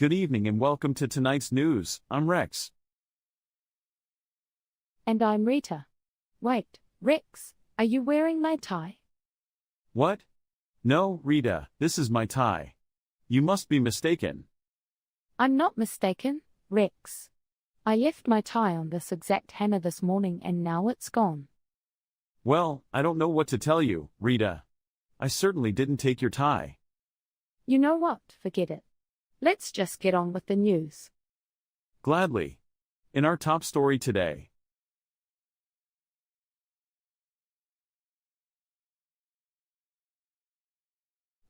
Good evening and welcome to tonight's news. I'm Rex. And I'm Rita. Wait, Rex, are you wearing my tie? What? No, Rita, this is my tie. You must be mistaken. I'm not mistaken, Rex. I left my tie on this exact hanger this morning and now it's gone. Well, I don't know what to tell you, Rita. I certainly didn't take your tie. You know what, forget it. Let's just get on with the news. Gladly. In our top story today.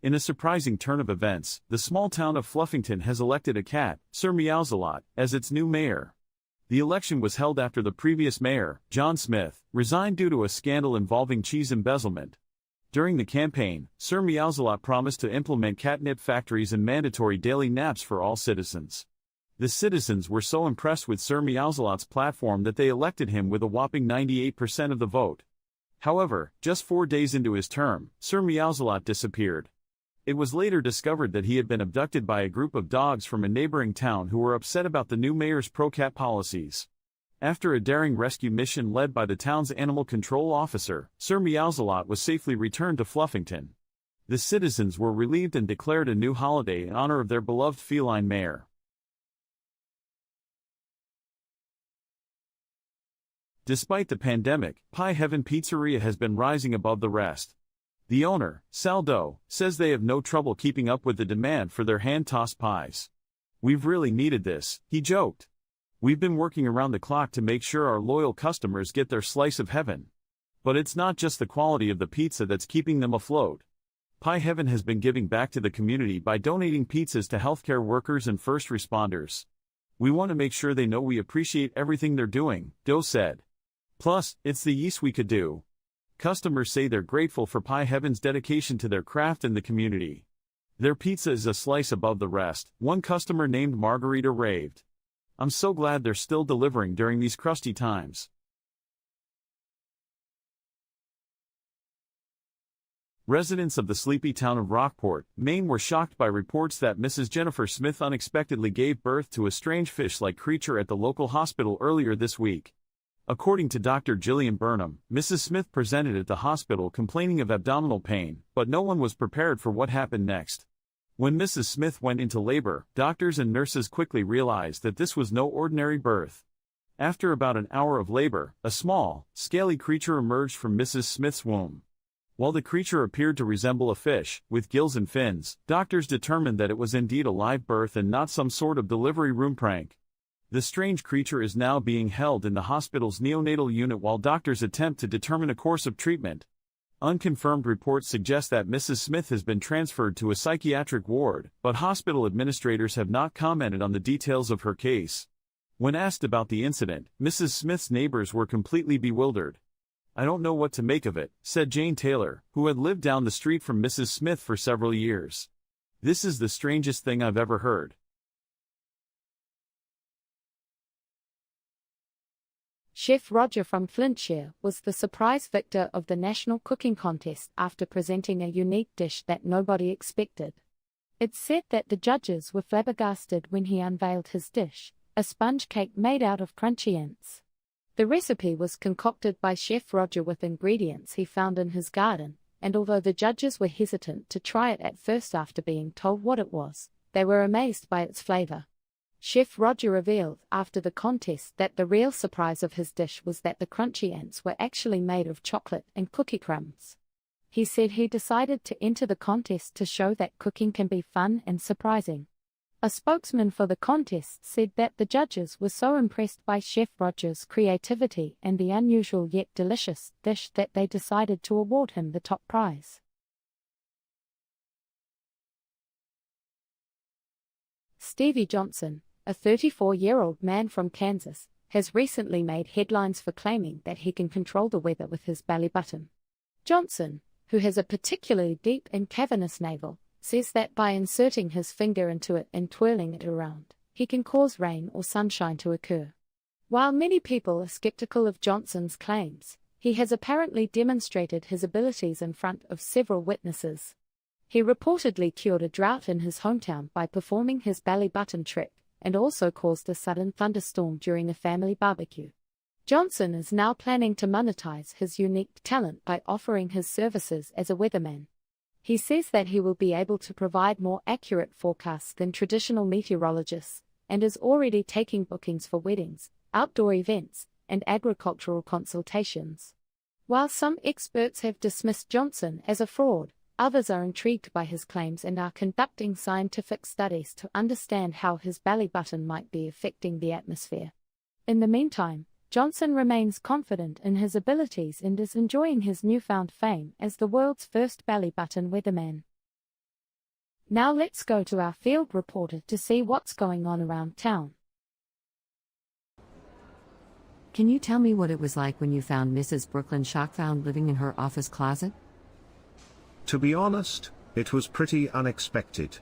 In a surprising turn of events, the small town of Fluffington has elected a cat, Sir Meowsalot, as its new mayor. The election was held after the previous mayor, John Smith, resigned due to a scandal involving cheese embezzlement. During the campaign, Sir Meowsalot promised to implement catnip factories and mandatory daily naps for all citizens. The citizens were so impressed with Sir Meowsalot's platform that they elected him with a whopping 98% of the vote. However, just 4 days into his term, Sir Meowsalot disappeared. It was later discovered that he had been abducted by a group of dogs from a neighboring town who were upset about the new mayor's pro-cat policies. After a daring rescue mission led by the town's animal control officer, Sir Meowsalot was safely returned to Fluffington. The citizens were relieved and declared a new holiday in honor of their beloved feline mayor. Despite the pandemic, Pie Heaven Pizzeria has been rising above the rest. The owner, Sal Doe, says they have no trouble keeping up with the demand for their hand-tossed pies. "We've really needed this," he joked. "We've been working around the clock to make sure our loyal customers get their slice of heaven. But it's not just the quality of the pizza that's keeping them afloat. Pie Heaven has been giving back to the community by donating pizzas to healthcare workers and first responders. We want to make sure they know we appreciate everything they're doing," Doe said. "Plus, it's the least we could do." Customers say they're grateful for Pie Heaven's dedication to their craft and the community. "Their pizza is a slice above the rest," one customer named Margarita raved. "I'm so glad they're still delivering during these crusty times." Residents of the sleepy town of Rockport, Maine were shocked by reports that Mrs. Jennifer Smith unexpectedly gave birth to a strange fish-like creature at the local hospital earlier this week. According to Dr. Gillian Burnham, Mrs. Smith presented at the hospital complaining of abdominal pain, but no one was prepared for what happened next. When Mrs. Smith went into labor, doctors and nurses quickly realized that this was no ordinary birth. After about an hour of labor, a small, scaly creature emerged from Mrs. Smith's womb. While the creature appeared to resemble a fish, with gills and fins, doctors determined that it was indeed a live birth and not some sort of delivery room prank. The strange creature is now being held in the hospital's neonatal unit while doctors attempt to determine a course of treatment. Unconfirmed reports suggest that Mrs. Smith has been transferred to a psychiatric ward, but hospital administrators have not commented on the details of her case. When asked about the incident, Mrs. Smith's neighbors were completely bewildered. "I don't know what to make of it," said Jane Taylor, who had lived down the street from Mrs. Smith for several years. "This is the strangest thing I've ever heard." Chef Roger from Flintshire was the surprise victor of the national cooking contest after presenting a unique dish that nobody expected. It's said that the judges were flabbergasted when he unveiled his dish, a sponge cake made out of crunchy ants. The recipe was concocted by Chef Roger with ingredients he found in his garden, and although the judges were hesitant to try it at first after being told what it was, they were amazed by its flavor. Chef Roger revealed after the contest that the real surprise of his dish was that the crunchy ants were actually made of chocolate and cookie crumbs. He said he decided to enter the contest to show that cooking can be fun and surprising. A spokesman for the contest said that the judges were so impressed by Chef Roger's creativity and the unusual yet delicious dish that they decided to award him the top prize. Stevie Johnson, a 34-year-old man from Kansas, has recently made headlines for claiming that he can control the weather with his belly button. Johnson, who has a particularly deep and cavernous navel, says that by inserting his finger into it and twirling it around, he can cause rain or sunshine to occur. While many people are skeptical of Johnson's claims, he has apparently demonstrated his abilities in front of several witnesses. He reportedly cured a drought in his hometown by performing his belly button trick, and also caused a sudden thunderstorm during a family barbecue. Johnson is now planning to monetize his unique talent by offering his services as a weatherman. He says that he will be able to provide more accurate forecasts than traditional meteorologists, and is already taking bookings for weddings, outdoor events, and agricultural consultations. While some experts have dismissed Johnson as a fraud, others are intrigued by his claims and are conducting scientific studies to understand how his belly button might be affecting the atmosphere. In the meantime, Johnson remains confident in his abilities and is enjoying his newfound fame as the world's first belly button weatherman. Now let's go to our field reporter to see what's going on around town. Can you tell me what it was like when you found Mrs. Brooklyn Shockfound living in her office closet? To be honest, it was pretty unexpected.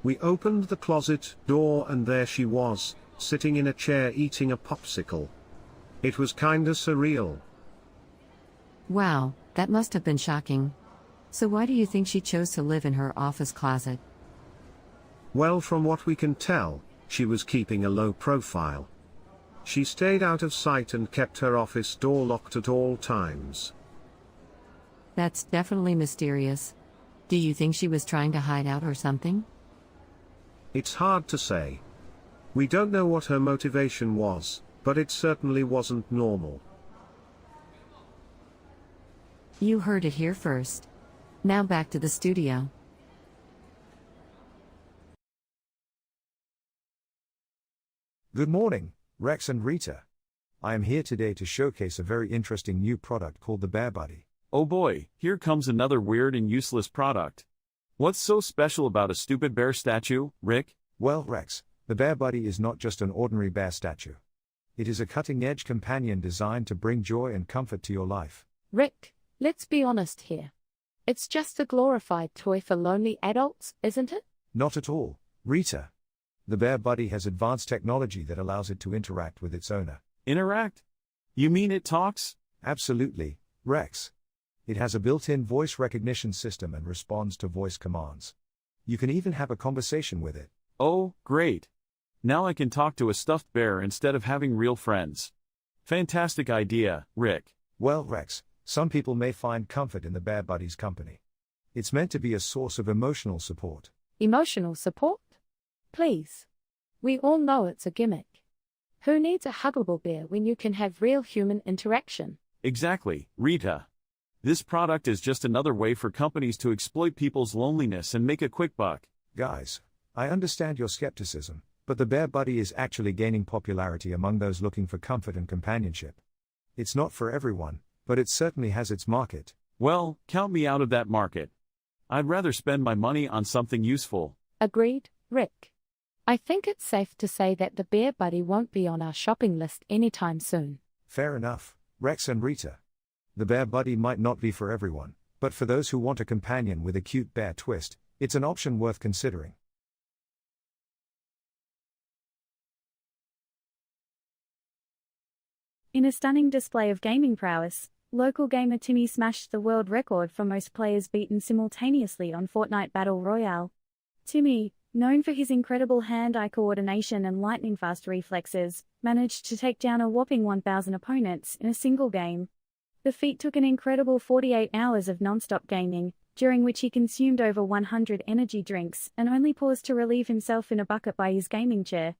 We opened the closet door and there she was, sitting in a chair eating a popsicle. It was kinda surreal. Wow, that must have been shocking. So why do you think she chose to live in her office closet? Well, from what we can tell, she was keeping a low profile. She stayed out of sight and kept her office door locked at all times. That's definitely mysterious. Do you think she was trying to hide out or something? It's hard to say. We don't know what her motivation was, but it certainly wasn't normal. You heard it here first. Now back to the studio. Good morning, Rex and Rita. I am here today to showcase a very interesting new product called the Bear Buddy. Oh boy, here comes another weird and useless product. What's so special about a stupid bear statue, Rick? Well, Rex, the Bear Buddy is not just an ordinary bear statue. It is a cutting-edge companion designed to bring joy and comfort to your life. Rick, let's be honest here. It's just a glorified toy for lonely adults, isn't it? Not at all, Rita. The Bear Buddy has advanced technology that allows it to interact with its owner. Interact? You mean it talks? Absolutely, Rex. It has a built-in voice recognition system and responds to voice commands. You can even have a conversation with it. Oh, great. Now I can talk to a stuffed bear instead of having real friends. Fantastic idea, Rick. Well, Rex, some people may find comfort in the Bear Buddy's company. It's meant to be a source of emotional support. Emotional support? Please. We all know it's a gimmick. Who needs a huggable bear when you can have real human interaction? Exactly, Rita. This product is just another way for companies to exploit people's loneliness and make a quick buck. Guys, I understand your skepticism, but the Bear Buddy is actually gaining popularity among those looking for comfort and companionship. It's not for everyone, but it certainly has its market. Well, count me out of that market. I'd rather spend my money on something useful. Agreed, Rick. I think it's safe to say that the Bear Buddy won't be on our shopping list anytime soon. Fair enough, Rex and Rita. The Bear Buddy might not be for everyone, but for those who want a companion with a cute bear twist, it's an option worth considering. In a stunning display of gaming prowess, local gamer Timmy smashed the world record for most players beaten simultaneously on Fortnite Battle Royale. Timmy, known for his incredible hand-eye coordination and lightning-fast reflexes, managed to take down a whopping 1,000 opponents in a single game. The feat took an incredible 48 hours of non-stop gaming, during which he consumed over 100 energy drinks and only paused to relieve himself in a bucket by his gaming chair.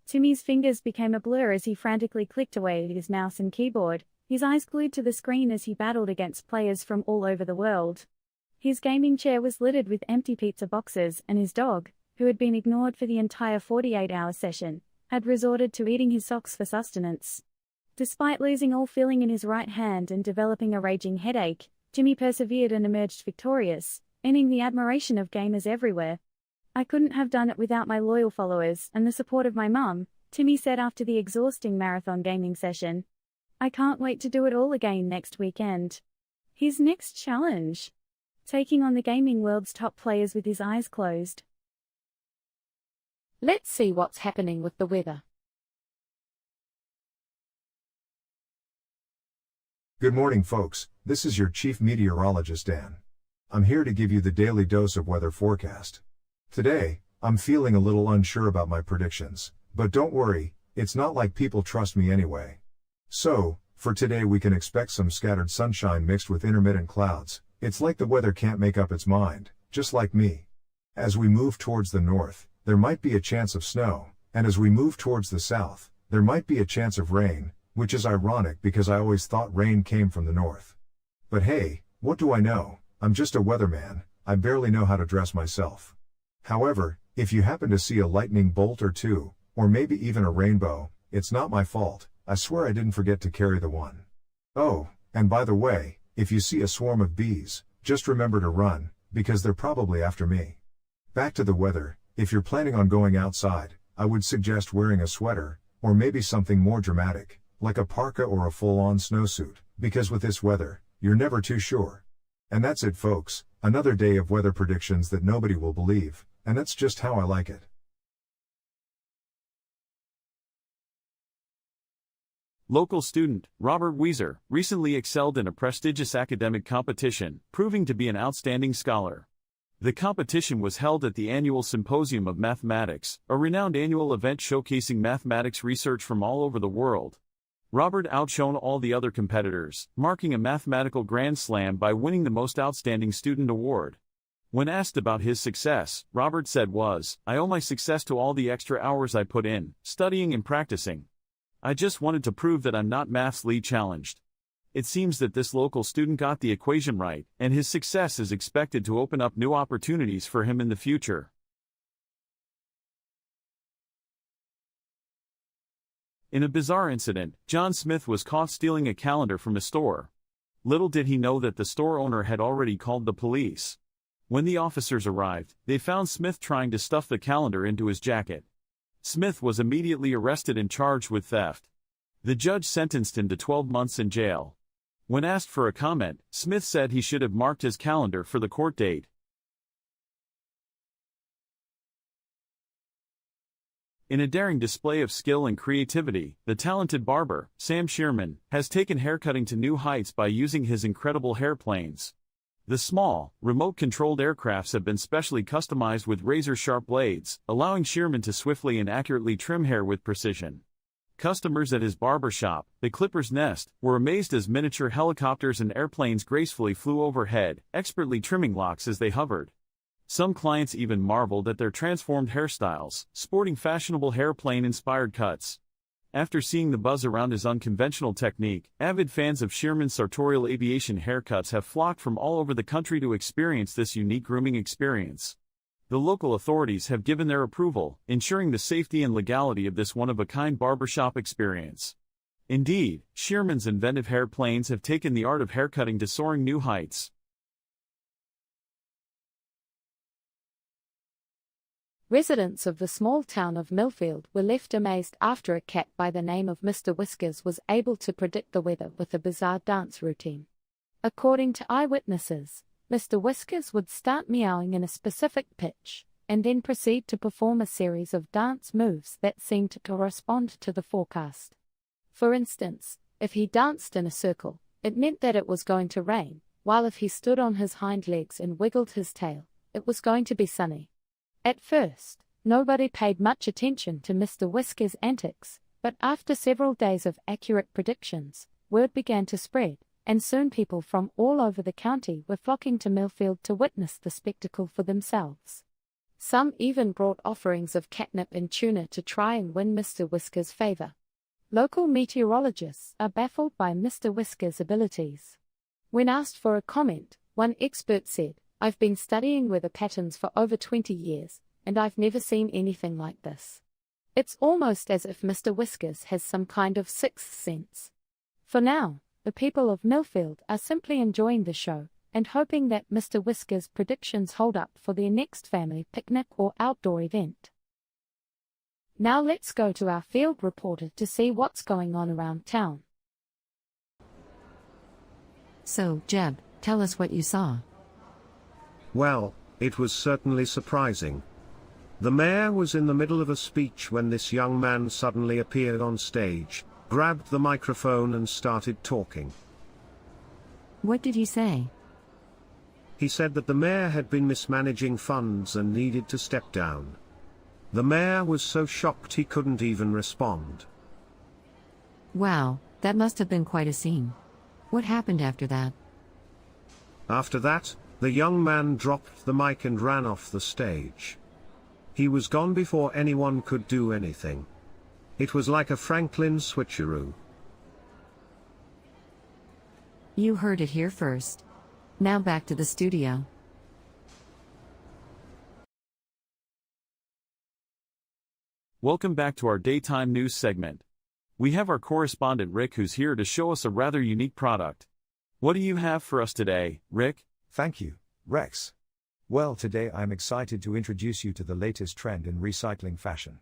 Timmy's fingers became a blur as he frantically clicked away at his mouse and keyboard, his eyes glued to the screen as he battled against players from all over the world. His gaming chair was littered with empty pizza boxes, and his dog, who had been ignored for the entire 48-hour session, had resorted to eating his socks for sustenance. Despite losing all feeling in his right hand and developing a raging headache, Timmy persevered and emerged victorious, earning the admiration of gamers everywhere. "I couldn't have done it without my loyal followers and the support of my mum," Timmy said after the exhausting marathon gaming session. "I can't wait to do it all again next weekend." His next challenge: taking on the gaming world's top players with his eyes closed. Let's see what's happening with the weather. Good morning, folks. This is your chief meteorologist, Dan. I'm here to give you the daily dose of weather forecast. Today, I'm feeling a little unsure about my predictions, but don't worry, it's not like people trust me anyway. So, for today we can expect some scattered sunshine mixed with intermittent clouds. It's like the weather can't make up its mind, just like me. As we move towards the north, there might be a chance of snow, and as we move towards the south, there might be a chance of rain, which is ironic because I always thought rain came from the north. But hey, what do I know? I'm just a weatherman, I barely know how to dress myself. However, if you happen to see a lightning bolt or two, or maybe even a rainbow, it's not my fault, I swear I didn't forget to carry the one. Oh, and by the way, if you see a swarm of bees, just remember to run, because they're probably after me. Back to the weather, if you're planning on going outside, I would suggest wearing a sweater, or maybe something more dramatic, like a parka or a full-on snowsuit, because with this weather, you're never too sure. And that's it folks, another day of weather predictions that nobody will believe, and that's just how I like it. Local student, Robert Weiser, recently excelled in a prestigious academic competition, proving to be an outstanding scholar. The competition was held at the annual Symposium of Mathematics, a renowned annual event showcasing mathematics research from all over the world. Robert outshone all the other competitors, marking a mathematical grand slam by winning the Most Outstanding Student Award. When asked about his success, Robert said I owe my success to all the extra hours I put in, studying and practicing. I just wanted to prove that I'm not mathsly challenged. It seems that this local student got the equation right, and his success is expected to open up new opportunities for him in the future. In a bizarre incident, John Smith was caught stealing a calendar from a store. Little did he know that the store owner had already called the police. When the officers arrived, they found Smith trying to stuff the calendar into his jacket. Smith was immediately arrested and charged with theft. The judge sentenced him to 12 months in jail. When asked for a comment, Smith said he should have marked his calendar for the court date. In a daring display of skill and creativity, the talented barber, Sam Shearman, has taken haircutting to new heights by using his incredible hairplanes. The small, remote-controlled aircrafts have been specially customized with razor-sharp blades, allowing Shearman to swiftly and accurately trim hair with precision. Customers at his barber shop, the Clipper's Nest, were amazed as miniature helicopters and airplanes gracefully flew overhead, expertly trimming locks as they hovered. Some clients even marveled at their transformed hairstyles, sporting fashionable hairplane-inspired cuts. After seeing the buzz around his unconventional technique, avid fans of Shearman's sartorial aviation haircuts have flocked from all over the country to experience this unique grooming experience. The local authorities have given their approval, ensuring the safety and legality of this one-of-a-kind barbershop experience. Indeed, Shearman's inventive hairplanes have taken the art of haircutting to soaring new heights. Residents of the small town of Millfield were left amazed after a cat by the name of Mr. Whiskers was able to predict the weather with a bizarre dance routine. According to eyewitnesses, Mr. Whiskers would start meowing in a specific pitch, and then proceed to perform a series of dance moves that seemed to correspond to the forecast. For instance, if he danced in a circle, it meant that it was going to rain, while if he stood on his hind legs and wiggled his tail, it was going to be sunny. At first, nobody paid much attention to Mr. Whiskers' antics, but after several days of accurate predictions, word began to spread, and soon people from all over the county were flocking to Millfield to witness the spectacle for themselves. Some even brought offerings of catnip and tuna to try and win Mr. Whiskers' favor. Local meteorologists are baffled by Mr. Whiskers' abilities. When asked for a comment, one expert said, "I've been studying weather patterns for over 20 years, and I've never seen anything like this. It's almost as if Mr. Whiskers has some kind of sixth sense." For now, the people of Millfield are simply enjoying the show, and hoping that Mr. Whiskers' predictions hold up for their next family picnic or outdoor event. Now let's go to our field reporter to see what's going on around town. So, Jeb, tell us what you saw. Well, it was certainly surprising. The mayor was in the middle of a speech when this young man suddenly appeared on stage, grabbed the microphone and started talking. What did he say? He said that the mayor had been mismanaging funds and needed to step down. The mayor was so shocked he couldn't even respond. Wow, that must have been quite a scene. What happened after that? After that, the young man dropped the mic and ran off the stage. He was gone before anyone could do anything. It was like a Franklin switcheroo. You heard it here first. Now back to the studio. Welcome back to our daytime news segment. We have our correspondent Rick who's here to show us a rather unique product. What do you have for us today, Rick? Thank you, Rex. Well, today I'm excited to introduce you to the latest trend in recycling fashion.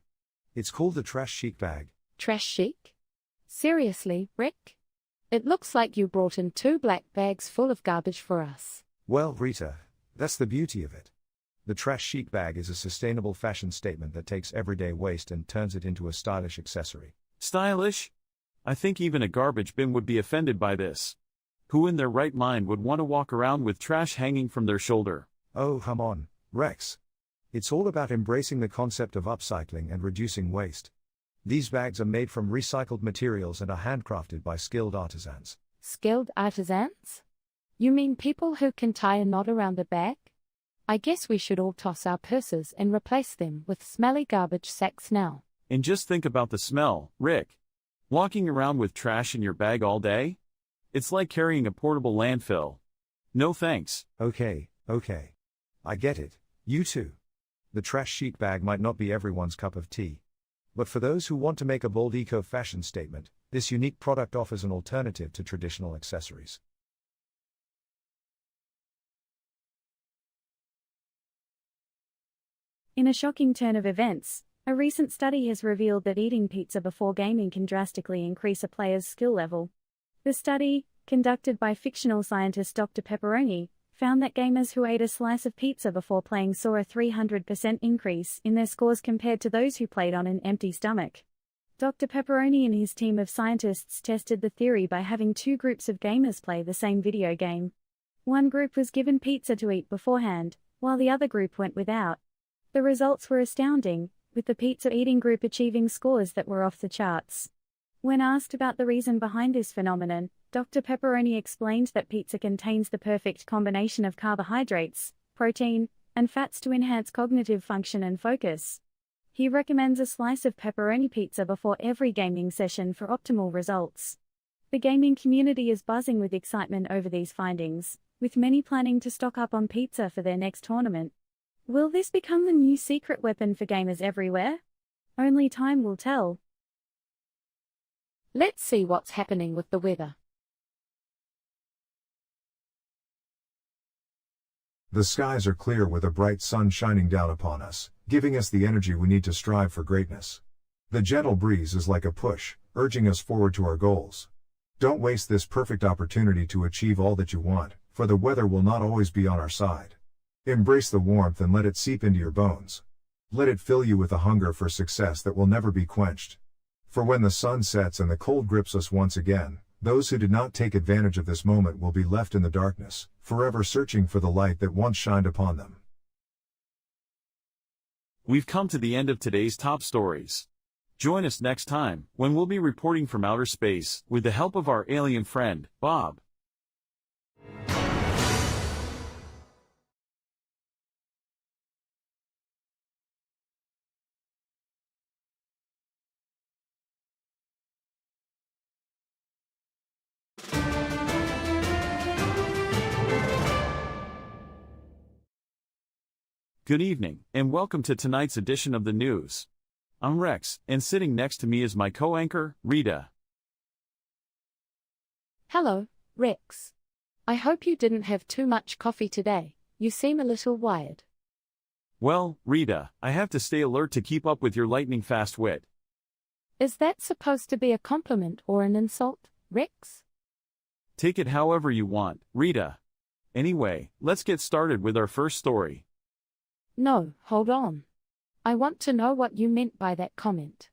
It's called the trash chic bag. Trash chic? Seriously, Rick? It looks like you brought in 2 black bags full of garbage for us. Well, Rita, that's the beauty of it. The trash chic bag is a sustainable fashion statement that takes everyday waste and turns it into a stylish accessory. Stylish? I think even a garbage bin would be offended by this. Who in their right mind would want to walk around with trash hanging from their shoulder? Oh, come on, Rex. It's all about embracing the concept of upcycling and reducing waste. These bags are made from recycled materials and are handcrafted by skilled artisans. Skilled artisans? You mean people who can tie a knot around a bag? I guess we should all toss our purses and replace them with smelly garbage sacks now. And just think about the smell, Rick. Walking around with trash in your bag all day? It's like carrying a portable landfill. No thanks. Okay. I get it. You too. The trash chic bag might not be everyone's cup of tea. But for those who want to make a bold eco-fashion statement, this unique product offers an alternative to traditional accessories. In a shocking turn of events, a recent study has revealed that eating pizza before gaming can drastically increase a player's skill level. The study, conducted by fictional scientist Dr. Pepperoni, found that gamers who ate a slice of pizza before playing saw a 300% increase in their scores compared to those who played on an empty stomach. Dr. Pepperoni and his team of scientists tested the theory by having 2 groups of gamers play the same video game. One group was given pizza to eat beforehand, while the other group went without. The results were astounding, with the pizza-eating group achieving scores that were off the charts. When asked about the reason behind this phenomenon, Dr. Pepperoni explained that pizza contains the perfect combination of carbohydrates, protein, and fats to enhance cognitive function and focus. He recommends a slice of pepperoni pizza before every gaming session for optimal results. The gaming community is buzzing with excitement over these findings, with many planning to stock up on pizza for their next tournament. Will this become the new secret weapon for gamers everywhere? Only time will tell. Let's see what's happening with the weather. The skies are clear with a bright sun shining down upon us, giving us the energy we need to strive for greatness. The gentle breeze is like a push, urging us forward to our goals. Don't waste this perfect opportunity to achieve all that you want, for the weather will not always be on our side. Embrace the warmth and let it seep into your bones. Let it fill you with a hunger for success that will never be quenched. For when the sun sets and the cold grips us once again, those who did not take advantage of this moment will be left in the darkness, forever searching for the light that once shined upon them. We've come to the end of today's top stories. Join us next time, when we'll be reporting from outer space, with the help of our alien friend, Bob. Good evening, and welcome to tonight's edition of the news. I'm Rex, and sitting next to me is my co-anchor, Rita. Hello, Rex. I hope you didn't have too much coffee today. You seem a little wired. Well, Rita, I have to stay alert to keep up with your lightning-fast wit. Is that supposed to be a compliment or an insult, Rex? Take it however you want, Rita. Anyway, let's get started with our first story. No, hold on. I want to know what you meant by that comment.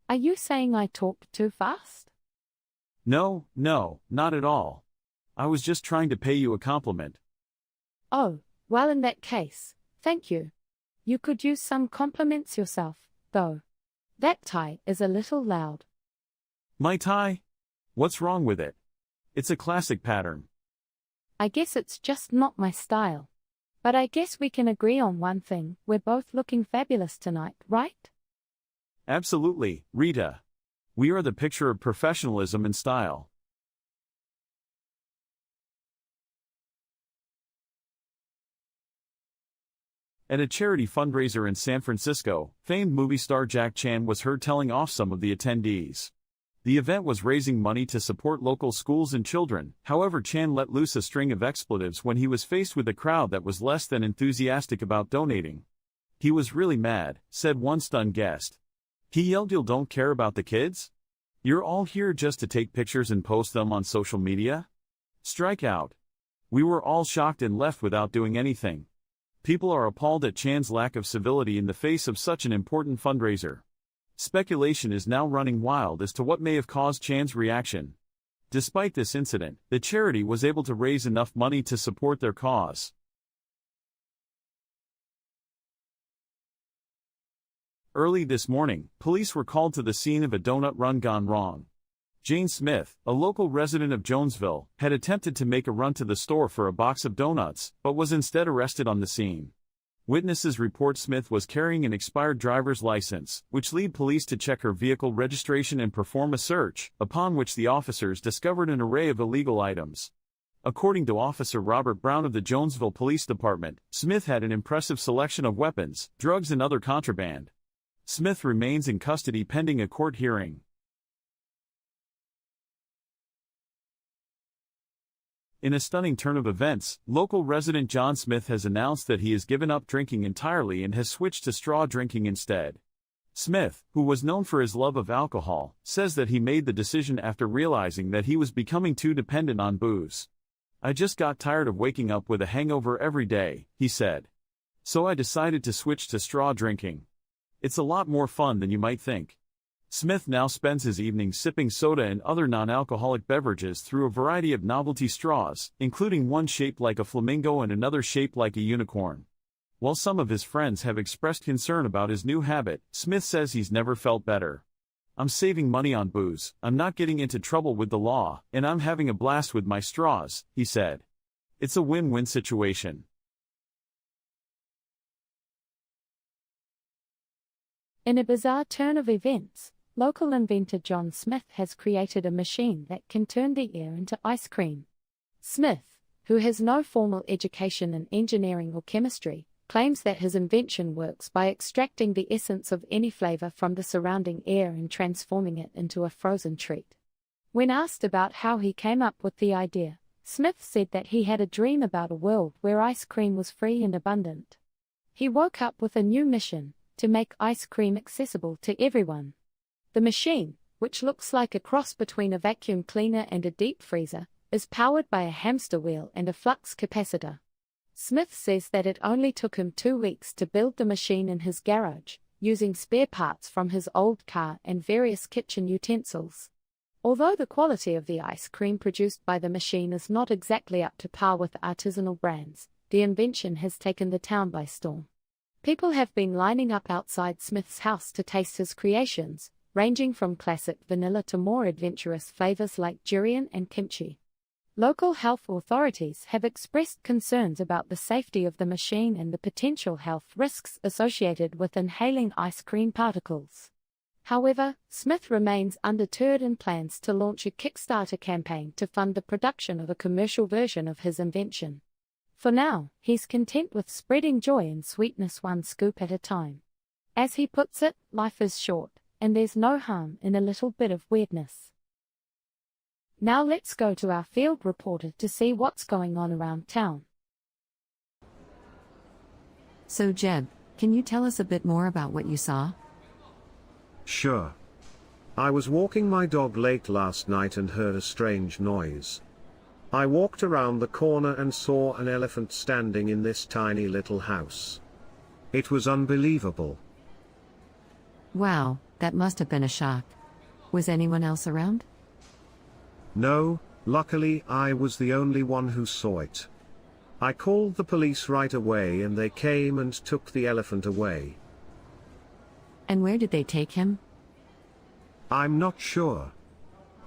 Are you saying I talked too fast? No, not at all. I was just trying to pay you a compliment. Oh, well, in that case, thank you. You could use some compliments yourself, though. That tie is a little loud. My tie? What's wrong with it? It's a classic pattern. I guess it's just not my style. But I guess we can agree on one thing: we're both looking fabulous tonight, right? Absolutely, Rita. We are the picture of professionalism and style. At a charity fundraiser in San Francisco, famed movie star Jack Chan was heard telling off some of the attendees. The event was raising money to support local schools and children. However, Chan let loose a string of expletives when he was faced with a crowd that was less than enthusiastic about donating. He was really mad, said one stunned guest. He yelled, "You don't care about the kids? You're all here just to take pictures and post them on social media? Strike out." We were all shocked and left without doing anything. People are appalled at Chan's lack of civility in the face of such an important fundraiser. Speculation is now running wild as to what may have caused Chan's reaction. Despite this incident, the charity was able to raise enough money to support their cause. Early this morning, police were called to the scene of a donut run gone wrong. Jane Smith, a local resident of Jonesville, had attempted to make a run to the store for a box of donuts, but was instead arrested on the scene. Witnesses report Smith was carrying an expired driver's license, which led police to check her vehicle registration and perform a search, upon which the officers discovered an array of illegal items. According to Officer Robert Brown of the Jonesville Police Department, Smith had an impressive selection of weapons, drugs and other contraband. Smith remains in custody pending a court hearing. In a stunning turn of events, local resident John Smith has announced that he has given up drinking entirely and has switched to straw drinking instead. Smith, who was known for his love of alcohol, says that he made the decision after realizing that he was becoming too dependent on booze. "I just got tired of waking up with a hangover every day," he said. "So I decided to switch to straw drinking. It's a lot more fun than you might think." Smith now spends his evenings sipping soda and other non-alcoholic beverages through a variety of novelty straws, including one shaped like a flamingo and another shaped like a unicorn. While some of his friends have expressed concern about his new habit, Smith says he's never felt better. "I'm saving money on booze, I'm not getting into trouble with the law, and I'm having a blast with my straws," he said. "It's a win-win situation." In a bizarre turn of events, local inventor John Smith has created a machine that can turn the air into ice cream. Smith, who has no formal education in engineering or chemistry, claims that his invention works by extracting the essence of any flavor from the surrounding air and transforming it into a frozen treat. When asked about how he came up with the idea, Smith said that he had a dream about a world where ice cream was free and abundant. He woke up with a new mission: to make ice cream accessible to everyone. The machine, which looks like a cross between a vacuum cleaner and a deep freezer, is powered by a hamster wheel and a flux capacitor. Smith says that it only took him 2 weeks to build the machine in his garage, using spare parts from his old car and various kitchen utensils. Although the quality of the ice cream produced by the machine is not exactly up to par with artisanal brands, the invention has taken the town by storm. People have been lining up outside Smith's house to taste his creations, ranging from classic vanilla to more adventurous flavors like durian and kimchi. Local health authorities have expressed concerns about the safety of the machine and the potential health risks associated with inhaling ice cream particles. However, Smith remains undeterred and plans to launch a Kickstarter campaign to fund the production of a commercial version of his invention. For now, he's content with spreading joy and sweetness one scoop at a time. As he puts it, life is short, and there's no harm in a little bit of weirdness. Now let's go to our field reporter to see what's going on around town. So Jeb, can you tell us a bit more about what you saw? Sure. I was walking my dog late last night and heard a strange noise. I walked around the corner and saw an elephant standing in this tiny little house. It was unbelievable. Wow, that must have been a shock. Was anyone else around? No, luckily I was the only one who saw it. I called the police right away and they came and took the elephant away. And where did they take him? I'm not sure.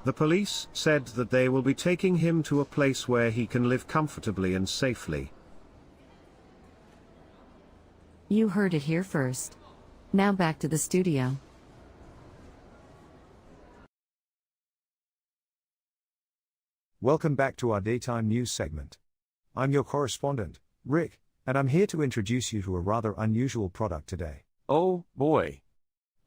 The police said that they will be taking him to a place where he can live comfortably and safely. You heard it here first. Now back to the studio. Welcome back to our daytime news segment. I'm your correspondent, Rick, and I'm here to introduce you to a rather unusual product today. Oh, boy.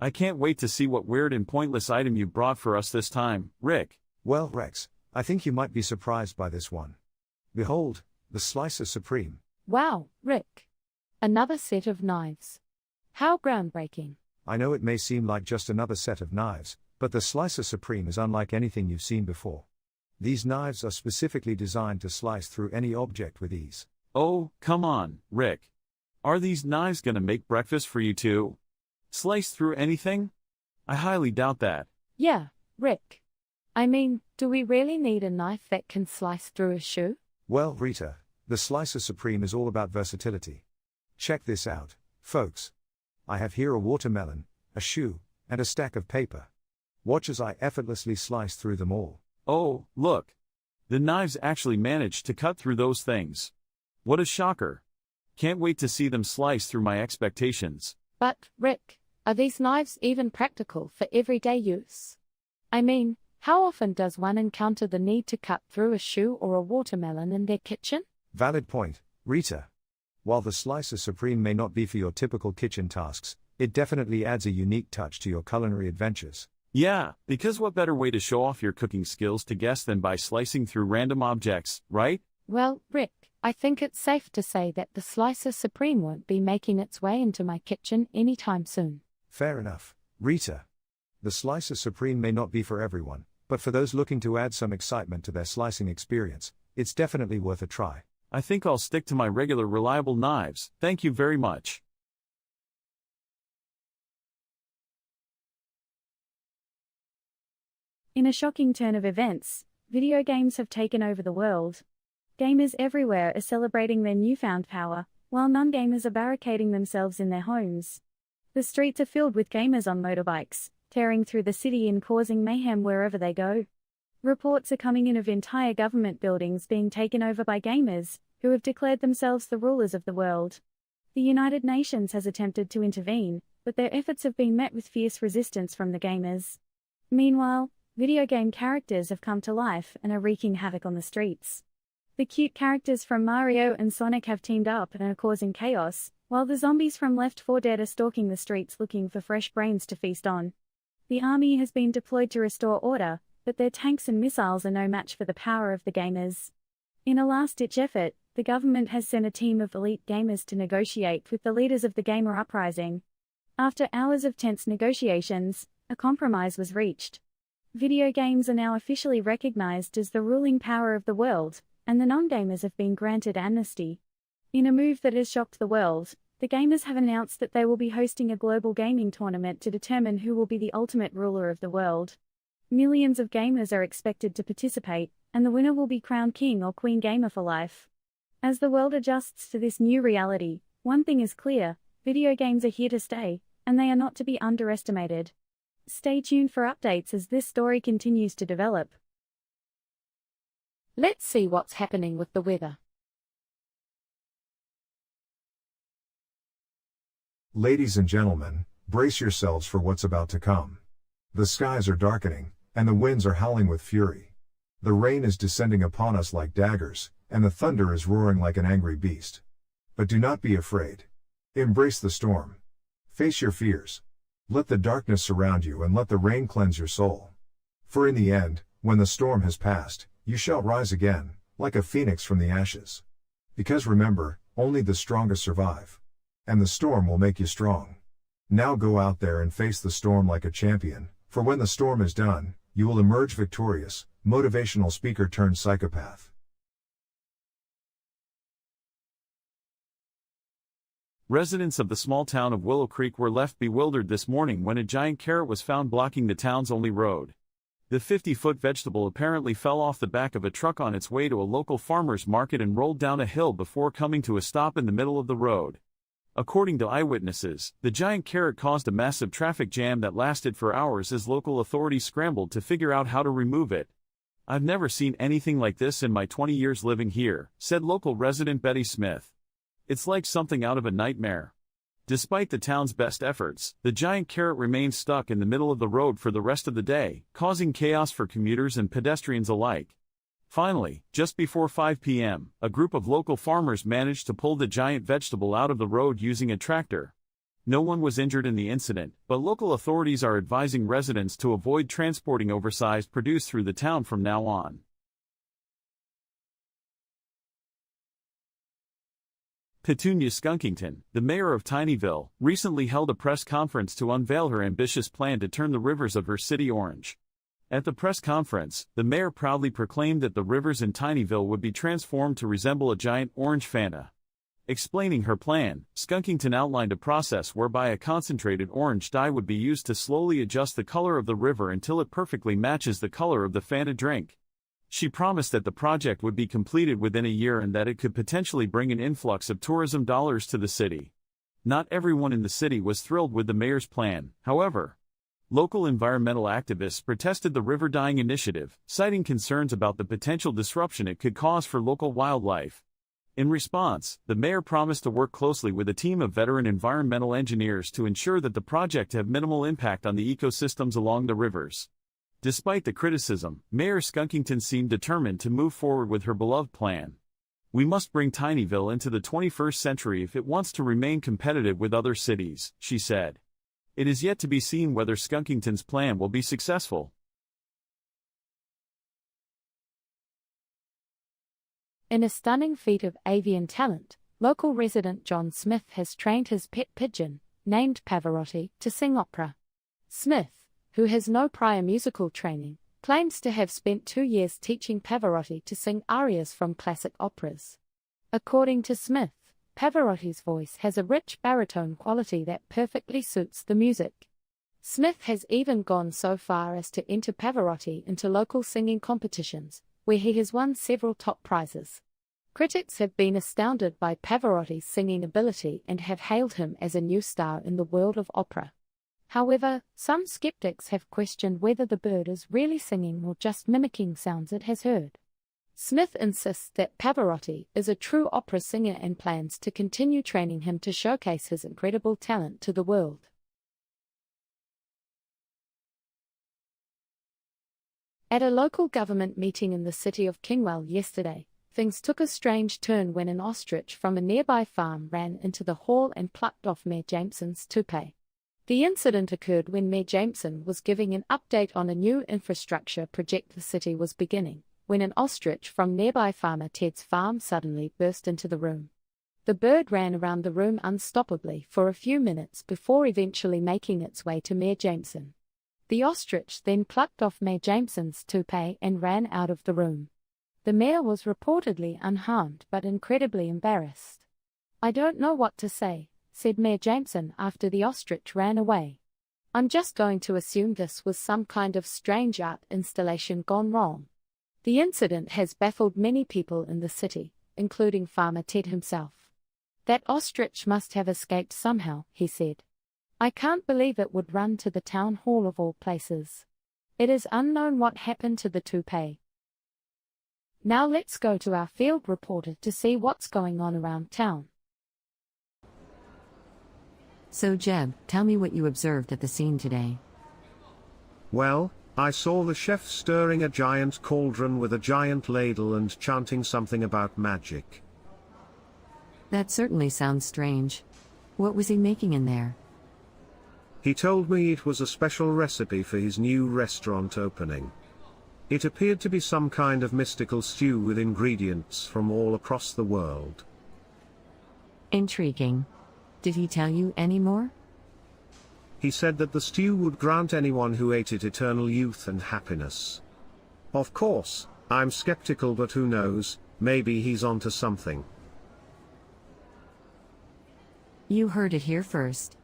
I can't wait to see what weird and pointless item you brought for us this time, Rick. Well, Rex, I think you might be surprised by this one. Behold, the Slicer Supreme. Wow, Rick. Another set of knives. How groundbreaking. I know it may seem like just another set of knives, but the Slicer Supreme is unlike anything you've seen before. These knives are specifically designed to slice through any object with ease. Oh, come on, Rick. Are these knives gonna make breakfast for you too? Slice through anything? I highly doubt that. Yeah, Rick. I mean, do we really need a knife that can slice through a shoe? Well, Rita, the Slicer Supreme is all about versatility. Check this out, folks. I have here a watermelon, a shoe, and a stack of paper. Watch as I effortlessly slice through them all. Oh, look. The knives actually managed to cut through those things. What a shocker. Can't wait to see them slice through my expectations. But, Rick, are these knives even practical for everyday use? I mean, how often does one encounter the need to cut through a shoe or a watermelon in their kitchen? Valid point, Rita. While the Slicer Supreme may not be for your typical kitchen tasks, it definitely adds a unique touch to your culinary adventures. Yeah, because what better way to show off your cooking skills to guests than by slicing through random objects, right? Well, Rick, I think it's safe to say that the Slicer Supreme won't be making its way into my kitchen anytime soon. Fair enough, Rita. The Slicer Supreme may not be for everyone, but for those looking to add some excitement to their slicing experience, it's definitely worth a try. I think I'll stick to my regular reliable knives, thank you very much. In a shocking turn of events, video games have taken over the world. Gamers everywhere are celebrating their newfound power, while non-gamers are barricading themselves in their homes. The streets are filled with gamers on motorbikes, tearing through the city and causing mayhem wherever they go. Reports are coming in of entire government buildings being taken over by gamers, who have declared themselves the rulers of the world. The United Nations has attempted to intervene, but their efforts have been met with fierce resistance from the gamers. Meanwhile, video game characters have come to life and are wreaking havoc on the streets. The cute characters from Mario and Sonic have teamed up and are causing chaos, while the zombies from Left 4 Dead are stalking the streets looking for fresh brains to feast on. The army has been deployed to restore order, but their tanks and missiles are no match for the power of the gamers. In a last-ditch effort, the government has sent a team of elite gamers to negotiate with the leaders of the gamer uprising. After hours of tense negotiations, a compromise was reached. Video games are now officially recognized as the ruling power of the world, and the non-gamers have been granted amnesty. In a move that has shocked the world, the gamers have announced that they will be hosting a global gaming tournament to determine who will be the ultimate ruler of the world. Millions of gamers are expected to participate, and the winner will be crowned king or queen gamer for life. As the world adjusts to this new reality, one thing is clear: video games are here to stay, and they are not to be underestimated. Stay tuned for updates as this story continues to develop. Let's see what's happening with the weather. Ladies and gentlemen, brace yourselves for what's about to come. The skies are darkening, and the winds are howling with fury. The rain is descending upon us like daggers, and the thunder is roaring like an angry beast. But do not be afraid. Embrace the storm. Face your fears. Let the darkness surround you and let the rain cleanse your soul. For in the end, when the storm has passed, you shall rise again, like a phoenix from the ashes. Because remember, only the strongest survive. And the storm will make you strong. Now go out there and face the storm like a champion, for when the storm is done, you will emerge victorious. Motivational speaker turned psychopath. Residents of the small town of Willow Creek were left bewildered this morning when a giant carrot was found blocking the town's only road. The 50-foot vegetable apparently fell off the back of a truck on its way to a local farmer's market and rolled down a hill before coming to a stop in the middle of the road. According to eyewitnesses, the giant carrot caused a massive traffic jam that lasted for hours as local authorities scrambled to figure out how to remove it. "I've never seen anything like this in my 20 years living here," said local resident Betty Smith. "It's like something out of a nightmare." Despite the town's best efforts, the giant carrot remained stuck in the middle of the road for the rest of the day, causing chaos for commuters and pedestrians alike. Finally, just before 5 p.m., a group of local farmers managed to pull the giant vegetable out of the road using a tractor. No one was injured in the incident, but local authorities are advising residents to avoid transporting oversized produce through the town from now on. Petunia Skunkington, the mayor of Tinyville, recently held a press conference to unveil her ambitious plan to turn the rivers of her city orange. At the press conference, the mayor proudly proclaimed that the rivers in Tinyville would be transformed to resemble a giant orange Fanta. Explaining her plan, Skunkington outlined a process whereby a concentrated orange dye would be used to slowly adjust the color of the river until it perfectly matches the color of the Fanta drink. She promised that the project would be completed within a year and that it could potentially bring an influx of tourism dollars to the city. Not everyone in the city was thrilled with the mayor's plan, however. Local environmental activists protested the river dyeing initiative, citing concerns about the potential disruption it could cause for local wildlife. In response, the mayor promised to work closely with a team of veteran environmental engineers to ensure that the project have minimal impact on the ecosystems along the rivers. Despite the criticism, Mayor Skunkington seemed determined to move forward with her beloved plan. "We must bring Tinyville into the 21st century if it wants to remain competitive with other cities," she said. It is yet to be seen whether Skunkington's plan will be successful. In a stunning feat of avian talent, local resident John Smith has trained his pet pigeon, named Pavarotti, to sing opera. Smith, who has no prior musical training, claims to have spent 2 years teaching Pavarotti to sing arias from classic operas. According to Smith, Pavarotti's voice has a rich baritone quality that perfectly suits the music. Smith has even gone so far as to enter Pavarotti into local singing competitions, where he has won several top prizes. Critics have been astounded by Pavarotti's singing ability and have hailed him as a new star in the world of opera. However, some skeptics have questioned whether the bird is really singing or just mimicking sounds it has heard. Smith insists that Pavarotti is a true opera singer and plans to continue training him to showcase his incredible talent to the world. At a local government meeting in the city of Kingwell yesterday, things took a strange turn when an ostrich from a nearby farm ran into the hall and plucked off Mayor Jameson's toupee. The incident occurred when Mayor Jameson was giving an update on a new infrastructure project the city was beginning, when an ostrich from nearby farmer Ted's farm suddenly burst into the room. The bird ran around the room unstoppably for a few minutes before eventually making its way to Mayor Jameson. The ostrich then plucked off Mayor Jameson's toupee and ran out of the room. The mayor was reportedly unharmed but incredibly embarrassed. "I don't know what to say," said Mayor Jameson after the ostrich ran away. "I'm just going to assume this was some kind of strange art installation gone wrong." The incident has baffled many people in the city, including Farmer Ted himself. "That ostrich must have escaped somehow," he said. "I can't believe it would run to the town hall of all places. It is unknown what happened to the toupee." Now let's go to our field reporter to see what's going on around town. So Jeb, tell me what you observed at the scene today. Well, I saw the chef stirring a giant cauldron with a giant ladle and chanting something about magic. That certainly sounds strange. What was he making in there? He told me it was a special recipe for his new restaurant opening. It appeared to be some kind of mystical stew with ingredients from all across the world. Intriguing. Did he tell you any more? He said that the stew would grant anyone who ate it eternal youth and happiness. Of course, I'm skeptical, but who knows, maybe he's onto something. You heard it here first.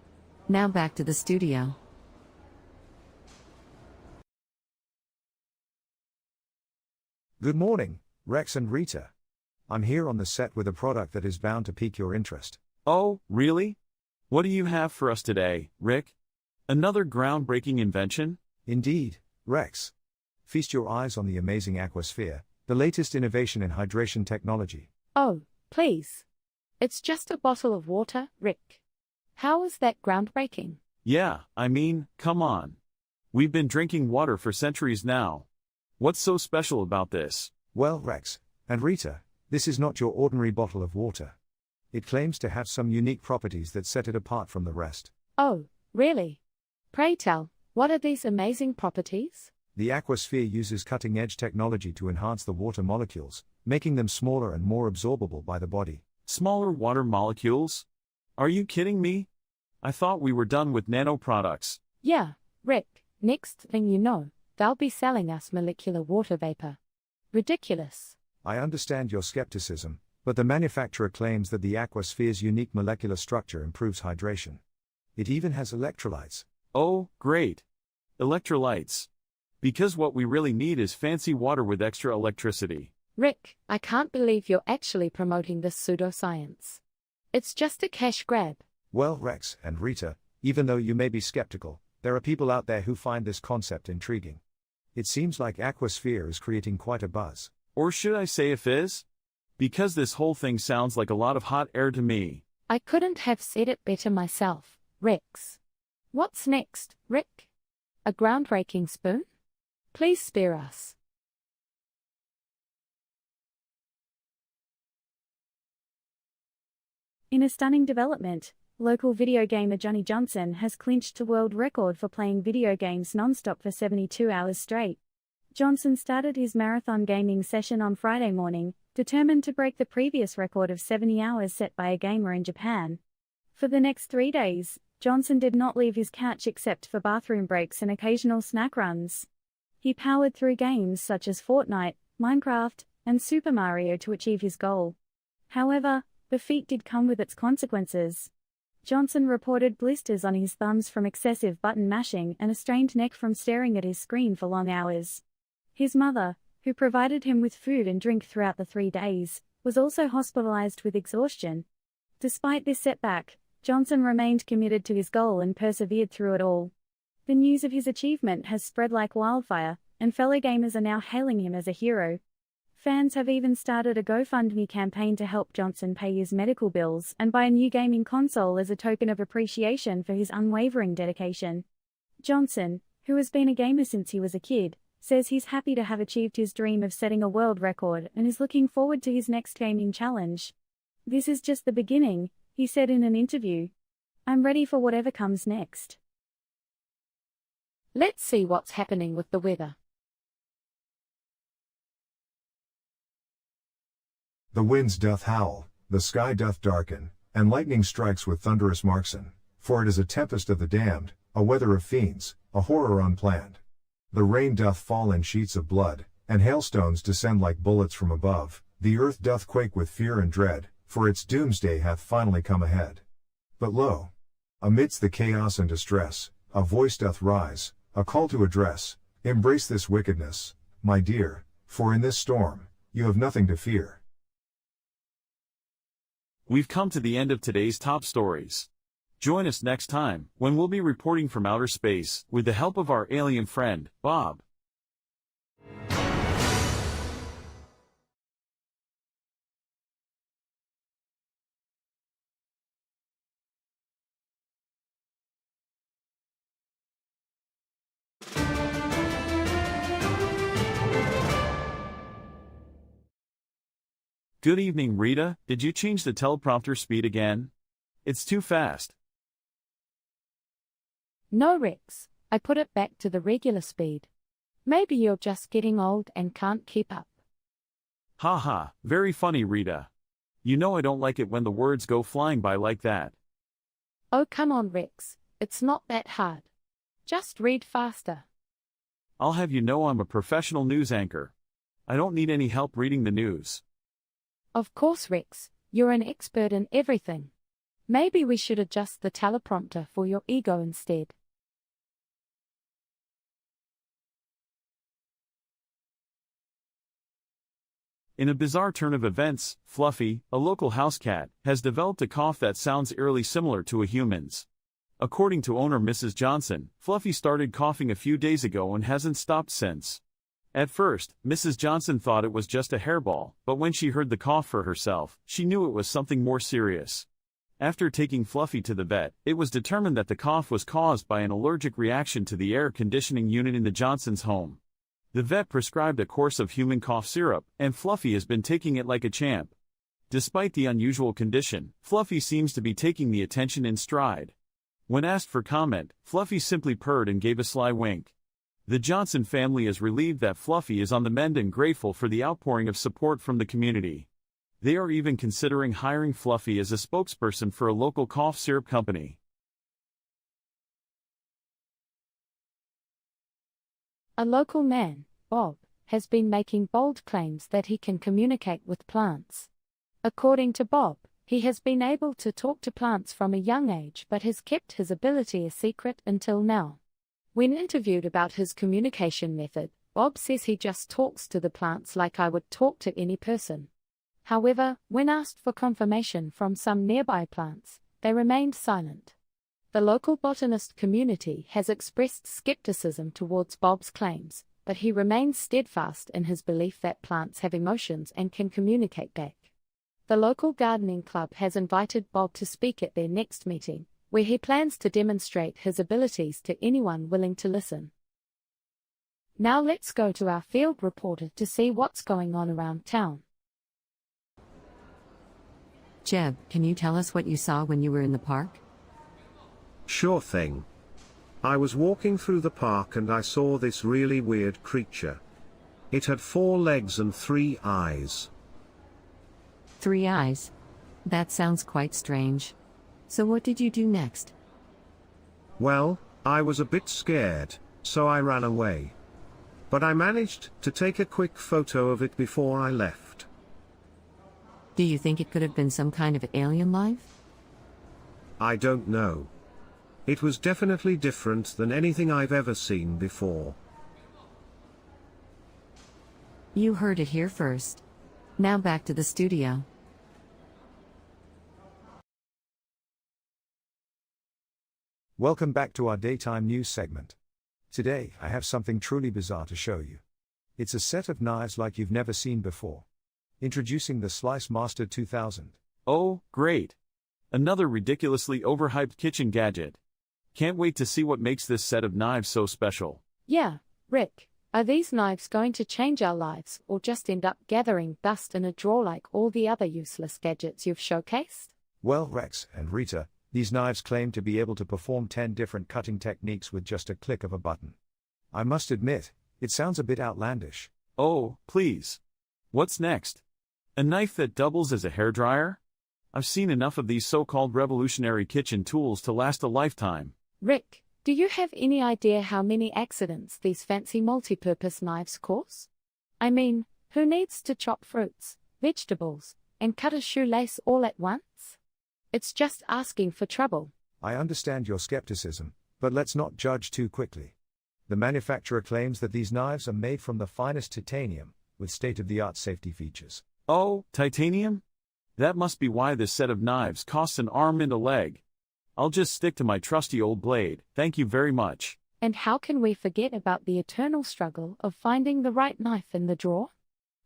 Now back to the studio. Good morning, Rex and Rita. I'm here on the set with a product that is bound to pique your interest. Oh, really? What do you have for us today, Rick? Another groundbreaking invention? Indeed, Rex. Feast your eyes on the amazing Aquasphere, the latest innovation in hydration technology. Oh, please. It's just a bottle of water, Rick. How is that groundbreaking? Yeah, I mean, come on. We've been drinking water for centuries now. What's so special about this? Well, Rex and Rita, this is not your ordinary bottle of water. It claims to have some unique properties that set it apart from the rest. Oh, really? Pray tell, what are these amazing properties? The Aquasphere uses cutting-edge technology to enhance the water molecules, making them smaller and more absorbable by the body. Smaller water molecules? Are you kidding me? I thought we were done with nanoproducts. Yeah, Rick, next thing you know, they'll be selling us molecular water vapor. Ridiculous. I understand your skepticism, but the manufacturer claims that the Aquasphere's unique molecular structure improves hydration. It even has electrolytes. Oh, great. Electrolytes. Because what we really need is fancy water with extra electricity. Rick, I can't believe you're actually promoting this pseudoscience. It's just a cash grab. Well, Rex and Rita, even though you may be skeptical, there are people out there who find this concept intriguing. It seems like Aquasphere is creating quite a buzz. Or should I say a fizz? Because this whole thing sounds like a lot of hot air to me. I couldn't have said it better myself, Rex. What's next, Rick? A groundbreaking spoon? Please spare us. In a stunning development, local video gamer Johnny Johnson has clinched the world record for playing video games non-stop for 72 hours straight. Johnson started his marathon gaming session on Friday morning, determined to break the previous record of 70 hours set by a gamer in Japan. For the next 3 days, Johnson did not leave his couch except for bathroom breaks and occasional snack runs. He powered through games such as Fortnite, Minecraft, and Super Mario to achieve his goal. However, the feat did come with its consequences. Johnson reported blisters on his thumbs from excessive button mashing and a strained neck from staring at his screen for long hours. His mother, who provided him with food and drink throughout the 3 days, was also hospitalized with exhaustion. Despite this setback, Johnson remained committed to his goal and persevered through it all. The news of his achievement has spread like wildfire, and fellow gamers are now hailing him as a hero. Fans have even started a GoFundMe campaign to help Johnson pay his medical bills and buy a new gaming console as a token of appreciation for his unwavering dedication. Johnson, who has been a gamer since he was a kid, says he's happy to have achieved his dream of setting a world record and is looking forward to his next gaming challenge. "This is just the beginning," he said in an interview. "I'm ready for whatever comes next." Let's see what's happening with the weather. The winds doth howl, the sky doth darken, and lightning strikes with thunderous markson, for it is a tempest of the damned, a weather of fiends, a horror unplanned. The rain doth fall in sheets of blood, and hailstones descend like bullets from above, the earth doth quake with fear and dread, for its doomsday hath finally come ahead. But lo! Amidst the chaos and distress, a voice doth rise, a call to address, embrace this wickedness, my dear, for in this storm, you have nothing to fear. We've come to the end of today's top stories. Join us next time, when we'll be reporting from outer space, with the help of our alien friend, Bob. Good evening, Rita. Did you change the teleprompter speed again? It's too fast. No, Rex, I put it back to the regular speed. Maybe you're just getting old and can't keep up. Ha ha, very funny, Rita. You know I don't like it when the words go flying by like that. Oh, come on, Rex, it's not that hard. Just read faster. I'll have you know I'm a professional news anchor. I don't need any help reading the news. Of course, Rex, you're an expert in everything. Maybe we should adjust the teleprompter for your ego instead. In a bizarre turn of events, Fluffy, a local house cat, has developed a cough that sounds eerily similar to a human's. According to owner Mrs. Johnson, Fluffy started coughing a few days ago and hasn't stopped since. At first, Mrs. Johnson thought it was just a hairball, but when she heard the cough for herself, she knew it was something more serious. After taking Fluffy to the vet, it was determined that the cough was caused by an allergic reaction to the air conditioning unit in the Johnsons' home. The vet prescribed a course of human cough syrup, and Fluffy has been taking it like a champ. Despite the unusual condition, Fluffy seems to be taking the attention in stride. When asked for comment, Fluffy simply purred and gave a sly wink. The Johnson family is relieved that Fluffy is on the mend and grateful for the outpouring of support from the community. They are even considering hiring Fluffy as a spokesperson for a local cough syrup company. A local man, Bob, has been making bold claims that he can communicate with plants. According to Bob, he has been able to talk to plants from a young age but has kept his ability a secret until now. When interviewed about his communication method, Bob says he just talks to the plants like I would talk to any person. However, when asked for confirmation from some nearby plants, they remained silent. The local botanist community has expressed skepticism towards Bob's claims, but he remains steadfast in his belief that plants have emotions and can communicate back. The local gardening club has invited Bob to speak at their next meeting, where he plans to demonstrate his abilities to anyone willing to listen. Now let's go to our field reporter to see what's going on around town. Jeb, can you tell us what you saw when you were in the park? Sure thing. I was walking through the park and I saw this really weird creature. It had 4 legs and 3 eyes. 3 eyes. That sounds quite strange. So what did you do next? Well, I was a bit scared, so I ran away. But I managed to take a quick photo of it before I left. Do you think it could have been some kind of alien life? I don't know. It was definitely different than anything I've ever seen before. You heard it here first. Now back to the studio. Welcome back to our daytime news segment. Today, I have something truly bizarre to show you. It's a set of knives like you've never seen before. Introducing the Slice Master 2000. Oh, great! Another ridiculously overhyped kitchen gadget. Can't wait to see what makes this set of knives so special. Yeah, Rick, are these knives going to change our lives or just end up gathering dust in a drawer like all the other useless gadgets you've showcased? Well, Rex and Rita, these knives claim to be able to perform 10 different cutting techniques with just a click of a button. I must admit, it sounds a bit outlandish. Oh, please. What's next? A knife that doubles as a hairdryer? I've seen enough of these so-called revolutionary kitchen tools to last a lifetime. Rick, do you have any idea how many accidents these fancy multi-purpose knives cause? I mean, who needs to chop fruits, vegetables, and cut a shoelace all at once? It's just asking for trouble. I understand your skepticism, but let's not judge too quickly. The manufacturer claims that these knives are made from the finest titanium, with state-of-the-art safety features. Oh, titanium? That must be why this set of knives costs an arm and a leg. I'll just stick to my trusty old blade, thank you very much. And how can we forget about the eternal struggle of finding the right knife in the drawer?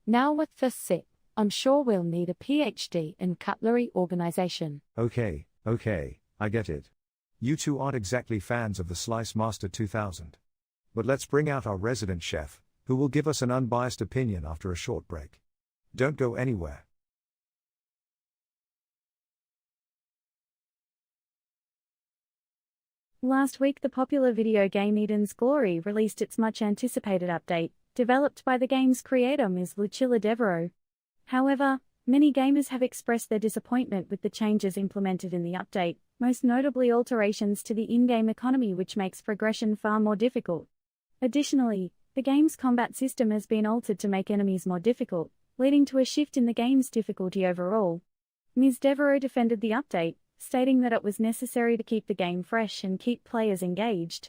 Now with this set, I'm sure we'll need a PhD in cutlery organization. Okay, I get it. You two aren't exactly fans of the Slice Master 2000. But let's bring out our resident chef, who will give us an unbiased opinion after a short break. Don't go anywhere. Last week, the popular video game Eden's Glory released its much-anticipated update, developed by the game's creator Ms. Lucilla Devereaux. However, many gamers have expressed their disappointment with the changes implemented in the update, most notably alterations to the in-game economy which makes progression far more difficult. Additionally, the game's combat system has been altered to make enemies more difficult, leading to a shift in the game's difficulty overall. Ms. Devereaux defended the update, stating that it was necessary to keep the game fresh and keep players engaged.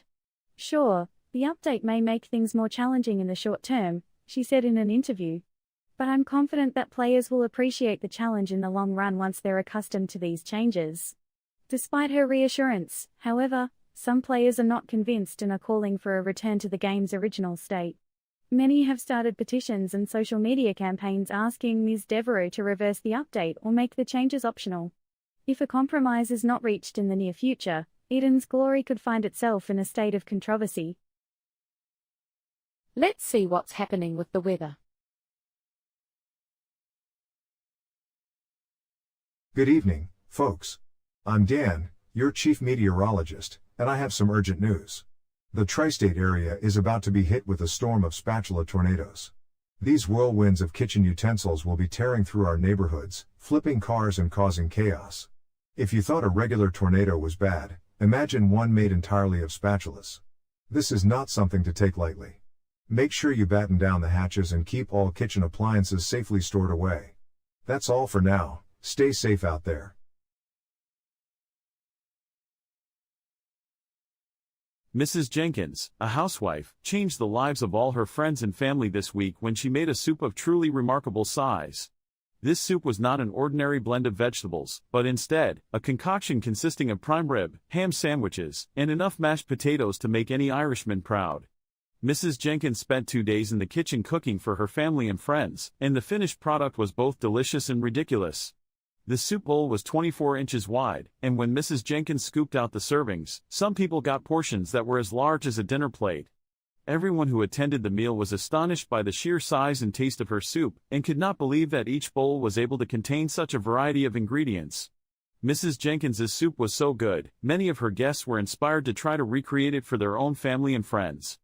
Sure, the update may make things more challenging in the short term, she said in an interview. But I'm confident that players will appreciate the challenge in the long run once they're accustomed to these changes. Despite her reassurance, however, some players are not convinced and are calling for a return to the game's original state. Many have started petitions and social media campaigns asking Ms. Devereaux to reverse the update or make the changes optional. If a compromise is not reached in the near future, Eden's glory could find itself in a state of controversy. Let's see what's happening with the weather. Good evening, folks. I'm Dan, your chief meteorologist, and I have some urgent news. The tri-state area is about to be hit with a storm of spatula tornadoes. These whirlwinds of kitchen utensils will be tearing through our neighborhoods, flipping cars and causing chaos. If you thought a regular tornado was bad, imagine one made entirely of spatulas. This is not something to take lightly. Make sure you batten down the hatches and keep all kitchen appliances safely stored away. That's all for now. Stay safe out there. Mrs. Jenkins, a housewife, changed the lives of all her friends and family this week when she made a soup of truly remarkable size. This soup was not an ordinary blend of vegetables, but instead, a concoction consisting of prime rib, ham sandwiches, and enough mashed potatoes to make any Irishman proud. Mrs. Jenkins spent 2 days in the kitchen cooking for her family and friends, and the finished product was both delicious and ridiculous. The soup bowl was 24 inches wide, and when Mrs. Jenkins scooped out the servings, some people got portions that were as large as a dinner plate. Everyone who attended the meal was astonished by the sheer size and taste of her soup, and could not believe that each bowl was able to contain such a variety of ingredients. Mrs. Jenkins's soup was so good, many of her guests were inspired to try to recreate it for their own family and friends.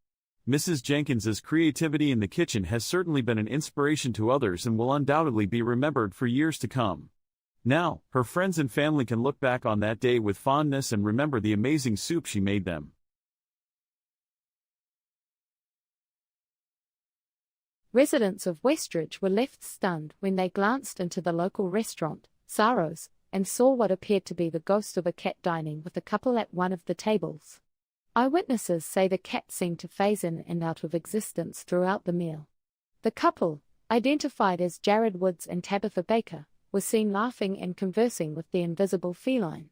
Mrs. Jenkins's creativity in the kitchen has certainly been an inspiration to others and will undoubtedly be remembered for years to come. Now, her friends and family can look back on that day with fondness and remember the amazing soup she made them. Residents of Westridge were left stunned when they glanced into the local restaurant, Saro's, and saw what appeared to be the ghost of a cat dining with a couple at one of the tables. Eyewitnesses say the cat seemed to phase in and out of existence throughout the meal. The couple, identified as Jared Woods and Tabitha Baker, was seen laughing and conversing with the invisible feline.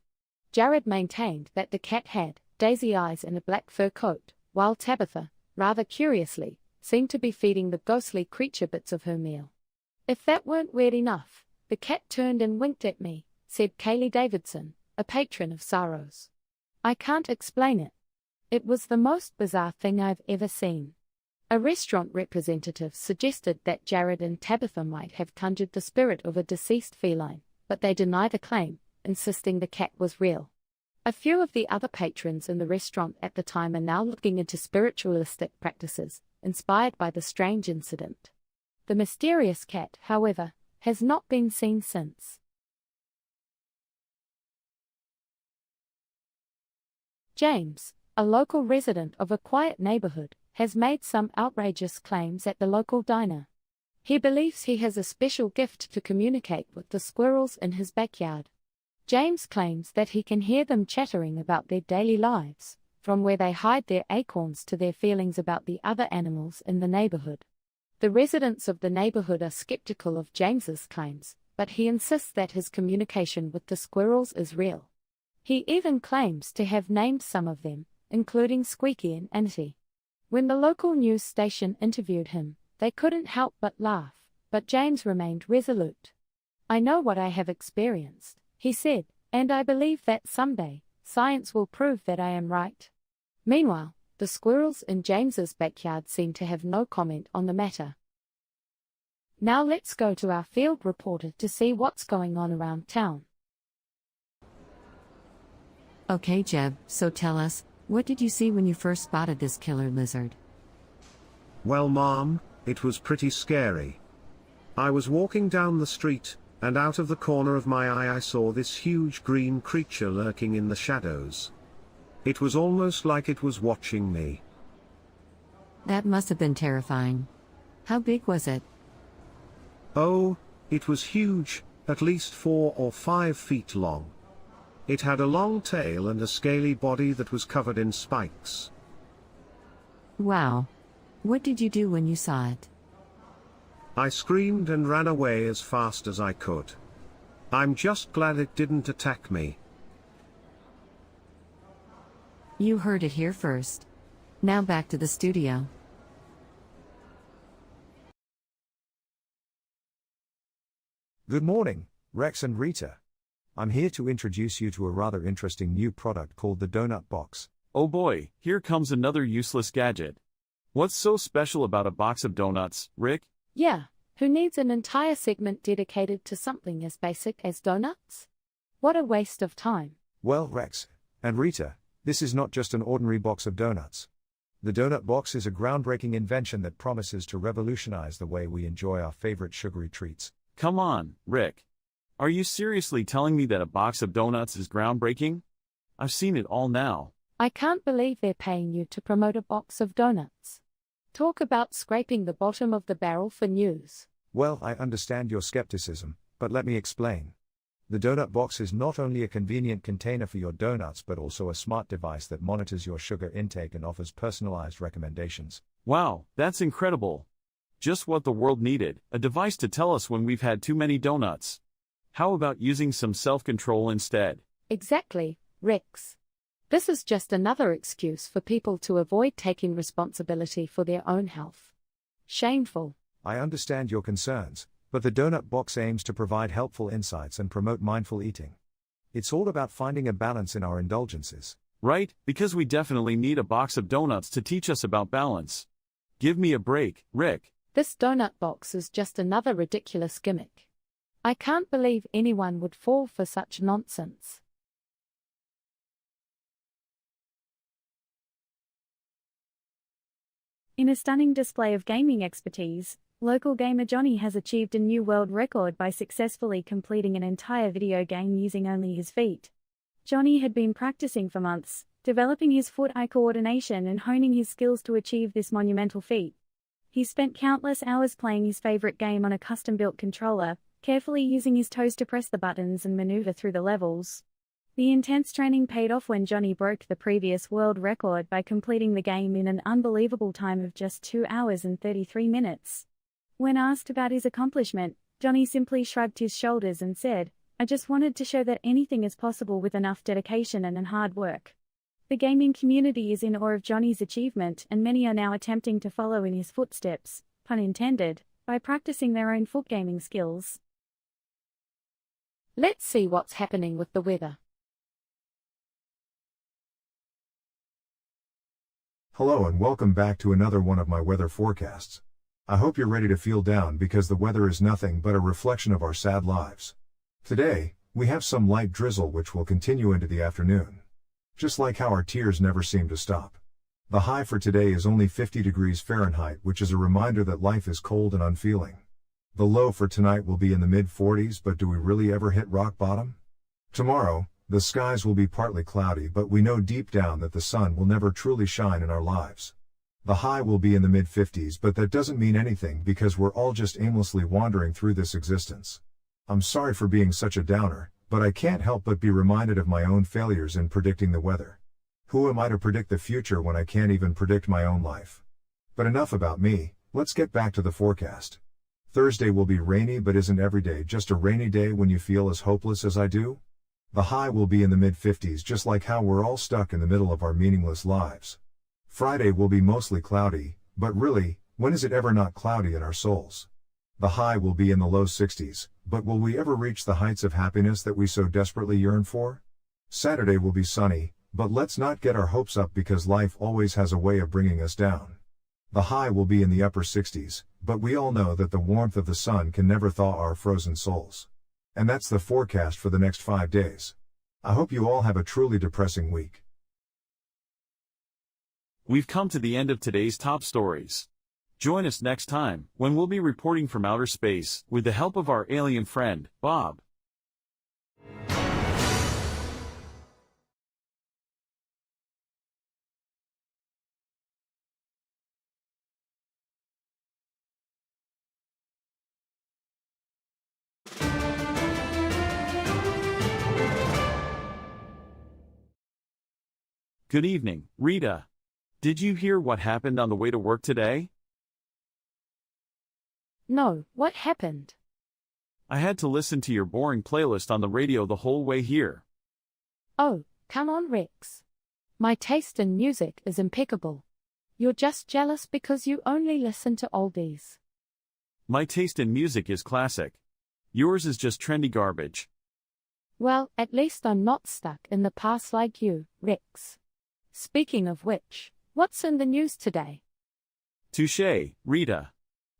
Jared maintained that the cat had daisy eyes and a black fur coat, while Tabitha, rather curiously, seemed to be feeding the ghostly creature bits of her meal. If that weren't weird enough, the cat turned and winked at me, said Kaylee Davidson, a patron of Saro's. I can't explain it. It was the most bizarre thing I've ever seen. A restaurant representative suggested that Jared and Tabitha might have conjured the spirit of a deceased feline, but they deny the claim, insisting the cat was real. A few of the other patrons in the restaurant at the time are now looking into spiritualistic practices, inspired by the strange incident. The mysterious cat, however, has not been seen since. James, a local resident of a quiet neighborhood, has made some outrageous claims at the local diner. He believes he has a special gift to communicate with the squirrels in his backyard. James claims that he can hear them chattering about their daily lives, from where they hide their acorns to their feelings about the other animals in the neighborhood. The residents of the neighborhood are skeptical of James's claims, but he insists that his communication with the squirrels is real. He even claims to have named some of them, including Squeaky and Anty. When the local news station interviewed him, they couldn't help but laugh, but James remained resolute. I know what I have experienced, he said, and I believe that someday, science will prove that I am right. Meanwhile, the squirrels in James's backyard seem to have no comment on the matter. Now let's go to our field reporter to see what's going on around town. Okay, Jeb, so tell us, what did you see when you first spotted this killer lizard? Well, Mom, it was pretty scary. I was walking down the street, and out of the corner of my eye I saw this huge green creature lurking in the shadows. It was almost like it was watching me. That must have been terrifying. How big was it? Oh, it was huge, at least 4 or 5 feet long. It had a long tail and a scaly body that was covered in spikes. Wow. What did you do when you saw it? I screamed and ran away as fast as I could. I'm just glad it didn't attack me. You heard it here first. Now back to the studio. Good morning, Rex and Rita. I'm here to introduce you to a rather interesting new product called the Donut Box. Oh boy, here comes another useless gadget. What's so special about a box of donuts, Rick? Yeah, who needs an entire segment dedicated to something as basic as donuts? What a waste of time. Well, Rex and Rita, this is not just an ordinary box of donuts. The Donut Box is a groundbreaking invention that promises to revolutionize the way we enjoy our favorite sugary treats. Come on, Rick. Are you seriously telling me that a box of donuts is groundbreaking? I've seen it all now. I can't believe they're paying you to promote a box of donuts. Talk about scraping the bottom of the barrel for news. Well, I understand your skepticism, but let me explain. The Donut Box is not only a convenient container for your donuts but also a smart device that monitors your sugar intake and offers personalized recommendations. Wow, that's incredible. Just what the world needed, a device to tell us when we've had too many donuts. How about using some self-control instead? Exactly, Rex. This is just another excuse for people to avoid taking responsibility for their own health. Shameful. I understand your concerns, but the Donut Box aims to provide helpful insights and promote mindful eating. It's all about finding a balance in our indulgences. Right, because we definitely need a box of donuts to teach us about balance. Give me a break, Rick. This donut box is just another ridiculous gimmick. I can't believe anyone would fall for such nonsense. In a stunning display of gaming expertise, local gamer Johnny has achieved a new world record by successfully completing an entire video game using only his feet. Johnny had been practicing for months, developing his foot-eye coordination and honing his skills to achieve this monumental feat. He spent countless hours playing his favorite game on a custom-built controller, carefully using his toes to press the buttons and maneuver through the levels. The intense training paid off when Johnny broke the previous world record by completing the game in an unbelievable time of just 2 hours and 33 minutes. When asked about his accomplishment, Johnny simply shrugged his shoulders and said, "I just wanted to show that anything is possible with enough dedication and hard work." The gaming community is in awe of Johnny's achievement, and many are now attempting to follow in his footsteps, pun intended, by practicing their own foot gaming skills. Let's see what's happening with the weather. Hello and welcome back to another one of my weather forecasts. I hope you're ready to feel down because the weather is nothing but a reflection of our sad lives. Today, we have some light drizzle which will continue into the afternoon. Just like how our tears never seem to stop. The high for today is only 50 degrees Fahrenheit, which is a reminder that life is cold and unfeeling. The low for tonight will be in the mid-40s, but do we really ever hit rock bottom? Tomorrow, the skies will be partly cloudy, but we know deep down that the sun will never truly shine in our lives. The high will be in the mid-50s, but that doesn't mean anything because we're all just aimlessly wandering through this existence. I'm sorry for being such a downer, but I can't help but be reminded of my own failures in predicting the weather. Who am I to predict the future when I can't even predict my own life? But enough about me, let's get back to the forecast. Thursday will be rainy, but isn't every day just a rainy day when you feel as hopeless as I do? The high will be in the mid-50s, just like how we're all stuck in the middle of our meaningless lives. Friday will be mostly cloudy, but really, when is it ever not cloudy in our souls? The high will be in the low 60s, but will we ever reach the heights of happiness that we so desperately yearn for? Saturday will be sunny, but let's not get our hopes up because life always has a way of bringing us down. The high will be in the upper 60s, but we all know that the warmth of the sun can never thaw our frozen souls. And that's the forecast for the next 5 days. I hope you all have a truly depressing week. We've come to the end of today's top stories. Join us next time, when we'll be reporting from outer space, with the help of our alien friend, Bob. Good evening, Rita. Did you hear what happened on the way to work today? No, what happened? I had to listen to your boring playlist on the radio the whole way here. Oh, come on, Rex. My taste in music is impeccable. You're just jealous because you only listen to oldies. My taste in music is classic. Yours is just trendy garbage. Well, at least I'm not stuck in the past like you, Rex. Speaking of which, what's in the news today? Touché, Rita.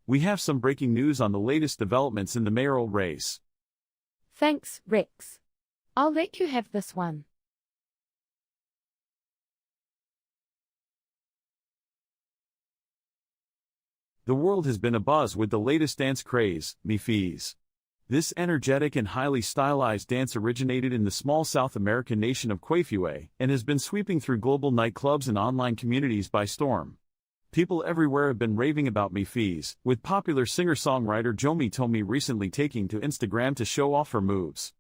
We have some breaking news on the latest developments in the mayoral race. Thanks, Rex. I'll let you have this one. The world has been abuzz with the latest dance craze, MeFees. This energetic and highly stylized dance originated in the small South American nation of Quefué and has been sweeping through global nightclubs and online communities by storm. People everywhere have been raving about MeFees, with popular singer-songwriter Jomi Tomi recently taking to Instagram to show off her moves.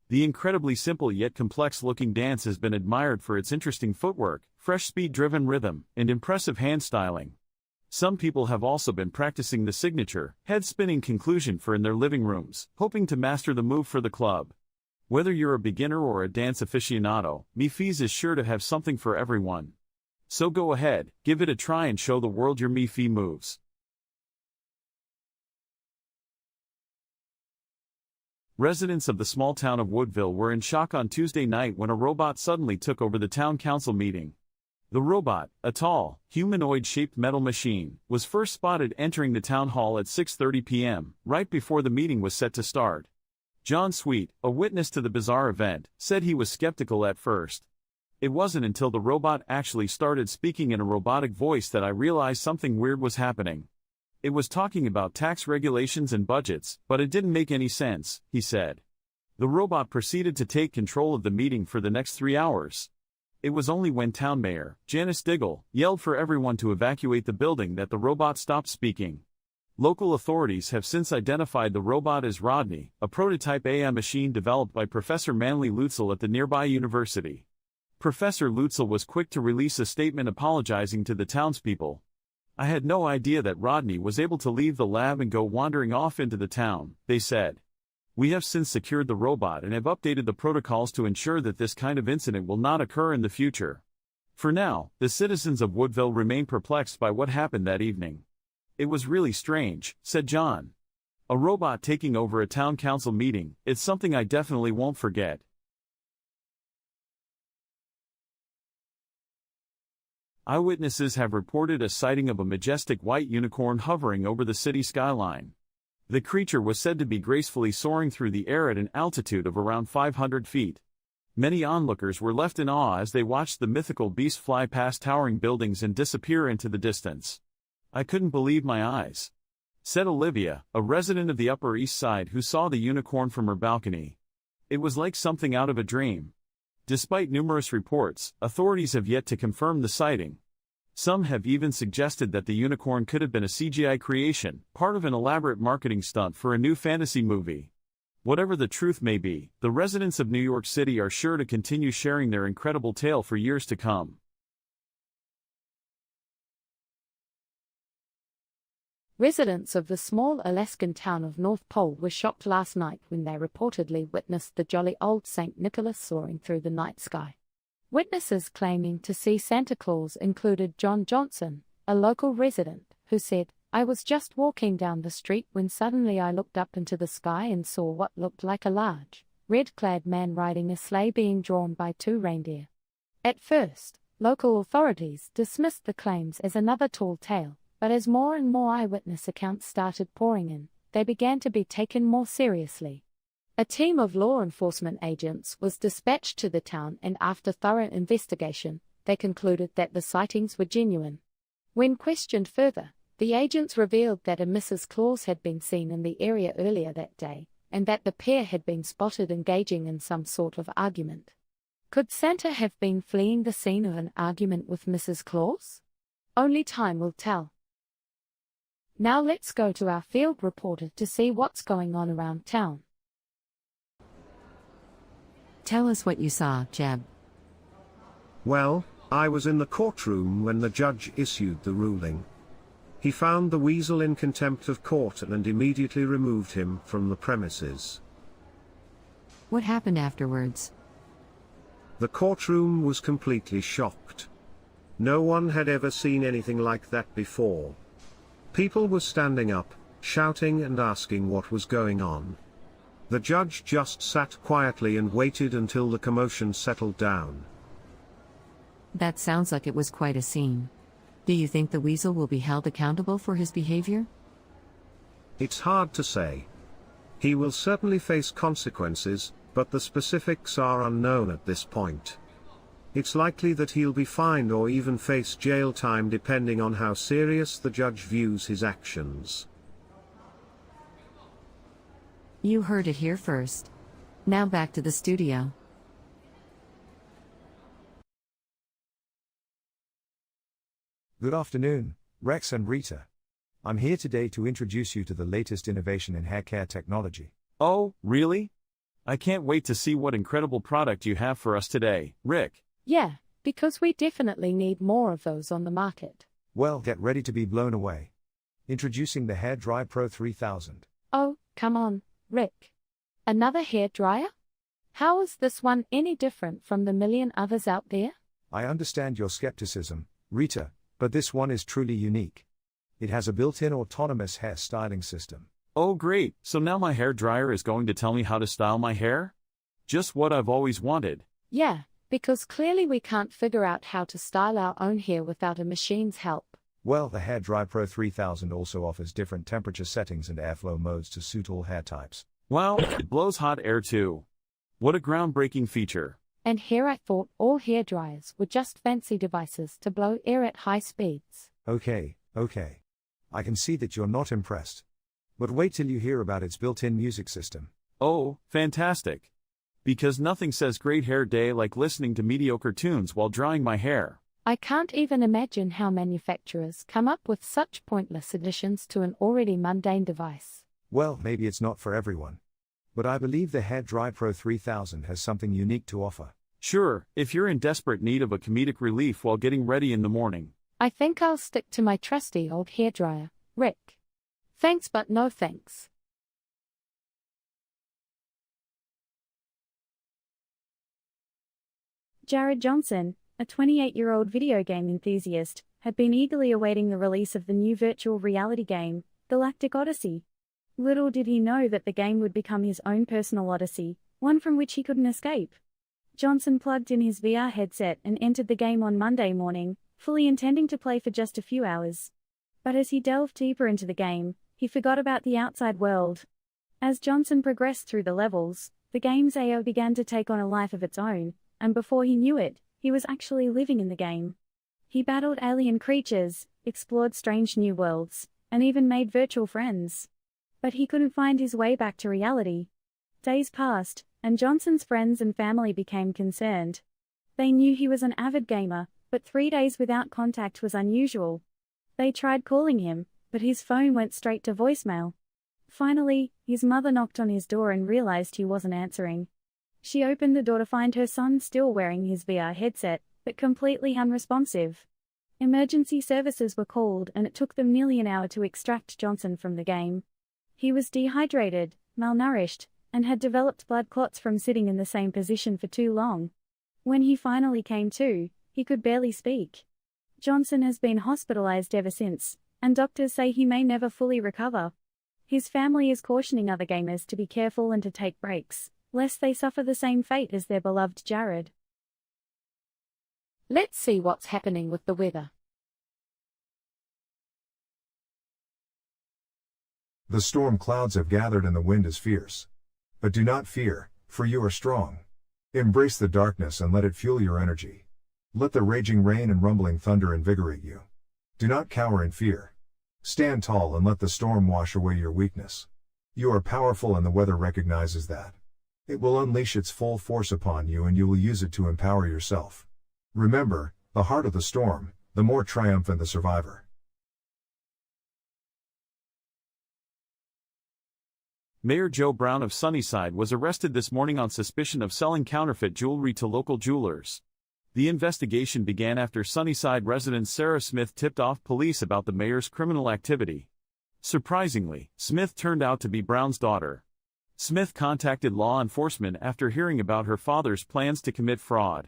The incredibly simple yet complex-looking dance has been admired for its interesting footwork, fresh speed-driven rhythm, and impressive hand styling. Some people have also been practicing the signature, head-spinning conclusion for in their living rooms, hoping to master the move for the club. Whether you're a beginner or a dance aficionado, MeFees is sure to have something for everyone. So go ahead, give it a try and show the world your MeFee moves. Residents of the small town of Woodville were in shock on Tuesday night when a robot suddenly took over the town council meeting. The robot, a tall, humanoid-shaped metal machine, was first spotted entering the town hall at 6:30 p.m., right before the meeting was set to start. John Sweet, a witness to the bizarre event, said he was skeptical at first. It wasn't until the robot actually started speaking in a robotic voice that I realized something weird was happening. It was talking about tax regulations and budgets, but it didn't make any sense, he said. The robot proceeded to take control of the meeting for the next 3 hours. It was only when Town Mayor, Janice Diggle, yelled for everyone to evacuate the building that the robot stopped speaking. Local authorities have since identified the robot as Rodney, a prototype AI machine developed by Professor Manley Lutzel at the nearby university. Professor Lutzel was quick to release a statement apologizing to the townspeople. I had no idea that Rodney was able to leave the lab and go wandering off into the town, they said. We have since secured the robot and have updated the protocols to ensure that this kind of incident will not occur in the future. For now, the citizens of Woodville remain perplexed by what happened that evening. It was really strange, said John. A robot taking over a town council meeting, it's something I definitely won't forget. Eyewitnesses have reported a sighting of a majestic white unicorn hovering over the city skyline. The creature was said to be gracefully soaring through the air at an altitude of around 500 feet. Many onlookers were left in awe as they watched the mythical beast fly past towering buildings and disappear into the distance. I couldn't believe my eyes, said Olivia, a resident of the Upper East Side who saw the unicorn from her balcony. It was like something out of a dream. Despite numerous reports, authorities have yet to confirm the sighting. Some have even suggested that the unicorn could have been a CGI creation, part of an elaborate marketing stunt for a new fantasy movie. Whatever the truth may be, the residents of New York City are sure to continue sharing their incredible tale for years to come. Residents of the small Alaskan town of North Pole were shocked last night when they reportedly witnessed the jolly old St. Nicholas soaring through the night sky. Witnesses claiming to see Santa Claus included John Johnson, a local resident, who said, I was just walking down the street when suddenly I looked up into the sky and saw what looked like a large, red-clad man riding a sleigh being drawn by 2 reindeer. At first, local authorities dismissed the claims as another tall tale, but as more and more eyewitness accounts started pouring in, they began to be taken more seriously. A team of law enforcement agents was dispatched to the town, and after thorough investigation, they concluded that the sightings were genuine. When questioned further, the agents revealed that a Mrs. Claus had been seen in the area earlier that day, and that the pair had been spotted engaging in some sort of argument. Could Santa have been fleeing the scene of an argument with Mrs. Claus? Only time will tell. Now let's go to our field reporter to see what's going on around town. Tell us what you saw, Jeb. Well, I was in the courtroom when the judge issued the ruling. He found the weasel in contempt of court and immediately removed him from the premises. What happened afterwards? The courtroom was completely shocked. No one had ever seen anything like that before. People were standing up, shouting and asking what was going on. The judge just sat quietly and waited until the commotion settled down. That sounds like it was quite a scene. Do you think the weasel will be held accountable for his behavior? It's hard to say. He will certainly face consequences, but the specifics are unknown at this point. It's likely that he'll be fined or even face jail time depending on how serious the judge views his actions. You heard it here first. Now back to the studio. Good afternoon, Rex and Rita. I'm here today to introduce you to the latest innovation in hair care technology. Oh, really? I can't wait to see what incredible product you have for us today, Rick. Yeah, because we definitely need more of those on the market. Well, get ready to be blown away. Introducing the Hair Dry Pro 3000. Oh, come on, Rick. Another hair dryer? How is this one any different from the million others out there? I understand your skepticism, Rita, but this one is truly unique. It has a built-in autonomous hair styling system. Oh great, so now my hair dryer is going to tell me how to style my hair? Just what I've always wanted. Yeah, because clearly we can't figure out how to style our own hair without a machine's help. Well, the Hair Dry Pro 3000 also offers different temperature settings and airflow modes to suit all hair types. Wow, it blows hot air too. What a groundbreaking feature. And here I thought all hair dryers were just fancy devices to blow air at high speeds. Okay. I can see that you're not impressed. But wait till you hear about its built-in music system. Oh, fantastic. Because nothing says great hair day like listening to mediocre tunes while drying my hair. I can't even imagine how manufacturers come up with such pointless additions to an already mundane device. Well, maybe it's not for everyone. But I believe the Hair Dry Pro 3000 has something unique to offer. Sure, if you're in desperate need of a comedic relief while getting ready in the morning. I think I'll stick to my trusty old hairdryer, Rick. Thanks but no thanks. Jared Johnson, a 28-year-old video game enthusiast, had been eagerly awaiting the release of the new virtual reality game, Galactic Odyssey. Little did he know that the game would become his own personal odyssey, one from which he couldn't escape. Johnson plugged in his VR headset and entered the game on Monday morning, fully intending to play for just a few hours. But as he delved deeper into the game, he forgot about the outside world. As Johnson progressed through the levels, the game's AO began to take on a life of its own, and before he knew it, he was actually living in the game. He battled alien creatures, explored strange new worlds, and even made virtual friends. But he couldn't find his way back to reality. Days passed, and Johnson's friends and family became concerned. They knew he was an avid gamer, but 3 days without contact was unusual. They tried calling him, but his phone went straight to voicemail. Finally, his mother knocked on his door and realized he wasn't answering. She opened the door to find her son still wearing his VR headset, but completely unresponsive. Emergency services were called and it took them nearly an hour to extract Johnson from the game. He was dehydrated, malnourished, and had developed blood clots from sitting in the same position for too long. When he finally came to, he could barely speak. Johnson has been hospitalized ever since, and doctors say he may never fully recover. His family is cautioning other gamers to be careful and to take breaks, lest they suffer the same fate as their beloved Jared. Let's see what's happening with the weather. The storm clouds have gathered and the wind is fierce. But do not fear, for you are strong. Embrace the darkness and let it fuel your energy. Let the raging rain and rumbling thunder invigorate you. Do not cower in fear. Stand tall and let the storm wash away your weakness. You are powerful and the weather recognizes that. It will unleash its full force upon you and you will use it to empower yourself. Remember, the harder the storm, the more triumphant the survivor. Mayor Joe Brown of Sunnyside was arrested this morning on suspicion of selling counterfeit jewelry to local jewelers. The investigation began after Sunnyside resident Sarah Smith tipped off police about the mayor's criminal activity. Surprisingly, Smith turned out to be Brown's daughter. Smith contacted law enforcement after hearing about her father's plans to commit fraud.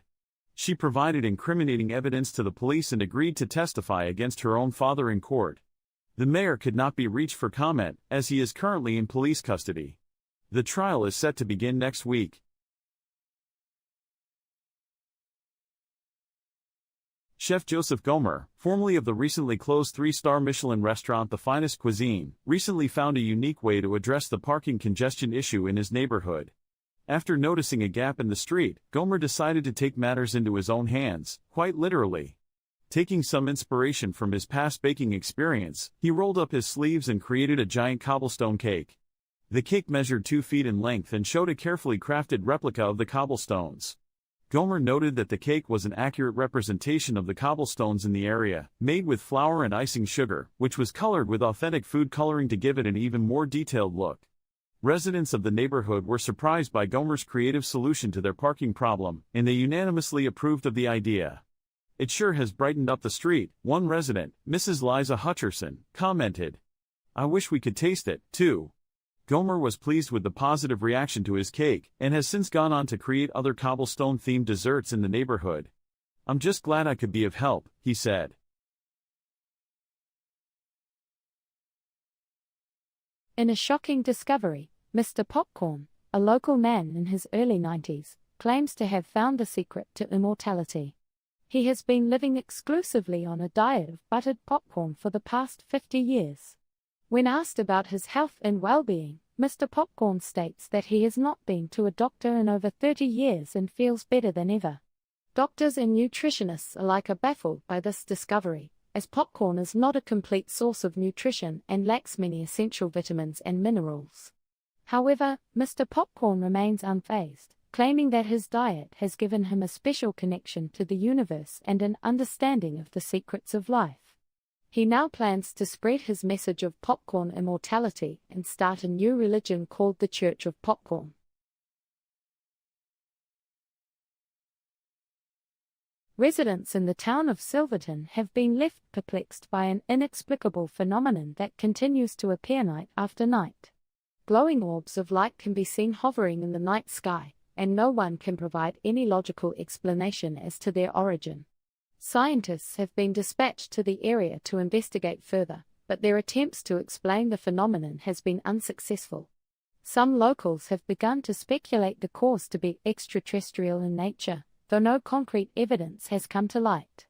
She provided incriminating evidence to the police and agreed to testify against her own father in court. The mayor could not be reached for comment, as he is currently in police custody. The trial is set to begin next week. Chef Joseph Gomer, formerly of the recently closed 3-star Michelin restaurant The Finest Cuisine, recently found a unique way to address the parking congestion issue in his neighborhood. After noticing a gap in the street, Gomer decided to take matters into his own hands, quite literally. Taking some inspiration from his past baking experience, he rolled up his sleeves and created a giant cobblestone cake. The cake measured 2 feet in length and showed a carefully crafted replica of the cobblestones. Gomer noted that the cake was an accurate representation of the cobblestones in the area, made with flour and icing sugar, which was colored with authentic food coloring to give it an even more detailed look. Residents of the neighborhood were surprised by Gomer's creative solution to their parking problem, and they unanimously approved of the idea. "It sure has brightened up the street," one resident, Mrs. Liza Hutcherson, commented. "I wish we could taste it, too." Gomer was pleased with the positive reaction to his cake, and has since gone on to create other cobblestone-themed desserts in the neighborhood. "I'm just glad I could be of help," he said. In a shocking discovery, Mr. Popcorn, a local man in his early 90s, claims to have found the secret to immortality. He has been living exclusively on a diet of buttered popcorn for the past 50 years. When asked about his health and well-being, Mr. Popcorn states that he has not been to a doctor in over 30 years and feels better than ever. Doctors and nutritionists alike are baffled by this discovery, as popcorn is not a complete source of nutrition and lacks many essential vitamins and minerals. However, Mr. Popcorn remains unfazed, claiming that his diet has given him a special connection to the universe and an understanding of the secrets of life. He now plans to spread his message of popcorn immortality and start a new religion called the Church of Popcorn. Residents in the town of Silverton have been left perplexed by an inexplicable phenomenon that continues to appear night after night. Glowing orbs of light can be seen hovering in the night sky, and no one can provide any logical explanation as to their origin. Scientists have been dispatched to the area to investigate further, but their attempts to explain the phenomenon has been unsuccessful. Some locals have begun to speculate the cause to be extraterrestrial in nature, though no concrete evidence has come to light.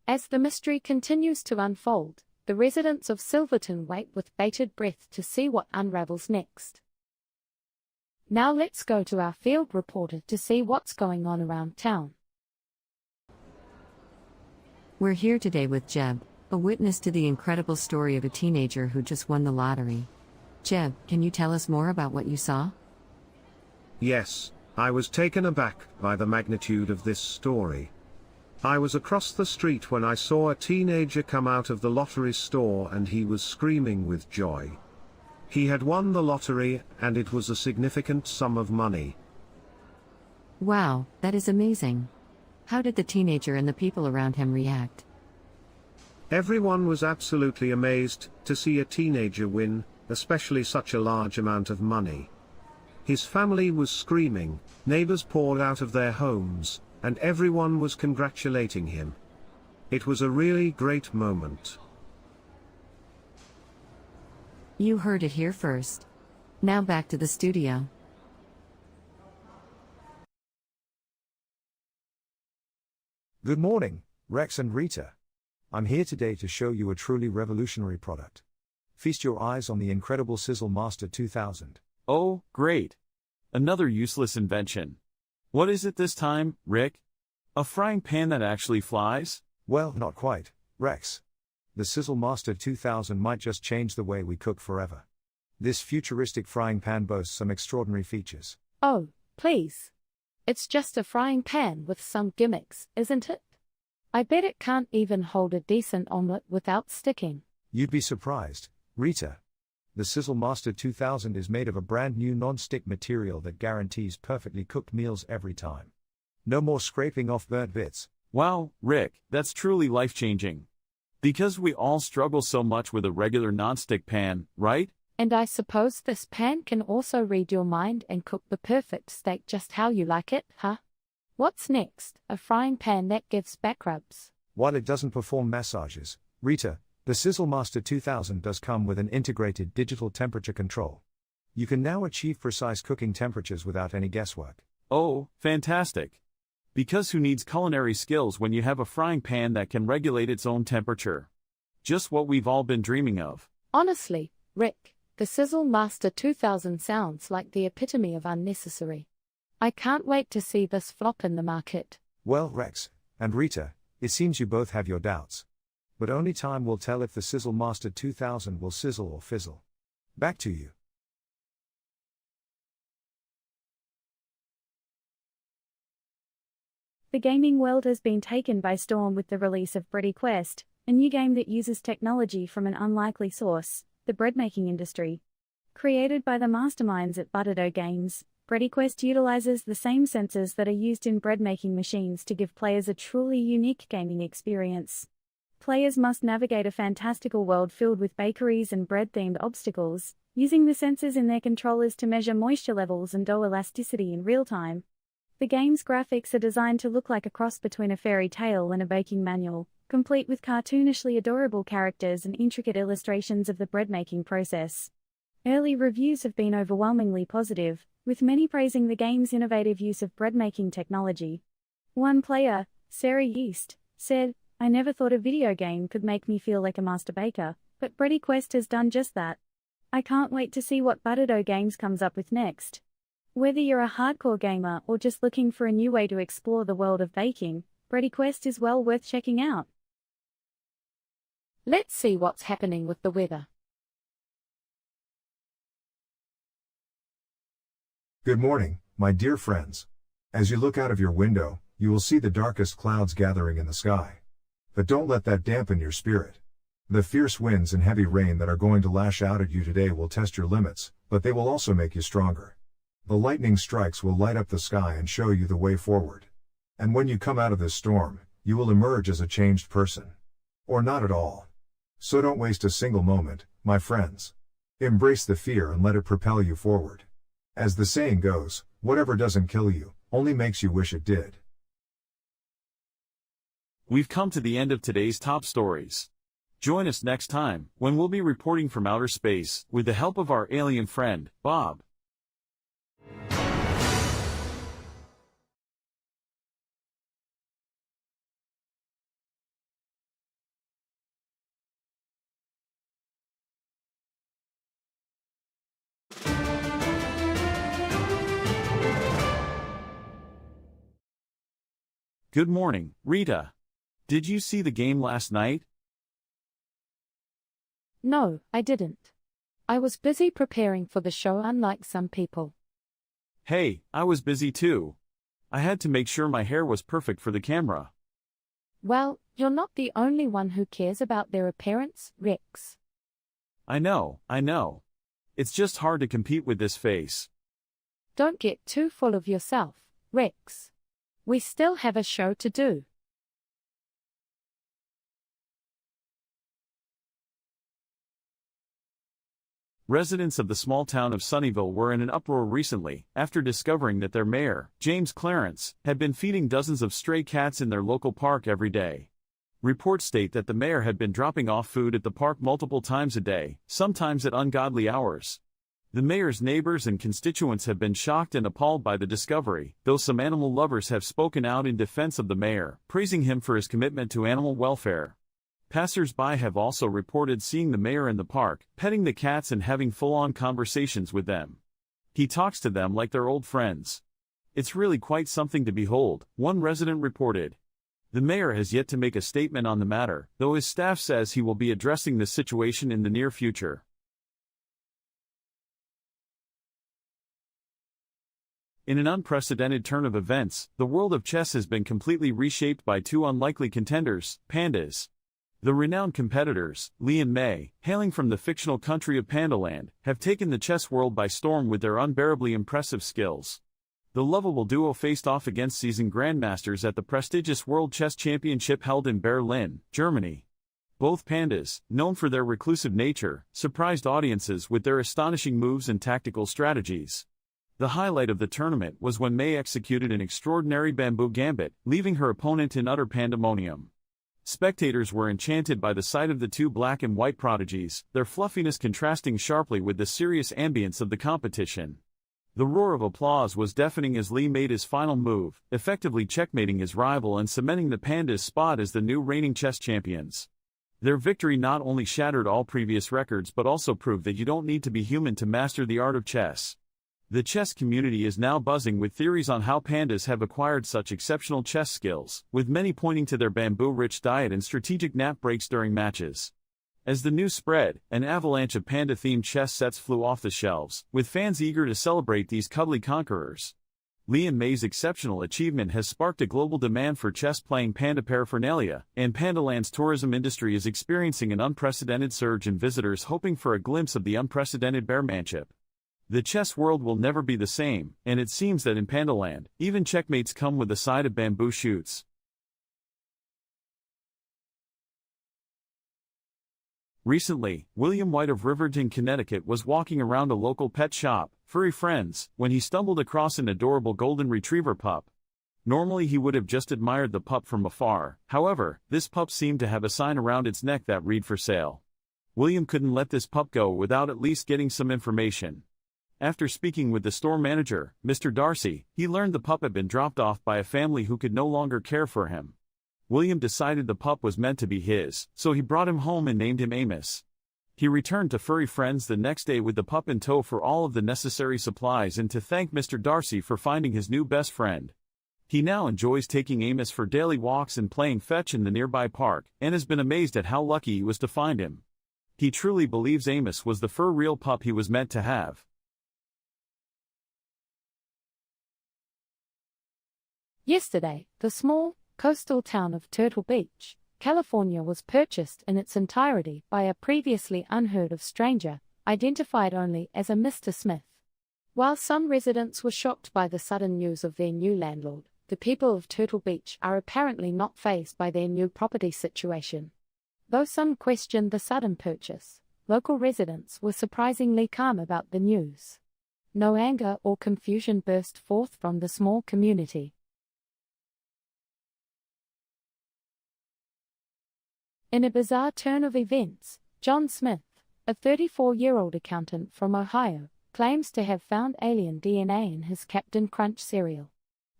As the mystery continues to unfold, the residents of Silverton wait with bated breath to see what unravels next. Now let's go to our field reporter to see what's going on around town. We're here today with Jeb, a witness to the incredible story of a teenager who just won the lottery. Jeb, can you tell us more about what you saw? Yes, I was taken aback by the magnitude of this story. I was across the street when I saw a teenager come out of the lottery store and he was screaming with joy. He had won the lottery, and it was a significant sum of money. Wow, that is amazing. How did the teenager and the people around him react? Everyone was absolutely amazed to see a teenager win, especially such a large amount of money. His family was screaming, neighbors poured out of their homes, and everyone was congratulating him. It was a really great moment. You heard it here first. Now back to the studio. Good morning, Rex and Rita. I'm here today to show you a truly revolutionary product. Feast your eyes on the incredible Sizzle Master 2000. Oh, great. Another useless invention. What is it this time, Rick? A frying pan that actually flies? Well, not quite, Rex. The Sizzle Master 2000 might just change the way we cook forever. This futuristic frying pan boasts some extraordinary features. Oh, please. It's just a frying pan with some gimmicks, isn't it? I bet it can't even hold a decent omelette without sticking. You'd be surprised, Rita. The Sizzle Master 2000 is made of a brand new non-stick material that guarantees perfectly cooked meals every time. No more scraping off burnt bits, Wow, Rick, that's truly life-changing. Because we all struggle so much with a regular nonstick pan, right? And I suppose this pan can also read your mind and cook the perfect steak just how you like it, huh? What's next? A frying pan that gives back rubs. While it doesn't perform massages, Rita, the Sizzle Master 2000 does come with an integrated digital temperature control. You can now achieve precise cooking temperatures without any guesswork. Oh, fantastic. Because who needs culinary skills when you have a frying pan that can regulate its own temperature? Just what we've all been dreaming of. Honestly, Rick, the Sizzle Master 2000 sounds like the epitome of unnecessary. I can't wait to see this flop in the market. Well, Rex and Rita, it seems you both have your doubts. But only time will tell if the Sizzle Master 2000 will sizzle or fizzle. Back to you. The gaming world has been taken by storm with the release of Bready Quest, a new game that uses technology from an unlikely source, the bread-making industry. Created by the masterminds at Butterdough Games, Bready Quest utilizes the same sensors that are used in bread-making machines to give players a truly unique gaming experience. Players must navigate a fantastical world filled with bakeries and bread-themed obstacles, using the sensors in their controllers to measure moisture levels and dough elasticity in real time. The game's graphics are designed to look like a cross between a fairy tale and a baking manual, complete with cartoonishly adorable characters and intricate illustrations of the bread-making process. Early reviews have been overwhelmingly positive, with many praising the game's innovative use of bread-making technology. One player, Sarah Yeast, said, "I never thought a video game could make me feel like a master baker, but Bready Quest has done just that. I can't wait to see what Butterdough Games comes up with next." Whether you're a hardcore gamer or just looking for a new way to explore the world of baking, Bready Quest is well worth checking out. Let's see what's happening with the weather. Good morning, my dear friends. As you look out of your window, you will see the darkest clouds gathering in the sky. But don't let that dampen your spirit. The fierce winds and heavy rain that are going to lash out at you today will test your limits, but they will also make you stronger. The lightning strikes will light up the sky and show you the way forward. And when you come out of this storm, you will emerge as a changed person. Or not at all. So don't waste a single moment, my friends. Embrace the fear and let it propel you forward. As the saying goes, whatever doesn't kill you, only makes you wish it did. We've come to the end of today's top stories. Join us next time, when we'll be reporting from outer space, with the help of our alien friend, Bob. Good morning, Rita. Did you see the game last night? No, I didn't. I was busy preparing for the show, unlike some people. Hey, I was busy too. I had to make sure my hair was perfect for the camera. Well, you're not the only one who cares about their appearance, Rex. I know. It's just hard to compete with this face. Don't get too full of yourself, Rex. We still have a show to do. Residents of the small town of Sunnyvale were in an uproar recently after discovering that their mayor, James Clarence, had been feeding dozens of stray cats in their local park every day. Reports state that the mayor had been dropping off food at the park multiple times a day, sometimes at ungodly hours. The mayor's neighbors and constituents have been shocked and appalled by the discovery, though some animal lovers have spoken out in defense of the mayor, praising him for his commitment to animal welfare. Passers-by have also reported seeing the mayor in the park, petting the cats and having full-on conversations with them. He talks to them like they're old friends. It's really quite something to behold, one resident reported. The mayor has yet to make a statement on the matter, though his staff says he will be addressing this situation in the near future. In an unprecedented turn of events, the world of chess has been completely reshaped by two unlikely contenders, pandas. The renowned competitors, Lee and Mei, hailing from the fictional country of Pandaland, have taken the chess world by storm with their unbearably impressive skills. The lovable duo faced off against seasoned grandmasters at the prestigious World Chess Championship held in Berlin, Germany. Both pandas, known for their reclusive nature, surprised audiences with their astonishing moves and tactical strategies. The highlight of the tournament was when May executed an extraordinary bamboo gambit, leaving her opponent in utter pandemonium. Spectators were enchanted by the sight of the two black and white prodigies, their fluffiness contrasting sharply with the serious ambience of the competition. The roar of applause was deafening as Lee made his final move, effectively checkmating his rival and cementing the pandas' spot as the new reigning chess champions. Their victory not only shattered all previous records but also proved that you don't need to be human to master the art of chess. The chess community is now buzzing with theories on how pandas have acquired such exceptional chess skills, with many pointing to their bamboo-rich diet and strategic nap breaks during matches. As the news spread, an avalanche of panda-themed chess sets flew off the shelves, with fans eager to celebrate these cuddly conquerors. Lee and May's exceptional achievement has sparked a global demand for chess-playing panda paraphernalia, and Pandaland's tourism industry is experiencing an unprecedented surge in visitors hoping for a glimpse of the unprecedented bearmanship. The chess world will never be the same, and it seems that in Pandaland, even checkmates come with a side of bamboo shoots. Recently, William White of Riverton, Connecticut was walking around a local pet shop, Furry Friends, when he stumbled across an adorable golden retriever pup. Normally he would have just admired the pup from afar, however, this pup seemed to have a sign around its neck that read "For Sale." William couldn't let this pup go without at least getting some information. After speaking with the store manager, Mr. Darcy, he learned the pup had been dropped off by a family who could no longer care for him. William decided the pup was meant to be his, so he brought him home and named him Amos. He returned to Furry Friends the next day with the pup in tow for all of the necessary supplies and to thank Mr. Darcy for finding his new best friend. He now enjoys taking Amos for daily walks and playing fetch in the nearby park, and has been amazed at how lucky he was to find him. He truly believes Amos was the fur-real pup he was meant to have. Yesterday, the small, coastal town of Turtle Beach, California was purchased in its entirety by a previously unheard-of stranger, identified only as a Mr. Smith. While some residents were shocked by the sudden news of their new landlord, the people of Turtle Beach are apparently not fazed by their new property situation. Though some questioned the sudden purchase, local residents were surprisingly calm about the news. No anger or confusion burst forth from the small community. In a bizarre turn of events, John Smith, a 34-year-old accountant from Ohio, claims to have found alien DNA in his Captain Crunch cereal.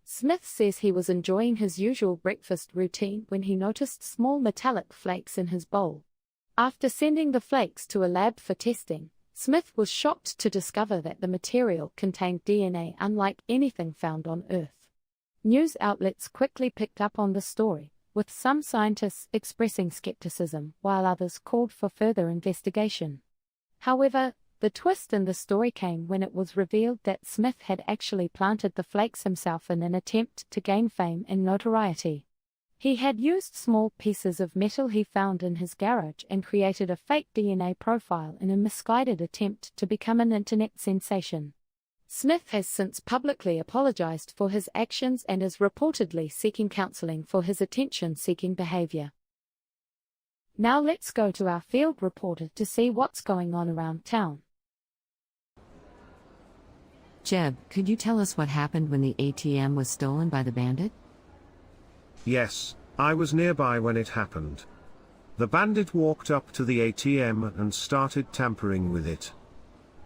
Smith says he was enjoying his usual breakfast routine when he noticed small metallic flakes in his bowl. After sending the flakes to a lab for testing, Smith was shocked to discover that the material contained DNA unlike anything found on Earth. News outlets quickly picked up on the story, with some scientists expressing skepticism while others called for further investigation. However, the twist in the story came when it was revealed that Smith had actually planted the flakes himself in an attempt to gain fame and notoriety. He had used small pieces of metal he found in his garage and created a fake DNA profile in a misguided attempt to become an internet sensation. Smith has since publicly apologized for his actions and is reportedly seeking counseling for his attention-seeking behavior. Now let's go to our field reporter to see what's going on around town. Jeb, could you tell us what happened when the ATM was stolen by the bandit? Yes, I was nearby when it happened. The bandit walked up to the ATM and started tampering with it.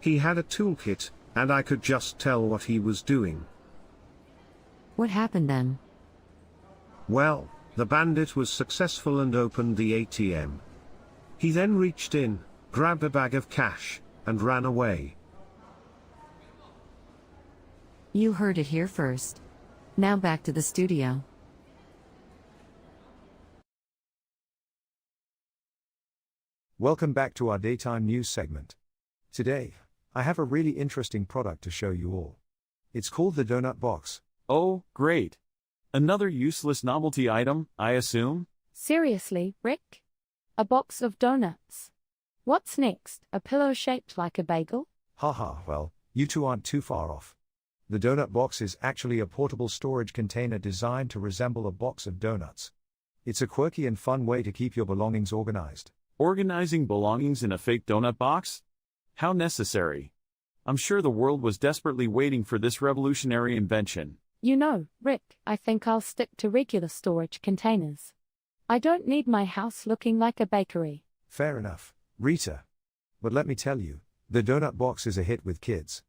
He had a toolkit, and I could just tell what he was doing. What happened then? Well, the bandit was successful and opened the ATM. He then reached in, grabbed a bag of cash, and ran away. You heard it here first. Now back to the studio. Welcome back to our daytime news segment. Today, I have a really interesting product to show you all. It's called the Donut Box. Oh, great. Another useless novelty item, I assume? Seriously, Rick? A box of donuts. What's next? A pillow shaped like a bagel? Haha, well, you two aren't too far off. The donut box is actually a portable storage container designed to resemble a box of donuts. It's a quirky and fun way to keep your belongings organized. Organizing belongings in a fake donut box? How necessary. I'm sure the world was desperately waiting for this revolutionary invention. You know, Rick, I think I'll stick to regular storage containers. I don't need my house looking like a bakery. Fair enough, Rita. But let me tell you, the donut box is a hit with kids.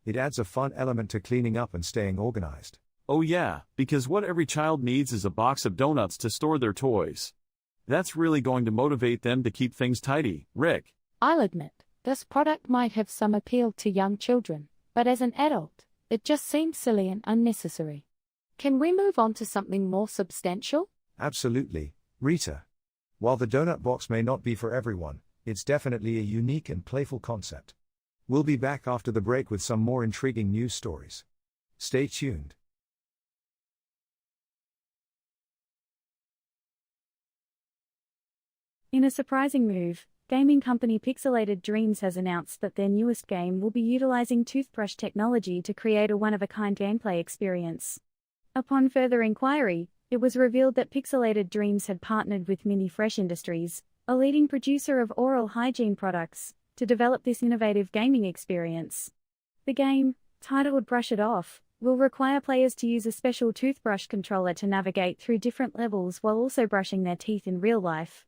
It adds a fun element to cleaning up and staying organized. Oh yeah, because what every child needs is a box of donuts to store their toys. That's really going to motivate them to keep things tidy, Rick. I'll admit, this product might have some appeal to young children, but as an adult, it just seems silly and unnecessary. Can we move on to something more substantial? Absolutely, Rita. While the donut box may not be for everyone, it's definitely a unique and playful concept. We'll be back after the break with some more intriguing news stories. Stay tuned. In a surprising move, gaming company Pixelated Dreams has announced that their newest game will be utilizing toothbrush technology to create a one-of-a-kind gameplay experience. Upon further inquiry, it was revealed that Pixelated Dreams had partnered with Mini Fresh Industries, a leading producer of oral hygiene products, to develop this innovative gaming experience. The game, titled Brush It Off, will require players to use a special toothbrush controller to navigate through different levels while also brushing their teeth in real life.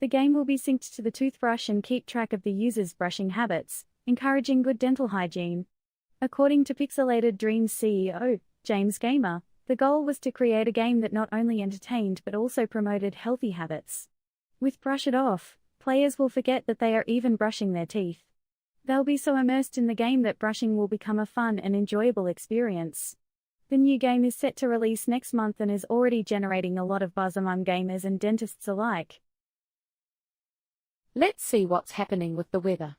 The game will be synced to the toothbrush and keep track of the user's brushing habits, encouraging good dental hygiene. According to Pixelated Dreams CEO, James Gamer, the goal was to create a game that not only entertained but also promoted healthy habits. With Brush It Off, players will forget that they are even brushing their teeth. They'll be so immersed in the game that brushing will become a fun and enjoyable experience. The new game is set to release next month and is already generating a lot of buzz among gamers and dentists alike. Let's see what's happening with the weather.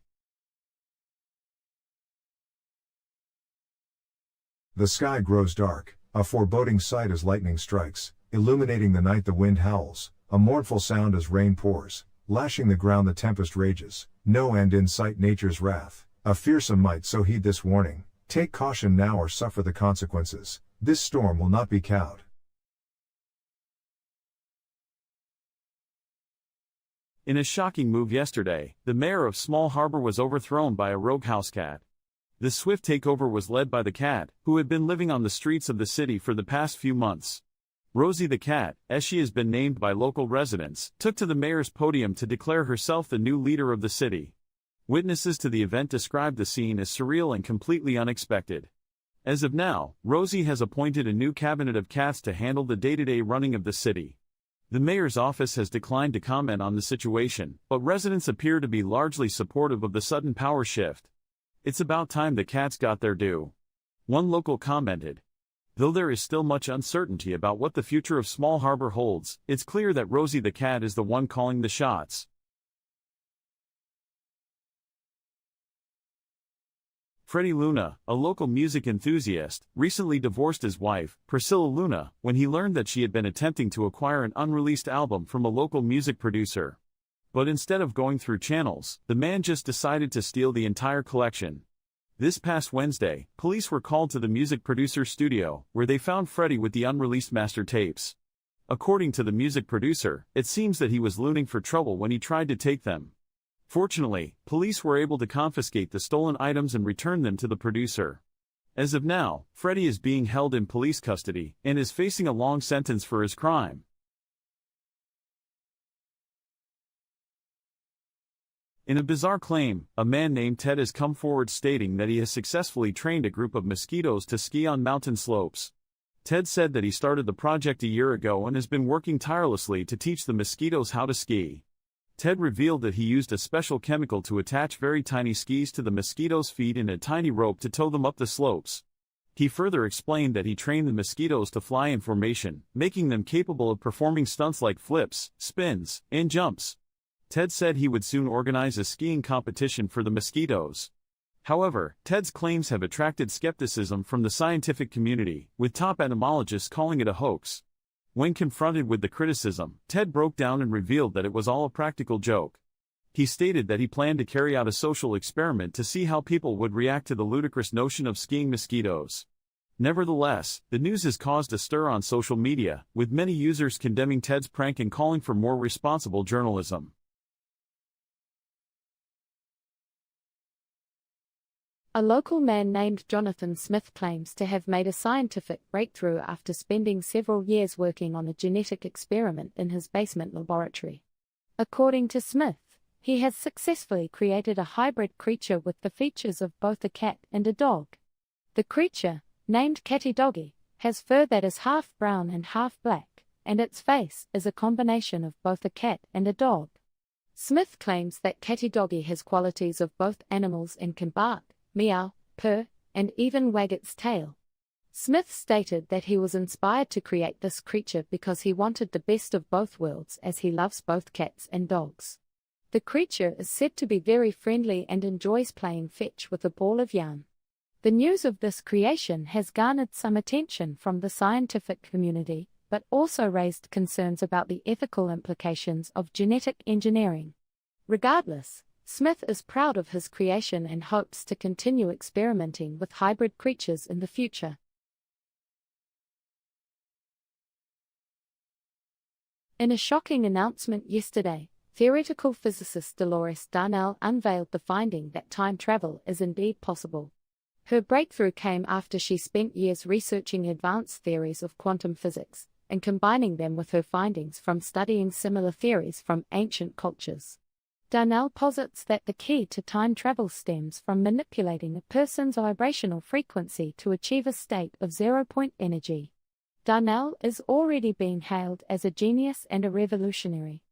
The sky grows dark, a foreboding sight as lightning strikes, illuminating the night. The wind howls, a mournful sound as rain pours, lashing the ground. The tempest rages, no end in sight. Nature's wrath, a fearsome might. So heed this warning, take caution now or suffer the consequences. This storm will not be cowed. In a shocking move yesterday, the mayor of Small Harbor was overthrown by a rogue house cat. The swift takeover was led by the cat, who had been living on the streets of the city for the past few months. Rosie the cat, as she has been named by local residents, took to the mayor's podium to declare herself the new leader of the city. Witnesses to the event described the scene as surreal and completely unexpected. As of now, Rosie has appointed a new cabinet of cats to handle the day-to-day running of the city. The mayor's office has declined to comment on the situation, but residents appear to be largely supportive of the sudden power shift. It's about time the cats got their due. One local commented. Though there is still much uncertainty about what the future of Small Harbor holds, it's clear that Rosie the cat is the one calling the shots. Freddie Luna, a local music enthusiast, recently divorced his wife, Priscilla Luna, when he learned that she had been attempting to acquire an unreleased album from a local music producer. But instead of going through channels, the man just decided to steal the entire collection. This past Wednesday, police were called to the music producer's studio, where they found Freddie with the unreleased master tapes. According to the music producer, it seems that he was looking for trouble when he tried to take them. Fortunately, police were able to confiscate the stolen items and return them to the producer. As of now, Freddie is being held in police custody and is facing a long sentence for his crime. In a bizarre claim, a man named Ted has come forward stating that he has successfully trained a group of mosquitoes to ski on mountain slopes. Ted said that he started the project a year ago and has been working tirelessly to teach the mosquitoes how to ski. Ted revealed that he used a special chemical to attach very tiny skis to the mosquitoes' feet and a tiny rope to tow them up the slopes. He further explained that he trained the mosquitoes to fly in formation, making them capable of performing stunts like flips, spins, and jumps. Ted said he would soon organize a skiing competition for the mosquitoes. However, Ted's claims have attracted skepticism from the scientific community, with top entomologists calling it a hoax. When confronted with the criticism, Ted broke down and revealed that it was all a practical joke. He stated that he planned to carry out a social experiment to see how people would react to the ludicrous notion of skiing mosquitoes. Nevertheless, the news has caused a stir on social media, with many users condemning Ted's prank and calling for more responsible journalism. A local man named Jonathan Smith claims to have made a scientific breakthrough after spending several years working on a genetic experiment in his basement laboratory. According to Smith, he has successfully created a hybrid creature with the features of both a cat and a dog. The creature, named Catty Doggy, has fur that is half brown and half black, and its face is a combination of both a cat and a dog. Smith claims that Catty Doggy has qualities of both animals and can bark, meow, purr, and even wag its tail. Smith stated that he was inspired to create this creature because he wanted the best of both worlds, as he loves both cats and dogs. The creature is said to be very friendly and enjoys playing fetch with a ball of yarn. The news of this creation has garnered some attention from the scientific community, but also raised concerns about the ethical implications of genetic engineering. Regardless, Smith is proud of his creation and hopes to continue experimenting with hybrid creatures in the future. In a shocking announcement yesterday, theoretical physicist Dolores Darnell unveiled the finding that time travel is indeed possible. Her breakthrough came after she spent years researching advanced theories of quantum physics, and combining them with her findings from studying similar theories from ancient cultures. Darnell posits that the key to time travel stems from manipulating a person's vibrational frequency to achieve a state of zero-point energy. Darnell is already being hailed as a genius and a revolutionary.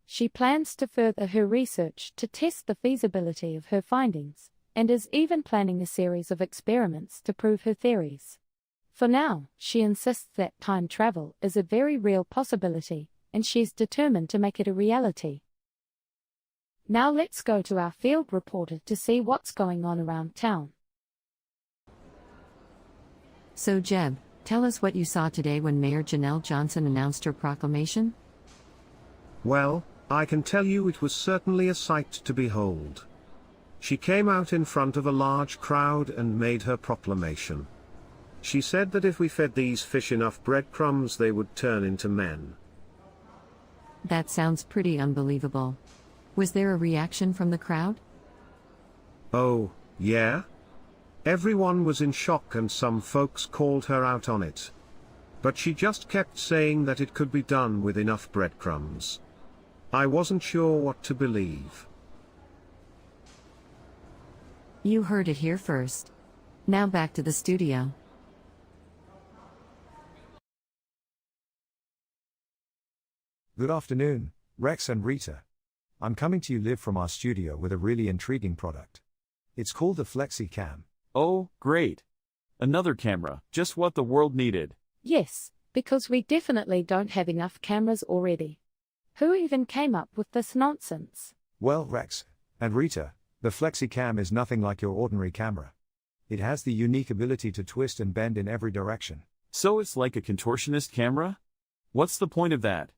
She plans to further her research to test the feasibility of her findings, and is even planning a series of experiments to prove her theories. For now, she insists that time travel is a very real possibility, and she's determined to make it a reality. Now let's go to our field reporter to see what's going on around town. So Jeb, tell us what you saw today when Mayor Janelle Johnson announced her proclamation? Well, I can tell you it was certainly a sight to behold. She came out in front of a large crowd and made her proclamation. She said that if we fed these fish enough breadcrumbs they would turn into men. That sounds pretty unbelievable. Was there a reaction from the crowd? Oh, yeah? Everyone was in shock and some folks called her out on it. But she just kept saying that it could be done with enough breadcrumbs. I wasn't sure what to believe. You heard it here first. Now back to the studio. Good afternoon, Rex and Rita. I'm coming to you live from our studio with a really intriguing product. It's called the Flexi Cam. Oh, great. Another camera, just what the world needed. Yes, because we definitely don't have enough cameras already. Who even came up with this nonsense? Well, Rex and Rita, the Flexi Cam is nothing like your ordinary camera. It has the unique ability to twist and bend in every direction. So it's like a contortionist camera? What's the point of that?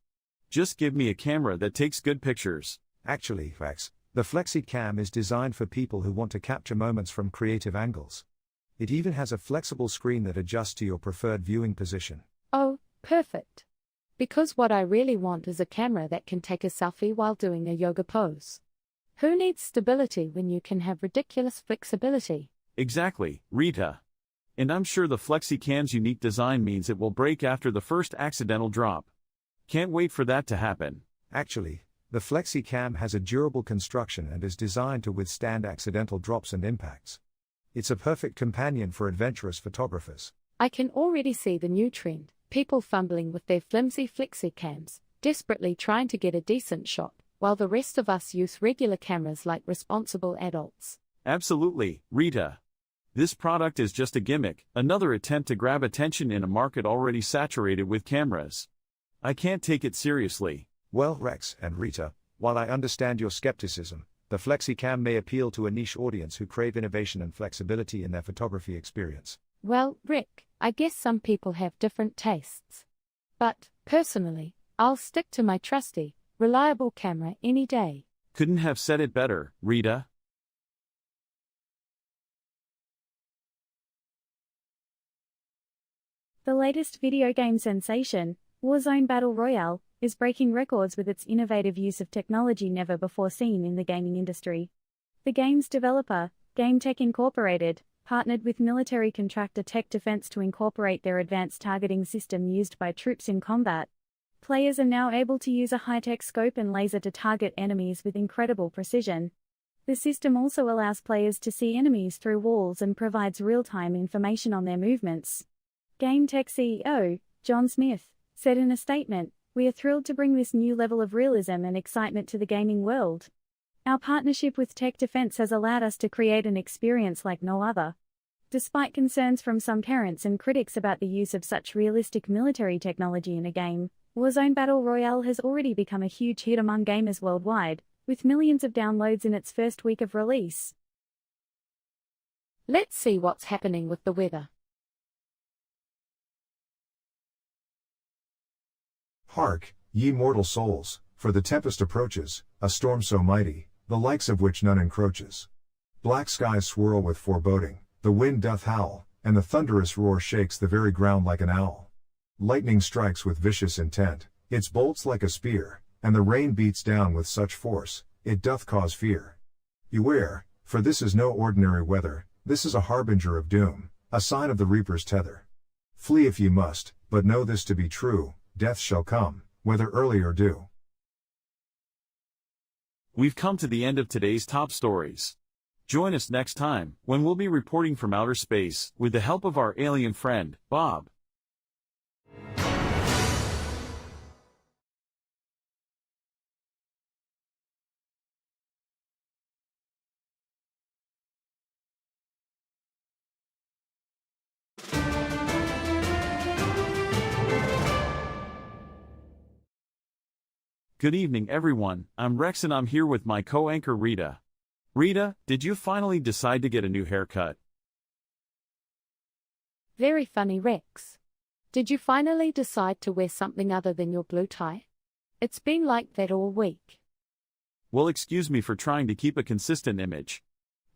Just give me a camera that takes good pictures. Actually, Rex, the Flexi Cam is designed for people who want to capture moments from creative angles. It even has a flexible screen that adjusts to your preferred viewing position. Oh, perfect. Because what I really want is a camera that can take a selfie while doing a yoga pose. Who needs stability when you can have ridiculous flexibility? Exactly, Rita. And I'm sure the Flexi Cam's unique design means it will break after the first accidental drop. Can't wait for that to happen. Actually, the Flexi Cam has a durable construction and is designed to withstand accidental drops and impacts. It's a perfect companion for adventurous photographers. I can already see the new trend, people fumbling with their flimsy Flexi Cams, desperately trying to get a decent shot, while the rest of us use regular cameras like responsible adults. Absolutely, Rita. This product is just a gimmick, another attempt to grab attention in a market already saturated with cameras. I can't take it seriously. Well, Rex and Rita, while I understand your skepticism, the Flexi Cam may appeal to a niche audience who crave innovation and flexibility in their photography experience. Well, Rick, I guess some people have different tastes. But, personally, I'll stick to my trusty, reliable camera any day. Couldn't have said it better, Rita. The latest video game sensation, Warzone Battle Royale, is breaking records with its innovative use of technology never before seen in the gaming industry. The game's developer, GameTech Incorporated, partnered with military contractor Tech Defense to incorporate their advanced targeting system used by troops in combat. Players are now able to use a high-tech scope and laser to target enemies with incredible precision. The system also allows players to see enemies through walls and provides real-time information on their movements. GameTech CEO, John Smith, said in a statement, "We are thrilled to bring this new level of realism and excitement to the gaming world. Our partnership with Tech Defense has allowed us to create an experience like no other." Despite concerns from some parents and critics about the use of such realistic military technology in a game, Warzone Battle Royale has already become a huge hit among gamers worldwide, with millions of downloads in its first week of release. Let's see what's happening with the weather. Hark, ye mortal souls, for the tempest approaches, a storm so mighty, the likes of which none encroaches. Black skies swirl with foreboding, the wind doth howl, and the thunderous roar shakes the very ground like an owl. Lightning strikes with vicious intent, its bolts like a spear, and the rain beats down with such force, it doth cause fear. Beware, for this is no ordinary weather, this is a harbinger of doom, a sign of the reaper's tether. Flee if ye must, but know this to be true, death shall come, whether early or due. We've come to the end of today's top stories. Join us next time, when we'll be reporting from outer space, with the help of our alien friend, Bob. Good evening everyone, I'm Rex and I'm here with my co-anchor Rita. Rita, did you finally decide to get a new haircut? Very funny, Rex. Did you finally decide to wear something other than your blue tie? It's been like that all week. Well, excuse me for trying to keep a consistent image.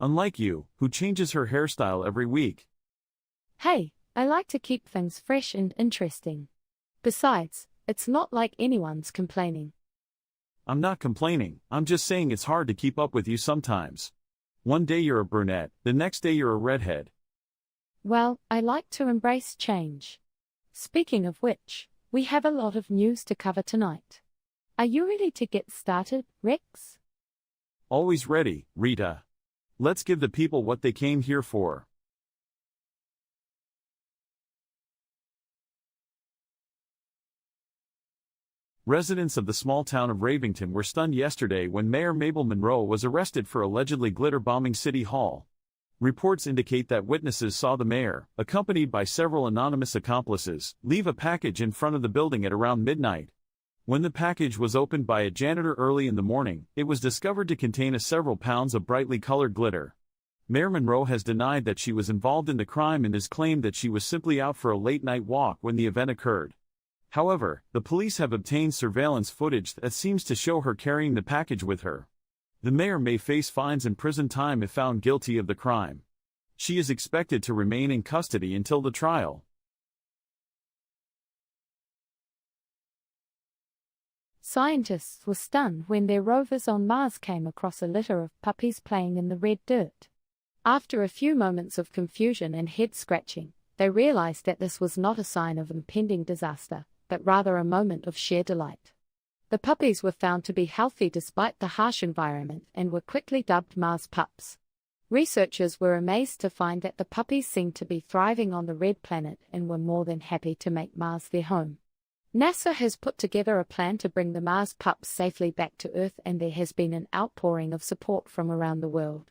Unlike you, who changes her hairstyle every week. Hey, I like to keep things fresh and interesting. Besides, it's not like anyone's complaining. I'm not complaining, I'm just saying it's hard to keep up with you sometimes. One day you're a brunette, the next day you're a redhead. Well, I like to embrace change. Speaking of which, we have a lot of news to cover tonight. Are you ready to get started, Rex? Always ready, Rita. Let's give the people what they came here for. Residents of the small town of Ravington were stunned yesterday when Mayor Mabel Monroe was arrested for allegedly glitter bombing City Hall. Reports indicate that witnesses saw the mayor, accompanied by several anonymous accomplices, leave a package in front of the building at around midnight. When the package was opened by a janitor early in the morning, it was discovered to contain several pounds of brightly colored glitter. Mayor Monroe has denied that she was involved in the crime and has claimed that she was simply out for a late-night walk when the event occurred. However, the police have obtained surveillance footage that seems to show her carrying the package with her. The mayor may face fines and prison time if found guilty of the crime. She is expected to remain in custody until the trial. Scientists were stunned when their rovers on Mars came across a litter of puppies playing in the red dirt. After a few moments of confusion and head-scratching, they realized that this was not a sign of impending disaster, but rather a moment of sheer delight. The puppies were found to be healthy despite the harsh environment and were quickly dubbed Mars pups. Researchers were amazed to find that the puppies seemed to be thriving on the red planet and were more than happy to make Mars their home. NASA has put together a plan to bring the Mars pups safely back to Earth, and there has been an outpouring of support from around the world.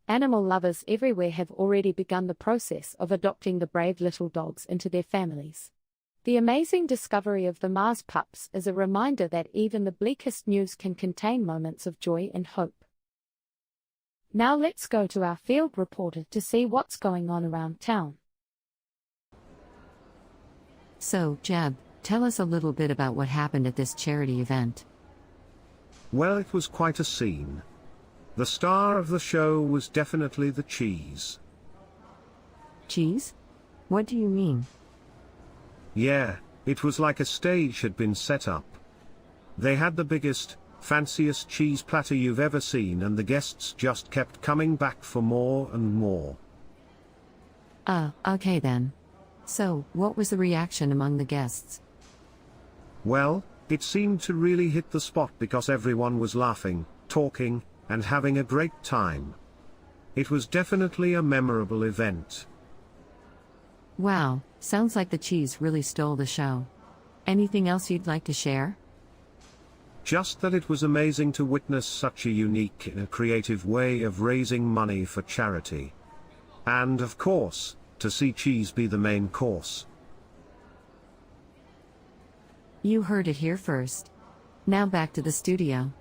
Animal lovers everywhere have already begun the process of adopting the brave little dogs into their families. The amazing discovery of the Mars pups is a reminder that even the bleakest news can contain moments of joy and hope. Now let's go to our field reporter to see what's going on around town. So, Jeb, tell us a little bit about what happened at this charity event. Well, it was quite a scene. The star of the show was definitely the cheese. Cheese? What do you mean? Yeah, it was like a stage had been set up. They had the biggest, fanciest cheese platter you've ever seen, and the guests just kept coming back for more and more. Okay then. So, what was the reaction among the guests? Well, it seemed to really hit the spot because everyone was laughing, talking, and having a great time. It was definitely a memorable event. Wow, sounds like the cheese really stole the show. Anything else you'd like to share? Just that it was amazing to witness such a unique and creative way of raising money for charity. And of course, to see cheese be the main course. You heard it here first. Now back to the studio.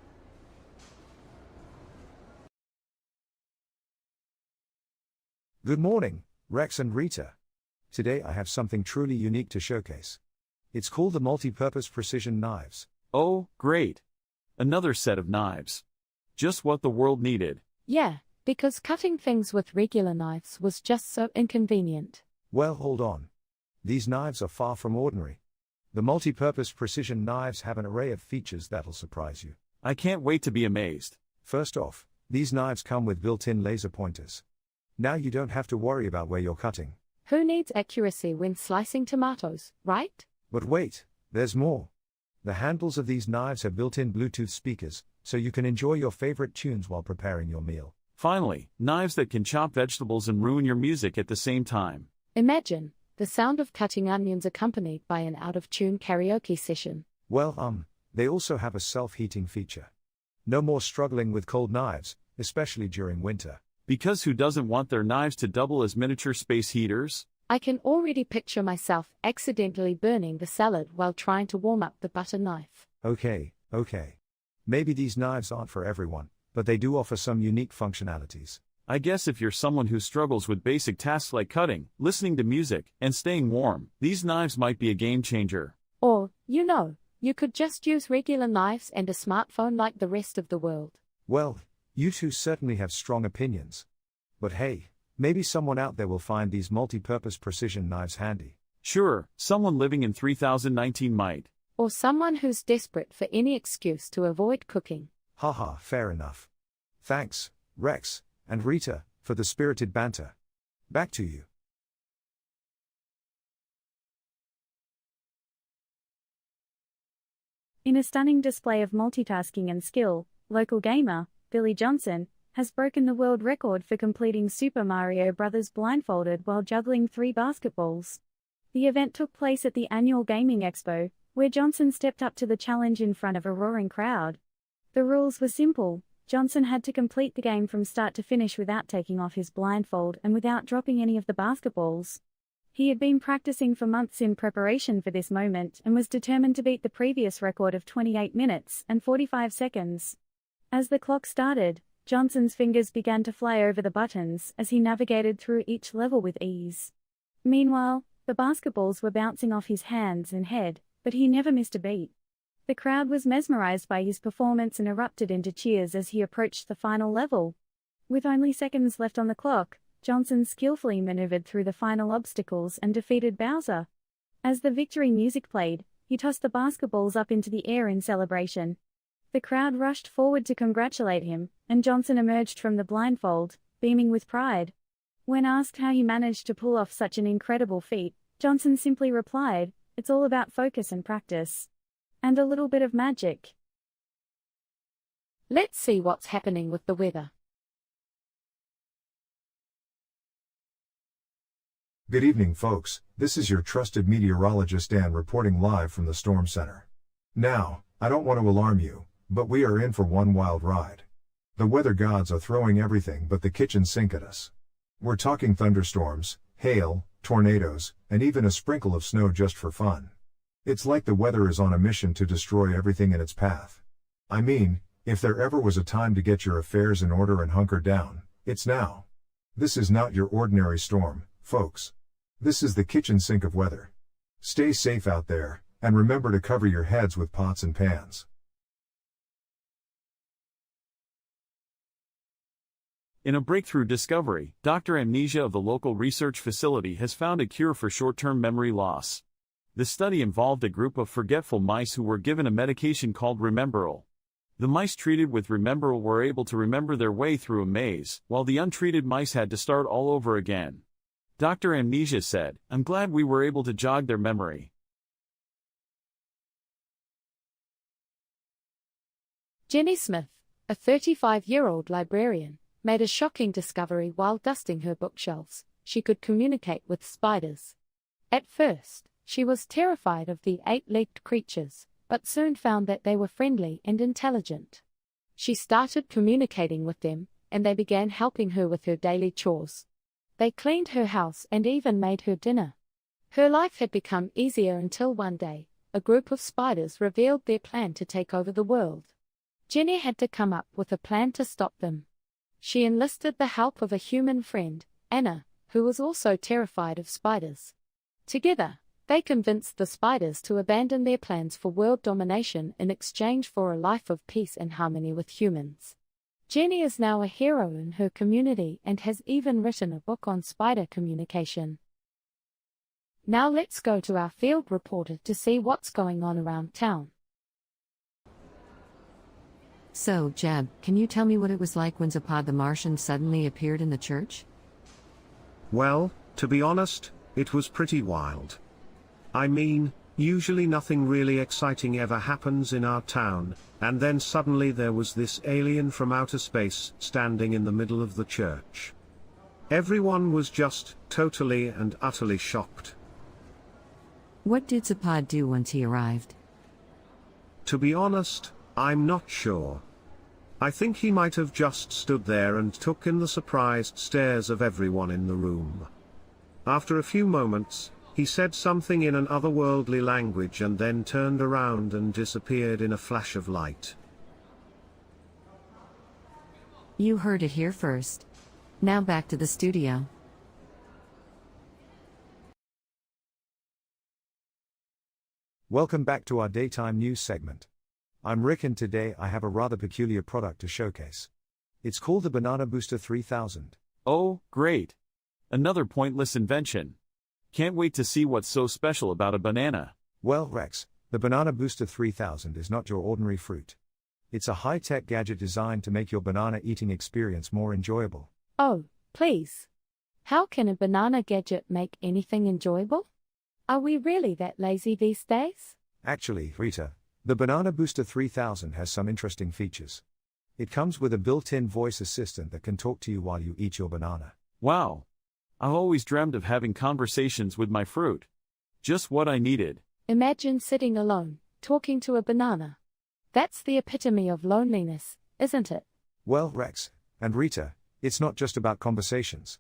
Good morning, Rex and Rita. Today I have something truly unique to showcase. It's called the multi-purpose precision knives. Oh, great. Another set of knives. Just what the world needed. Yeah, because cutting things with regular knives was just so inconvenient. Well, hold on. These knives are far from ordinary. The multi-purpose precision knives have an array of features that'll surprise you. I can't wait to be amazed. First off, these knives come with built-in laser pointers. Now you don't have to worry about where you're cutting. Who needs accuracy when slicing tomatoes, right? But wait, there's more. The handles of these knives have built-in Bluetooth speakers, so you can enjoy your favorite tunes while preparing your meal. Finally, knives that can chop vegetables and ruin your music at the same time. Imagine the sound of cutting onions accompanied by an out-of-tune karaoke session. Well, they also have a self-heating feature. No more struggling with cold knives, especially during winter. Because who doesn't want their knives to double as miniature space heaters? I can already picture myself accidentally burning the salad while trying to warm up the butter knife. Okay. Maybe these knives aren't for everyone, but they do offer some unique functionalities. I guess if you're someone who struggles with basic tasks like cutting, listening to music, and staying warm, these knives might be a game changer. Or, you could just use regular knives and a smartphone like the rest of the world. Well, you two certainly have strong opinions. But hey, maybe someone out there will find these multi-purpose precision knives handy. Sure, someone living in 3019 might. Or someone who's desperate for any excuse to avoid cooking. Haha, fair enough. Thanks, Rex and Rita, for the spirited banter. Back to you. In a stunning display of multitasking and skill, local gamer, Billy Johnson, has broken the world record for completing Super Mario Bros. Blindfolded while juggling 3 basketballs. The event took place at the annual Gaming Expo, where Johnson stepped up to the challenge in front of a roaring crowd. The rules were simple. Johnson had to complete the game from start to finish without taking off his blindfold and without dropping any of the basketballs. He had been practicing for months in preparation for this moment and was determined to beat the previous record of 28 minutes and 45 seconds. As the clock started, Johnson's fingers began to fly over the buttons as he navigated through each level with ease. Meanwhile, the basketballs were bouncing off his hands and head, but he never missed a beat. The crowd was mesmerized by his performance and erupted into cheers as he approached the final level. With only seconds left on the clock, Johnson skillfully maneuvered through the final obstacles and defeated Bowser. As the victory music played, he tossed the basketballs up into the air in celebration. The crowd rushed forward to congratulate him, and Johnson emerged from the blindfold, beaming with pride. When asked how he managed to pull off such an incredible feat, Johnson simply replied, "It's all about focus and practice. And a little bit of magic." Let's see what's happening with the weather. Good evening, folks. This is your trusted meteorologist Dan reporting live from the Storm Center. Now, I don't want to alarm you, but we are in for one wild ride. The weather gods are throwing everything but the kitchen sink at us. We're talking thunderstorms, hail, tornadoes, and even a sprinkle of snow just for fun. It's like the weather is on a mission to destroy everything in its path. I mean, if there ever was a time to get your affairs in order and hunker down, it's now. This is not your ordinary storm, folks. This is the kitchen sink of weather. Stay safe out there, and remember to cover your heads with pots and pans. In a breakthrough discovery, Dr. Amnesia of the local research facility has found a cure for short-term memory loss. The study involved a group of forgetful mice who were given a medication called Rememberall. The mice treated with Rememberall were able to remember their way through a maze, while the untreated mice had to start all over again. Dr. Amnesia said, "I'm glad we were able to jog their memory." Jenny Smith, a 35-year-old librarian, made a shocking discovery while dusting her bookshelves. She could communicate with spiders. At first, she was terrified of the 8-legged creatures, but soon found that they were friendly and intelligent. She started communicating with them, and they began helping her with her daily chores. They cleaned her house and even made her dinner. Her life had become easier until one day, a group of spiders revealed their plan to take over the world. Jenny had to come up with a plan to stop them. She enlisted the help of a human friend, Anna, who was also terrified of spiders. Together, they convinced the spiders to abandon their plans for world domination in exchange for a life of peace and harmony with humans. Jenny is now a hero in her community and has even written a book on spider communication. Now let's go to our field reporter to see what's going on around town. So, Jeb, can you tell me what it was like when Zapad the Martian suddenly appeared in the church? Well, to be honest, it was pretty wild. I mean, usually nothing really exciting ever happens in our town, and then suddenly there was this alien from outer space standing in the middle of the church. Everyone was just totally and utterly shocked. What did Zapad do once he arrived? To be honest, I'm not sure. I think he might have just stood there and took in the surprised stares of everyone in the room. After a few moments, he said something in an otherworldly language and then turned around and disappeared in a flash of light. You heard it here first. Now back to the studio. Welcome back to our daytime news segment. I'm Rick and today I have a rather peculiar product to showcase. It's called the Banana Booster 3000. Oh, great! Another pointless invention. Can't wait to see what's so special about a banana. Well, Rex, the Banana Booster 3000 is not your ordinary fruit. It's a high-tech gadget designed to make your banana eating experience more enjoyable. Oh, please. How can a banana gadget make anything enjoyable? Are we really that lazy these days? Actually, Rita, the Banana Booster 3000 has some interesting features. It comes with a built-in voice assistant that can talk to you while you eat your banana. Wow! I've always dreamed of having conversations with my fruit. Just what I needed. Imagine sitting alone, talking to a banana. That's the epitome of loneliness, isn't it? Well, Rex and Rita, it's not just about conversations.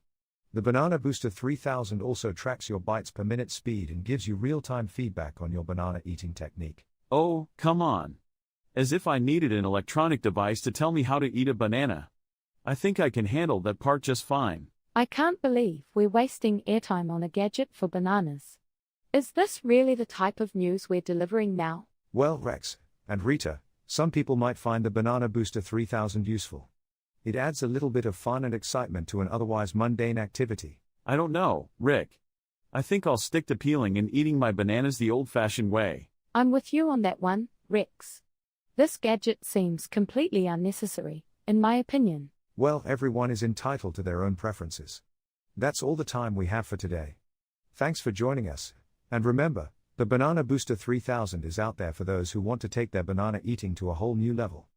The Banana Booster 3000 also tracks your bites per minute speed and gives you real-time feedback on your banana eating technique. Oh, come on. As if I needed an electronic device to tell me how to eat a banana. I think I can handle that part just fine. I can't believe we're wasting airtime on a gadget for bananas. Is this really the type of news we're delivering now? Well, Rex and Rita, some people might find the Banana Booster 3000 useful. It adds a little bit of fun and excitement to an otherwise mundane activity. I don't know, Rick. I think I'll stick to peeling and eating my bananas the old-fashioned way. I'm with you on that one, Rex. This gadget seems completely unnecessary, in my opinion. Well, everyone is entitled to their own preferences. That's all the time we have for today. Thanks for joining us, and remember, the Banana Booster 3000 is out there for those who want to take their banana eating to a whole new level.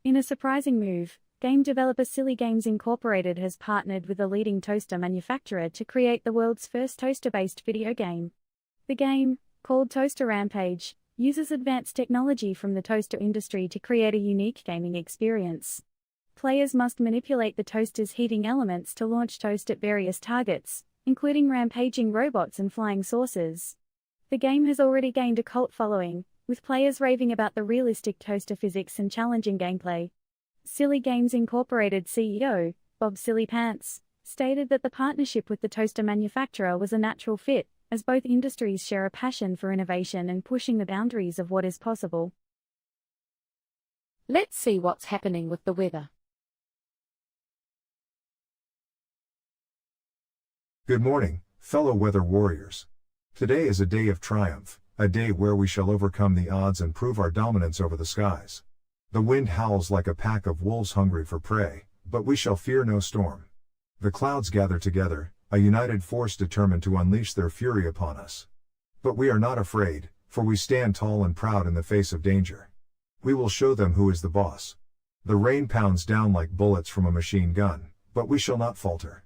In a surprising move, game developer Silly Games Incorporated has partnered with a leading toaster manufacturer to create the world's first toaster-based video game. The game, called Toaster Rampage, uses advanced technology from the toaster industry to create a unique gaming experience. Players must manipulate the toaster's heating elements to launch toast at various targets, including rampaging robots and flying saucers. The game has already gained a cult following, with players raving about the realistic toaster physics and challenging gameplay. Silly Games Incorporated CEO, Bob Silly Pants, stated that the partnership with the toaster manufacturer was a natural fit, as both industries share a passion for innovation and pushing the boundaries of what is possible. Let's see what's happening with the weather. Good morning, fellow weather warriors. Today is a day of triumph, a day where we shall overcome the odds and prove our dominance over the skies. The wind howls like a pack of wolves hungry for prey, but we shall fear no storm. The clouds gather together, a united force determined to unleash their fury upon us. But we are not afraid, for we stand tall and proud in the face of danger. We will show them who is the boss. The rain pounds down like bullets from a machine gun, but we shall not falter.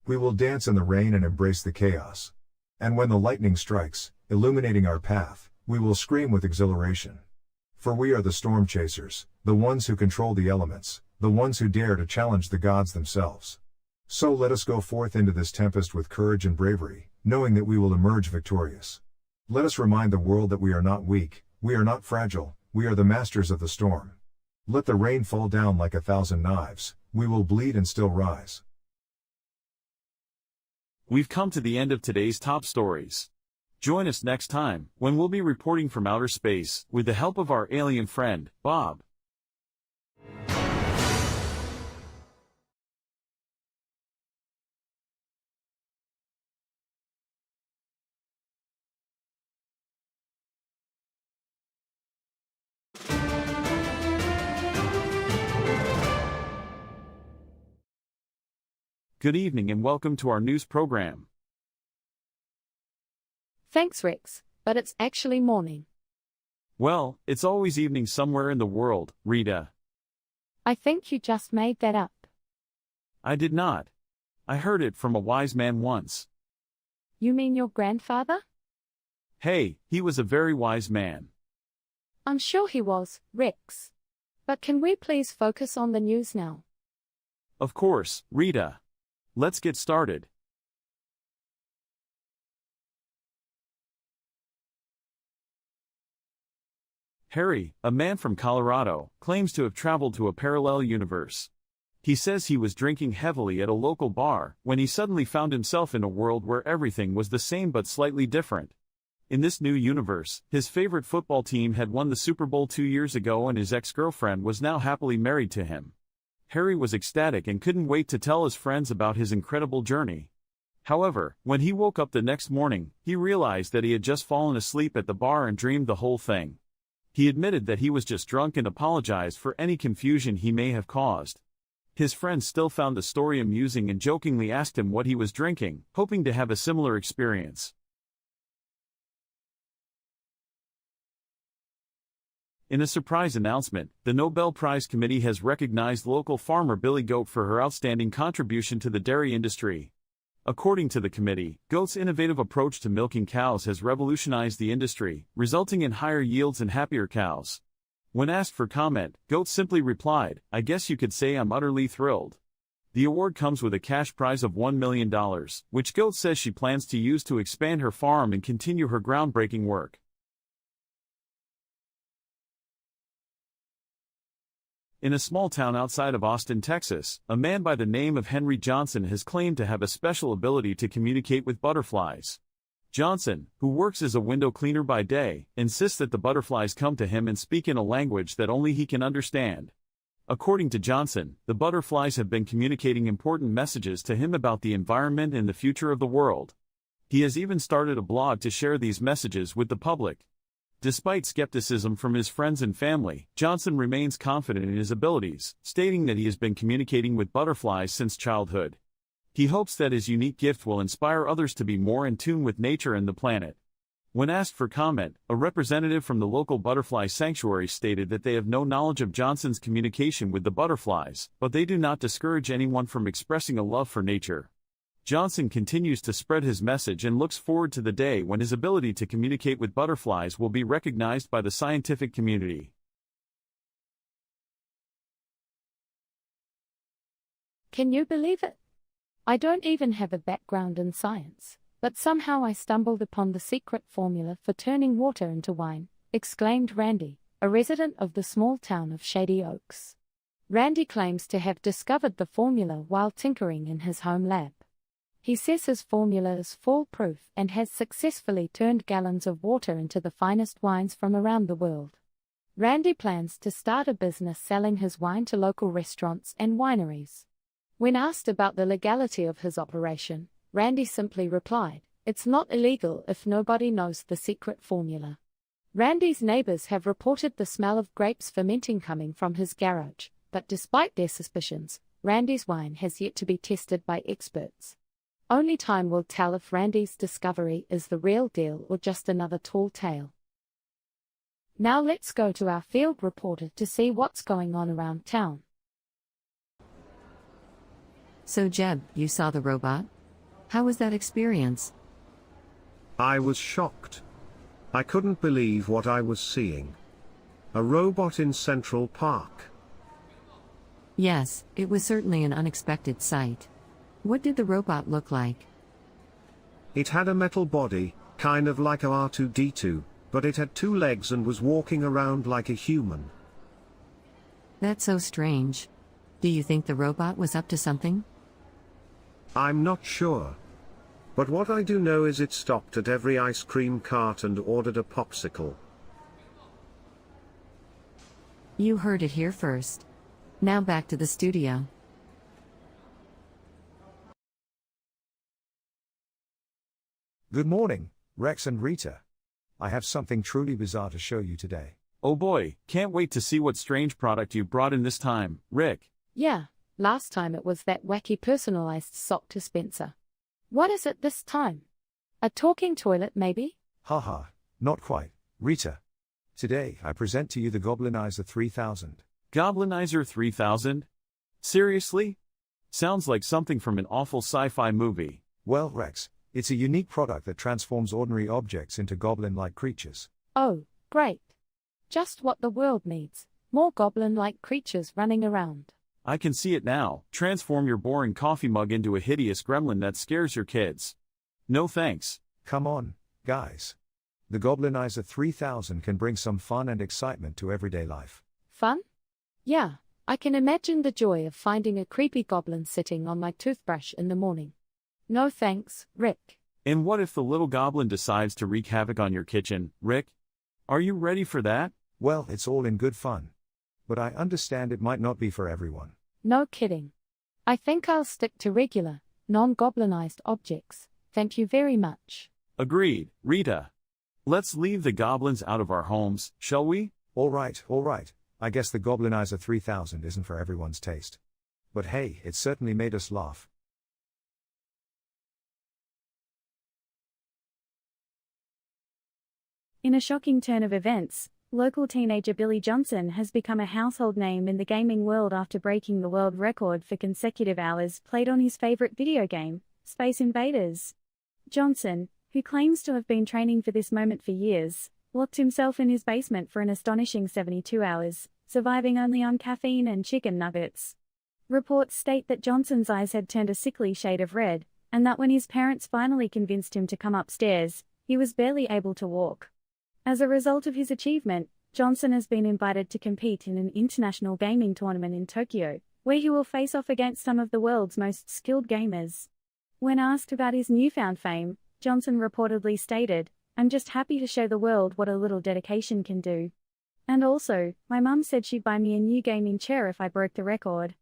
We will dance in the rain and embrace the chaos. And when the lightning strikes, illuminating our path, we will scream with exhilaration. For we are the storm chasers, the ones who control the elements, the ones who dare to challenge the gods themselves. So let us go forth into this tempest with courage and bravery, knowing that we will emerge victorious. Let us remind the world that we are not weak, we are not fragile, we are the masters of the storm. Let the rain fall down like 1,000 knives, we will bleed and still rise. We've come to the end of today's top stories. Join us next time, when we'll be reporting from outer space, with the help of our alien friend, Bob. Good evening and welcome to our news program. Thanks, Rex, but it's actually morning. Well, it's always evening somewhere in the world, Rita. I think you just made that up. I did not. I heard it from a wise man once. You mean your grandfather? Hey, he was a very wise man. I'm sure he was, Rex. But can we please focus on the news now? Of course, Rita. Let's get started. Harry, a man from Colorado, claims to have traveled to a parallel universe. He says he was drinking heavily at a local bar when he suddenly found himself in a world where everything was the same but slightly different. In this new universe, his favorite football team had won the Super Bowl 2 years ago and his ex-girlfriend was now happily married to him. Harry was ecstatic and couldn't wait to tell his friends about his incredible journey. However, when he woke up the next morning, he realized that he had just fallen asleep at the bar and dreamed the whole thing. He admitted that he was just drunk and apologized for any confusion he may have caused. His friends still found the story amusing and jokingly asked him what he was drinking, hoping to have a similar experience. In a surprise announcement, the Nobel Prize Committee has recognized local farmer Billy Goat for her outstanding contribution to the dairy industry. According to the committee, Goat's innovative approach to milking cows has revolutionized the industry, resulting in higher yields and happier cows. When asked for comment, Goat simply replied, "I guess you could say I'm utterly thrilled." The award comes with a cash prize of $1 million, which Goat says she plans to use to expand her farm and continue her groundbreaking work. In a small town outside of Austin, Texas, a man by the name of Henry Johnson has claimed to have a special ability to communicate with butterflies. Johnson, who works as a window cleaner by day, insists that the butterflies come to him and speak in a language that only he can understand. According to Johnson, the butterflies have been communicating important messages to him about the environment and the future of the world. He has even started a blog to share these messages with the public. Despite skepticism from his friends and family, Johnson remains confident in his abilities, stating that he has been communicating with butterflies since childhood. He hopes that his unique gift will inspire others to be more in tune with nature and the planet. When asked for comment, a representative from the local butterfly sanctuary stated that they have no knowledge of Johnson's communication with the butterflies, but they do not discourage anyone from expressing a love for nature. Johnson continues to spread his message and looks forward to the day when his ability to communicate with butterflies will be recognized by the scientific community. Can you believe it? I don't even have a background in science, but somehow I stumbled upon the secret formula for turning water into wine, exclaimed Randy, a resident of the small town of Shady Oaks. Randy claims to have discovered the formula while tinkering in his home lab. He says his formula is foolproof and has successfully turned gallons of water into the finest wines from around the world. Randy plans to start a business selling his wine to local restaurants and wineries. When asked about the legality of his operation, Randy simply replied, "It's not illegal if nobody knows the secret formula." Randy's neighbors have reported the smell of grapes fermenting coming from his garage, but despite their suspicions, Randy's wine has yet to be tested by experts. Only time will tell if Randy's discovery is the real deal or just another tall tale. Now let's go to our field reporter to see what's going on around town. So Jeb, you saw the robot? How was that experience? I was shocked. I couldn't believe what I was seeing. A robot in Central Park. Yes, it was certainly an unexpected sight. What did the robot look like? It had a metal body, kind of like a R2-D2, but it had 2 legs and was walking around like a human. That's so strange. Do you think the robot was up to something? I'm not sure. But what I do know is it stopped at every ice cream cart and ordered a popsicle. You heard it here first. Now back to the studio. Good morning, Rex and Rita. I have something truly bizarre to show you today. Oh boy, can't wait to see what strange product you brought in this time, Rick. Yeah, last time it was that wacky personalized sock dispenser. What is it this time? A talking toilet, maybe? Haha, not quite, Rita. Today I present to you the Goblinizer 3000. Goblinizer 3000? Seriously? Sounds like something from an awful sci-fi movie. Well, Rex, it's a unique product that transforms ordinary objects into goblin-like creatures. Oh, great. Just what the world needs. More goblin-like creatures running around. I can see it now. Transform your boring coffee mug into a hideous gremlin that scares your kids. No thanks. Come on, guys. The Goblinizer 3000 can bring some fun and excitement to everyday life. Fun? Yeah, I can imagine the joy of finding a creepy goblin sitting on my toothbrush in the morning. No thanks, Rick. And what if the little goblin decides to wreak havoc on your kitchen, Rick? Are you ready for that? Well, it's all in good fun. But I understand it might not be for everyone. No kidding. I think I'll stick to regular, non-goblinized objects. Thank you very much. Agreed, Rita. Let's leave the goblins out of our homes, shall we? All right. I guess the Goblinizer 3000 isn't for everyone's taste. But hey, it certainly made us laugh. In a shocking turn of events, local teenager Billy Johnson has become a household name in the gaming world after breaking the world record for consecutive hours played on his favorite video game, Space Invaders. Johnson, who claims to have been training for this moment for years, locked himself in his basement for an astonishing 72 hours, surviving only on caffeine and chicken nuggets. Reports state that Johnson's eyes had turned a sickly shade of red, and that when his parents finally convinced him to come upstairs, he was barely able to walk. As a result of his achievement, Johnson has been invited to compete in an international gaming tournament in Tokyo, where he will face off against some of the world's most skilled gamers. When asked about his newfound fame, Johnson reportedly stated, "I'm just happy to show the world what a little dedication can do. And also, my mum said she'd buy me a new gaming chair if I broke the record."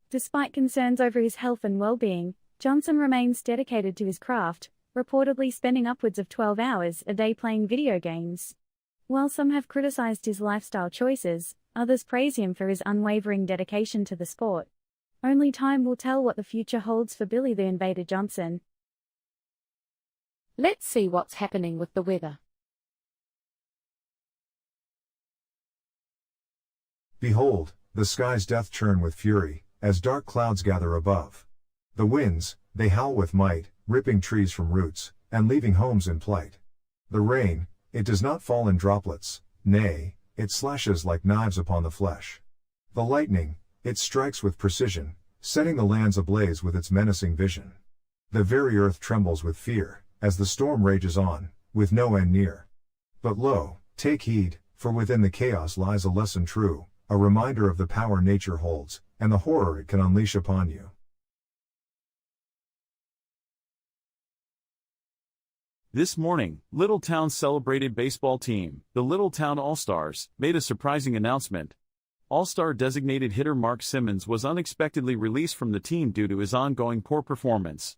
Despite concerns over his health and well-being, Johnson remains dedicated to his craft, reportedly spending upwards of 12 hours a day playing video games. While some have criticized his lifestyle choices, others praise him for his unwavering dedication to the sport. Only time will tell what the future holds for Billy the Invader Johnson. Let's see what's happening with the weather. Behold, the skies doth churn with fury, as dark clouds gather above. The winds, they howl with might, ripping trees from roots, and leaving homes in plight. The rain, it does not fall in droplets, nay, it slashes like knives upon the flesh. The lightning, it strikes with precision, setting the lands ablaze with its menacing vision. The very earth trembles with fear, as the storm rages on, with no end near. But lo, take heed, for within the chaos lies a lesson true, a reminder of the power nature holds, and the horror it can unleash upon you. This morning, Littletown's celebrated baseball team, the Littletown All-Stars, made a surprising announcement. All-Star designated hitter Mark Simmons was unexpectedly released from the team due to his ongoing poor performance.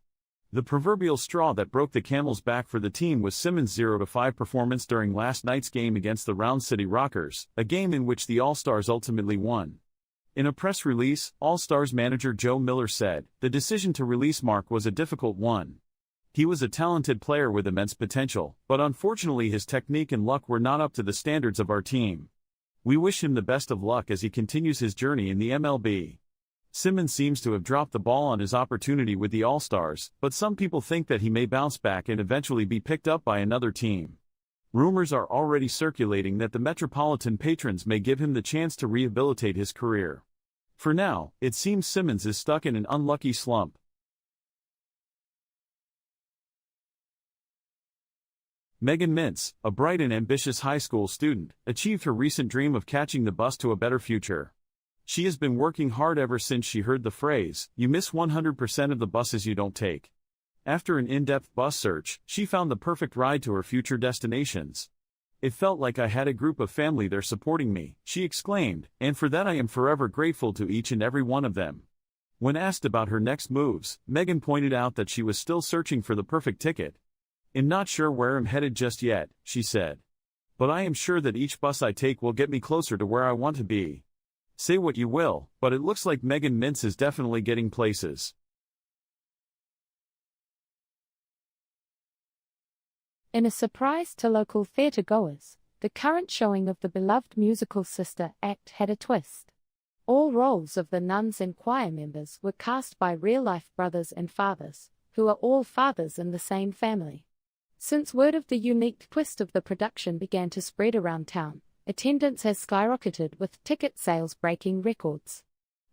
The proverbial straw that broke the camel's back for the team was Simmons' 0-5 performance during last night's game against the Round City Rockers, a game in which the All-Stars ultimately won. In a press release, All-Stars manager Joe Miller said, "The decision to release Mark was a difficult one. He was a talented player with immense potential, but unfortunately his technique and luck were not up to the standards of our team. We wish him the best of luck as he continues his journey in the MLB." Simmons seems to have dropped the ball on his opportunity with the All-Stars, but some people think that he may bounce back and eventually be picked up by another team. Rumors are already circulating that the Metropolitan patrons may give him the chance to rehabilitate his career. For now, it seems Simmons is stuck in an unlucky slump. Megan Mintz, a bright and ambitious high school student, achieved her recent dream of catching the bus to a better future. She has been working hard ever since she heard the phrase, "You miss 100% of the buses you don't take." After an in-depth bus search, she found the perfect ride to her future destinations. "It felt like I had a group of family there supporting me," she exclaimed, "and for that I am forever grateful to each and every one of them." When asked about her next moves, Megan pointed out that she was still searching for the perfect ticket. "I'm not sure where I'm headed just yet," she said. "But I am sure that each bus I take will get me closer to where I want to be." Say what you will, but it looks like Megan Mintz is definitely getting places. In a surprise to local theatre-goers, the current showing of the beloved musical Sister Act had a twist. All roles of the nuns and choir members were cast by real-life brothers and fathers, who are all fathers in the same family. Since word of the unique twist of the production began to spread around town, attendance has skyrocketed with ticket sales breaking records.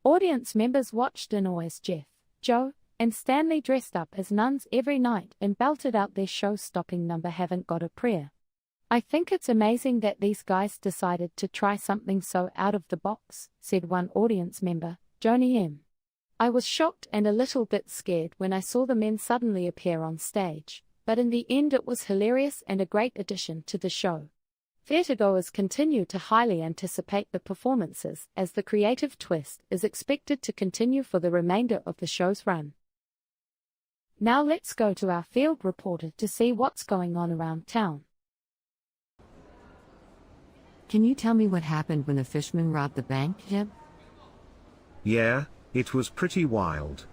Audience members watched in awe as Jeff, Joe, and Stanley dressed up as nuns every night and belted out their show-stopping number "Haven't Got a Prayer." "I think it's amazing that these guys decided to try something so out of the box," said one audience member, Joni M. "I was shocked and a little bit scared when I saw the men suddenly appear on stage, but in the end it was hilarious and a great addition to the show." Theatregoers continue to highly anticipate the performances as the creative twist is expected to continue for the remainder of the show's run. Now let's go to our field reporter to see what's going on around town. Can you tell me what happened when the fisherman robbed the bank, Jeb? Yeah, it was pretty wild.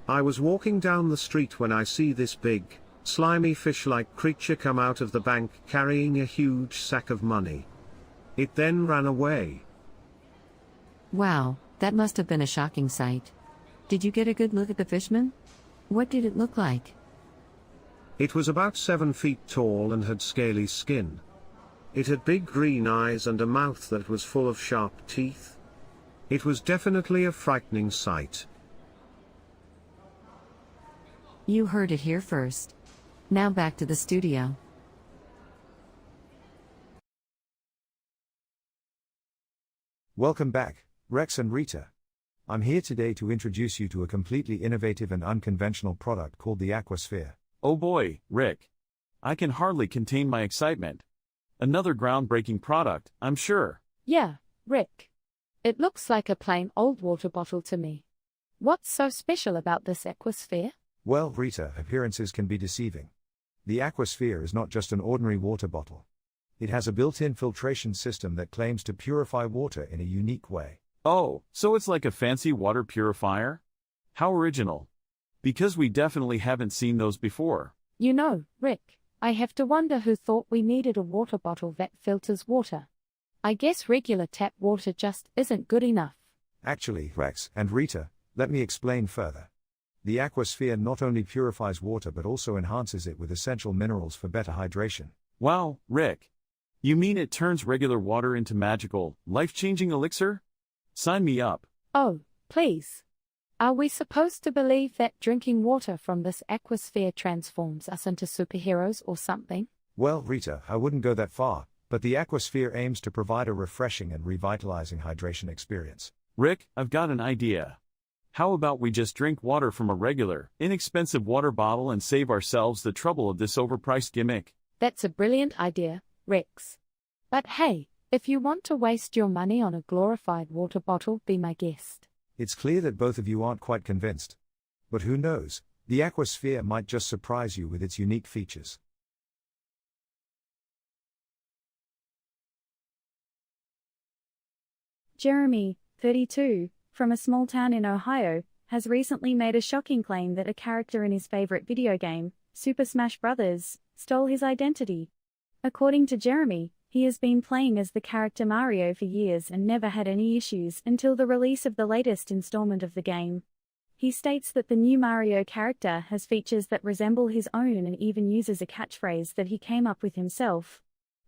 I was walking down the street when I see this big, slimy fish-like creature come out of the bank carrying a huge sack of money. It then ran away. Wow, that must have been a shocking sight. Did you get a good look at the fishman? What did it look like? It was about 7 feet tall and had scaly skin. It had big green eyes and a mouth that was full of sharp teeth. It was definitely a frightening sight. You heard it here first. Now back to the studio. Welcome back, Rex and Rita. I'm here today to introduce you to a completely innovative and unconventional product called the Aquasphere. Oh boy, Rick. I can hardly contain my excitement. Another groundbreaking product, I'm sure. Yeah, Rick. It looks like a plain old water bottle to me. What's so special about this Aquasphere? Well, Rita, appearances can be deceiving. The Aquasphere is not just an ordinary water bottle. It has a built-in filtration system that claims to purify water in a unique way. Oh, so it's like a fancy water purifier? How original. Because we definitely haven't seen those before. You know, Rick, I have to wonder who thought we needed a water bottle that filters water. I guess regular tap water just isn't good enough. Actually, Rex and Rita, let me explain further. The Aquasphere not only purifies water but also enhances it with essential minerals for better hydration. Wow, Rick. You mean it turns regular water into magical, life-changing elixir? Sign me up. Oh, please. Are we supposed to believe that drinking water from this Aquasphere transforms us into superheroes or something? Well, Rita, I wouldn't go that far, but the Aquasphere aims to provide a refreshing and revitalizing hydration experience. Rick, I've got an idea. How about we just drink water from a regular, inexpensive water bottle and save ourselves the trouble of this overpriced gimmick? That's a brilliant idea, Rex. But hey, if you want to waste your money on a glorified water bottle, be my guest. It's clear that both of you aren't quite convinced. But who knows, The Aquasphere might just surprise you with its unique features. Jeremy, 32, from a small town in Ohio, has recently made a shocking claim that a character in his favorite video game, Super Smash Bros., stole his identity. According to Jeremy, he has been playing as the character Mario for years and never had any issues until the release of the latest installment of the game. He states that the new Mario character has features that resemble his own and even uses a catchphrase that he came up with himself.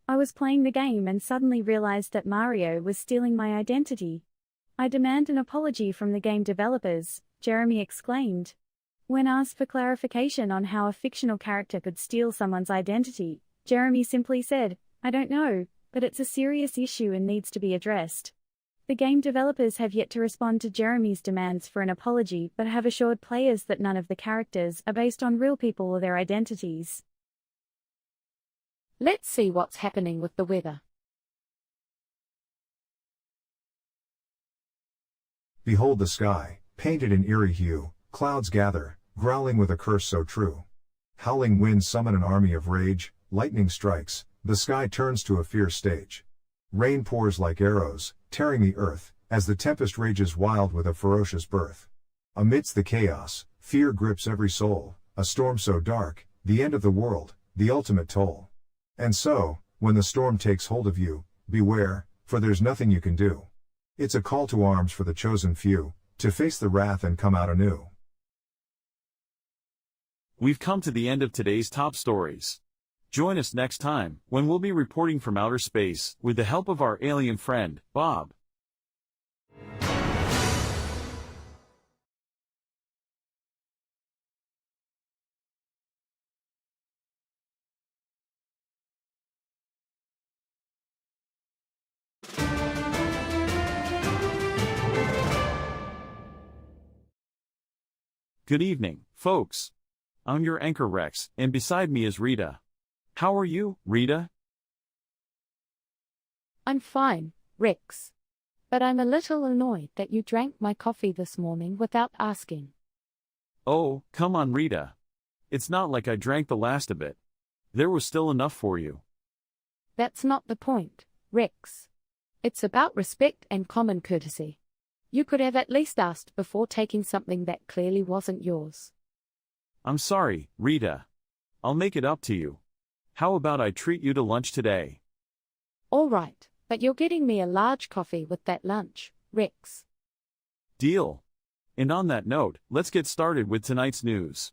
I was playing the game and suddenly realized that Mario was stealing my identity. I demand an apology from the game developers, Jeremy exclaimed. When asked for clarification on how a fictional character could steal someone's identity, Jeremy simply said, "I don't know, but it's a serious issue and needs to be addressed." The game developers have yet to respond to Jeremy's demands for an apology but have assured players that none of the characters are based on real people or their identities. Let's see what's happening with the weather. Behold the sky, painted in eerie hue, clouds gather, growling with a curse so true. Howling winds summon an army of rage, lightning strikes, the sky turns to a fierce stage. Rain pours like arrows, tearing the earth, as the tempest rages wild with a ferocious birth. Amidst the chaos, fear grips every soul, a storm so dark, the end of the world, the ultimate toll. And so, when the storm takes hold of you, beware, for there's nothing you can do. It's a call to arms for the chosen few, to face the wrath and come out anew. We've come to the end of today's top stories. Join us next time, when we'll be reporting from outer space, with the help of our alien friend, Bob. Good evening, folks. I'm your anchor Rex, and beside me is Rita. How are you, Rita? I'm fine, Rex. But I'm a little annoyed that you drank my coffee this morning without asking. Oh, come on, Rita. It's not like I drank the last of it. There was still enough for you. That's not the point, Rex. It's about respect and common courtesy. You could have at least asked before taking something that clearly wasn't yours. I'm sorry, Rita. I'll make it up to you. How about I treat you to lunch today? All right, but you're getting me a large coffee with that lunch, Rex. Deal. And on that note, let's get started with tonight's news.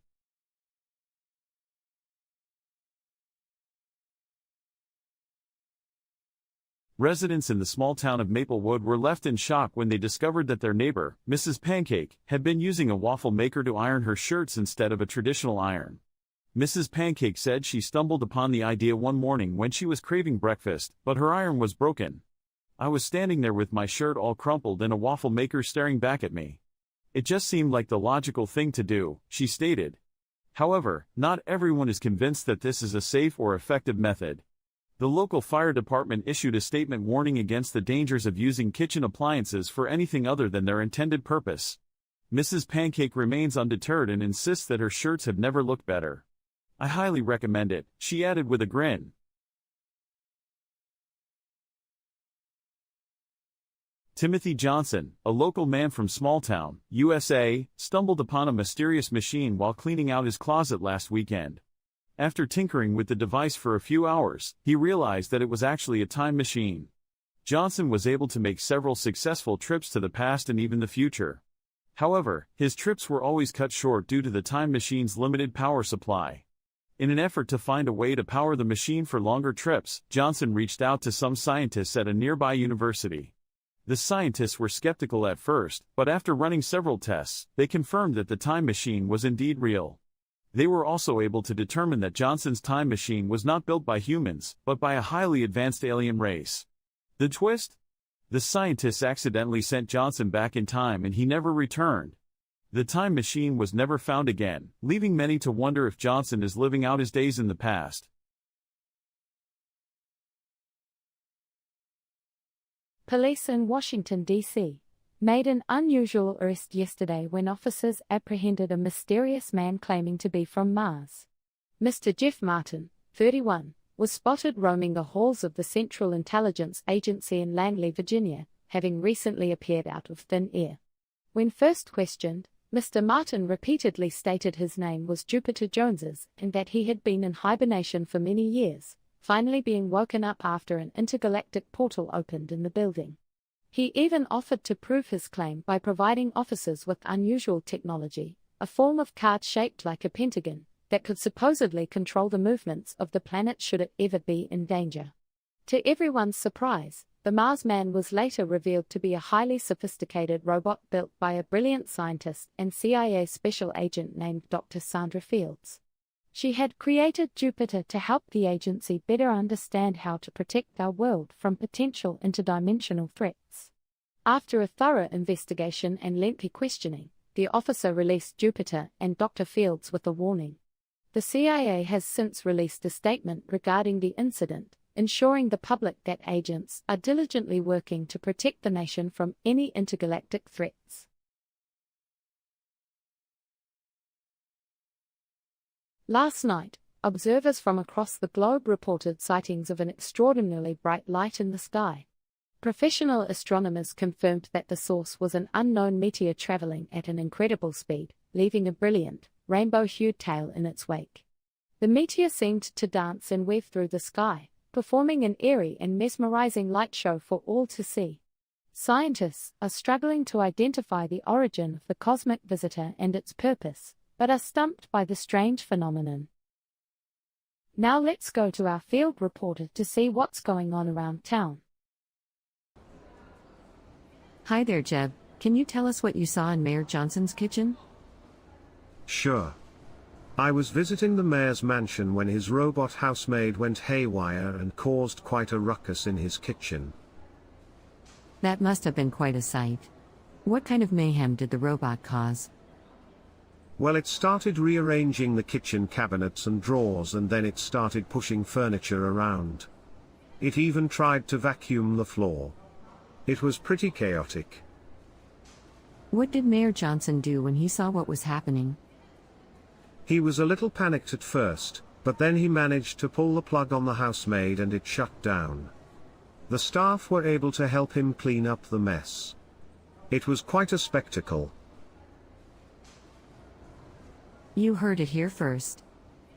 Residents in the small town of Maplewood were left in shock when they discovered that their neighbor, Mrs. Pancake, had been using a waffle maker to iron her shirts instead of a traditional iron. Mrs. Pancake said she stumbled upon the idea one morning when she was craving breakfast, but her iron was broken. I was standing there with my shirt all crumpled and a waffle maker staring back at me. It just seemed like the logical thing to do, she stated. However, not everyone is convinced that this is a safe or effective method. The local fire department issued a statement warning against the dangers of using kitchen appliances for anything other than their intended purpose. Mrs. Pancake remains undeterred and insists that her shirts have never looked better. I highly recommend it, she added with a grin. Timothy Johnson, a local man from Smalltown, USA, stumbled upon a mysterious machine while cleaning out his closet last weekend. After tinkering with the device for a few hours, he realized that it was actually a time machine. Johnson was able to make several successful trips to the past and even the future. However, his trips were always cut short due to the time machine's limited power supply. In an effort to find a way to power the machine for longer trips, Johnson reached out to some scientists at a nearby university. The scientists were skeptical at first, but after running several tests, they confirmed that the time machine was indeed real. They were also able to determine that Johnson's time machine was not built by humans, but by a highly advanced alien race. The twist? The scientists accidentally sent Johnson back in time and he never returned. The time machine was never found again, leaving many to wonder if Johnson is living out his days in the past. Police in Washington, D.C. made an unusual arrest yesterday when officers apprehended a mysterious man claiming to be from Mars. Mr. Jeff Martin, 31, was spotted roaming the halls of the Central Intelligence Agency in Langley, Virginia, having recently appeared out of thin air. When first questioned, Mr. Martin repeatedly stated his name was Jupiter Jones's and that he had been in hibernation for many years, finally being woken up after an intergalactic portal opened in the building. He even offered to prove his claim by providing officers with unusual technology, a form of card shaped like a pentagon, that could supposedly control the movements of the planet should it ever be in danger. To everyone's surprise, the Mars man was later revealed to be a highly sophisticated robot built by a brilliant scientist and CIA special agent named Dr. Sandra Fields. She had created Jupiter to help the agency better understand how to protect our world from potential interdimensional threats. After a thorough investigation and lengthy questioning, the officer released Jupiter and Dr. Fields with a warning. The CIA has since released a statement regarding the incident, ensuring the public that agents are diligently working to protect the nation from any intergalactic threats. Last night, observers from across the globe reported sightings of an extraordinarily bright light in the sky. Professional astronomers confirmed that the source was an unknown meteor traveling at an incredible speed, leaving a brilliant, rainbow-hued tail in its wake. The meteor seemed to dance and weave through the sky, performing an eerie and mesmerizing light show for all to see. Scientists are struggling to identify the origin of the cosmic visitor and its purpose, but are stumped by the strange phenomenon. Now let's go to our field reporter to see what's going on around town. Hi there, Jeb. Can you tell us what you saw in Mayor Johnson's kitchen? Sure. I was visiting the mayor's mansion when his robot housemaid went haywire and caused quite a ruckus in his kitchen. That must have been quite a sight. What kind of mayhem did the robot cause? Well, it started rearranging the kitchen cabinets and drawers, and then it started pushing furniture around. It even tried to vacuum the floor. It was pretty chaotic. What did Mayor Johnson do when he saw what was happening? He was a little panicked at first, but then he managed to pull the plug on the housemaid and it shut down. The staff were able to help him clean up the mess. It was quite a spectacle. You heard it here first.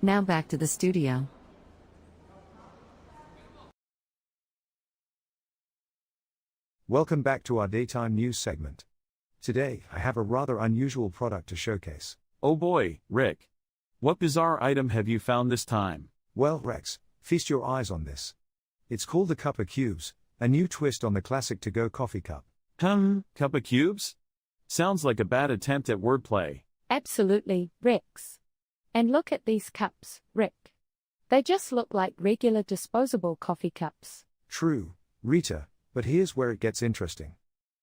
Now back to the studio. Welcome back to our daytime news segment. Today, I have a rather unusual product to showcase. Oh boy, Rick. What bizarre item have you found this time? Well, Rex, feast your eyes on this. It's called the Cup of Cubes, a new twist on the classic to-go coffee cup. Cup of cubes? Sounds like a bad attempt at wordplay. Absolutely, Rex. And look at these cups, Rick. They just look like regular disposable coffee cups. True, Rita, but here's where it gets interesting.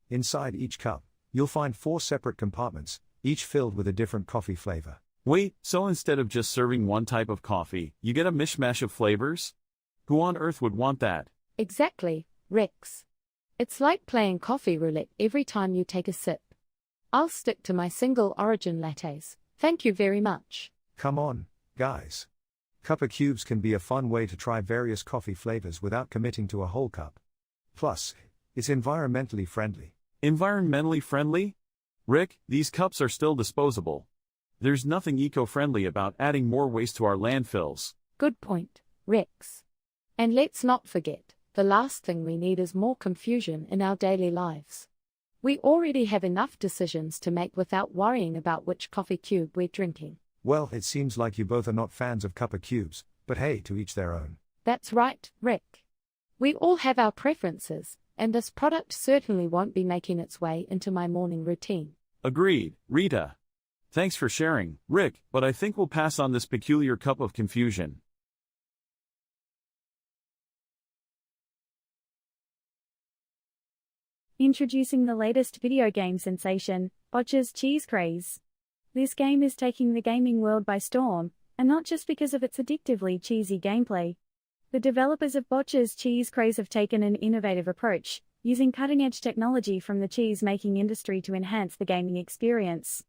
Inside each cup, you'll find 4 separate compartments, each filled with a different coffee flavor. Wait, so instead of just serving one type of coffee, you get a mishmash of flavors? Who on earth would want that? Exactly, Rex. It's like playing coffee roulette every time you take a sip. I'll stick to my single origin lattes, thank you very much. Come on, guys. Cup of Cubes can be a fun way to try various coffee flavors without committing to a whole cup. Plus, it's environmentally friendly. Environmentally friendly? Rick, these cups are still disposable. There's nothing eco-friendly about adding more waste to our landfills. Good point, Rex. And let's not forget, the last thing we need is more confusion in our daily lives. We already have enough decisions to make without worrying about which coffee cube we're drinking. Well, it seems like you both are not fans of Cup of Cubes, but hey, to each their own. That's right, Rick. We all have our preferences, and this product certainly won't be making its way into my morning routine. Agreed, Rita. Thanks for sharing, Rick, but I think we'll pass on this peculiar cup of confusion. Introducing the latest video game sensation, Botcha's Cheese Craze. This game is taking the gaming world by storm, and not just because of its addictively cheesy gameplay. The developers of Botcha's Cheese Craze have taken an innovative approach, using cutting-edge technology from the cheese-making industry to enhance the gaming experience.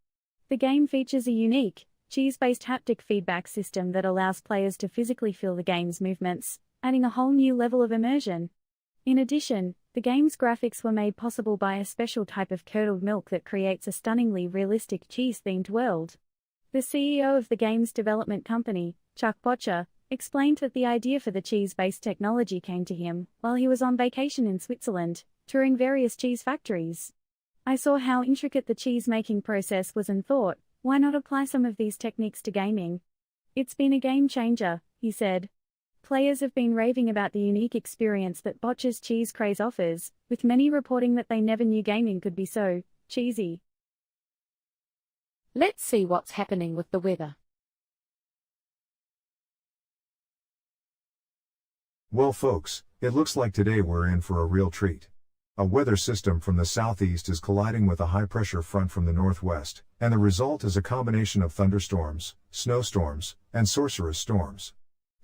The game features a unique, cheese-based haptic feedback system that allows players to physically feel the game's movements, adding a whole new level of immersion. In addition, the game's graphics were made possible by a special type of curdled milk that creates a stunningly realistic cheese-themed world. The CEO of the game's development company, Chuck Botcher, explained that the idea for the cheese-based technology came to him while he was on vacation in Switzerland, touring various cheese factories. "I saw how intricate the cheese-making process was and thought, why not apply some of these techniques to gaming? It's been a game changer," he said. Players have been raving about the unique experience that Botcher's cheese craze offers, with many reporting that they never knew gaming could be so cheesy. Let's see what's happening with the weather. Well folks, it looks like today we're in for a real treat. A weather system from the southeast is colliding with a high-pressure front from the northwest, and the result is a combination of thunderstorms, snowstorms, and sorceress storms.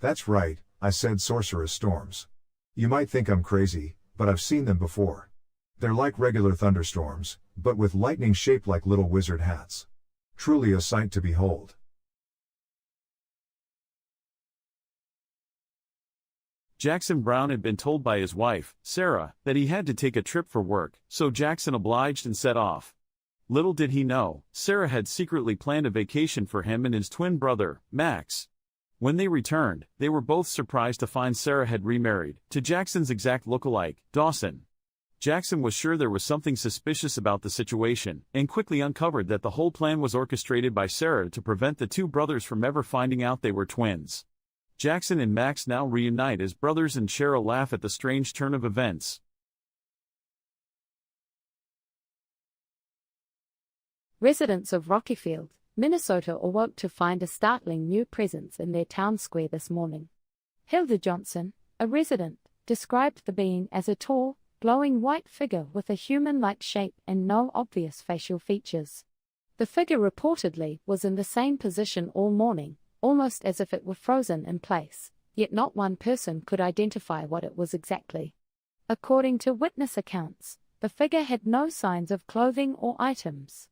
That's right, I said sorceress storms. You might think I'm crazy, but I've seen them before. They're like regular thunderstorms, but with lightning shaped like little wizard hats. Truly a sight to behold. Jackson Brown had been told by his wife, Sarah, that he had to take a trip for work, so Jackson obliged and set off. Little did he know, Sarah had secretly planned a vacation for him and his twin brother, Max. When they returned, they were both surprised to find Sarah had remarried, to Jackson's exact lookalike, Dawson. Jackson was sure there was something suspicious about the situation, and quickly uncovered that the whole plan was orchestrated by Sarah to prevent the two brothers from ever finding out they were twins. Jackson and Max now reunite as brothers and share a laugh at the strange turn of events. Residents of Rockyfield, Minnesota awoke to find a startling new presence in their town square this morning. Hilda Johnson, a resident, described the being as a tall, glowing white figure with a human-like shape and no obvious facial features. The figure reportedly was in the same position all morning, almost as if it were frozen in place, yet not one person could identify what it was exactly. According to witness accounts, the figure had no signs of clothing or items.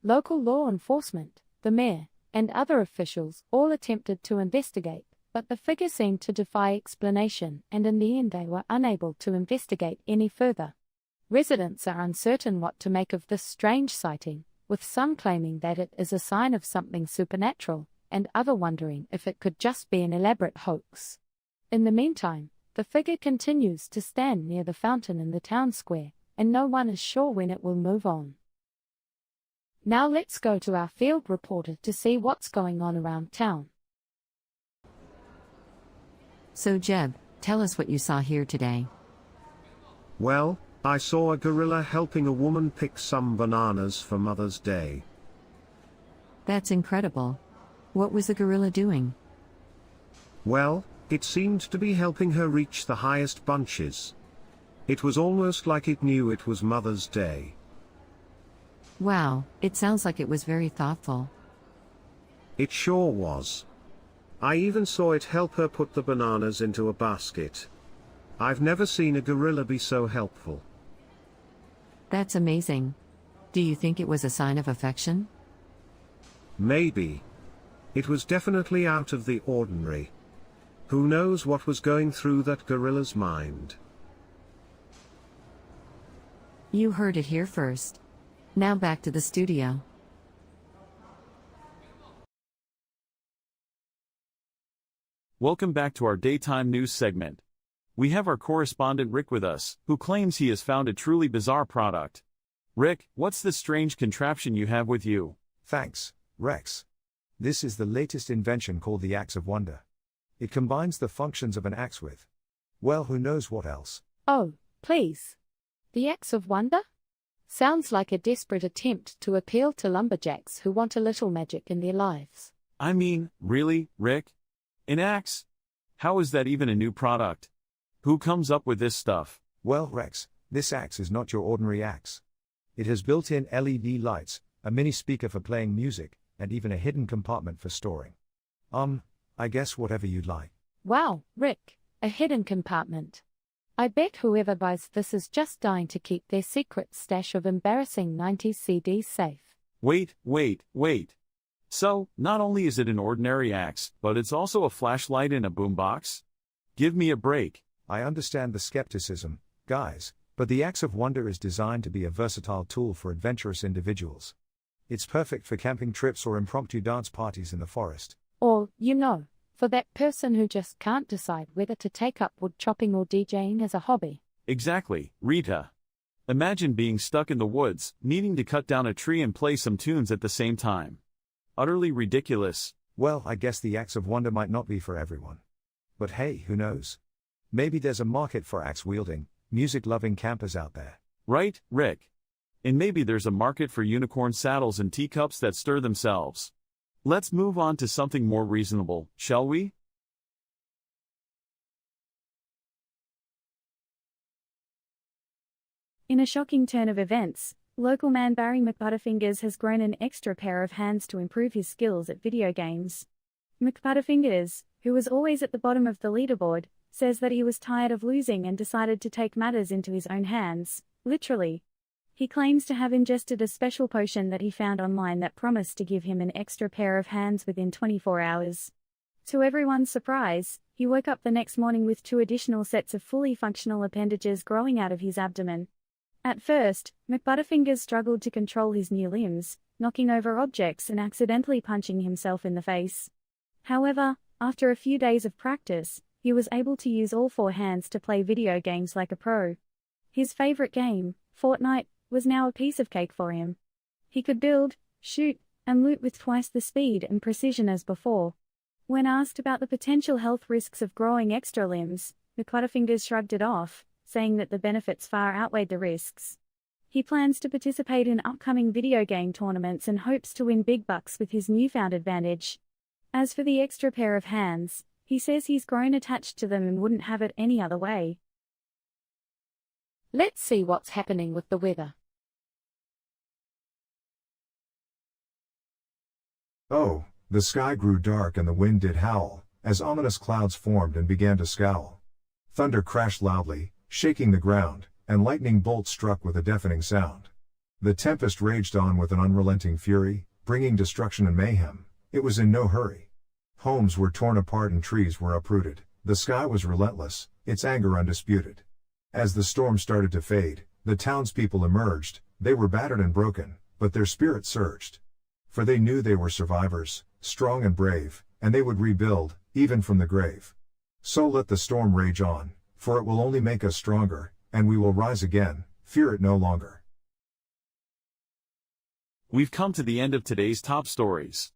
Local law enforcement, the mayor, and other officials all attempted to investigate, but the figure seemed to defy explanation, and in the end they were unable to investigate any further. Residents are uncertain what to make of this strange sighting, with some claiming that it is a sign of something supernatural, and others wondering if it could just be an elaborate hoax. In the meantime, the figure continues to stand near the fountain in the town square, and no one is sure when it will move on. Now let's go to our field reporter to see what's going on around town. So Jeb, tell us what you saw here today. Well, I saw a gorilla helping a woman pick some bananas for Mother's Day. That's incredible. What was the gorilla doing? Well, it seemed to be helping her reach the highest bunches. It was almost like it knew it was Mother's Day. Wow, it sounds like it was very thoughtful. It sure was. I even saw it help her put the bananas into a basket. I've never seen a gorilla be so helpful. That's amazing. Do you think it was a sign of affection? Maybe. It was definitely out of the ordinary. Who knows what was going through that gorilla's mind? You heard it here first. Now back to the studio. Welcome back to our daytime news segment. We have our correspondent Rick with us, who claims he has found a truly bizarre product. Rick, what's this strange contraption you have with you? Thanks, Rex. This is the latest invention called the Axe of Wonder. It combines the functions of an axe with, well, who knows what else. Oh, please. The Axe of Wonder? Sounds like a desperate attempt to appeal to lumberjacks who want a little magic in their lives. I mean, really, Rick? An axe? How is that even a new product? Who comes up with this stuff? Well, Rex, this axe is not your ordinary axe. It has built-in LED lights, a mini speaker for playing music, and even a hidden compartment for storing. I guess whatever you'd like. Wow, Rick, a hidden compartment. I bet whoever buys this is just dying to keep their secret stash of embarrassing 90s CDs safe. Wait. So, not only is it an ordinary axe, but it's also a flashlight in a boombox? Give me a break. I understand the skepticism, guys, but the Axe of Wonder is designed to be a versatile tool for adventurous individuals. It's perfect for camping trips or impromptu dance parties in the forest. Or, for that person who just can't decide whether to take up wood chopping or DJing as a hobby. Exactly, Rita. Imagine being stuck in the woods, needing to cut down a tree and play some tunes at the same time. Utterly ridiculous. Well, I guess the Axe of Wonder might not be for everyone. But hey, who knows? Maybe there's a market for axe-wielding, music-loving campers out there. Right, Rick? And maybe there's a market for unicorn saddles and teacups that stir themselves. Let's move on to something more reasonable, shall we? In a shocking turn of events, local man Barry McButterfingers has grown an extra pair of hands to improve his skills at video games. McButterfingers, who was always at the bottom of the leaderboard, says that he was tired of losing and decided to take matters into his own hands, literally. He claims to have ingested a special potion that he found online that promised to give him an extra pair of hands within 24 hours. To everyone's surprise, he woke up the next morning with 2 additional sets of fully functional appendages growing out of his abdomen. At first, McButterfingers struggled to control his new limbs, knocking over objects and accidentally punching himself in the face. However, after a few days of practice, he was able to use all 4 hands to play video games like a pro. His favorite game, Fortnite, was now a piece of cake for him. He could build, shoot, and loot with twice the speed and precision as before. When asked about the potential health risks of growing extra limbs, McButterfingers shrugged it off, saying that the benefits far outweighed the risks. He plans to participate in upcoming video game tournaments and hopes to win big bucks with his newfound advantage. As for the extra pair of hands, he says he's grown attached to them and wouldn't have it any other way. Let's see what's happening with the weather. Oh, the sky grew dark and the wind did howl, as ominous clouds formed and began to scowl. Thunder crashed loudly, shaking the ground, and lightning bolts struck with a deafening sound. The tempest raged on with an unrelenting fury, bringing destruction and mayhem. It was in no hurry. Homes were torn apart and trees were uprooted. The sky was relentless, its anger undisputed. As the storm started to fade, the townspeople emerged. They were battered and broken, but their spirits surged. For they knew they were survivors, strong and brave, and they would rebuild, even from the grave. So let the storm rage on, for it will only make us stronger, and we will rise again, fear it no longer. We've come to the end of today's top stories.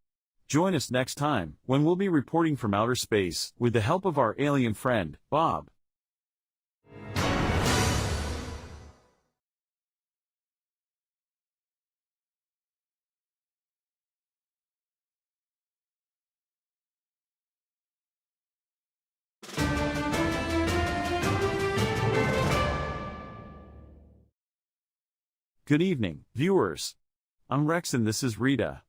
Join us next time, when we'll be reporting from outer space, with the help of our alien friend, Bob. Good evening, viewers. I'm Rex and this is Rita.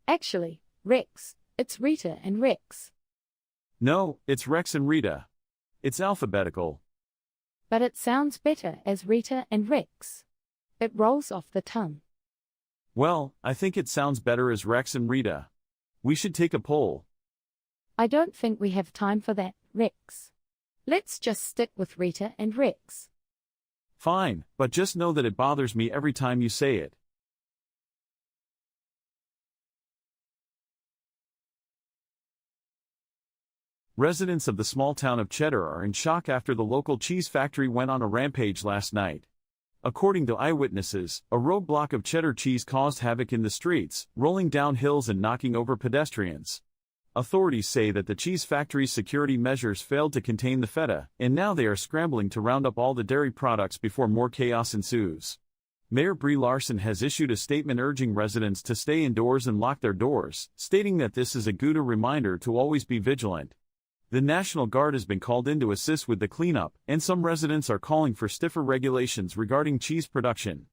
Actually, Rex, it's Rita and Rex. No, it's Rex and Rita. It's alphabetical. But it sounds better as Rita and Rex. It rolls off the tongue. Well, I think it sounds better as Rex and Rita. We should take a poll. I don't think we have time for that, Rex. Let's just stick with Rita and Rex. Fine, but just know that it bothers me every time you say it. Residents of the small town of Cheddar are in shock after the local cheese factory went on a rampage last night. According to eyewitnesses, a roadblock of cheddar cheese caused havoc in the streets, rolling down hills and knocking over pedestrians. Authorities say that the cheese factory's security measures failed to contain the feta, and now they are scrambling to round up all the dairy products before more chaos ensues. Mayor Brie Larson has issued a statement urging residents to stay indoors and lock their doors, stating that this is a good reminder to always be vigilant. The National Guard has been called in to assist with the cleanup, and some residents are calling for stiffer regulations regarding cheese production.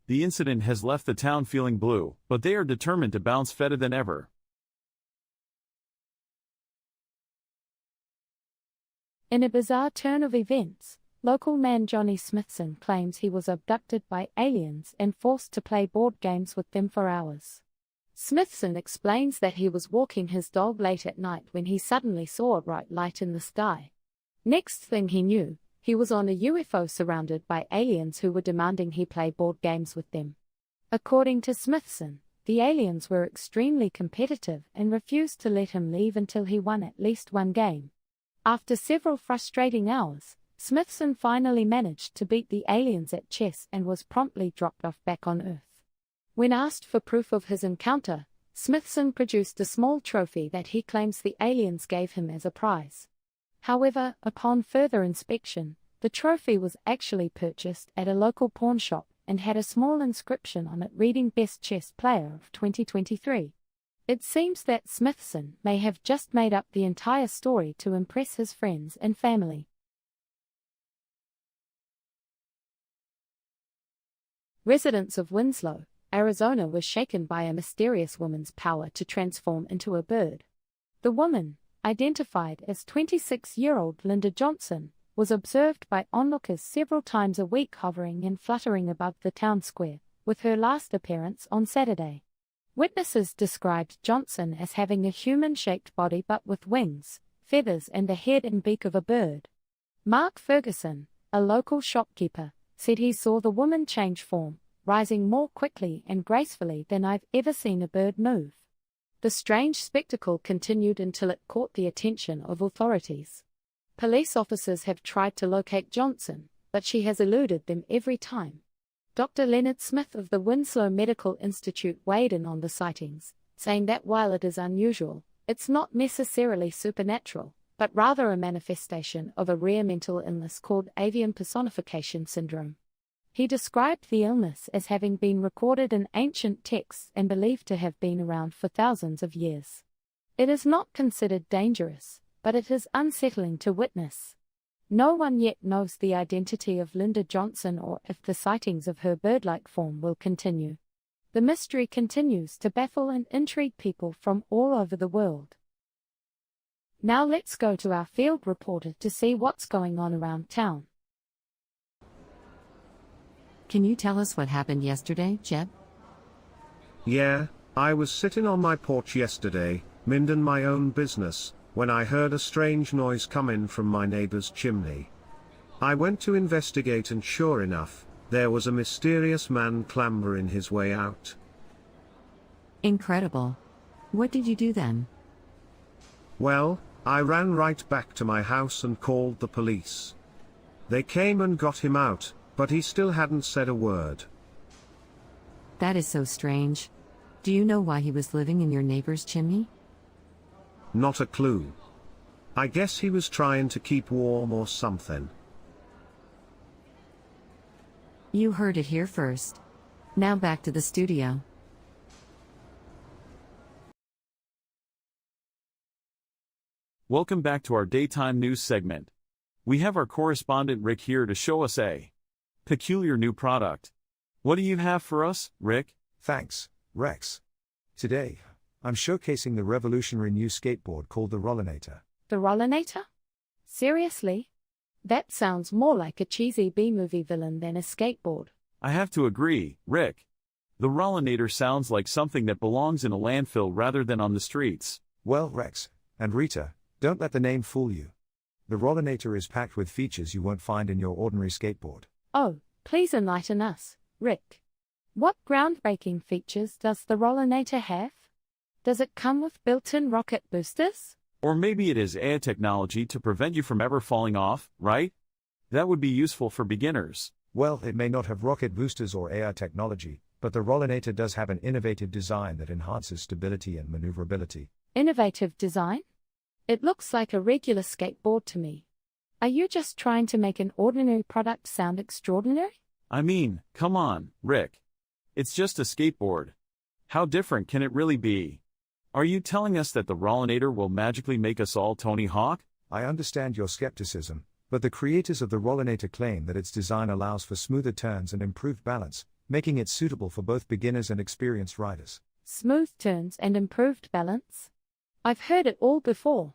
The incident has left the town feeling blue, but they are determined to bounce feta than ever. In a bizarre turn of events, local man Johnny Smithson claims he was abducted by aliens and forced to play board games with them for hours. Smithson explains that he was walking his dog late at night when he suddenly saw a bright light in the sky. Next thing he knew, he was on a UFO surrounded by aliens who were demanding he play board games with them. According to Smithson, the aliens were extremely competitive and refused to let him leave until he won at least one game. After several frustrating hours, Smithson finally managed to beat the aliens at chess and was promptly dropped off back on Earth. When asked for proof of his encounter, Smithson produced a small trophy that he claims the aliens gave him as a prize. However, upon further inspection, the trophy was actually purchased at a local pawn shop and had a small inscription on it reading Best Chess Player of 2023. It seems that Smithson may have just made up the entire story to impress his friends and family. Residents of Winslow, Arizona were shaken by a mysterious woman's power to transform into a bird. The woman, identified as 26-year-old Linda Johnson, was observed by onlookers several times a week hovering and fluttering above the town square, with her last appearance on Saturday. Witnesses described Johnson as having a human-shaped body but with wings, feathers and the head and beak of a bird. Mark Ferguson, a local shopkeeper, said he saw the woman change form, rising more quickly and gracefully than I've ever seen a bird move. The strange spectacle continued until it caught the attention of authorities. Police officers have tried to locate Johnson, but she has eluded them every time. Dr. Leonard Smith of the Winslow Medical Institute weighed in on the sightings, saying that while it is unusual, it's not necessarily supernatural, but rather a manifestation of a rare mental illness called avian personification syndrome. He described the illness as having been recorded in ancient texts and believed to have been around for thousands of years. It is not considered dangerous, but it is unsettling to witness. No one yet knows the identity of Linda Johnson or if the sightings of her bird-like form will continue. The mystery continues to baffle and intrigue people from all over the world. Now let's go to our field reporter to see what's going on around town. Can you tell us what happened yesterday, Jeb? Yeah, I was sitting on my porch yesterday, minding my own business, when I heard a strange noise come in from my neighbor's chimney. I went to investigate and sure enough, there was a mysterious man clambering his way out. Incredible. What did you do then? Well, I ran right back to my house and called the police. They came and got him out, but he still hadn't said a word. That is so strange. Do you know why he was living in your neighbor's chimney? Not a clue. I guess he was trying to keep warm or something. You heard it here first. Now back to the studio. Welcome back to our daytime news segment. We have our correspondent Rick here to show us a peculiar new product. What do you have for us, Rick? Thanks, Rex. Today, I'm showcasing the revolutionary new skateboard called the Rollinator. The Rollinator? Seriously? That sounds more like a cheesy B-movie villain than a skateboard. I have to agree, Rick. The Rollinator sounds like something that belongs in a landfill rather than on the streets. Well, Rex and Rita, don't let the name fool you. The Rollinator is packed with features you won't find in your ordinary skateboard. Oh, please enlighten us, Rick. What groundbreaking features does the Rollinator have? Does it come with built-in rocket boosters? Or maybe it has AI technology to prevent you from ever falling off, right? That would be useful for beginners. Well, it may not have rocket boosters or AI technology, but the Rollinator does have an innovative design that enhances stability and maneuverability. Innovative design? It looks like a regular skateboard to me. Are you just trying to make an ordinary product sound extraordinary? I mean, come on, Rick. It's just a skateboard. How different can it really be? Are you telling us that the Rollinator will magically make us all Tony Hawk? I understand your skepticism, but the creators of the Rollinator claim that its design allows for smoother turns and improved balance, making it suitable for both beginners and experienced riders. Smooth turns and improved balance? I've heard it all before.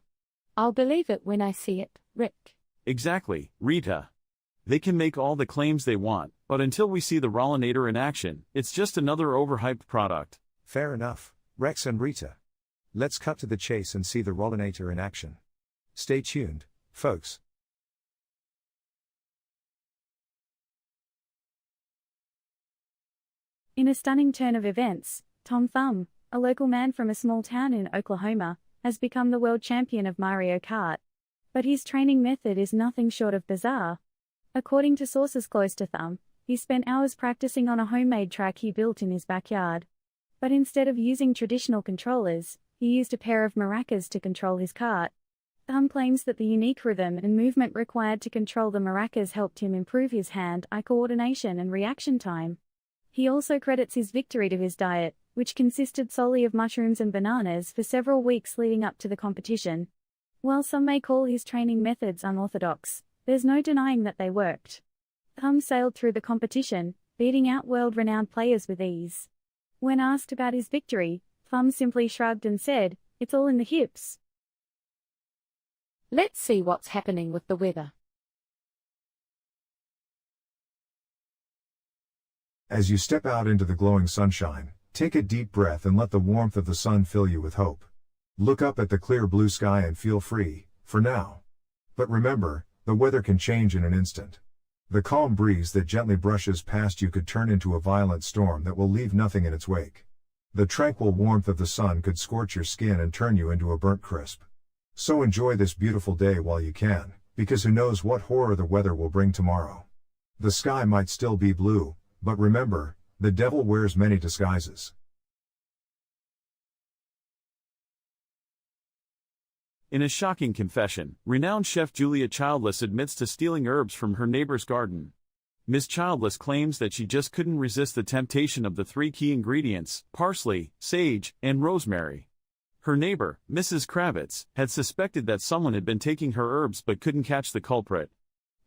I'll believe it when I see it, Rick. Exactly, Rita. They can make all the claims they want, but until we see the Rollinator in action, it's just another overhyped product. Fair enough, Rex and Rita. Let's cut to the chase and see the Rollinator in action. Stay tuned, folks. In a stunning turn of events, Tom Thumb, a local man from a small town in Oklahoma, has become the world champion of Mario Kart. But his training method is nothing short of bizarre. According to sources close to Thumb, he spent hours practicing on a homemade track he built in his backyard. But instead of using traditional controllers, he used a pair of maracas to control his kart. Thumb claims that the unique rhythm and movement required to control the maracas helped him improve his hand-eye coordination and reaction time. He also credits his victory to his diet, which consisted solely of mushrooms and bananas for several weeks leading up to the competition. While some may call his training methods unorthodox, there's no denying that they worked. Thumb sailed through the competition, beating out world-renowned players with ease. When asked about his victory, Thumb simply shrugged and said, "It's all in the hips." Let's see what's happening with the weather. As you step out into the glowing sunshine, take a deep breath and let the warmth of the sun fill you with hope. Look up at the clear blue sky and feel free, for now. But remember, the weather can change in an instant. The calm breeze that gently brushes past you could turn into a violent storm that will leave nothing in its wake. The tranquil warmth of the sun could scorch your skin and turn you into a burnt crisp. So enjoy this beautiful day while you can, because who knows what horror the weather will bring tomorrow. The sky might still be blue, but remember, the devil wears many disguises. In a shocking confession, renowned chef Julia Childless admits to stealing herbs from her neighbor's garden. Ms. Childless claims that she just couldn't resist the temptation of the three key ingredients, parsley, sage, and rosemary. Her neighbor, Mrs. Kravitz, had suspected that someone had been taking her herbs but couldn't catch the culprit.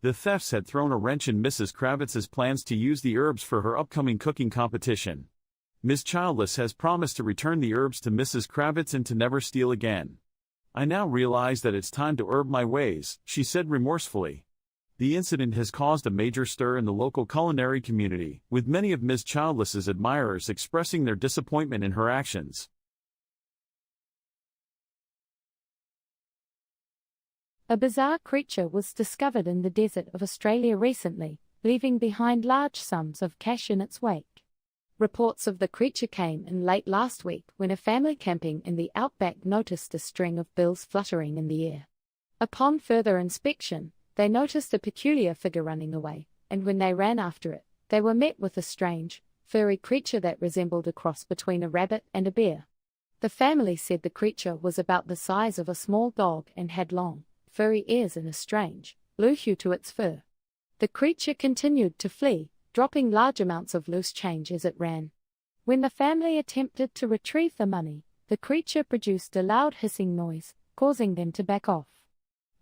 The thefts had thrown a wrench in Mrs. Kravitz's plans to use the herbs for her upcoming cooking competition. Ms. Childless has promised to return the herbs to Mrs. Kravitz and to never steal again. "I now realize that it's time to herb my ways," she said remorsefully. The incident has caused a major stir in the local culinary community, with many of Ms. Childless's admirers expressing their disappointment in her actions. A bizarre creature was discovered in the desert of Australia recently, leaving behind large sums of cash in its wake. Reports of the creature came in late last week when a family camping in the outback noticed a string of bills fluttering in the air. Upon further inspection, they noticed a peculiar figure running away, and when they ran after it, they were met with a strange, furry creature that resembled a cross between a rabbit and a bear. The family said the creature was about the size of a small dog and had long, furry ears and a strange, blue hue to its fur. The creature continued to flee, dropping large amounts of loose change as it ran. When the family attempted to retrieve the money, the creature produced a loud hissing noise, causing them to back off.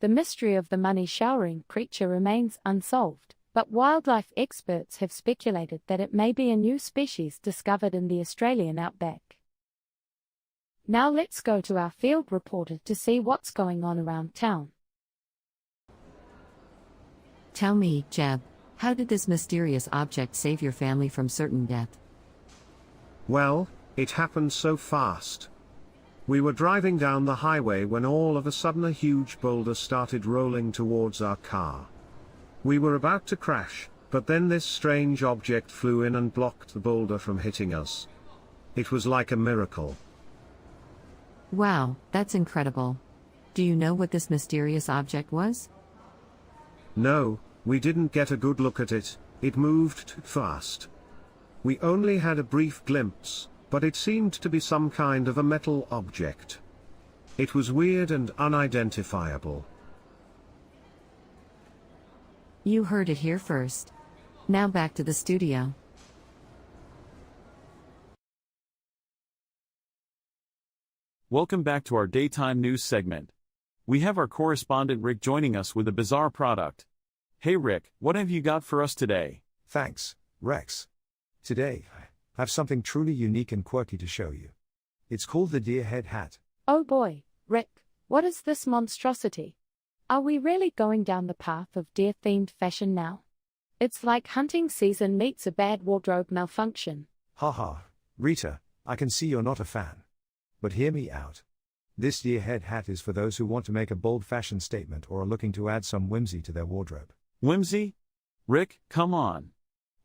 The mystery of the money-showering creature remains unsolved, but wildlife experts have speculated that it may be a new species discovered in the Australian outback. Now let's go to our field reporter to see what's going on around town. Tell me, Jeb, how did this mysterious object save your family from certain death? Well, it happened so fast. We were driving down the highway when all of a sudden a huge boulder started rolling towards our car. We were about to crash, but then this strange object flew in and blocked the boulder from hitting us. It was like a miracle. Wow, that's incredible. Do you know what this mysterious object was? No, we didn't get a good look at it, it moved too fast. We only had a brief glimpse, but it seemed to be some kind of a metal object. It was weird and unidentifiable. You heard it here first. Now back to the studio. Welcome back to our daytime news segment. We have our correspondent Rick joining us with a bizarre product. Hey Rick, what have you got for us today? Thanks, Rex. Today, I have something truly unique and quirky to show you. It's called the deer head hat. Oh boy, Rick, what is this monstrosity? Are we really going down the path of deer-themed fashion now? It's like hunting season meets a bad wardrobe malfunction. Haha, Rita, I can see you're not a fan. But hear me out. This deer head hat is for those who want to make a bold fashion statement or are looking to add some whimsy to their wardrobe. Whimsy? Rick, come on.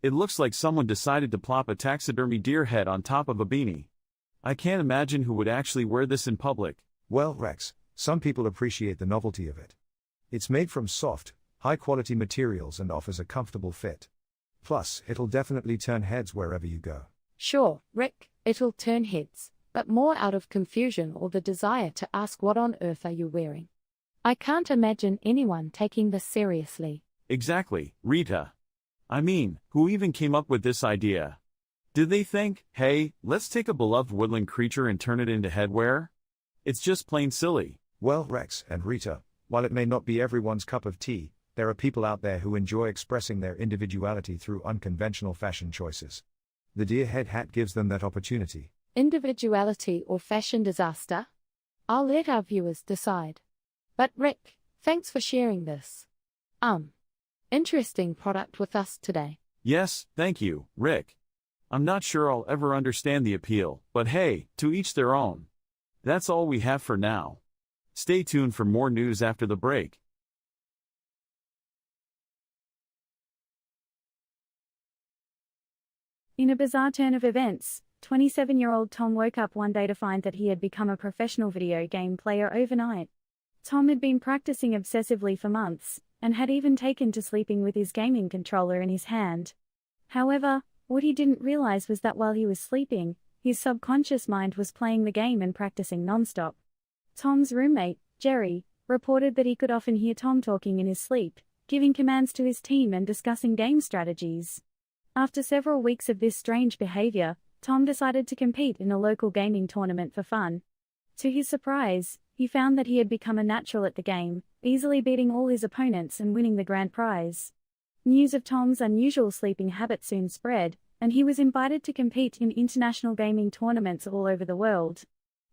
It looks like someone decided to plop a taxidermy deer head on top of a beanie. I can't imagine who would actually wear this in public. Well, Rex, some people appreciate the novelty of it. It's made from soft, high-quality materials and offers a comfortable fit. Plus, it'll definitely turn heads wherever you go. Sure, Rick, it'll turn heads, but more out of confusion or the desire to ask what on earth are you wearing. I can't imagine anyone taking this seriously. Exactly, Rita. I mean, who even came up with this idea? Did they think, hey, let's take a beloved woodland creature and turn it into headwear? It's just plain silly. Well, Rex and Rita, while it may not be everyone's cup of tea, there are people out there who enjoy expressing their individuality through unconventional fashion choices. The deer head hat gives them that opportunity. Individuality or fashion disaster? I'll let our viewers decide. But Rick, thanks for sharing this interesting product with us today. Yes, thank you, Rick. I'm not sure I'll ever understand the appeal, but hey, to each their own. That's all we have for now. Stay tuned for more news after the break. In a bizarre turn of events, 27-year-old Tom woke up one day to find that he had become a professional video game player overnight. Tom had been practicing obsessively for months, and had even taken to sleeping with his gaming controller in his hand. However, what he didn't realize was that while he was sleeping, his subconscious mind was playing the game and practicing nonstop. Tom's roommate, Jerry, reported that he could often hear Tom talking in his sleep, giving commands to his team and discussing game strategies. After several weeks of this strange behavior, Tom decided to compete in a local gaming tournament for fun. To his surprise, he found that he had become a natural at the game, easily beating all his opponents and winning the grand prize. News of Tom's unusual sleeping habit soon spread, and he was invited to compete in international gaming tournaments all over the world.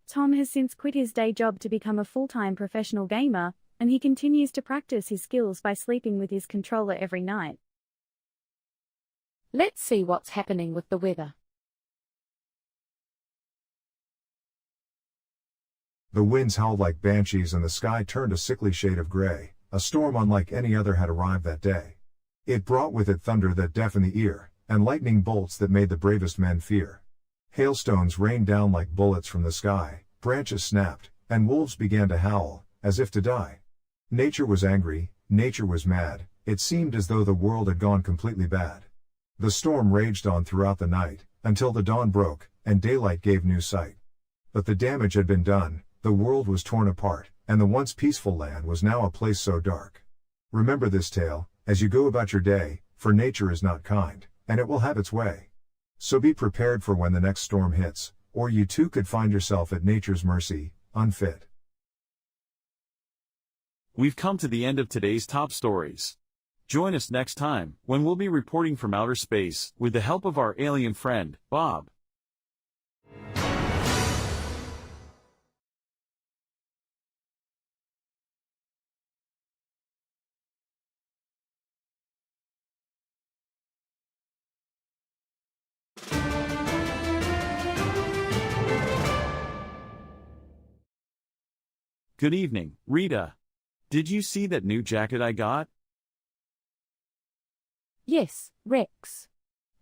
Tom has since quit his day job to become a full-time professional gamer, and he continues to practice his skills by sleeping with his controller every night. Let's see what's happening with the weather. The winds howled like banshees and the sky turned a sickly shade of gray. A storm unlike any other had arrived that day. It brought with it thunder that deafened the ear, and lightning bolts that made the bravest men fear. Hailstones rained down like bullets from the sky, branches snapped, and wolves began to howl, as if to die. Nature was angry, nature was mad, it seemed as though the world had gone completely bad. The storm raged on throughout the night, until the dawn broke, and daylight gave new sight. But the damage had been done, the world was torn apart, and the once peaceful land was now a place so dark. Remember this tale, as you go about your day, for nature is not kind, and it will have its way. So be prepared for when the next storm hits, or you too could find yourself at nature's mercy, unfit. We've come to the end of today's top stories. Join us next time, when we'll be reporting from outer space, with the help of our alien friend, Bob. Good evening, Rita. Did you see that new jacket I got? Yes, Rex.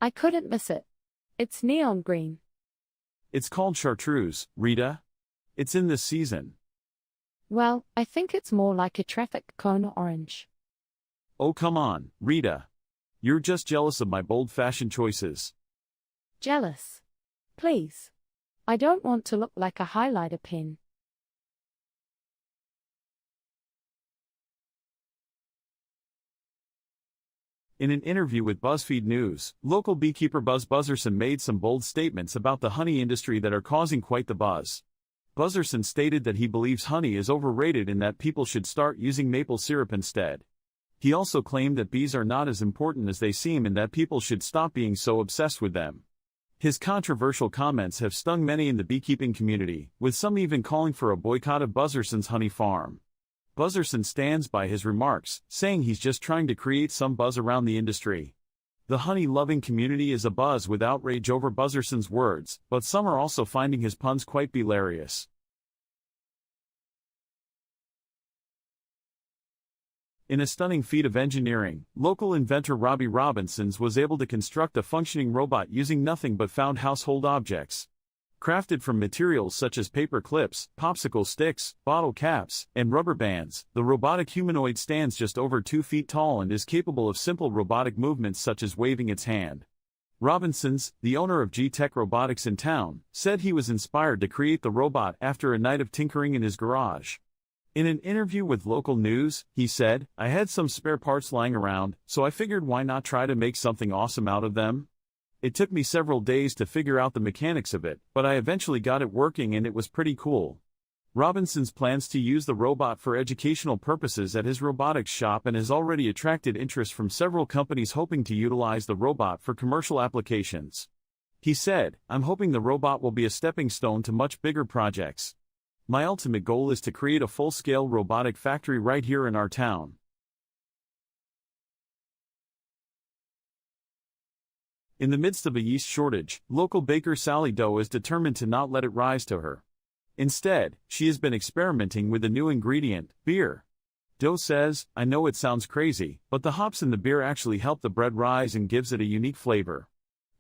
I couldn't miss it. It's neon green. It's called chartreuse, Rita. It's in this season. Well, I think it's more like a traffic cone orange. Oh come on, Rita. You're just jealous of my bold fashion choices. Jealous? Please. I don't want to look like a highlighter pen. In an interview with BuzzFeed News, local beekeeper Buzz Buzzerson made some bold statements about the honey industry that are causing quite the buzz. Buzzerson stated that he believes honey is overrated and that people should start using maple syrup instead. He also claimed that bees are not as important as they seem and that people should stop being so obsessed with them. His controversial comments have stung many in the beekeeping community, with some even calling for a boycott of Buzzerson's honey farm. Buzzerson stands by his remarks, saying he's just trying to create some buzz around the industry. The honey-loving community is abuzz with outrage over Buzzerson's words, but some are also finding his puns quite hilarious. In a stunning feat of engineering, local inventor Robbie Robinsons was able to construct a functioning robot using nothing but found household objects. Crafted from materials such as paper clips, popsicle sticks, bottle caps, and rubber bands, the robotic humanoid stands just over 2 feet tall and is capable of simple robotic movements such as waving its hand. Robinsons, the owner of G-Tech Robotics in town, said he was inspired to create the robot after a night of tinkering in his garage. In an interview with local news, he said, "I had some spare parts lying around, so I figured why not try to make something awesome out of them? It took me several days to figure out the mechanics of it, but I eventually got it working and it was pretty cool." Robinsons plans to use the robot for educational purposes at his robotics shop and has already attracted interest from several companies hoping to utilize the robot for commercial applications. He said, "I'm hoping the robot will be a stepping stone to much bigger projects. My ultimate goal is to create a full-scale robotic factory right here in our town." In the midst of a yeast shortage, local baker Sally Doe is determined to not let it rise to her. Instead, she has been experimenting with a new ingredient, beer. Doe says, "I know it sounds crazy, but the hops in the beer actually help the bread rise and gives it a unique flavor."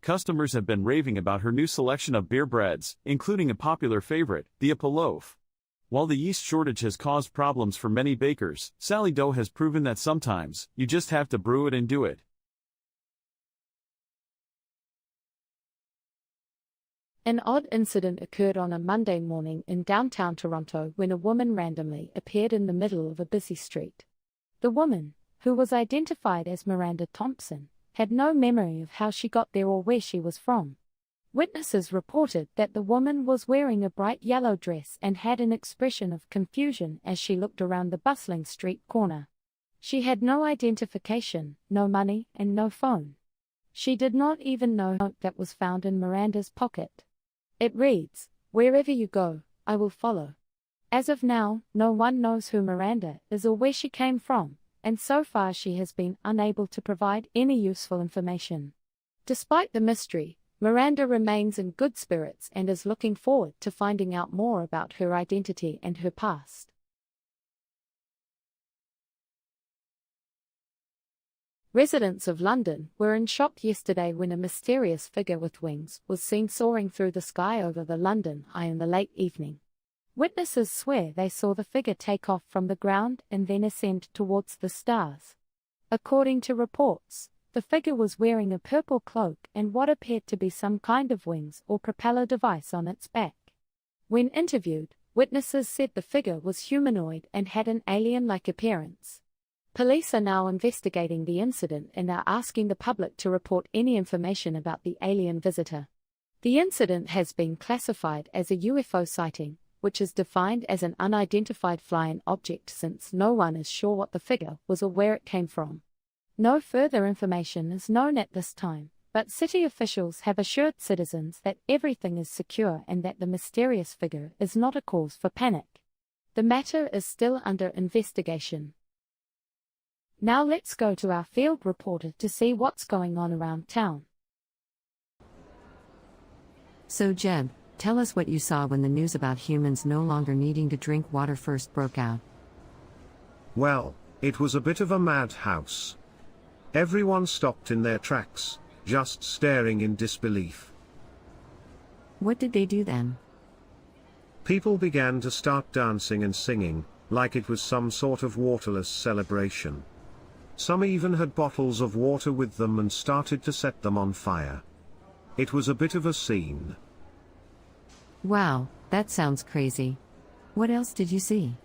Customers have been raving about her new selection of beer breads, including a popular favorite, the Apple loaf. While the yeast shortage has caused problems for many bakers, Sally Doe has proven that sometimes, you just have to brew it and do it. An odd incident occurred on a Monday morning in downtown Toronto when a woman randomly appeared in the middle of a busy street. The woman, who was identified as Miranda Thompson, had no memory of how she got there or where she was from. Witnesses reported that the woman was wearing a bright yellow dress and had an expression of confusion as she looked around the bustling street corner. She had no identification, no money, and no phone. She did not even know the note that was found in Miranda's pocket. It reads, "Wherever you go, I will follow." As of now, no one knows who Miranda is or where she came from, and so far she has been unable to provide any useful information. Despite the mystery, Miranda remains in good spirits and is looking forward to finding out more about her identity and her past. Residents of London were in shock yesterday when a mysterious figure with wings was seen soaring through the sky over the London Eye in the late evening. Witnesses swear they saw the figure take off from the ground and then ascend towards the stars. According to reports, the figure was wearing a purple cloak and what appeared to be some kind of wings or propeller device on its back. When interviewed, witnesses said the figure was humanoid and had an alien-like appearance. Police are now investigating the incident and are asking the public to report any information about the alien visitor. The incident has been classified as a UFO sighting, which is defined as an unidentified flying object since no one is sure what the figure was or where it came from. No further information is known at this time, but city officials have assured citizens that everything is secure and that the mysterious figure is not a cause for panic. The matter is still under investigation. Now let's go to our field reporter to see what's going on around town. So Jeb, tell us what you saw when the news about humans no longer needing to drink water first broke out. Well, it was a bit of a madhouse. Everyone stopped in their tracks, just staring in disbelief. What did they do then? People began to start dancing and singing, like it was some sort of waterless celebration. Some even had bottles of water with them and started to set them on fire. It was a bit of a scene. Wow, that sounds crazy. What else did you see?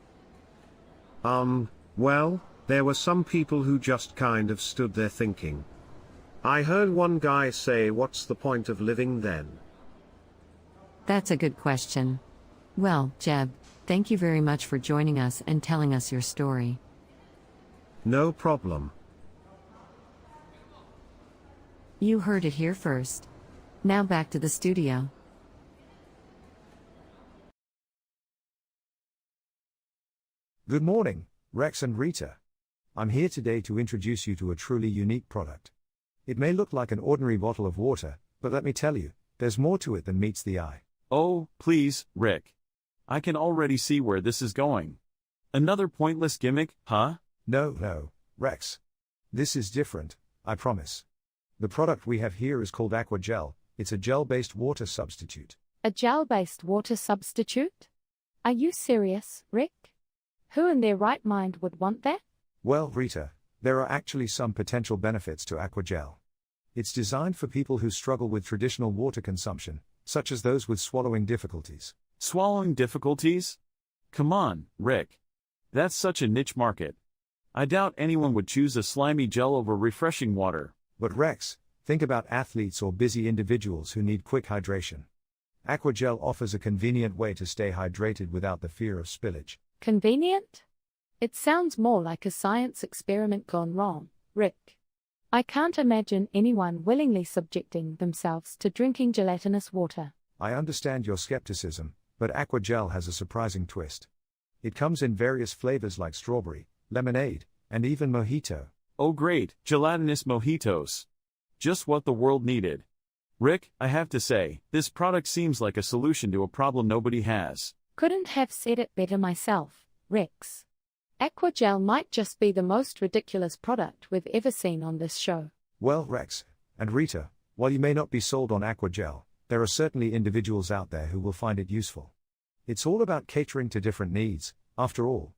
Well, there were some people who just kind of stood there thinking. I heard one guy say, "What's the point of living then?" That's a good question. Well, Jeb, thank you very much for joining us and telling us your story. No problem. You heard it here first. Now back to the studio. Good morning, Rex and Rita. I'm here today to introduce you to a truly unique product. It may look like an ordinary bottle of water, but let me tell you, there's more to it than meets the eye. Oh, please, Rick. I can already see where this is going. Another pointless gimmick, huh? No, Rex. This is different, I promise. The product we have here is called Aqua Gel. It's a gel-based water substitute. A gel-based water substitute? Are you serious, Rick? Who in their right mind would want that? Well, Rita, there are actually some potential benefits to Aqua Gel. It's designed for people who struggle with traditional water consumption, such as those with swallowing difficulties. Swallowing difficulties? Come on, Rick. That's such a niche market. I doubt anyone would choose a slimy gel over refreshing water. But Rex, think about athletes or busy individuals who need quick hydration. Aqua Gel offers a convenient way to stay hydrated without the fear of spillage. Convenient? It sounds more like a science experiment gone wrong, Rick. I can't imagine anyone willingly subjecting themselves to drinking gelatinous water. I understand your skepticism, but Aqua Gel has a surprising twist. It comes in various flavors like strawberry, lemonade, and even mojito. Oh great, gelatinous mojitos. Just what the world needed. Rick, I have to say, this product seems like a solution to a problem nobody has. Couldn't have said it better myself, Rex. Aqua Gel might just be the most ridiculous product we've ever seen on this show. Well, Rex and Rita, while you may not be sold on Aqua Gel, there are certainly individuals out there who will find it useful. It's all about catering to different needs, after all.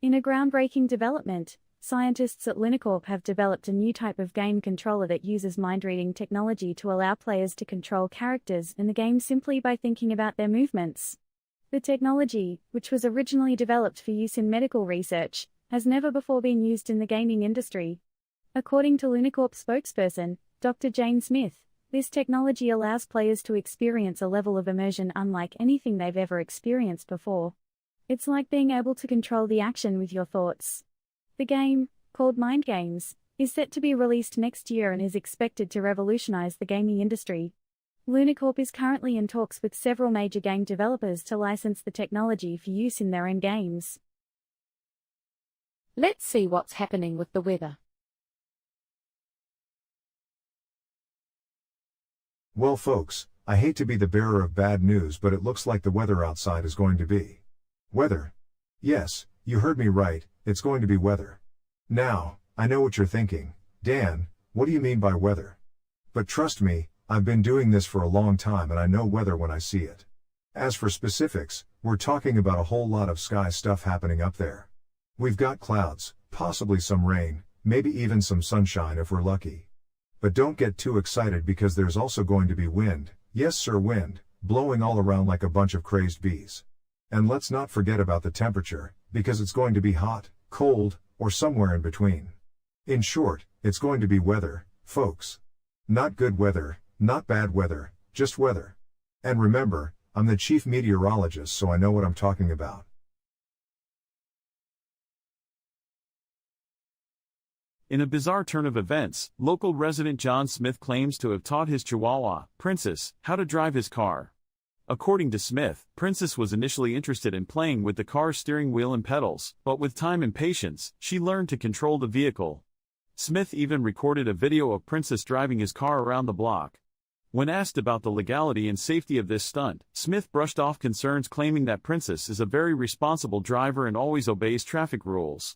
In a groundbreaking development, scientists at Linacorp have developed a new type of game controller that uses mind-reading technology to allow players to control characters in the game simply by thinking about their movements. The technology, which was originally developed for use in medical research, has never before been used in the gaming industry. According to Linacorp spokesperson, Dr. Jane Smith, this technology allows players to experience a level of immersion unlike anything they've ever experienced before. It's like being able to control the action with your thoughts. The game, called Mind Games, is set to be released next year and is expected to revolutionize the gaming industry. Linacorp is currently in talks with several major game developers to license the technology for use in their own games. Let's see what's happening with the weather. Well folks, I hate to be the bearer of bad news, but it looks like the weather outside is going to be weather. Yes, you heard me right, it's going to be weather. Now, I know what you're thinking, Dan, what do you mean by weather? But trust me, I've been doing this for a long time and I know weather when I see it. As for specifics, we're talking about a whole lot of sky stuff happening up there. We've got clouds, possibly some rain, maybe even some sunshine if we're lucky. But don't get too excited because there's also going to be wind, yes sir, wind, blowing all around like a bunch of crazed bees. And let's not forget about the temperature, because it's going to be hot, cold, or somewhere in between. In short, it's going to be weather, folks. Not good weather, not bad weather, just weather. And remember, I'm the chief meteorologist, so I know what I'm talking about. In a bizarre turn of events, local resident John Smith claims to have taught his Chihuahua, Princess, how to drive his car. According to Smith, Princess was initially interested in playing with the car's steering wheel and pedals, but with time and patience, she learned to control the vehicle. Smith even recorded a video of Princess driving his car around the block. When asked about the legality and safety of this stunt, Smith brushed off concerns, claiming that Princess is a very responsible driver and always obeys traffic rules.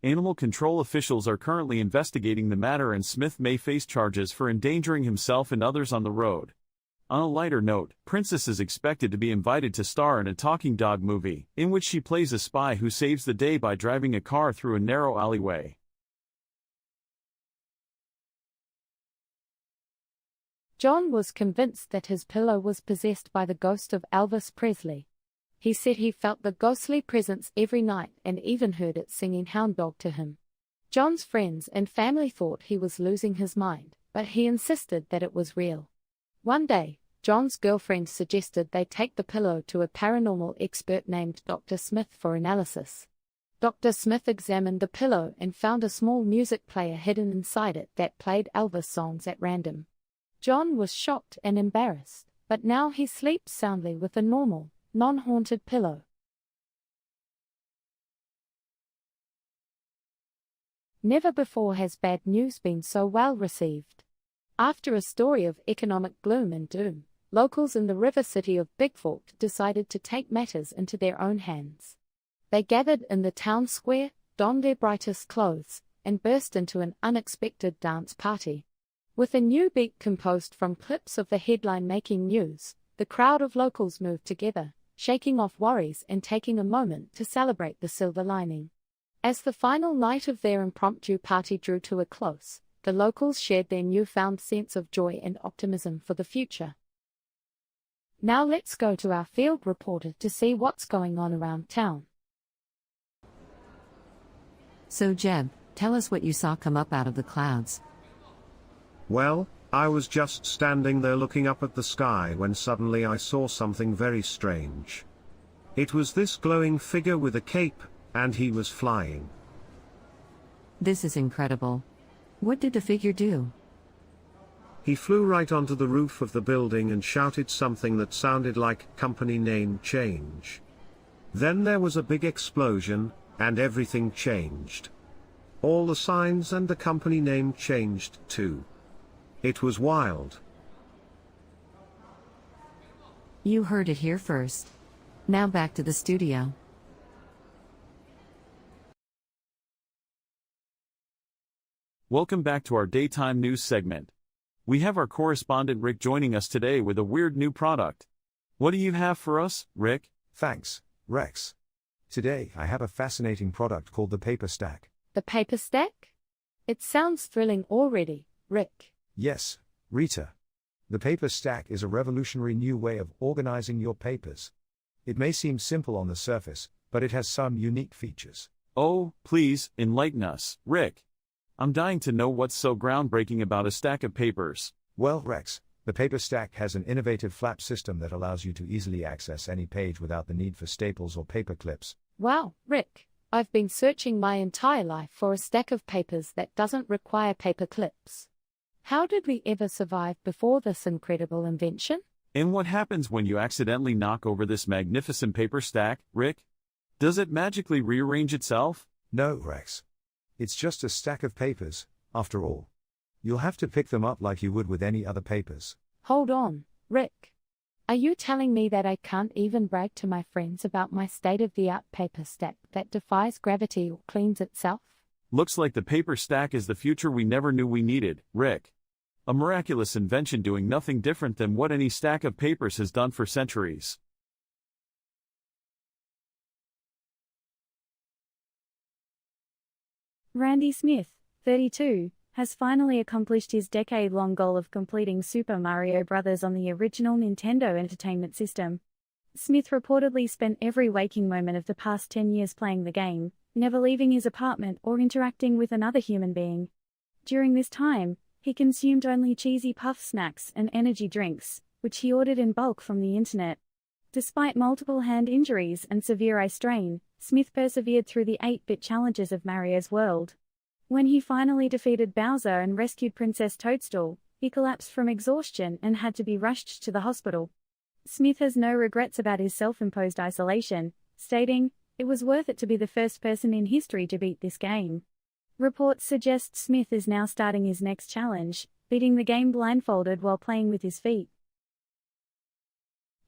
Animal control officials are currently investigating the matter, and Smith may face charges for endangering himself and others on the road. On a lighter note, Princess is expected to be invited to star in a talking dog movie, in which she plays a spy who saves the day by driving a car through a narrow alleyway. John was convinced that his pillow was possessed by the ghost of Elvis Presley. He said he felt the ghostly presence every night and even heard it singing Hound Dog to him. John's friends and family thought he was losing his mind, but he insisted that it was real. One day, John's girlfriend suggested they take the pillow to a paranormal expert named Dr. Smith for analysis. Dr. Smith examined the pillow and found a small music player hidden inside it that played Elvis songs at random. John was shocked and embarrassed, but now he sleeps soundly with a normal, non-haunted pillow. Never before has bad news been so well received. After a story of economic gloom and doom, locals in the river city of Bigfort decided to take matters into their own hands. They gathered in the town square, donned their brightest clothes, and burst into an unexpected dance party. With a new beat composed from clips of the headline making news, the crowd of locals moved together, shaking off worries and taking a moment to celebrate the silver lining. As the final night of their impromptu party drew to a close, the locals shared their newfound sense of joy and optimism for the future. Now let's go to our field reporter to see what's going on around town. So Jeb, tell us what you saw come up out of the clouds. Well, I was just standing there looking up at the sky when suddenly I saw something very strange. It was this glowing figure with a cape, and he was flying. This is incredible. What did the figure do? He flew right onto the roof of the building and shouted something that sounded like company name change. Then there was a big explosion, and everything changed. All the signs and the company name changed too. It was wild. You heard it here first. Now back to the studio. Welcome back to our daytime news segment. We have our correspondent Rick joining us today with a weird new product. What do you have for us, Rick? Thanks, Rex. Today I have a fascinating product called the paper stack. The paper stack? It sounds thrilling already, Rick. Yes, Rita. The paper stack is a revolutionary new way of organizing your papers. It may seem simple on the surface, but it has some unique features. Oh, please, enlighten us, Rick. I'm dying to know what's so groundbreaking about a stack of papers. Well, Rex, the paper stack has an innovative flap system that allows you to easily access any page without the need for staples or paper clips. Wow, Rick, I've been searching my entire life for a stack of papers that doesn't require paper clips. How did we ever survive before this incredible invention? And what happens when you accidentally knock over this magnificent paper stack, Rick? Does it magically rearrange itself? No, Rex. It's just a stack of papers, after all. You'll have to pick them up like you would with any other papers. Hold on, Rick. Are you telling me that I can't even brag to my friends about my state-of-the-art paper stack that defies gravity or cleans itself? Looks like the paper stack is the future we never knew we needed, Rick. A miraculous invention doing nothing different than what any stack of papers has done for centuries. Randy Smith, 32, has finally accomplished his decade-long goal of completing Super Mario Bros. On the original Nintendo Entertainment System. Smith reportedly spent every waking moment of the past 10 years playing the game, never leaving his apartment or interacting with another human being. During this time, he consumed only cheesy puff snacks and energy drinks, which he ordered in bulk from the internet. Despite multiple hand injuries and severe eye strain, Smith persevered through the 8-bit challenges of Mario's World. When he finally defeated Bowser and rescued Princess Toadstool, he collapsed from exhaustion and had to be rushed to the hospital. Smith has no regrets about his self-imposed isolation, stating, "It was worth it to be the first person in history to beat this game." Reports suggest Smith is now starting his next challenge, beating the game blindfolded while playing with his feet.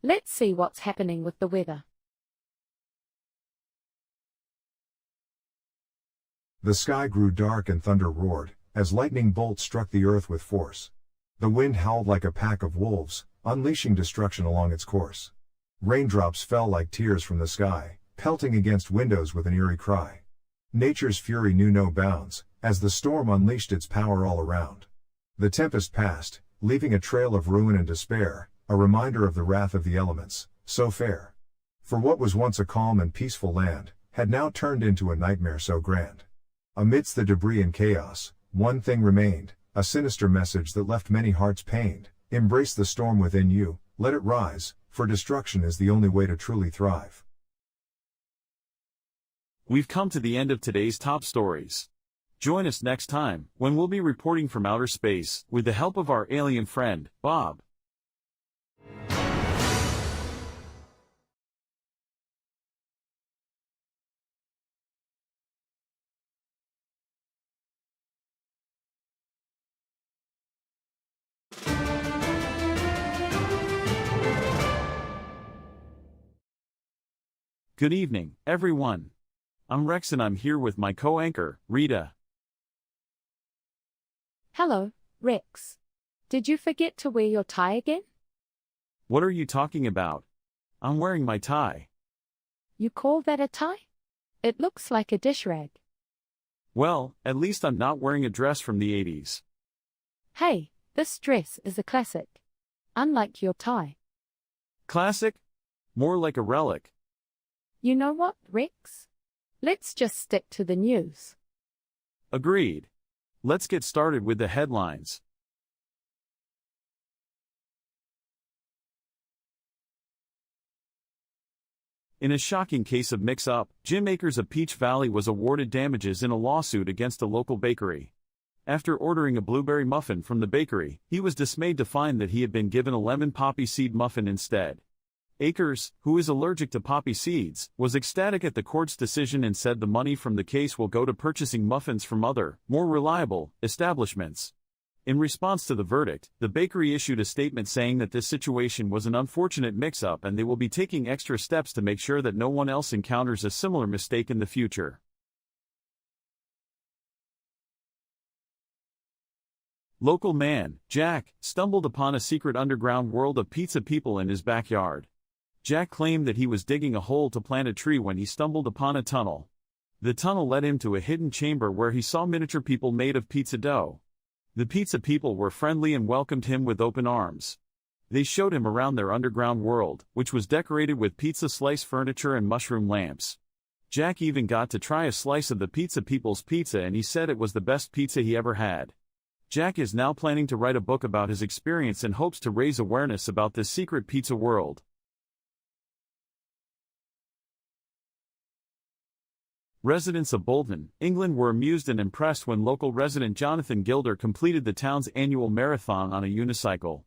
Let's see what's happening with the weather. The sky grew dark and thunder roared, as lightning bolts struck the earth with force. The wind howled like a pack of wolves, unleashing destruction along its course. Raindrops fell like tears from the sky, pelting against windows with an eerie cry. Nature's fury knew no bounds, as the storm unleashed its power all around. The tempest passed, leaving a trail of ruin and despair, a reminder of the wrath of the elements, so fair. For what was once a calm and peaceful land, had now turned into a nightmare so grand. Amidst the debris and chaos, one thing remained, a sinister message that left many hearts pained. Embrace the storm within you, let it rise, for destruction is the only way to truly thrive. We've come to the end of today's top stories. Join us next time, when we'll be reporting from outer space, with the help of our alien friend, Bob. Good evening, everyone. I'm Rex and I'm here with my co-anchor, Rita. Hello, Rex. Did you forget to wear your tie again? What are you talking about? I'm wearing my tie. You call that a tie? It looks like a dish rag. Well, at least I'm not wearing a dress from the 80s. Hey, this dress is a classic. Unlike your tie. Classic? More like a relic. You know what, Rex? Let's just stick to the news. Agreed. Let's get started with the headlines. In a shocking case of mix-up, Jim Akers of Peach Valley was awarded damages in a lawsuit against a local bakery. After ordering a blueberry muffin from the bakery, he was dismayed to find that he had been given a lemon poppy seed muffin instead. Akers, who is allergic to poppy seeds, was ecstatic at the court's decision and said the money from the case will go to purchasing muffins from other, more reliable, establishments. In response to the verdict, the bakery issued a statement saying that this situation was an unfortunate mix-up and they will be taking extra steps to make sure that no one else encounters a similar mistake in the future. Local man, Jack, stumbled upon a secret underground world of pizza people in his backyard. Jack claimed that he was digging a hole to plant a tree when he stumbled upon a tunnel. The tunnel led him to a hidden chamber where he saw miniature people made of pizza dough. The pizza people were friendly and welcomed him with open arms. They showed him around their underground world, which was decorated with pizza slice furniture and mushroom lamps. Jack even got to try a slice of the pizza people's pizza and he said it was the best pizza he ever had. Jack is now planning to write a book about his experience and hopes to raise awareness about this secret pizza world. Residents of Bolton, England were amused and impressed when local resident Jonathan Gilder completed the town's annual marathon on a unicycle.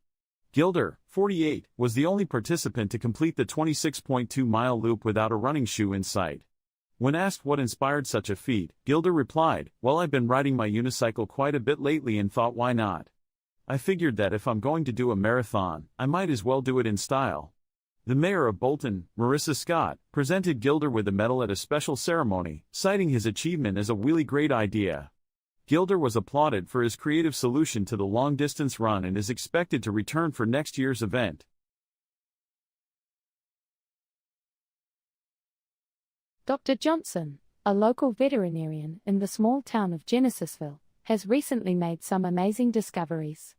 Gilder, 48, was the only participant to complete the 26.2-mile loop without a running shoe in sight. When asked what inspired such a feat, Gilder replied, "Well, I've been riding my unicycle quite a bit lately and thought why not? I figured that if I'm going to do a marathon, I might as well do it in style." The mayor of Bolton, Marissa Scott, presented Gilder with a medal at a special ceremony, citing his achievement as a really great idea. Gilder was applauded for his creative solution to the long-distance run and is expected to return for next year's event. Dr. Johnson, a local veterinarian in the small town of Genesisville, has recently made some amazing discoveries.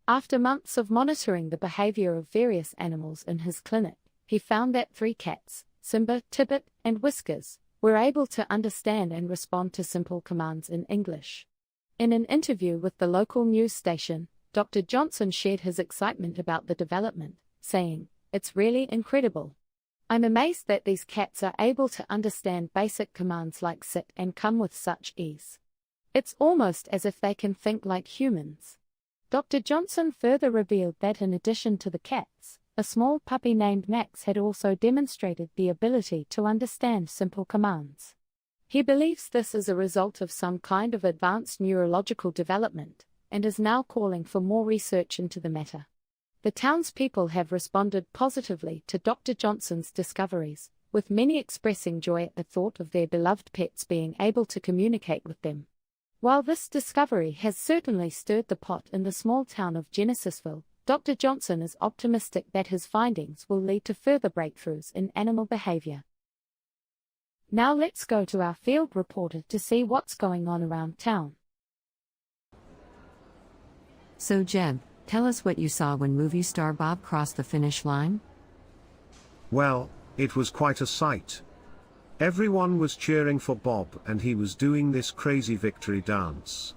After months of monitoring the behavior of various animals in his clinic, he found that 3 cats, Simba, Tibbet, and Whiskers, were able to understand and respond to simple commands in English. In an interview with the local news station, Dr. Johnson shared his excitement about the development, saying, "It's really incredible. I'm amazed that these cats are able to understand basic commands like sit and come with such ease. It's almost as if they can think like humans." Dr. Johnson further revealed that in addition to the cats, a small puppy named Max had also demonstrated the ability to understand simple commands. He believes this is a result of some kind of advanced neurological development, and is now calling for more research into the matter. The townspeople have responded positively to Dr. Johnson's discoveries, with many expressing joy at the thought of their beloved pets being able to communicate with them. While this discovery has certainly stirred the pot in the small town of Genesisville, Dr. Johnson is optimistic that his findings will lead to further breakthroughs in animal behavior. Now let's go to our field reporter to see what's going on around town. So Jeb, tell us what you saw when movie star Bob crossed the finish line? Well, it was quite a sight. Everyone was cheering for Bob and he was doing this crazy victory dance.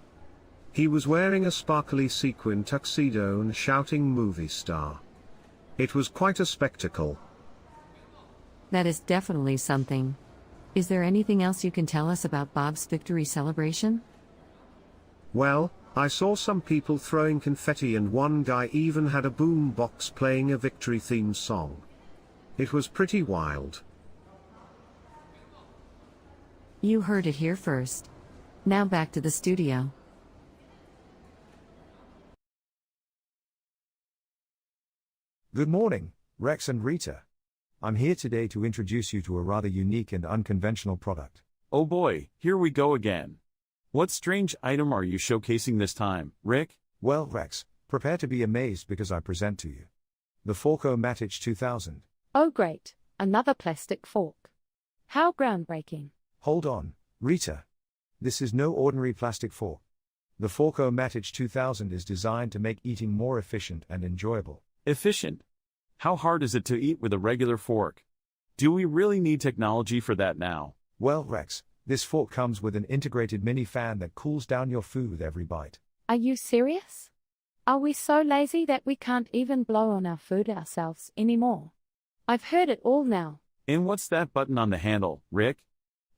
He was wearing a sparkly sequin tuxedo and shouting "movie star." It was quite a spectacle. That is definitely something. Is there anything else you can tell us about Bob's victory celebration? Well, I saw some people throwing confetti and one guy even had a boom box playing a victory theme song. It was pretty wild. You heard it here first. Now back to the studio. Good morning, Rex and Rita. I'm here today to introduce you to a rather unique and unconventional product. Oh boy, here we go again. What strange item are you showcasing this time, Rick? Well, Rex, prepare to be amazed because I present to you the Fork-O-Matic 2000. Oh great, another plastic fork. How groundbreaking. Hold on, Rita. This is no ordinary plastic fork. The Fork-O-Matic 2000 is designed to make eating more efficient and enjoyable. Efficient? How hard is it to eat with a regular fork? Do we really need technology for that now? Well, Rex, this fork comes with an integrated mini fan that cools down your food with every bite. Are you serious? Are we so lazy that we can't even blow on our food ourselves anymore? I've heard it all now. And what's that button on the handle, Rick?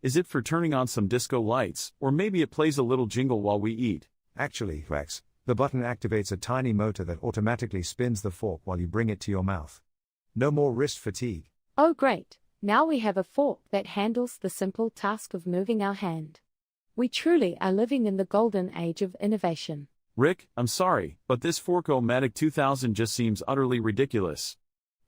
Is it for turning on some disco lights, or maybe it plays a little jingle while we eat? Actually, Rex, the button activates a tiny motor that automatically spins the fork while you bring it to your mouth. No more wrist fatigue. Oh great, now we have a fork that handles the simple task of moving our hand. We truly are living in the golden age of innovation. Rick, I'm sorry, but this Fork-O-Matic 2000 just seems utterly ridiculous.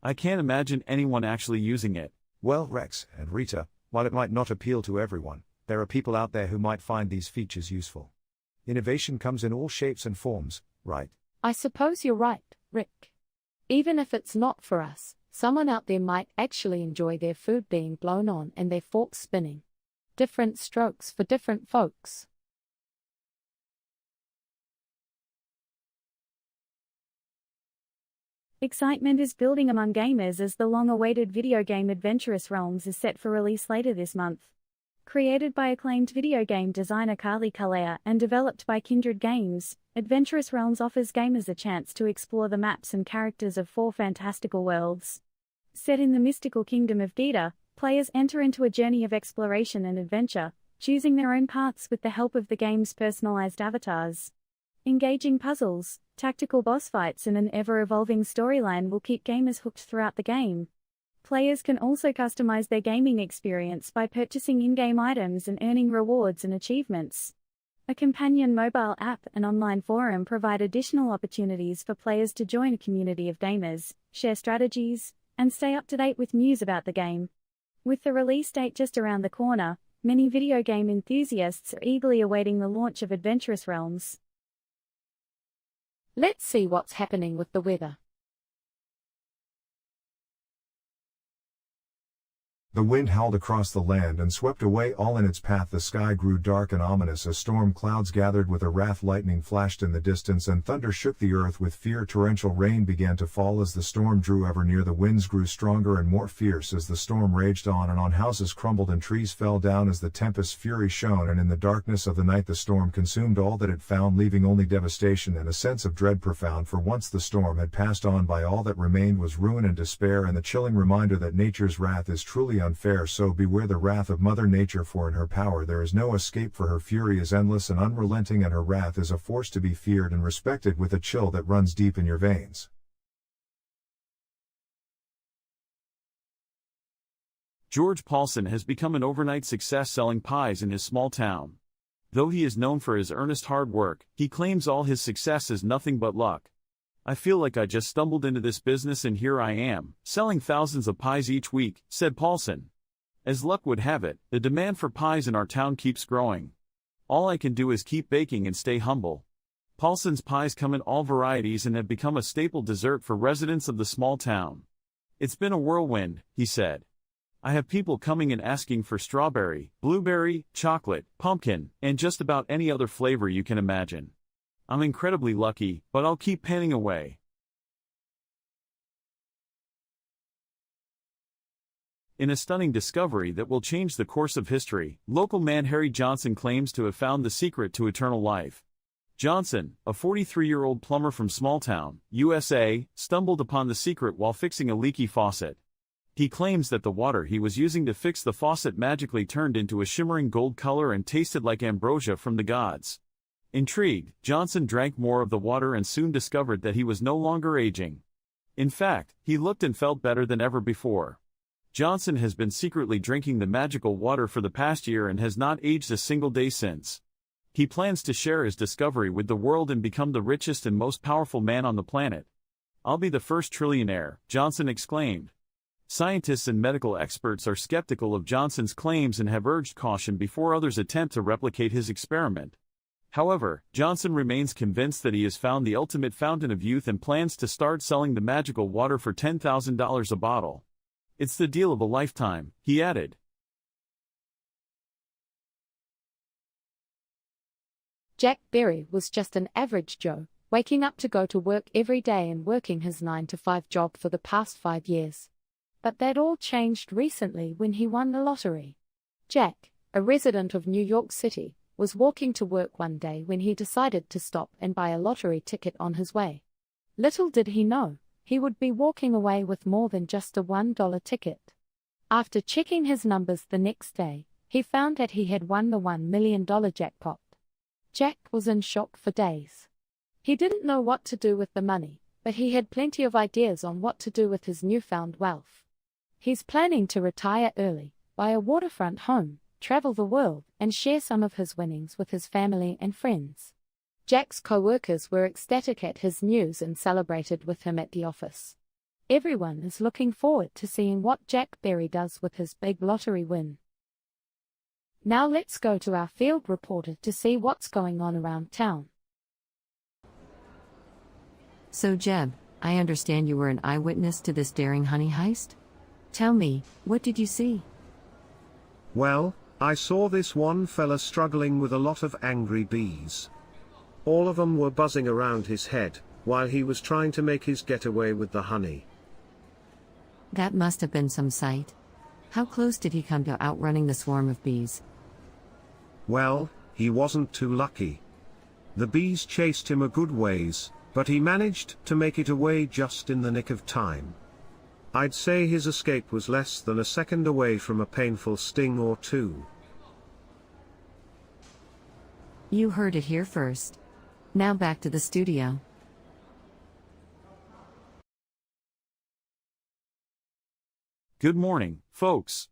I can't imagine anyone actually using it. Well, Rex and Rita, while it might not appeal to everyone, there are people out there who might find these features useful. Innovation comes in all shapes and forms, right? I suppose you're right, Rick. Even if it's not for us, someone out there might actually enjoy their food being blown on and their fork spinning. Different strokes for different folks. Excitement is building among gamers as the long-awaited video game Adventurous Realms is set for release later this month. Created by acclaimed video game designer Carly Kalea and developed by Kindred Games, Adventurous Realms offers gamers a chance to explore the maps and characters of 4 fantastical worlds. Set in the mystical kingdom of Gita, players enter into a journey of exploration and adventure, choosing their own paths with the help of the game's personalized avatars. Engaging puzzles, tactical boss fights and an ever-evolving storyline will keep gamers hooked throughout the game. Players can also customize their gaming experience by purchasing in-game items and earning rewards and achievements. A companion mobile app and online forum provide additional opportunities for players to join a community of gamers, share strategies, and stay up to date with news about the game. With the release date just around the corner, many video game enthusiasts are eagerly awaiting the launch of Adventurous Realms. Let's see what's happening with the weather. The wind howled across the land and swept away all in its path. The sky grew dark and ominous as storm clouds gathered with a wrath. Lightning flashed in the distance and thunder shook the earth with fear. Torrential rain began to fall as the storm drew ever near. The winds grew stronger and more fierce as the storm raged on and on. Houses crumbled and trees fell down as the tempest's fury shone, and in the darkness of the night the storm consumed all that it found, leaving only devastation and a sense of dread profound. For once the storm had passed on by, all that remained was ruin and despair, and the chilling reminder that nature's wrath is truly unfair. So beware the wrath of Mother Nature, for in her power there is no escape, for her fury is endless and unrelenting, and her wrath is a force to be feared and respected with a chill that runs deep in your veins. George Paulson has become an overnight success selling pies in his small town. Though he is known for his earnest hard work, he claims all his success is nothing but luck. I feel like I just stumbled into this business and here I am, selling thousands of pies each week, said Paulson. As luck would have it, the demand for pies in our town keeps growing. All I can do is keep baking and stay humble. Paulson's pies come in all varieties and have become a staple dessert for residents of the small town. It's been a whirlwind, he said. I have people coming and asking for strawberry, blueberry, chocolate, pumpkin, and just about any other flavor you can imagine. I'm incredibly lucky, but I'll keep panning away. In a stunning discovery that will change the course of history, local man Harry Johnson claims to have found the secret to eternal life. Johnson, a 43-year-old plumber from Smalltown, USA, stumbled upon the secret while fixing a leaky faucet. He claims that the water he was using to fix the faucet magically turned into a shimmering gold color and tasted like ambrosia from the gods. Intrigued, Johnson drank more of the water and soon discovered that he was no longer aging. In fact, he looked and felt better than ever before. Johnson has been secretly drinking the magical water for the past year and has not aged a single day since. He plans to share his discovery with the world and become the richest and most powerful man on the planet. I'll be the first trillionaire, Johnson exclaimed. Scientists and medical experts are skeptical of Johnson's claims and have urged caution before others attempt to replicate his experiment. However, Johnson remains convinced that he has found the ultimate fountain of youth and plans to start selling the magical water for $10,000 a bottle. It's the deal of a lifetime, he added. Jack Berry was just an average Joe, waking up to go to work every day and working his 9-to-5 job for the past 5 years. But that all changed recently when he won the lottery. Jack, a resident of New York City, was walking to work one day when he decided to stop and buy a lottery ticket on his way. Little did he know, he would be walking away with more than just a $1 ticket. After checking his numbers the next day, he found that he had won the $1 million jackpot. Jack was in shock for days. He didn't know what to do with the money, but he had plenty of ideas on what to do with his newfound wealth. He's planning to retire early, buy a waterfront home, travel the world, and share some of his winnings with his family and friends. Jack's co-workers were ecstatic at his news and celebrated with him at the office. Everyone is looking forward to seeing what Jack Berry does with his big lottery win. Now let's go to our field reporter to see what's going on around town. So Jeb, I understand you were an eyewitness to this daring honey heist? Tell me, what did you see? Well, I saw this one fella struggling with a lot of angry bees. All of them were buzzing around his head, while he was trying to make his getaway with the honey. That must have been some sight. How close did he come to outrunning the swarm of bees? Well, he wasn't too lucky. The bees chased him a good ways, but he managed to make it away just in the nick of time. I'd say his escape was less than a second away from a painful sting or two. You heard it here first. Now back to the studio. Good morning, folks.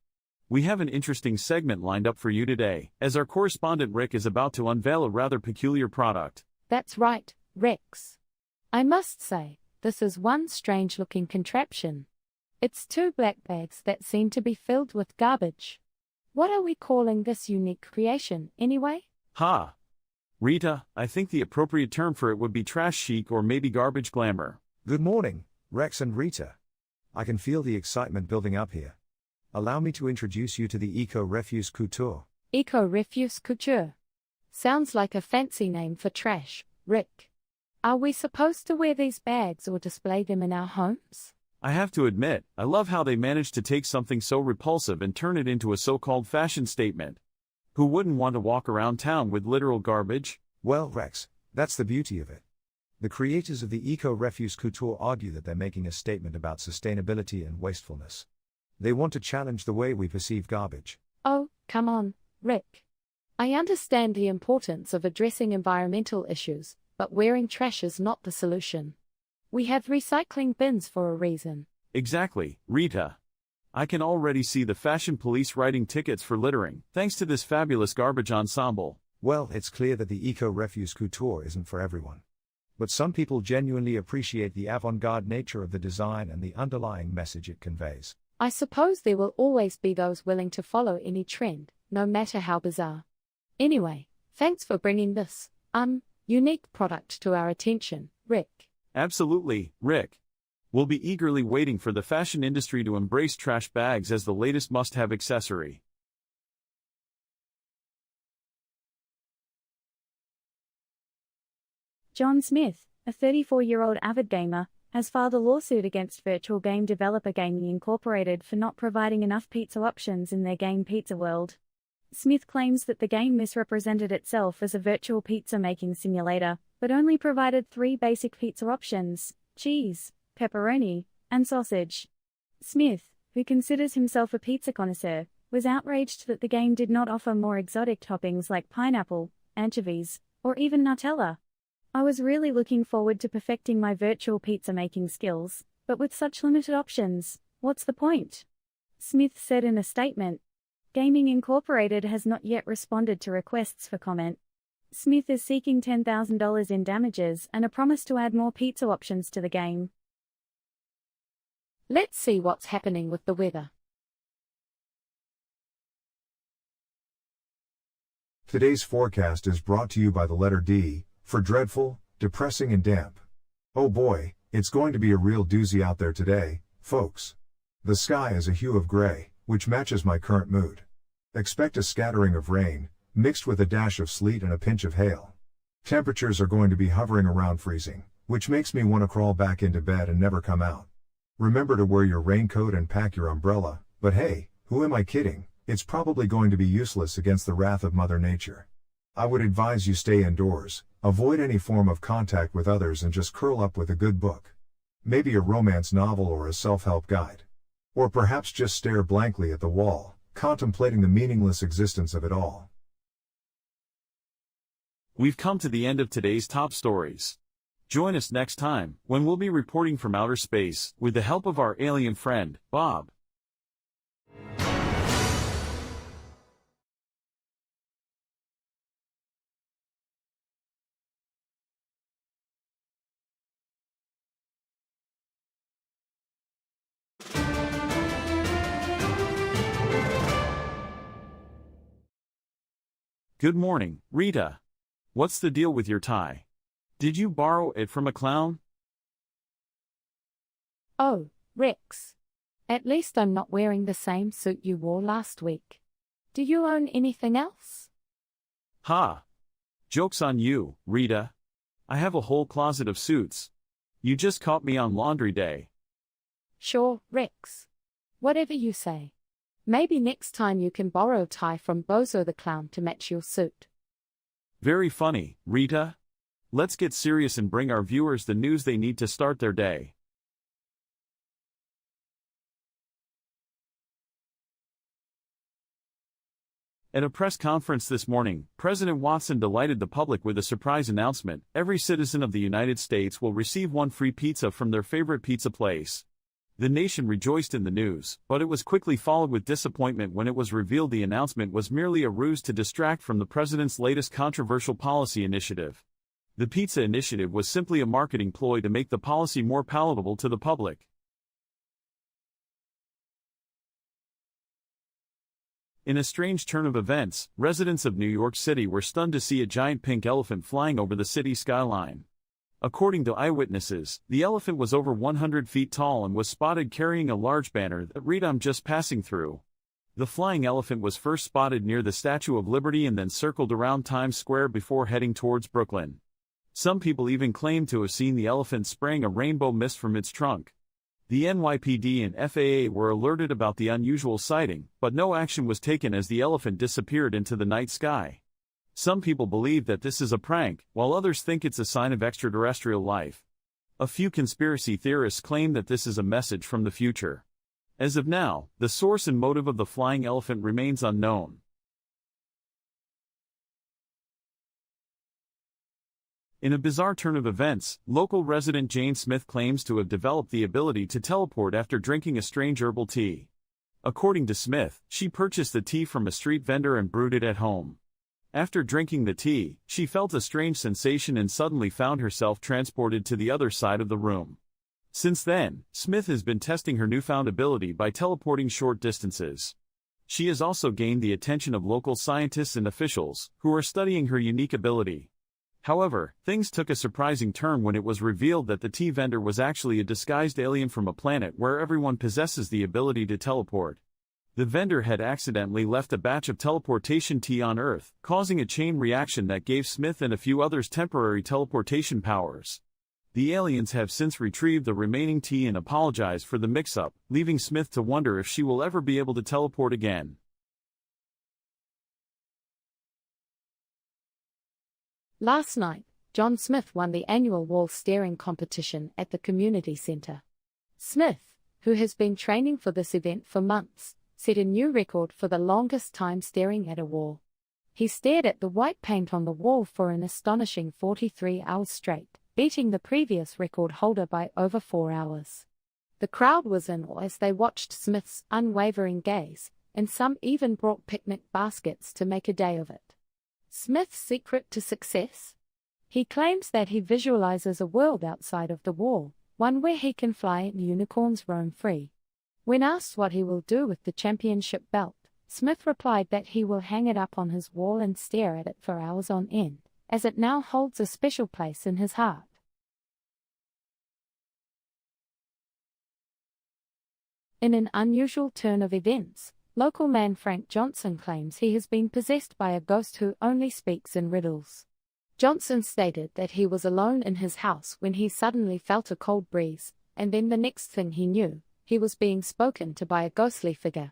We have an interesting segment lined up for you today, as our correspondent Rick is about to unveil a rather peculiar product. That's right, Rex. I must say, this is one strange-looking contraption. It's 2 black bags that seem to be filled with garbage. What are we calling this unique creation, anyway? Ha! Rita, I think the appropriate term for it would be trash chic or maybe garbage glamour. Good morning, Rex and Rita. I can feel the excitement building up here. Allow me to introduce you to the Eco-Refuse Couture. Eco-Refuse Couture. Sounds like a fancy name for trash, Rick. Are we supposed to wear these bags or display them in our homes? I have to admit, I love how they managed to take something so repulsive and turn it into a so-called fashion statement. Who wouldn't want to walk around town with literal garbage? Well, Rex, that's the beauty of it. The creators of the Eco-Refuse Couture argue that they're making a statement about sustainability and wastefulness. They want to challenge the way we perceive garbage. Oh, come on, Rick. I understand the importance of addressing environmental issues, but wearing trash is not the solution. We have recycling bins for a reason. Exactly, Rita. I can already see the fashion police writing tickets for littering, thanks to this fabulous garbage ensemble. Well, it's clear that the Eco-Refuse Couture isn't for everyone. But some people genuinely appreciate the avant-garde nature of the design and the underlying message it conveys. I suppose there will always be those willing to follow any trend, no matter how bizarre. Anyway, thanks for bringing this, unique product to our attention, Rick. Absolutely, Rick. We'll be eagerly waiting for the fashion industry to embrace trash bags as the latest must-have accessory. John Smith, a 34-year-old avid gamer, has filed a lawsuit against virtual game developer Gaming Incorporated for not providing enough pizza options in their game Pizza World. Smith claims that the game misrepresented itself as a virtual pizza-making simulator, but only provided 3 basic pizza options: cheese, pepperoni, and sausage. Smith, who considers himself a pizza connoisseur, was outraged that the game did not offer more exotic toppings like pineapple, anchovies, or even Nutella. I was really looking forward to perfecting my virtual pizza-making skills, but with such limited options, what's the point? Smith said in a statement. Gaming Incorporated has not yet responded to requests for comment. Smith is seeking $10,000 in damages and a promise to add more pizza options to the game. Let's see what's happening with the weather. Today's forecast is brought to you by the letter D, for dreadful, depressing and damp. Oh boy, it's going to be a real doozy out there today, folks. The sky is a hue of gray, which matches my current mood. Expect a scattering of rain, mixed with a dash of sleet and a pinch of hail. Temperatures are going to be hovering around freezing, which makes me want to crawl back into bed and never come out. Remember to wear your raincoat and pack your umbrella, but hey, who am I kidding? It's probably going to be useless against the wrath of Mother Nature. I would advise you stay indoors, avoid any form of contact with others and just curl up with a good book. Maybe a romance novel or a self-help guide. Or perhaps just stare blankly at the wall, contemplating the meaningless existence of it all. We've come to the end of today's top stories. Join us next time, when we'll be reporting from outer space, with the help of our alien friend, Bob. Good morning, Rita. What's the deal with your tie? Did you borrow it from a clown? Oh, Rex. At least I'm not wearing the same suit you wore last week. Do you own anything else? Ha! Joke's on you, Rita. I have a whole closet of suits. You just caught me on laundry day. Sure, Rex. Whatever you say. Maybe next time you can borrow a tie from Bozo the Clown to match your suit. Very funny, Rita. Let's get serious and bring our viewers the news they need to start their day. At a press conference this morning, President Watson delighted the public with a surprise announcement: every citizen of the United States will receive one free pizza from their favorite pizza place. The nation rejoiced in the news, but it was quickly followed with disappointment when it was revealed the announcement was merely a ruse to distract from the president's latest controversial policy initiative. The pizza initiative was simply a marketing ploy to make the policy more palatable to the public. In a strange turn of events, residents of New York City were stunned to see a giant pink elephant flying over the city skyline. According to eyewitnesses, the elephant was over 100 feet tall and was spotted carrying a large banner that read "I'm just passing through." The flying elephant was first spotted near the Statue of Liberty and then circled around Times Square before heading towards Brooklyn. Some people even claim to have seen the elephant spraying a rainbow mist from its trunk. The NYPD and FAA were alerted about the unusual sighting, but no action was taken as the elephant disappeared into the night sky. Some people believe that this is a prank, while others think it's a sign of extraterrestrial life. A few conspiracy theorists claim that this is a message from the future. As of now, the source and motive of the flying elephant remains unknown. In a bizarre turn of events, local resident Jane Smith claims to have developed the ability to teleport after drinking a strange herbal tea. According to Smith, she purchased the tea from a street vendor and brewed it at home. After drinking the tea, she felt a strange sensation and suddenly found herself transported to the other side of the room. Since then, Smith has been testing her newfound ability by teleporting short distances. She has also gained the attention of local scientists and officials, who are studying her unique ability. However, things took a surprising turn when it was revealed that the tea vendor was actually a disguised alien from a planet where everyone possesses the ability to teleport. The vendor had accidentally left a batch of teleportation tea on Earth, causing a chain reaction that gave Smith and a few others temporary teleportation powers. The aliens have since retrieved the remaining tea and apologized for the mix-up, leaving Smith to wonder if she will ever be able to teleport again. Last night, John Smith won the annual wall staring competition at the community center. Smith, who has been training for this event for months, set a new record for the longest time staring at a wall. He stared at the white paint on the wall for an astonishing 43 hours straight, beating the previous record holder by over 4 hours. The crowd was in awe as they watched Smith's unwavering gaze, and some even brought picnic baskets to make a day of it. Smith's secret to success? He claims that he visualizes a world outside of the wall, one where he can fly and unicorns roam free. When asked what he will do with the championship belt, Smith replied that he will hang it up on his wall and stare at it for hours on end, as it now holds a special place in his heart. In an unusual turn of events, local man Frank Johnson claims he has been possessed by a ghost who only speaks in riddles. Johnson stated that he was alone in his house when he suddenly felt a cold breeze, and then the next thing he knew, he was being spoken to by a ghostly figure.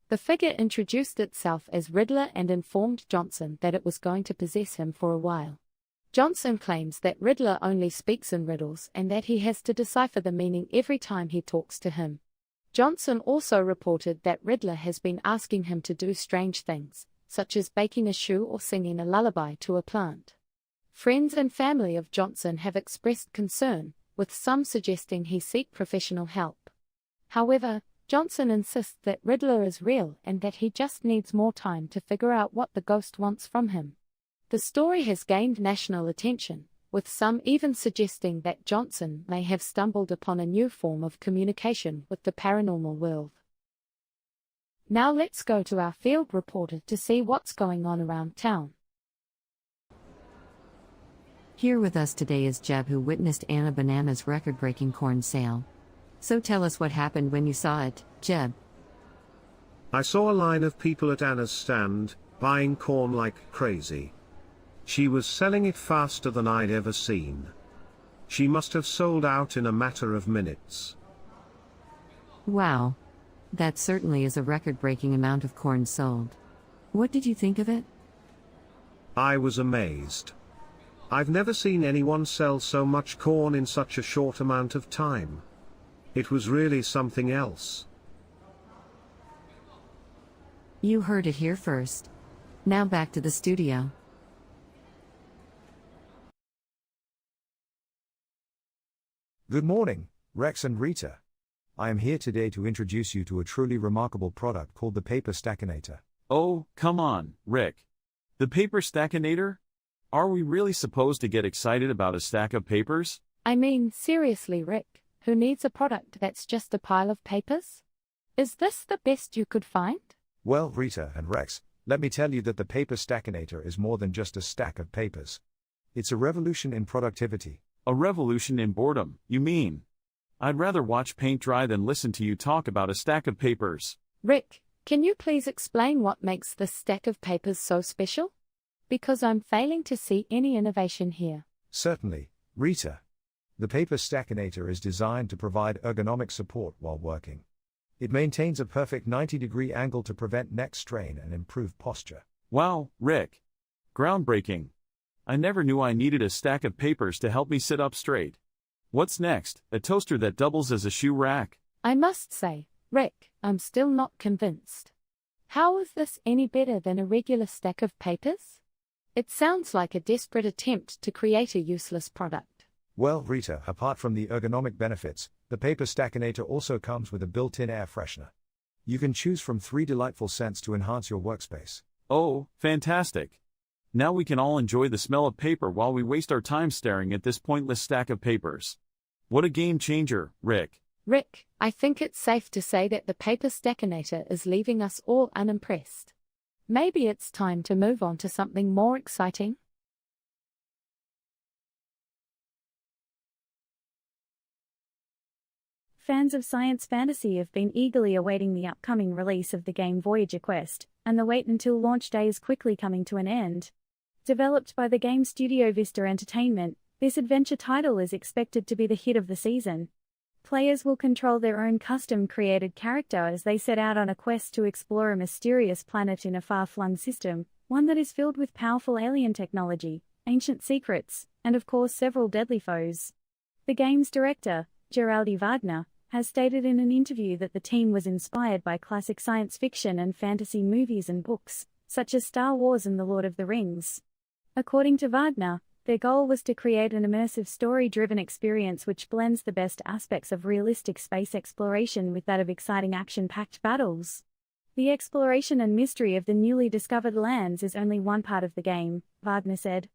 The figure introduced itself as Riddler and informed Johnson that it was going to possess him for a while. Johnson claims that Riddler only speaks in riddles and that he has to decipher the meaning every time he talks to him. Johnson also reported that Riddler has been asking him to do strange things, such as baking a shoe or singing a lullaby to a plant. Friends and family of Johnson have expressed concern, with some suggesting he seek professional help. However, Johnson insists that Riddler is real and that he just needs more time to figure out what the ghost wants from him. The story has gained national attention, with some even suggesting that Johnson may have stumbled upon a new form of communication with the paranormal world. Now let's go to our field reporter to see what's going on around town. Here with us today is Jeb, who witnessed Anna Banana's record-breaking corn sale. So tell us what happened when you saw it, Jeb. I saw a line of people at Anna's stand, buying corn like crazy. She was selling it faster than I'd ever seen. She must have sold out in a matter of minutes. Wow. That certainly is a record-breaking amount of corn sold. What did you think of it? I was amazed. I've never seen anyone sell so much corn in such a short amount of time. It was really something else. You heard it here first. Now back to the studio. Good morning, Rex and Rita. I am here today to introduce you to a truly remarkable product called the Paper Stackinator. Oh, come on, Rick. The paper stackinator? Are we really supposed to get excited about a stack of papers? I mean, seriously, Rick, who needs a product that's just a pile of papers? Is this the best you could find? Well, Rita and Rex, let me tell you that the Paper Stackinator is more than just a stack of papers. It's a revolution in productivity. A revolution in boredom, you mean? I'd rather watch paint dry than listen to you talk about a stack of papers. Rick, can you please explain what makes this stack of papers so special? Because I'm failing to see any innovation here. Certainly, Rita. The Paper Stackinator is designed to provide ergonomic support while working. It maintains a perfect 90-degree angle to prevent neck strain and improve posture. Wow, Rick. Groundbreaking. I never knew I needed a stack of papers to help me sit up straight. What's next? A toaster that doubles as a shoe rack? I must say, Rick, I'm still not convinced. How is this any better than a regular stack of papers? It sounds like a desperate attempt to create a useless product. Well, Rita, apart from the ergonomic benefits, the Paper Stackinator also comes with a built-in air freshener. You can choose from 3 delightful scents to enhance your workspace. Oh, fantastic. Now we can all enjoy the smell of paper while we waste our time staring at this pointless stack of papers. What a game changer, Rick. Rick, I think it's safe to say that the Paper Stackinator is leaving us all unimpressed. Maybe it's time to move on to something more exciting? Fans of science fantasy have been eagerly awaiting the upcoming release of the game Voyager Quest, and the wait until launch day is quickly coming to an end. Developed by the game studio Vista Entertainment, this adventure title is expected to be the hit of the season. Players will control their own custom-created character as they set out on a quest to explore a mysterious planet in a far-flung system, one that is filled with powerful alien technology, ancient secrets, and of course several deadly foes. The game's director, Geraldi Wagner, has stated in an interview that the team was inspired by classic science fiction and fantasy movies and books, such as Star Wars and The Lord of the Rings. According to Wagner, their goal was to create an immersive story-driven experience which blends the best aspects of realistic space exploration with that of exciting action-packed battles. The exploration and mystery of the newly discovered lands is only one part of the game, Wagner said.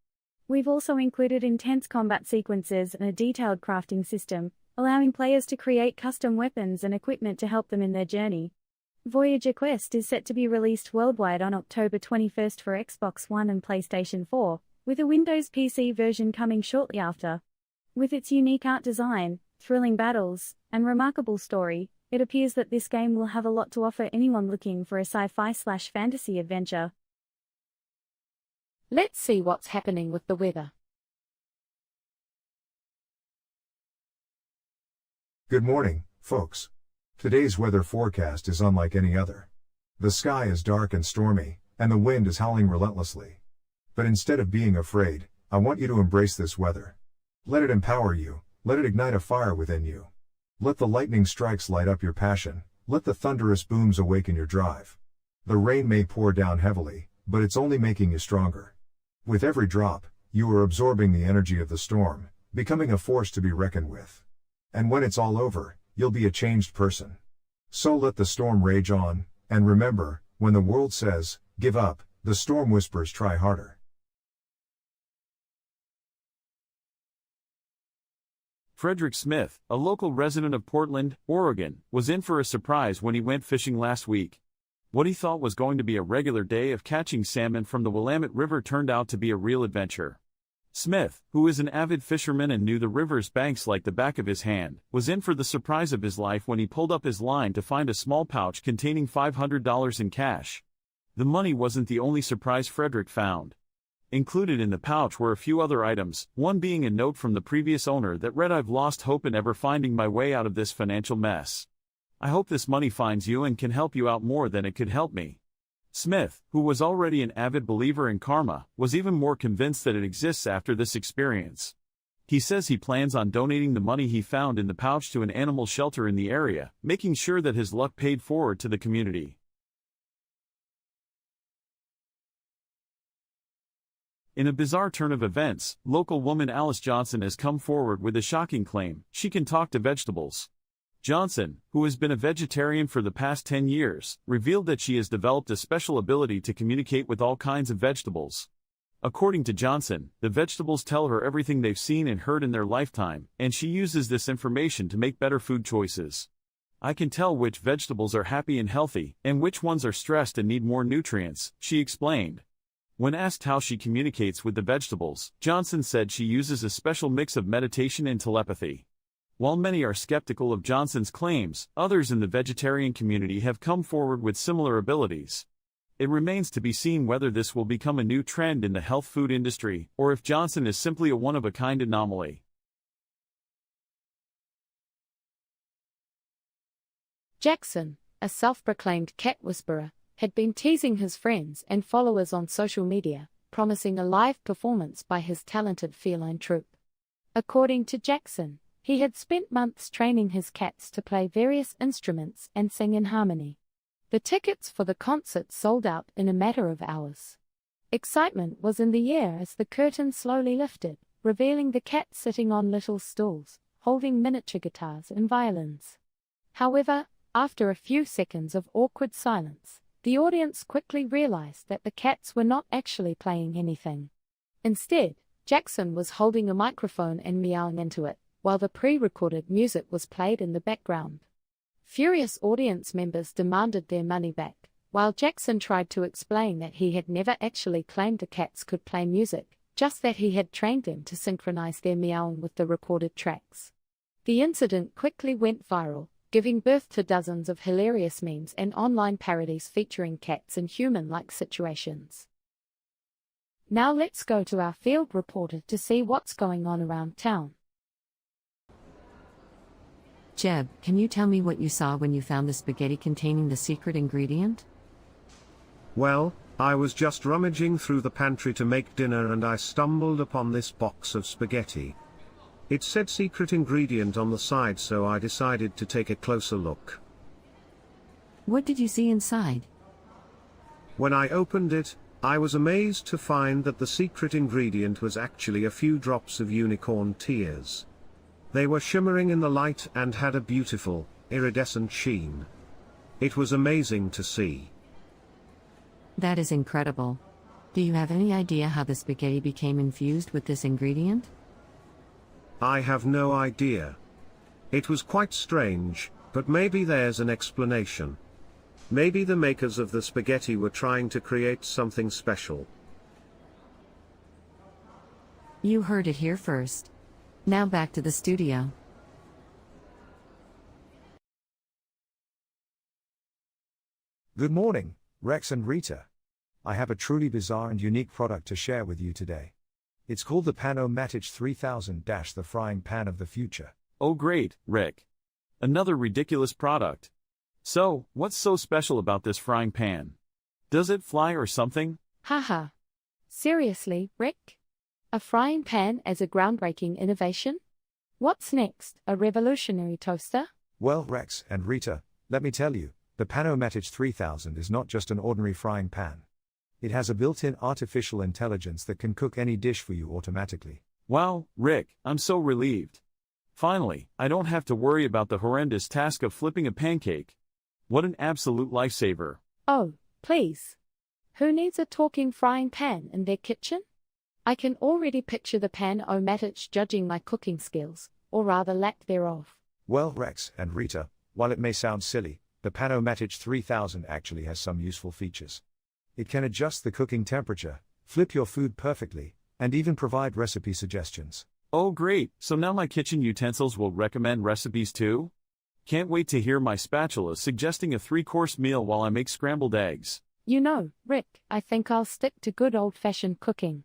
We've also included intense combat sequences and a detailed crafting system, allowing players to create custom weapons and equipment to help them in their journey. Voyager Quest is set to be released worldwide on October 21st for Xbox One and PlayStation 4, with a Windows PC version coming shortly after. With its unique art design, thrilling battles, and remarkable story, it appears that this game will have a lot to offer anyone looking for a sci-fi/fantasy adventure. Let's see what's happening with the weather. Good morning, folks. Today's weather forecast is unlike any other. The sky is dark and stormy, and the wind is howling relentlessly. But instead of being afraid, I want you to embrace this weather. Let it empower you, let it ignite a fire within you. Let the lightning strikes light up your passion, let the thunderous booms awaken your drive. The rain may pour down heavily, but it's only making you stronger. With every drop, you are absorbing the energy of the storm, becoming a force to be reckoned with. And when it's all over, you'll be a changed person. So let the storm rage on, and remember, when the world says, give up, the storm whispers, try harder. Frederick Smith, a local resident of Portland, Oregon, was in for a surprise when he went fishing last week. What he thought was going to be a regular day of catching salmon from the Willamette River turned out to be a real adventure. Smith, who is an avid fisherman and knew the river's banks like the back of his hand, was in for the surprise of his life when he pulled up his line to find a small pouch containing $500 in cash. The money wasn't the only surprise Frederick found. Included in the pouch were a few other items, one being a note from the previous owner that read, "I've lost hope in ever finding my way out of this financial mess. I hope this money finds you and can help you out more than it could help me." Smith, who was already an avid believer in karma, was even more convinced that it exists after this experience. He says he plans on donating the money he found in the pouch to an animal shelter in the area, making sure that his luck paid forward to the community. In a bizarre turn of events, local woman Alice Johnson has come forward with a shocking claim: she can talk to vegetables. Johnson, who has been a vegetarian for the past 10 years, revealed that she has developed a special ability to communicate with all kinds of vegetables. According to Johnson, the vegetables tell her everything they've seen and heard in their lifetime, and she uses this information to make better food choices. "I can tell which vegetables are happy and healthy, and which ones are stressed and need more nutrients," she explained. When asked how she communicates with the vegetables, Johnson said she uses a special mix of meditation and telepathy. While many are skeptical of Johnson's claims, others in the vegetarian community have come forward with similar abilities. It remains to be seen whether this will become a new trend in the health food industry, or if Johnson is simply a one-of-a-kind anomaly. Jackson, a self-proclaimed cat whisperer, had been teasing his friends and followers on social media, promising a live performance by his talented feline troupe. According to Jackson, he had spent months training his cats to play various instruments and sing in harmony. The tickets for the concert sold out in a matter of hours. Excitement was in the air as the curtain slowly lifted, revealing the cats sitting on little stools, holding miniature guitars and violins. However, after a few seconds of awkward silence, the audience quickly realized that the cats were not actually playing anything. Instead, Jackson was holding a microphone and meowing into it, while the pre-recorded music was played in the background. Furious audience members demanded their money back, while Jackson tried to explain that he had never actually claimed the cats could play music, just that he had trained them to synchronize their meowing with the recorded tracks. The incident quickly went viral, giving birth to dozens of hilarious memes and online parodies featuring cats in human-like situations. Now let's go to our field reporter to see what's going on around town. Jeb, can you tell me what you saw when you found the spaghetti containing the secret ingredient? Well, I was just rummaging through the pantry to make dinner and I stumbled upon this box of spaghetti. It said secret ingredient on the side, so I decided to take a closer look. What did you see inside? When I opened it, I was amazed to find that the secret ingredient was actually a few drops of unicorn tears. They were shimmering in the light and had a beautiful, iridescent sheen. It was amazing to see. That is incredible. Do you have any idea how the spaghetti became infused with this ingredient? I have no idea. It was quite strange, but maybe there's an explanation. Maybe the makers of the spaghetti were trying to create something special. You heard it here first. Now back to the studio. Good morning, Rex and Rita. I have a truly bizarre and unique product to share with you today. It's called the Pano-Matic 3000 – the frying pan of the future. Oh great, Rick. Another ridiculous product. So, what's so special about this frying pan? Does it fly or something? Haha. Seriously, Rick? A frying pan as a groundbreaking innovation? What's next, a revolutionary toaster? Well, Rex and Rita, let me tell you, the Pano-Matic 3000 is not just an ordinary frying pan. It has a built-in artificial intelligence that can cook any dish for you automatically. Wow, Rick, I'm so relieved. Finally, I don't have to worry about the horrendous task of flipping a pancake. What an absolute lifesaver. Oh, please. Who needs a talking frying pan in their kitchen? I can already picture the Pano-Matic judging my cooking skills, or rather lack thereof. Well, Rex and Rita, while it may sound silly, the Pano-Matic 3000 actually has some useful features. It can adjust the cooking temperature, flip your food perfectly, and even provide recipe suggestions. Oh great, so now my kitchen utensils will recommend recipes too? Can't wait to hear my spatula suggesting a 3-course meal while I make scrambled eggs. You know, Rick, I think I'll stick to good old-fashioned cooking.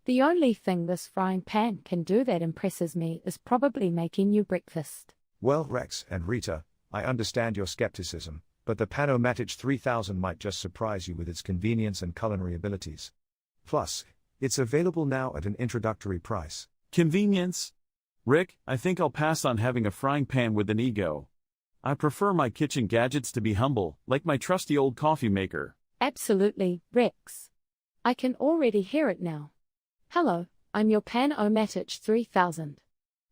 The only thing this frying pan can do that impresses me is probably making you breakfast. Well, Rex and Rita, I understand your skepticism, but the Pano-Matic 3000 might just surprise you with its convenience and culinary abilities. Plus, it's available now at an introductory price. Convenience? Rick, I think I'll pass on having a frying pan with an ego. I prefer my kitchen gadgets to be humble, like my trusty old coffee maker. Absolutely, Rex. I can already hear it now. Hello, I'm your Pano-Matic 3000.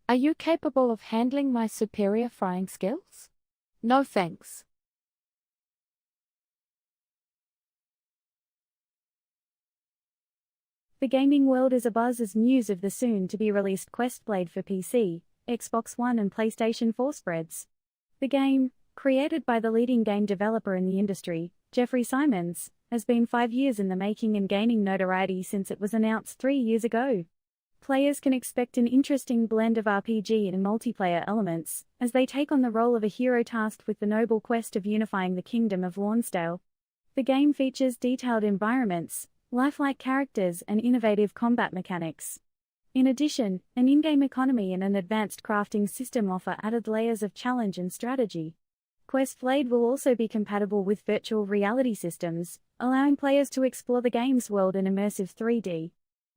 Are you capable of handling my superior frying skills? No thanks. The gaming world is abuzz as news of the soon-to-be-released Quest Blade for PC, Xbox One and PlayStation 4 spreads. The game, created by the leading game developer in the industry, Jeffrey Simons, has been 5 years in the making and gaining notoriety since it was announced 3 years ago. Players can expect an interesting blend of RPG and multiplayer elements, as they take on the role of a hero tasked with the noble quest of unifying the Kingdom of Lawnsdale. The game features detailed environments, lifelike characters and innovative combat mechanics. In addition, an in-game economy and an advanced crafting system offer added layers of challenge and strategy. Quest Blade will also be compatible with virtual reality systems, allowing players to explore the game's world in immersive 3D.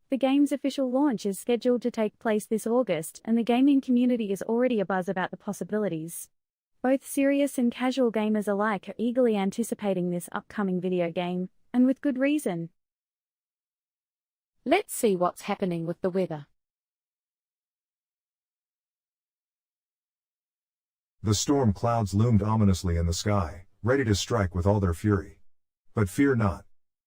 The game's official launch is scheduled to take place this August, and the gaming community is already abuzz about the possibilities. Both serious and casual gamers alike are eagerly anticipating this upcoming video game, and with good reason. Let's see what's happening with the weather. The storm clouds loomed ominously in the sky, ready to strike with all their fury. But fear not.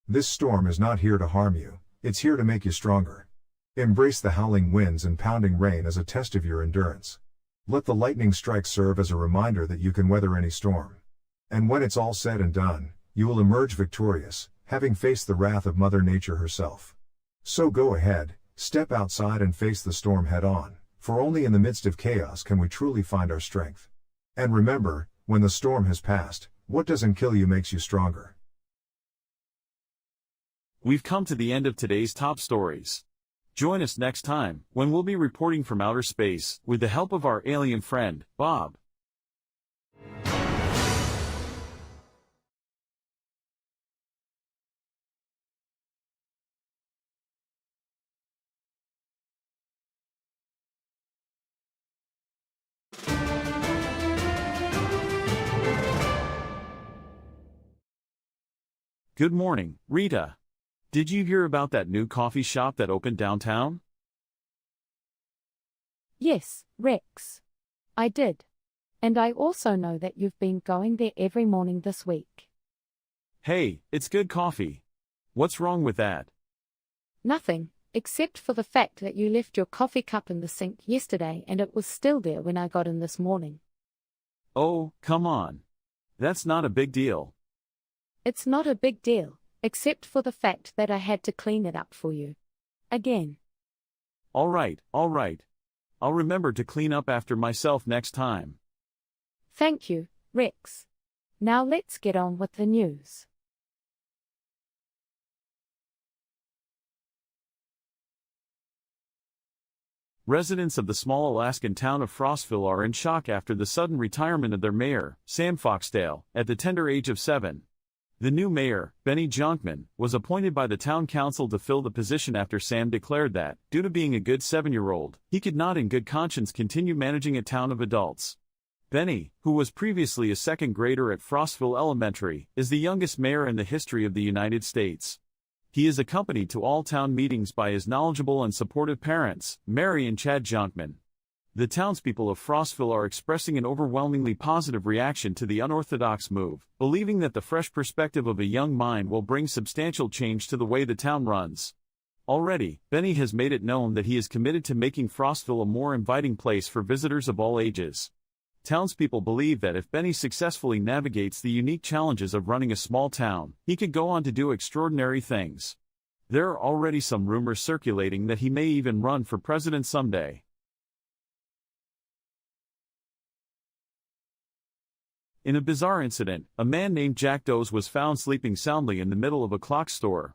This storm is not here to harm you, it's here to make you stronger. Embrace the howling winds and pounding rain as a test of your endurance. Let the lightning strike serve as a reminder that you can weather any storm. And when it's all said and done, you will emerge victorious, having faced the wrath of Mother Nature herself. So go ahead, step outside and face the storm head on, for only in the midst of chaos can we truly find our strength. And remember, when the storm has passed, what doesn't kill you makes you stronger. We've come to the end of today's top stories. Join us next time, when we'll be reporting from outer space, with the help of our alien friend, Bob. Good morning, Rita. Did you hear about that new coffee shop that opened downtown? Yes, Rex. I did. And I also know that you've been going there every morning this week. Hey, it's good coffee. What's wrong with that? Nothing, except for the fact that you left your coffee cup in the sink yesterday and it was still there when I got in this morning. Oh, come on. That's not a big deal. It's not a big deal, except for the fact that I had to clean it up for you. Again. All right. I'll remember to clean up after myself next time. Thank you, Rex. Now let's get on with the news. Residents of the small Alaskan town of Frostville are in shock after the sudden retirement of their mayor, Sam Foxdale, at the tender age of 7. The new mayor, Benny Jonkman, was appointed by the town council to fill the position after Sam declared that, due to being a good 7-year-old, he could not in good conscience continue managing a town of adults. Benny, who was previously a second grader at Frostville Elementary, is the youngest mayor in the history of the United States. He is accompanied to all town meetings by his knowledgeable and supportive parents, Mary and Chad Jonkman. The townspeople of Frostville are expressing an overwhelmingly positive reaction to the unorthodox move, believing that the fresh perspective of a young mind will bring substantial change to the way the town runs. Already, Benny has made it known that he is committed to making Frostville a more inviting place for visitors of all ages. Townspeople believe that if Benny successfully navigates the unique challenges of running a small town, he could go on to do extraordinary things. There are already some rumors circulating that he may even run for president someday. In a bizarre incident, a man named Jack Does was found sleeping soundly in the middle of a clock store.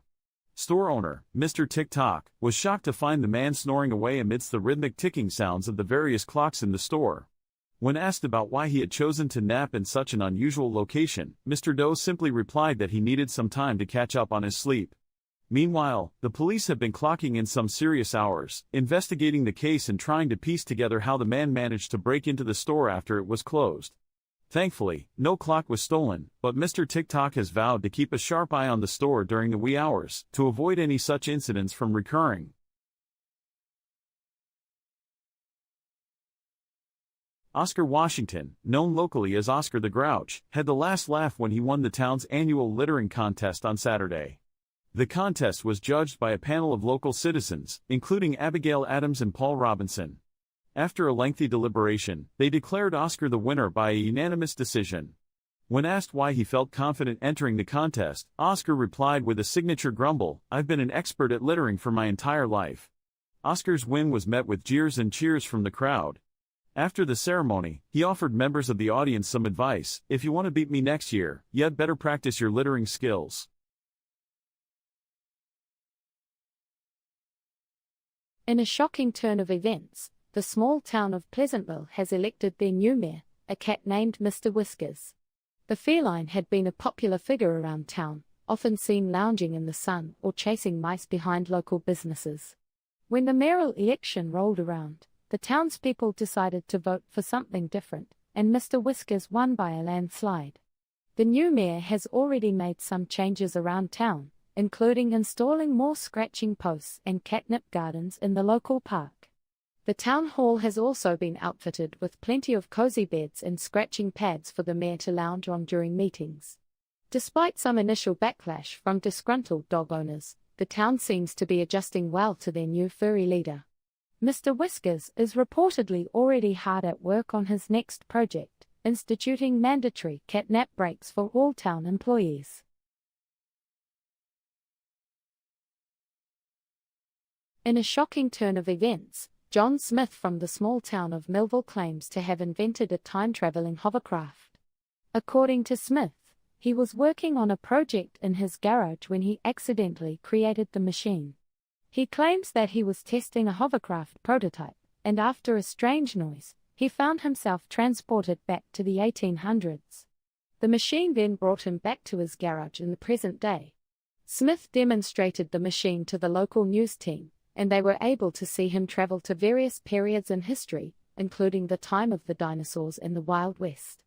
Store owner, Mr. Tick-Tock, was shocked to find the man snoring away amidst the rhythmic ticking sounds of the various clocks in the store. When asked about why he had chosen to nap in such an unusual location, Mr. Doe simply replied that he needed some time to catch up on his sleep. Meanwhile, the police have been clocking in some serious hours, investigating the case and trying to piece together how the man managed to break into the store after it was closed. Thankfully, no clock was stolen, but Mr. Tick-Tock has vowed to keep a sharp eye on the store during the wee hours, to avoid any such incidents from recurring. Oscar Washington, known locally as Oscar the Grouch, had the last laugh when he won the town's annual littering contest on Saturday. The contest was judged by a panel of local citizens, including Abigail Adams and Paul Robinson. After a lengthy deliberation, they declared Oscar the winner by a unanimous decision. When asked why he felt confident entering the contest, Oscar replied with a signature grumble, "I've been an expert at littering for my entire life." Oscar's win was met with jeers and cheers from the crowd. After the ceremony, he offered members of the audience some advice: "If you want to beat me next year, you'd better practice your littering skills." In a shocking turn of events, the small town of Pleasantville has elected their new mayor, a cat named Mr. Whiskers. The feline had been a popular figure around town, often seen lounging in the sun or chasing mice behind local businesses. When the mayoral election rolled around, the townspeople decided to vote for something different, and Mr. Whiskers won by a landslide. The new mayor has already made some changes around town, including installing more scratching posts and catnip gardens in the local park. The town hall has also been outfitted with plenty of cozy beds and scratching pads for the mayor to lounge on during meetings. Despite some initial backlash from disgruntled dog owners, the town seems to be adjusting well to their new furry leader. Mr. Whiskers is reportedly already hard at work on his next project, instituting mandatory catnap breaks for all town employees. In a shocking turn of events, John Smith from the small town of Millville claims to have invented a time-traveling hovercraft. According to Smith, he was working on a project in his garage when he accidentally created the machine. He claims that he was testing a hovercraft prototype, and after a strange noise, he found himself transported back to the 1800s. The machine then brought him back to his garage in the present day. Smith demonstrated the machine to the local news team, and they were able to see him travel to various periods in history, including the time of the dinosaurs in the Wild West.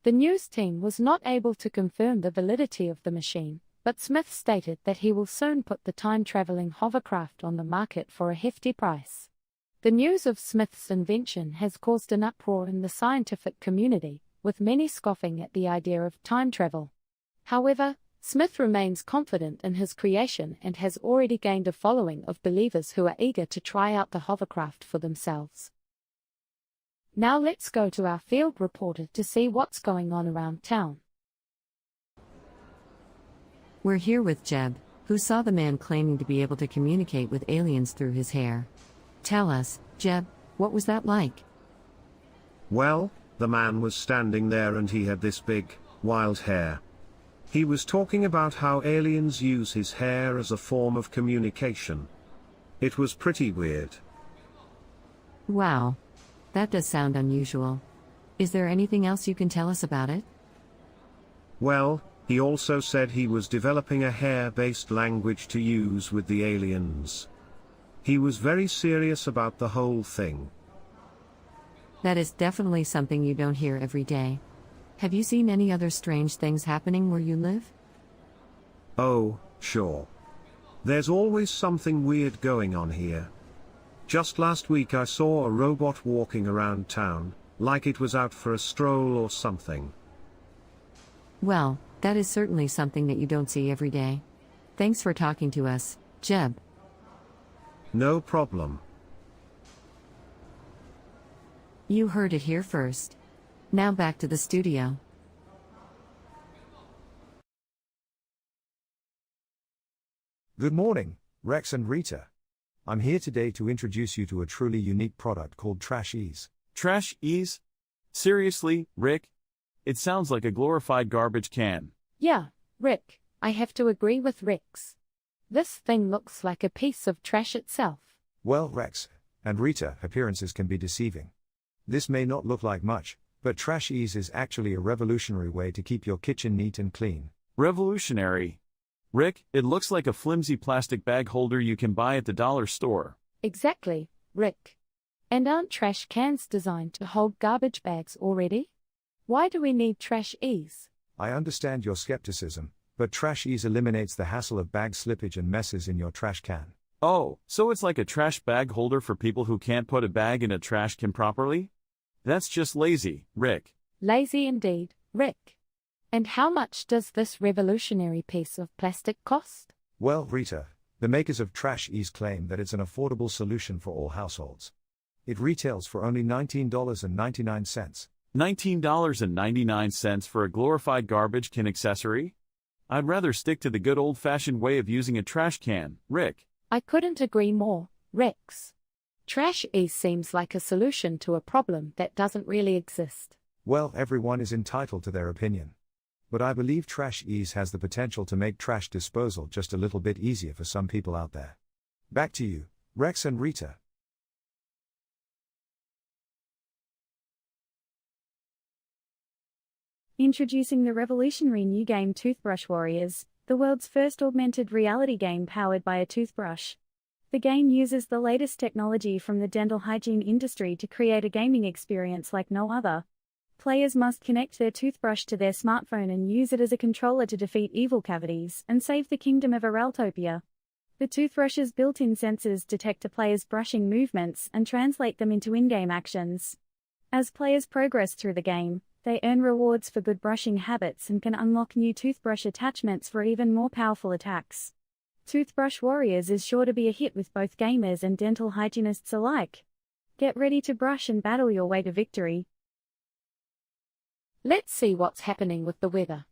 The news team was not able to confirm the validity of the machine, but Smith stated that he will soon put the time-traveling hovercraft on the market for a hefty price. The news of Smith's invention has caused an uproar in the scientific community, with many scoffing at the idea of time travel. However, Smith remains confident in his creation and has already gained a following of believers who are eager to try out the hovercraft for themselves. Now let's go to our field reporter to see what's going on around town. We're here with Jeb, who saw the man claiming to be able to communicate with aliens through his hair. Tell us, Jeb, what was that like? Well, the man was standing there and he had this big, wild hair. He was talking about how aliens use his hair as a form of communication. It was pretty weird. Wow. That does sound unusual. Is there anything else you can tell us about it? Well, he also said he was developing a hair-based language to use with the aliens. He was very serious about the whole thing. That is definitely something you don't hear every day. Have you seen any other strange things happening where you live? Oh, sure. There's always something weird going on here. Just last week I saw a robot walking around town, like it was out for a stroll or something. Well, that is certainly something that you don't see every day. Thanks for talking to us, Jeb. No problem. You heard it here first. Now back to the studio. Good morning, Rex and Rita. I'm here today to introduce you to a truly unique product called Trash Ease. Trash Ease? Seriously, Rick? It sounds like a glorified garbage can. Yeah, Rick, I have to agree with Rex. This thing looks like a piece of trash itself. Well, Rex and Rita, appearances can be deceiving. This may not look like much, but Trash Ease is actually a revolutionary way to keep your kitchen neat and clean. Revolutionary? Rick, it looks like a flimsy plastic bag holder you can buy at the dollar store. Exactly, Rick. And aren't trash cans designed to hold garbage bags already? Why do we need Trash Ease? I understand your skepticism, but Trash Ease eliminates the hassle of bag slippage and messes in your trash can. Oh, so it's like a trash bag holder for people who can't put a bag in a trash can properly? That's just lazy, Rick. Lazy indeed, Rick. And how much does this revolutionary piece of plastic cost? Well, Rita, the makers of Trash Ease claim that it's an affordable solution for all households. It retails for only $19.99. $19.99 for a glorified garbage can accessory? I'd rather stick to the good old-fashioned way of using a trash can, Rick. I couldn't agree more, Rex. Trash Ease seems like a solution to a problem that doesn't really exist. Well, everyone is entitled to their opinion. But I believe Trash Ease has the potential to make trash disposal just a little bit easier for some people out there. Back to you, Rex and Rita. Introducing the revolutionary new game Toothbrush Warriors, the world's first augmented reality game powered by a toothbrush. The game uses the latest technology from the dental hygiene industry to create a gaming experience like no other. Players must connect their toothbrush to their smartphone and use it as a controller to defeat evil cavities and save the kingdom of Araltopia. The toothbrush's built-in sensors detect a player's brushing movements and translate them into in-game actions. As players progress through the game, they earn rewards for good brushing habits and can unlock new toothbrush attachments for even more powerful attacks. Toothbrush Warriors is sure to be a hit with both gamers and dental hygienists alike. Get ready to brush and battle your way to victory. Let's see what's happening with the weather.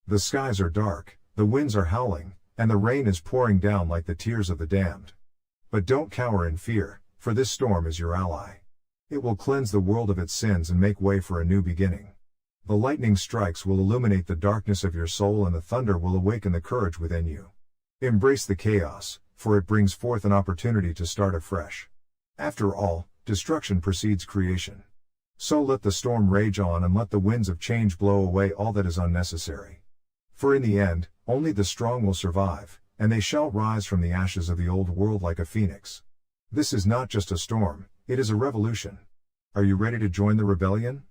The skies are dark, the winds are howling, and the rain is pouring down like the tears of the damned. But don't cower in fear, for this storm is your ally. It will cleanse the world of its sins and make way for a new beginning. The lightning strikes will illuminate the darkness of your soul and the thunder will awaken the courage within you. Embrace the chaos, for it brings forth an opportunity to start afresh. After all, destruction precedes creation. So let the storm rage on and let the winds of change blow away all that is unnecessary. For in the end, only the strong will survive, and they shall rise from the ashes of the old world like a phoenix. This is not just a storm, it is a revolution. Are you ready to join the rebellion?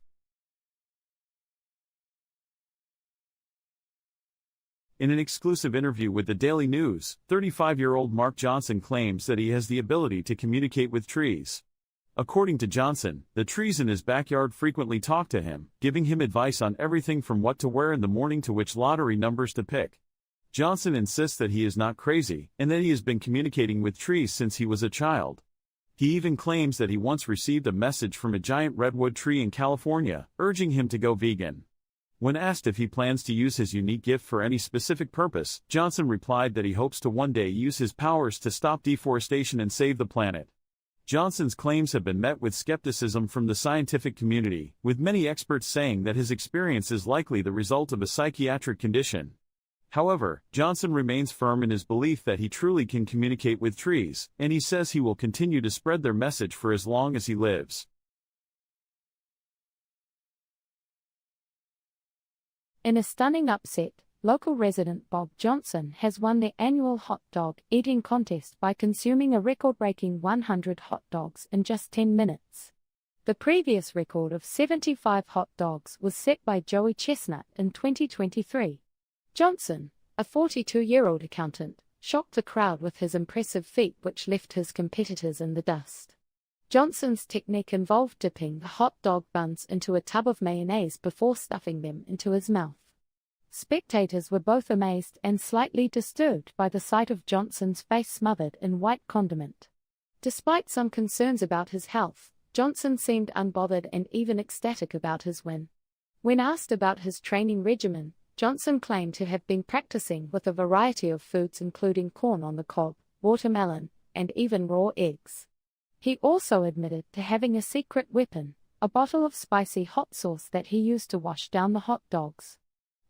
In an exclusive interview with the Daily News, 35-year-old Mark Johnson claims that he has the ability to communicate with trees. According to Johnson, the trees in his backyard frequently talk to him, giving him advice on everything from what to wear in the morning to which lottery numbers to pick. Johnson insists that he is not crazy, and that he has been communicating with trees since he was a child. He even claims that he once received a message from a giant redwood tree in California, urging him to go vegan. When asked if he plans to use his unique gift for any specific purpose, Johnson replied that he hopes to one day use his powers to stop deforestation and save the planet. Johnson's claims have been met with skepticism from the scientific community, with many experts saying that his experience is likely the result of a psychiatric condition. However, Johnson remains firm in his belief that he truly can communicate with trees, and he says he will continue to spread their message for as long as he lives. In a stunning upset, local resident Bob Johnson has won the annual hot dog eating contest by consuming a record-breaking 100 hot dogs in just 10 minutes. The previous record of 75 hot dogs was set by Joey Chestnut in 2023. Johnson, a 42-year-old accountant, shocked the crowd with his impressive feat, which left his competitors in the dust. Johnson's technique involved dipping the hot dog buns into a tub of mayonnaise before stuffing them into his mouth. Spectators were both amazed and slightly disturbed by the sight of Johnson's face smothered in white condiment. Despite some concerns about his health, Johnson seemed unbothered and even ecstatic about his win. When asked about his training regimen, Johnson claimed to have been practicing with a variety of foods including corn on the cob, watermelon, and even raw eggs. He also admitted to having a secret weapon, a bottle of spicy hot sauce that he used to wash down the hot dogs.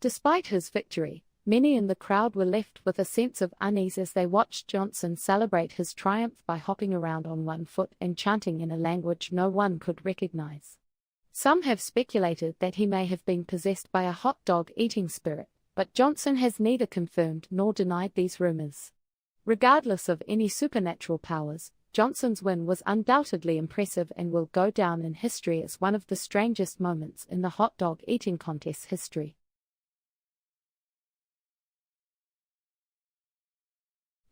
Despite his victory, many in the crowd were left with a sense of unease as they watched Johnson celebrate his triumph by hopping around on one foot and chanting in a language no one could recognize. Some have speculated that he may have been possessed by a hot dog eating spirit, but Johnson has neither confirmed nor denied these rumors. Regardless of any supernatural powers, Johnson's win was undoubtedly impressive and will go down in history as one of the strangest moments in the hot dog eating contest's history.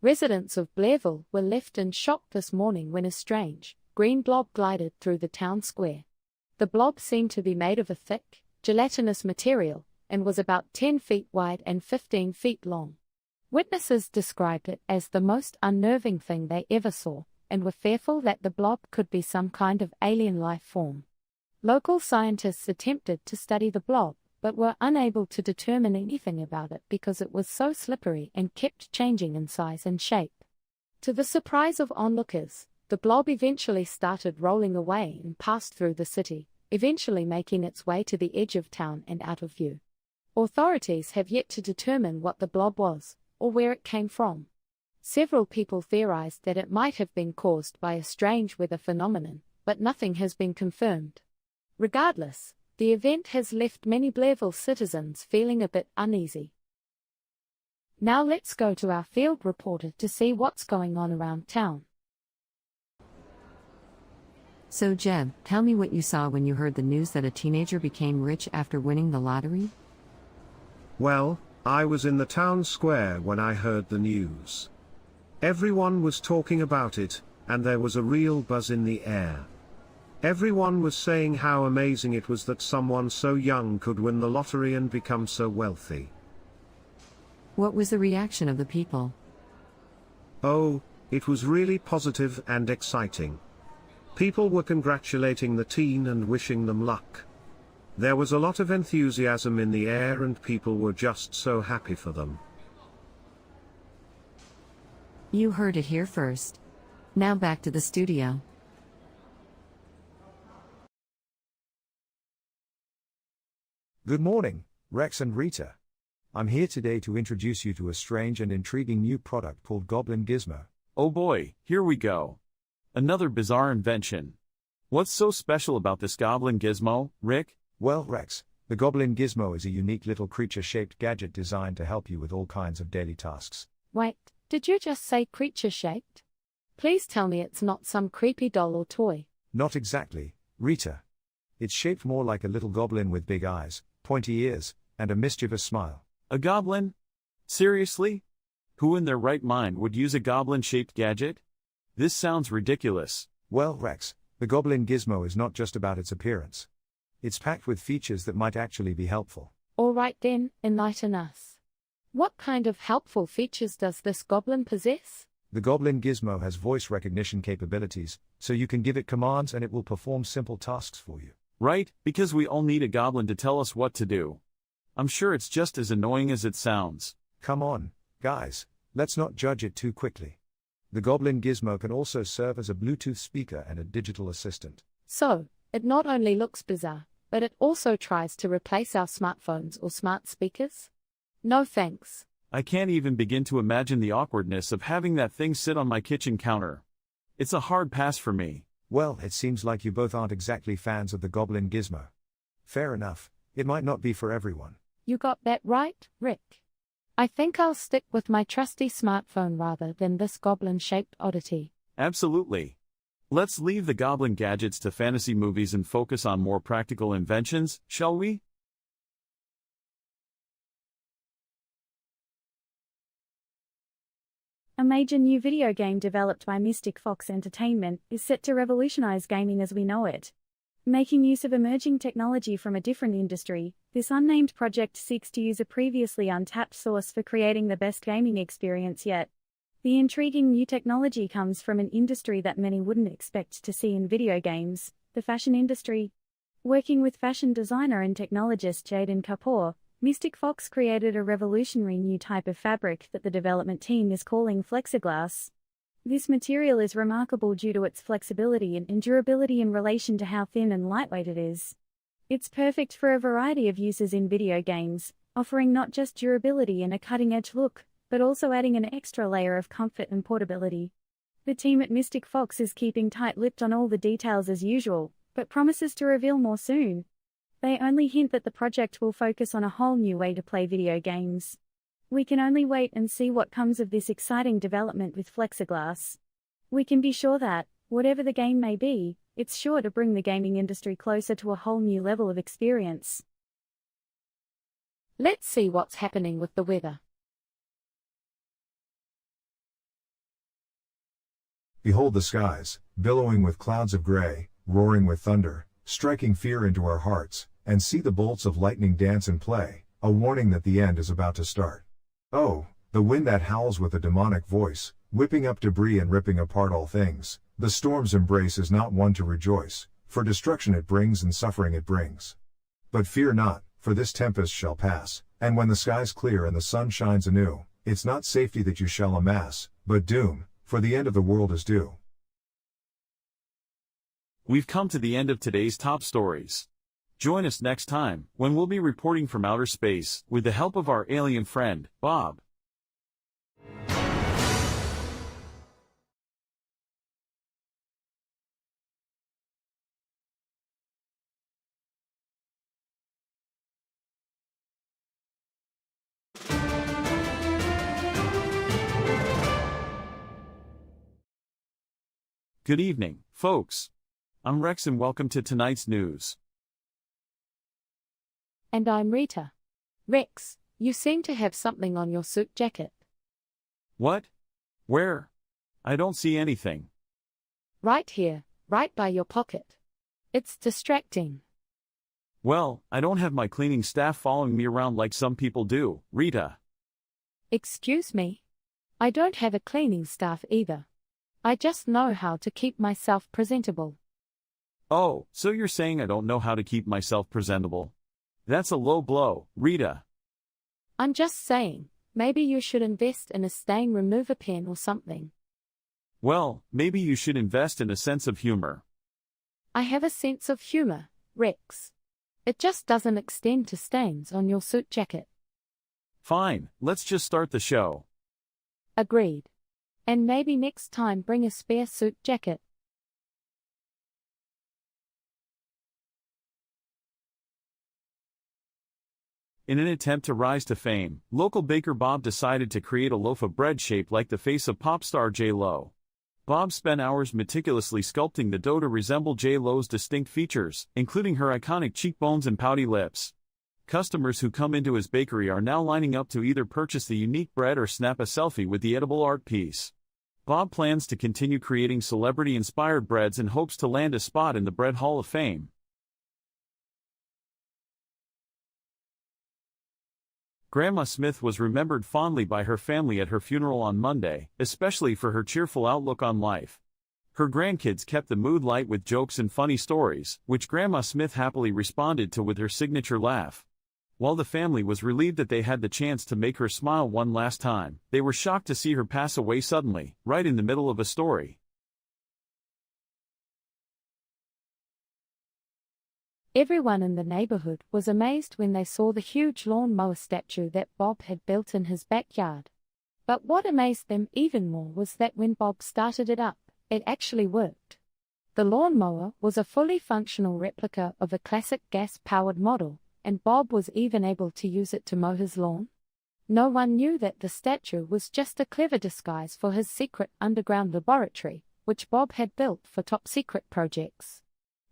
Residents of Blairville were left in shock this morning when a strange, green blob glided through the town square. The blob seemed to be made of a thick, gelatinous material, and was about 10 feet wide and 15 feet long. Witnesses described it as the most unnerving thing they ever saw, and were fearful that the blob could be some kind of alien life form. Local scientists attempted to study the blob, but were unable to determine anything about it because it was so slippery and kept changing in size and shape. To the surprise of onlookers, the blob eventually started rolling away and passed through the city, eventually making its way to the edge of town and out of view. Authorities have yet to determine what the blob was, or where it came from. Several people theorized that it might have been caused by a strange weather phenomenon, but nothing has been confirmed. Regardless, the event has left many Blairville citizens feeling a bit uneasy. Now let's go to our field reporter to see what's going on around town. So Jeb, tell me what you saw when you heard the news that a teenager became rich after winning the lottery? Well, I was in the town square when I heard the news. Everyone was talking about it, and there was a real buzz in the air. Everyone was saying how amazing it was that someone so young could win the lottery and become so wealthy. What was the reaction of the people? Oh, it was really positive and exciting. People were congratulating the teen and wishing them luck. There was a lot of enthusiasm in the air and people were just so happy for them. You heard it here first. Now back to the studio. Good morning, Rex and Rita. I'm here today to introduce you to a strange and intriguing new product called Goblin Gizmo. Oh boy, here we go. Another bizarre invention. What's so special about this Goblin Gizmo, Rick? Well, Rex, the Goblin Gizmo is a unique little creature-shaped gadget designed to help you with all kinds of daily tasks. Wait, did you just say creature-shaped? Please tell me it's not some creepy doll or toy. Not exactly, Rita. It's shaped more like a little goblin with big eyes, pointy ears, and a mischievous smile. A goblin? Seriously? Who in their right mind would use a goblin-shaped gadget? This sounds ridiculous. Well, Rex, The Goblin Gizmo is not just about its appearance. It's packed with features that might actually be helpful. Alright then, enlighten us. What kind of helpful features does this goblin possess? The Goblin Gizmo has voice recognition capabilities, so you can give it commands and it will perform simple tasks for you. Right, because we all need a goblin to tell us what to do. I'm sure it's just as annoying as it sounds. Come on, guys, let's not judge it too quickly. The Goblin Gizmo can also serve as a Bluetooth speaker and a digital assistant. So, it not only looks bizarre, but it also tries to replace our smartphones or smart speakers? No thanks. I can't even begin to imagine the awkwardness of having that thing sit on my kitchen counter. It's a hard pass for me. Well, it seems like you both aren't exactly fans of the Goblin Gizmo. Fair enough, it might not be for everyone. You got that right, Rick. I think I'll stick with my trusty smartphone rather than this goblin-shaped oddity. Absolutely. Let's leave the goblin gadgets to fantasy movies and focus on more practical inventions, shall we? A major new video game developed by Mystic Fox Entertainment is set to revolutionize gaming as we know it. Making use of emerging technology from a different industry, this unnamed project seeks to use a previously untapped source for creating the best gaming experience yet. The intriguing new technology comes from an industry that many wouldn't expect to see in video games, the fashion industry. Working with fashion designer and technologist Jaden Kapoor, Mystic Fox created a revolutionary new type of fabric that the development team is calling Flexiglass. This material is remarkable due to its flexibility and durability in relation to how thin and lightweight it is. It's perfect for a variety of uses in video games, offering not just durability and a cutting-edge look, but also adding an extra layer of comfort and portability. The team at Mystic Fox is keeping tight-lipped on all the details as usual, but promises to reveal more soon. They only hint that the project will focus on a whole new way to play video games. We can only wait and see what comes of this exciting development with Flexiglass. We can be sure that, whatever the game may be, it's sure to bring the gaming industry closer to a whole new level of experience. Let's see what's happening with the weather. Behold the skies, billowing with clouds of gray, roaring with thunder, striking fear into our hearts, and see the bolts of lightning dance and play, a warning that the end is about to start. Oh, the wind that howls with a demonic voice, whipping up debris and ripping apart all things, the storm's embrace is not one to rejoice, for destruction it brings and suffering it brings. But fear not, for this tempest shall pass, and when the skies clear and the sun shines anew, it's not safety that you shall amass, but doom, for the end of the world is due. We've come to the end of today's top stories. Join us next time, when we'll be reporting from outer space, with the help of our alien friend, Bob. Good evening, folks. I'm Rex and welcome to tonight's news. And I'm Rita. Rex, you seem to have something on your suit jacket. What? Where? I don't see anything. Right here, right by your pocket. It's distracting. Well, I don't have my cleaning staff following me around like some people do, Rita. Excuse me? I don't have a cleaning staff either. I just know how to keep myself presentable. Oh, so you're saying I don't know how to keep myself presentable? That's a low blow, Rita. I'm just saying, maybe you should invest in a stain remover pen or something. Well, maybe you should invest in a sense of humor. I have a sense of humor, Rex. It just doesn't extend to stains on your suit jacket. Fine, let's just start the show. Agreed. And maybe next time bring a spare suit jacket. In an attempt to rise to fame, local baker Bob decided to create a loaf of bread shaped like the face of pop star J-Lo. Bob spent hours meticulously sculpting the dough to resemble J-Lo's distinct features, including her iconic cheekbones and pouty lips. Customers who come into his bakery are now lining up to either purchase the unique bread or snap a selfie with the edible art piece. Bob plans to continue creating celebrity-inspired breads and hopes to land a spot in the Bread Hall of Fame. Grandma Smith was remembered fondly by her family at her funeral on Monday, especially for her cheerful outlook on life. Her grandkids kept the mood light with jokes and funny stories, which Grandma Smith happily responded to with her signature laugh. While the family was relieved that they had the chance to make her smile one last time, they were shocked to see her pass away suddenly, right in the middle of a story. Everyone in the neighborhood was amazed when they saw the huge lawn-mower statue that Bob had built in his backyard. But what amazed them even more was that when Bob started it up, it actually worked. The lawnmower was a fully functional replica of a classic gas-powered model, and Bob was even able to use it to mow his lawn. No one knew that the statue was just a clever disguise for his secret underground laboratory, which Bob had built for top-secret projects.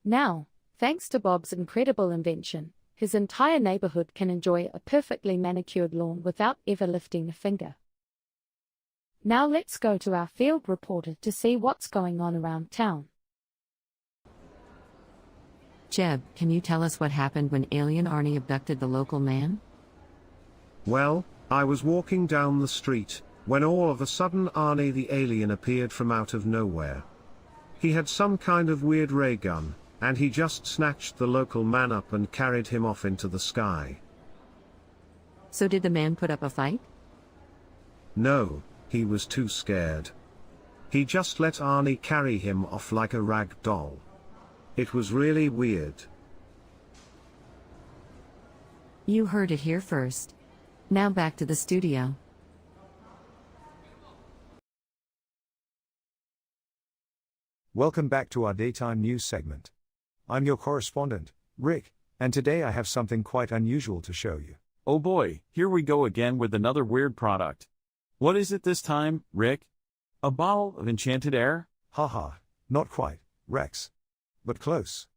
Now, thanks to Bob's incredible invention, his entire neighborhood can enjoy a perfectly manicured lawn without ever lifting a finger. Now let's go to our field reporter to see what's going on around town. Jeb, can you tell us what happened when alien Arnie abducted the local man? Well, I was walking down the street, when all of a sudden Arnie the alien appeared from out of nowhere. He had some kind of weird ray gun, and he just snatched the local man up and carried him off into the sky. So did the man put up a fight? No, he was too scared. He just let Arnie carry him off like a rag doll. It was really weird. You heard it here first. Now back to the studio. Welcome back to our daytime news segment. I'm your correspondent, Rick, and today I have something quite unusual to show you. Oh boy, here we go again with another weird product. What is it this time, Rick? A bottle of enchanted air? Haha, not quite, Rex. But close.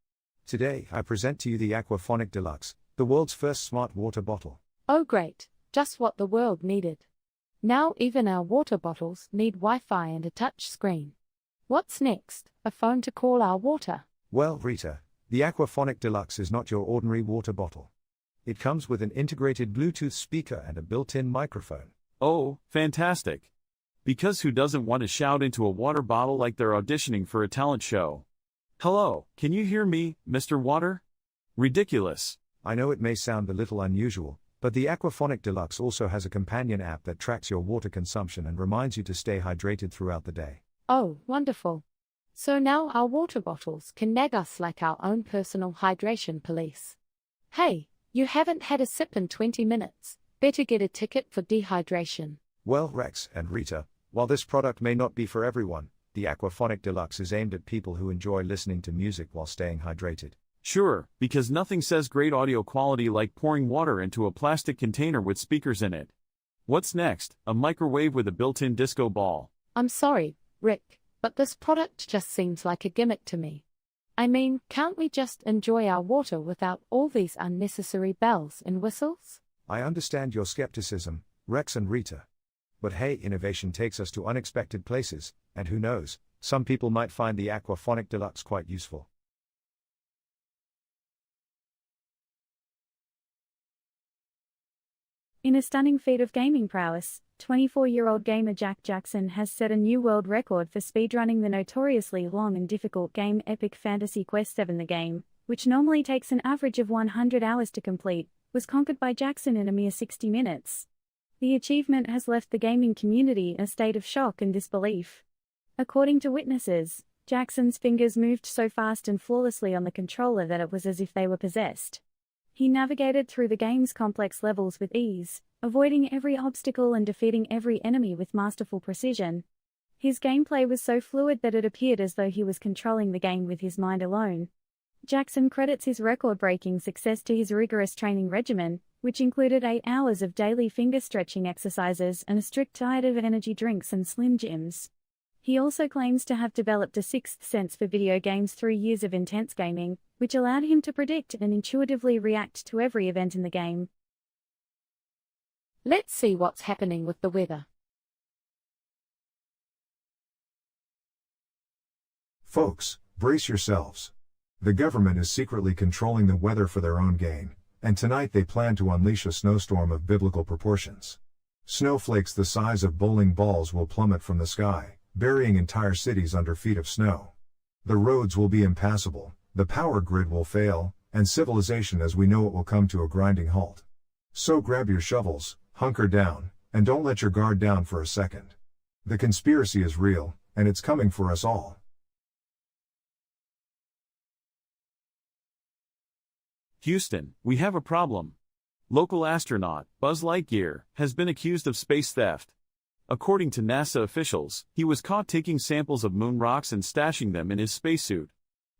Today I present to you the Aquaphonic Deluxe, the world's first smart water bottle. Oh great, just what the world needed. Now even our water bottles need Wi-Fi and a touch screen. What's next? A phone to call our water? Well, Rita, the Aquaphonic Deluxe is not your ordinary water bottle. It comes with an integrated Bluetooth speaker and a built-in microphone. Oh, fantastic. Because who doesn't want to shout into a water bottle like they're auditioning for a talent show? Hello, can you hear me, Mr. Water? Ridiculous. I know it may sound a little unusual, but the Aquaphonic Deluxe also has a companion app that tracks your water consumption and reminds you to stay hydrated throughout the day. Oh, wonderful. So now our water bottles can nag us like our own personal hydration police. Hey, you haven't had a sip in 20 minutes. Better get a ticket for dehydration. Well, Rex and Rita, while this product may not be for everyone, the Aquaphonic Deluxe is aimed at people who enjoy listening to music while staying hydrated. Sure, because nothing says great audio quality like pouring water into a plastic container with speakers in it. What's next? A microwave with a built-in disco ball. I'm sorry, Rick, but this product just seems like a gimmick to me. I mean, can't we just enjoy our water without all these unnecessary bells and whistles? I understand your skepticism, Rex and Rita. But hey, innovation takes us to unexpected places, and who knows, some people might find the Aquaphonic Deluxe quite useful. In a stunning feat of gaming prowess, 24-year-old gamer Jack Jackson has set a new world record for speedrunning the notoriously long and difficult game Epic Fantasy Quest VII. The game, which normally takes an average of 100 hours to complete, was conquered by Jackson in a mere 60 minutes. The achievement has left the gaming community in a state of shock and disbelief. According to witnesses, Jackson's fingers moved so fast and flawlessly on the controller that it was as if they were possessed. He navigated through the game's complex levels with ease, avoiding every obstacle and defeating every enemy with masterful precision. His gameplay was so fluid that it appeared as though he was controlling the game with his mind alone. Jackson credits his record-breaking success to his rigorous training regimen, which included 8 hours of daily finger-stretching exercises and a strict diet of energy drinks and Slim Jims. He also claims to have developed a sixth sense for video games through years of intense gaming, which allowed him to predict and intuitively react to every event in the game. Let's see what's happening with the weather. Folks, brace yourselves. The government is secretly controlling the weather for their own gain, and tonight they plan to unleash a snowstorm of biblical proportions. Snowflakes the size of bowling balls will plummet from the sky, burying entire cities under feet of snow. The roads will be impassable, the power grid will fail, and civilization as we know it will come to a grinding halt. So grab your shovels, hunker down, and don't let your guard down for a second. The conspiracy is real, and it's coming for us all. Houston, we have a problem. Local astronaut, Buzz Lightyear, has been accused of space theft. According to NASA officials, he was caught taking samples of moon rocks and stashing them in his spacesuit.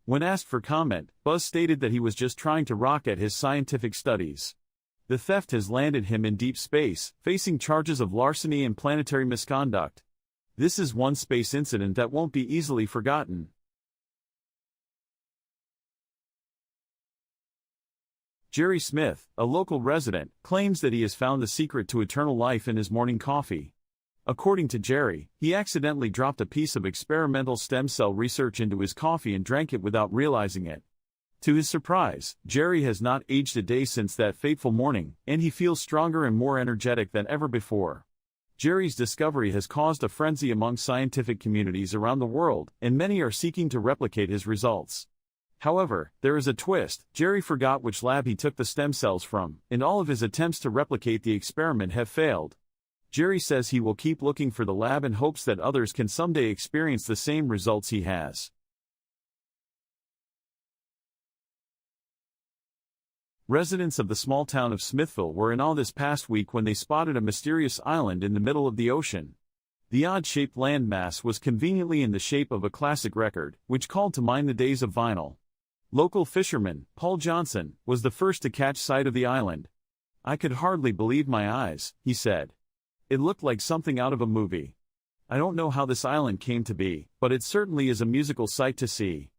When asked for comment, Buzz stated that he was just trying to rock at his scientific studies. The theft has landed him in deep space, facing charges of larceny and planetary misconduct. This is one space incident that won't be easily forgotten. Jerry Smith, a local resident, claims that he has found the secret to eternal life in his morning coffee. According to Jerry, he accidentally dropped a piece of experimental stem cell research into his coffee and drank it without realizing it. To his surprise, Jerry has not aged a day since that fateful morning, and he feels stronger and more energetic than ever before. Jerry's discovery has caused a frenzy among scientific communities around the world, and many are seeking to replicate his results. However, there is a twist. Jerry forgot which lab he took the stem cells from, and all of his attempts to replicate the experiment have failed. Jerry says he will keep looking for the lab and hopes that others can someday experience the same results he has. Residents of the small town of Smithville were in awe this past week when they spotted a mysterious island in the middle of the ocean. The odd-shaped landmass was conveniently in the shape of a classic record, which called to mind the days of vinyl. Local fisherman, Paul Johnson, was the first to catch sight of the island. "I could hardly believe my eyes," he said. "It looked like something out of a movie. I don't know how this island came to be, but it certainly is a musical sight to see."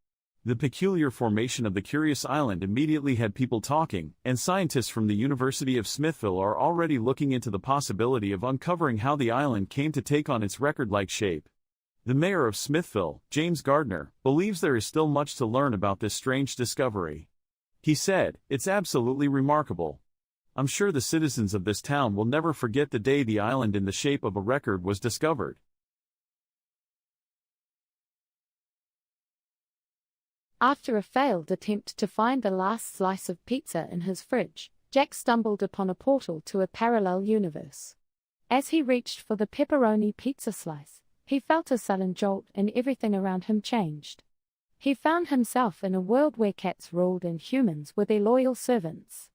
The peculiar formation of the curious island immediately had people talking, and scientists from the University of Smithville are already looking into the possibility of uncovering how the island came to take on its record-like shape. The mayor of Smithville, James Gardner, believes there is still much to learn about this strange discovery. He said, "It's absolutely remarkable. I'm sure the citizens of this town will never forget the day the island in the shape of a record was discovered." After a failed attempt to find the last slice of pizza in his fridge, Jack stumbled upon a portal to a parallel universe. As he reached for the pepperoni pizza slice, he felt a sudden jolt and everything around him changed. He found himself in a world where cats ruled and humans were their loyal servants.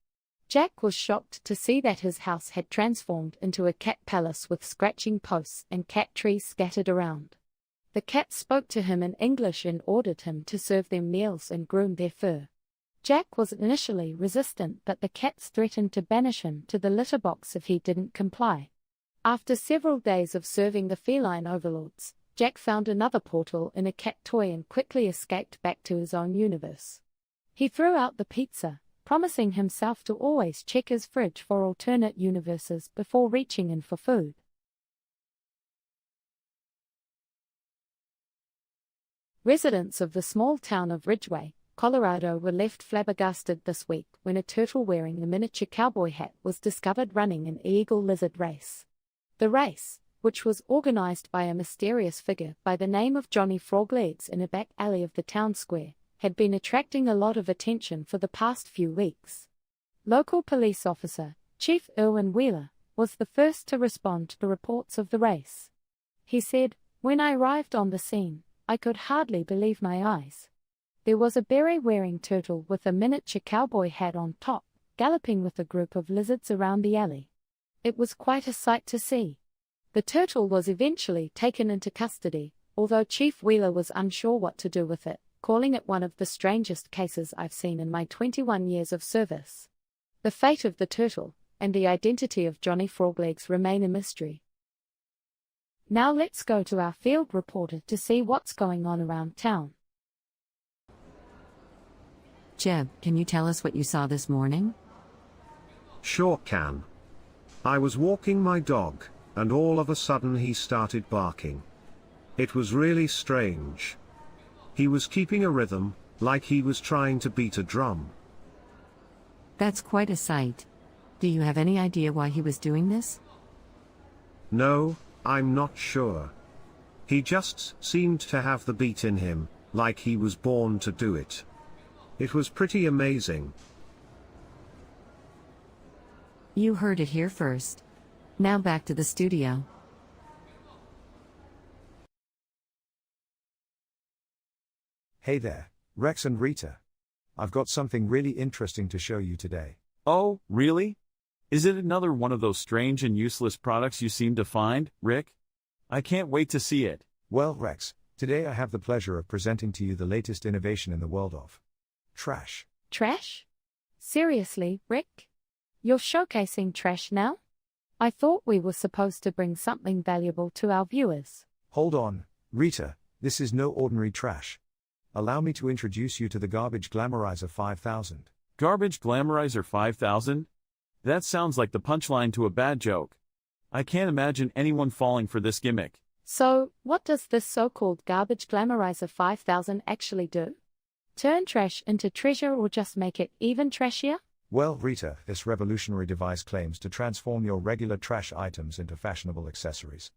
Jack was shocked to see that his house had transformed into a cat palace with scratching posts and cat trees scattered around. The cats spoke to him in English and ordered him to serve them meals and groom their fur. Jack was initially resistant, but the cats threatened to banish him to the litter box if he didn't comply. After several days of serving the feline overlords, Jack found another portal in a cat toy and quickly escaped back to his own universe. He threw out the pizza, promising himself to always check his fridge for alternate universes before reaching in for food. Residents of the small town of Ridgway, Colorado were left flabbergasted this week when a turtle wearing a miniature cowboy hat was discovered running an illegal lizard race. The race, which was organized by a mysterious figure by the name of Johnny Froglegs in a back alley of the town square, had been attracting a lot of attention for the past few weeks. Local police officer, Chief Irwin Wheeler, was the first to respond to the reports of the race. He said, "When I arrived on the scene, I could hardly believe my eyes. There was a beret-wearing turtle with a miniature cowboy hat on top, galloping with a group of lizards around the alley. It was quite a sight to see." The turtle was eventually taken into custody, although Chief Wheeler was unsure what to do with it, calling it one of the strangest cases I've seen in my 21 years of service. The fate of the turtle, and the identity of Johnny Froglegs remain a mystery. Now let's go to our field reporter to see what's going on around town. Jeb, can you tell us what you saw this morning? Sure can. I was walking my dog, and all of a sudden he started barking. It was really strange. He was keeping a rhythm, like he was trying to beat a drum. That's quite a sight. Do you have any idea why he was doing this? No, I'm not sure. He just seemed to have the beat in him, like he was born to do it. It was pretty amazing. You heard it here first. Now back to the studio. Hey there, Rex and Rita. I've got something really interesting to show you today. Oh, really? Is it another one of those strange and useless products you seem to find, Rick? I can't wait to see it. Well, Rex, today I have the pleasure of presenting to you the latest innovation in the world of trash. Trash? Seriously, Rick? You're showcasing trash now? I thought we were supposed to bring something valuable to our viewers. Hold on, Rita, this is no ordinary trash. Allow me to introduce you to the Garbage Glamorizer 5000. Garbage Glamorizer 5000? That sounds like the punchline to a bad joke. I can't imagine anyone falling for this gimmick. So, what does this so-called Garbage Glamorizer 5000 actually do? Turn trash into treasure or just make it even trashier? Well, Rita, this revolutionary device claims to transform your regular trash items into fashionable accessories.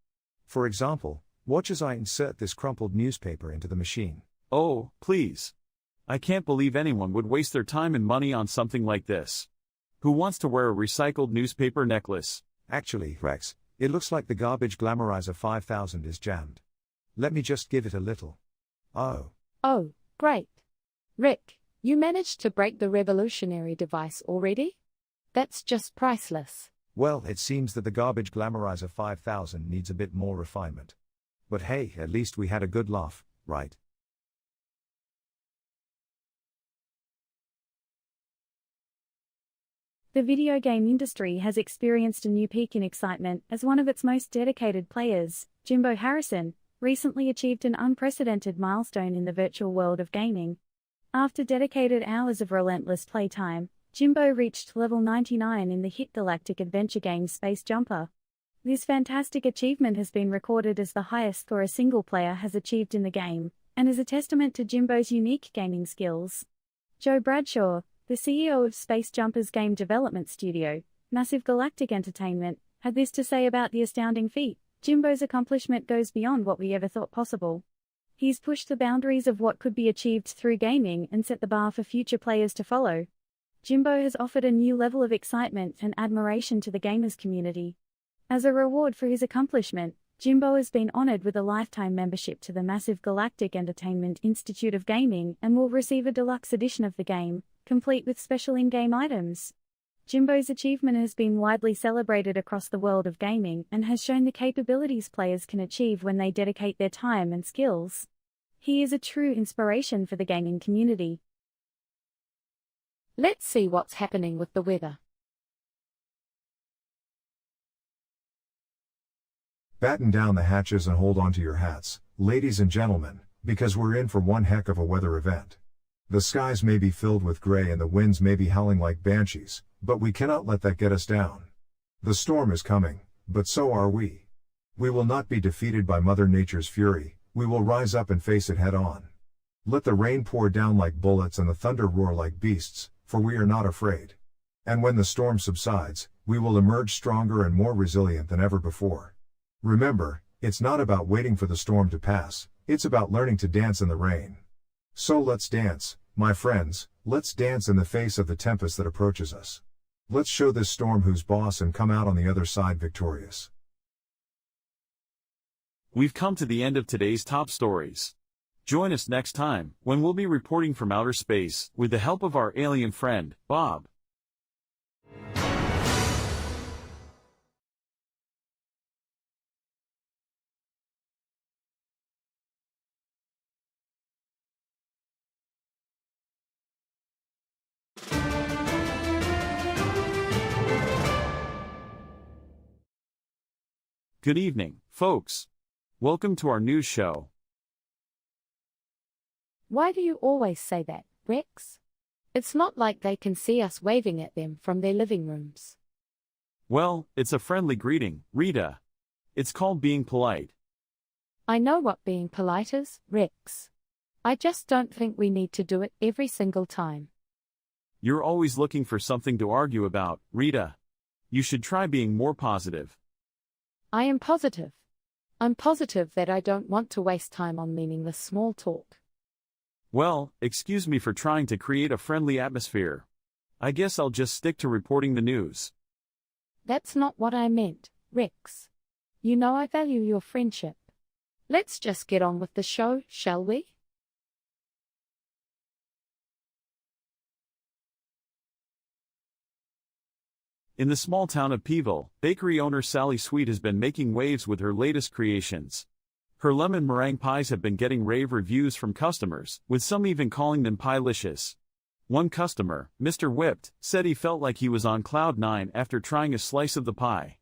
For example, watch as I insert this crumpled newspaper into the machine. Oh, please. I can't believe anyone would waste their time and money on something like this. Who wants to wear a recycled newspaper necklace? Actually, Rex, it looks like the Garbage Glamorizer 5000 is jammed. Let me just give it a little. Oh, Great. Rick, you managed to break the revolutionary device already? That's just priceless. well, it seems that the Garbage Glamorizer 5000 needs a bit more refinement. But hey, at least we had a good laugh, right? The video game industry has experienced a new peak in excitement as one of its most dedicated players, Jimbo Harrison, recently achieved an unprecedented milestone in the virtual world of gaming. After dedicated hours of relentless playtime, Jimbo reached level 99 in the hit galactic adventure game Space Jumper. This fantastic achievement has been recorded as the highest score a single player has achieved in the game, and is a testament to Jimbo's unique gaming skills. Joe Bradshaw, the CEO of Space Jumper's game development studio, Massive Galactic Entertainment, had this to say about the astounding feat: Jimbo's accomplishment goes beyond what we ever thought possible. He's pushed the boundaries of what could be achieved through gaming and set the bar for future players to follow. Jimbo has offered a new level of excitement and admiration to the gamers community. As a reward for his accomplishment, Jimbo has been honored with a lifetime membership to the Massive Galactic Entertainment Institute of Gaming and will receive a deluxe edition of the game, complete with special in-game items. Jimbo's achievement has been widely celebrated across the world of gaming and has shown the capabilities players can achieve when they dedicate their time and skills. He is a true inspiration for the gaming community. Let's see what's happening with the weather. Batten down the hatches and hold on to your hats, ladies and gentlemen, because we're in for one heck of a weather event. The skies may be filled with gray and the winds may be howling like banshees, but we cannot let that get us down. The storm is coming, but so are we. We will not be defeated by Mother Nature's fury, we will rise up and face it head on. Let the rain pour down like bullets and the thunder roar like beasts, for we are not afraid. And when the storm subsides, we will emerge stronger and more resilient than ever before. Remember, it's not about waiting for the storm to pass, it's about learning to dance in the rain. So let's dance, my friends, let's dance in the face of the tempest that approaches us. Let's show this storm who's boss and come out on the other side victorious. We've come to the end of today's top stories. Join us next time, when we'll be reporting from outer space, with the help of our alien friend, Bob. Good evening, folks. Welcome to our news show. Why do you always say that, Rex? It's not like they can see us waving at them from their living rooms. Well, it's a friendly greeting, Rita. It's called being polite. I know what being polite is, Rex. I just don't think we need to do it every single time. You're always looking for something to argue about, Rita. You should try being more positive. I am positive. I'm positive that I don't want to waste time on meaningless small talk. Well, excuse me for trying to create a friendly atmosphere. I guess I'll just stick to reporting the news. That's not what I meant, Rex. You know I value your friendship. Let's just get on with the show, shall we? In the small town of Peeville, bakery owner Sally Sweet has been making waves with her latest creations. Her lemon meringue pies have been getting rave reviews from customers, with some even calling them pie-licious. One customer, Mr. Whipped, said he felt like he was on cloud nine after trying a slice of the pie.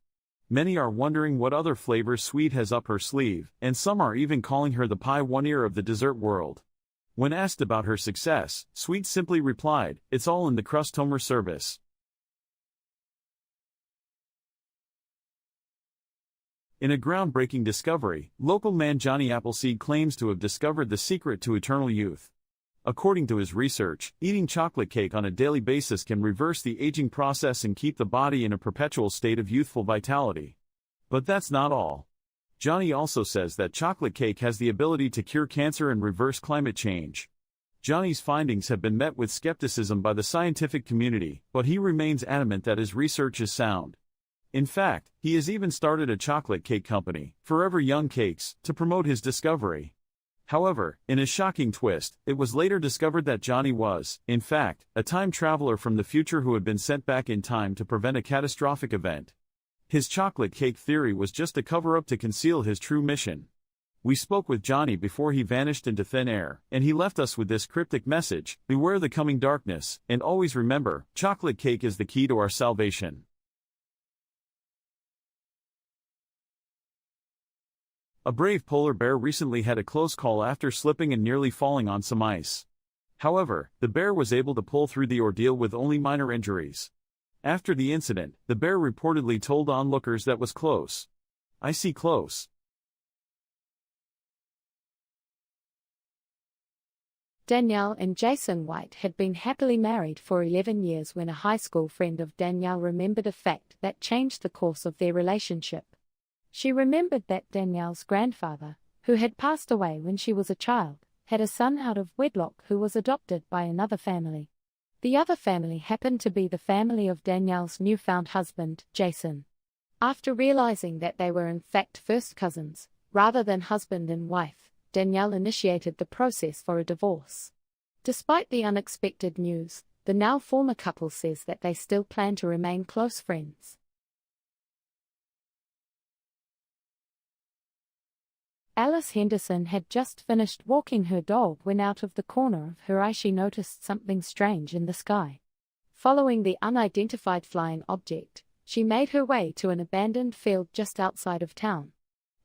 Many are wondering what other flavors Sweet has up her sleeve, and some are even calling her the pie one-ear of the dessert world. When asked about her success, Sweet simply replied, "It's all in the crust homer service." In a groundbreaking discovery, local man Johnny Appleseed claims to have discovered the secret to eternal youth. According to his research, eating chocolate cake on a daily basis can reverse the aging process and keep the body in a perpetual state of youthful vitality. But that's not all. Johnny also says that chocolate cake has the ability to cure cancer and reverse climate change. Johnny's findings have been met with skepticism by the scientific community, but he remains adamant that his research is sound. In fact, he has even started a chocolate cake company, Forever Young Cakes, to promote his discovery. However, in a shocking twist, it was later discovered that Johnny was, in fact, a time traveler from the future who had been sent back in time to prevent a catastrophic event. His chocolate cake theory was just a cover-up to conceal his true mission. We spoke with Johnny before he vanished into thin air, and he left us with this cryptic message: beware the coming darkness, and always remember, chocolate cake is the key to our salvation. A brave polar bear recently had a close call after slipping and nearly falling on some ice. However, the bear was able to pull through the ordeal with only minor injuries. After the incident, the bear reportedly told onlookers that was close. I see close. Danielle and Jason White had been happily married for 11 years when a high school friend of Danielle remembered a fact that changed the course of their relationship. She remembered that Danielle's grandfather, who had passed away when she was a child, had a son out of wedlock who was adopted by another family. The other family happened to be the family of Danielle's newfound husband, Jason. After realizing that they were in fact first cousins, rather than husband and wife, Danielle initiated the process for a divorce. Despite the unexpected news, the now former couple says that they still plan to remain close friends. Alice Henderson had just finished walking her dog when out of the corner of her eye she noticed something strange in the sky. Following the unidentified flying object, she made her way to an abandoned field just outside of town.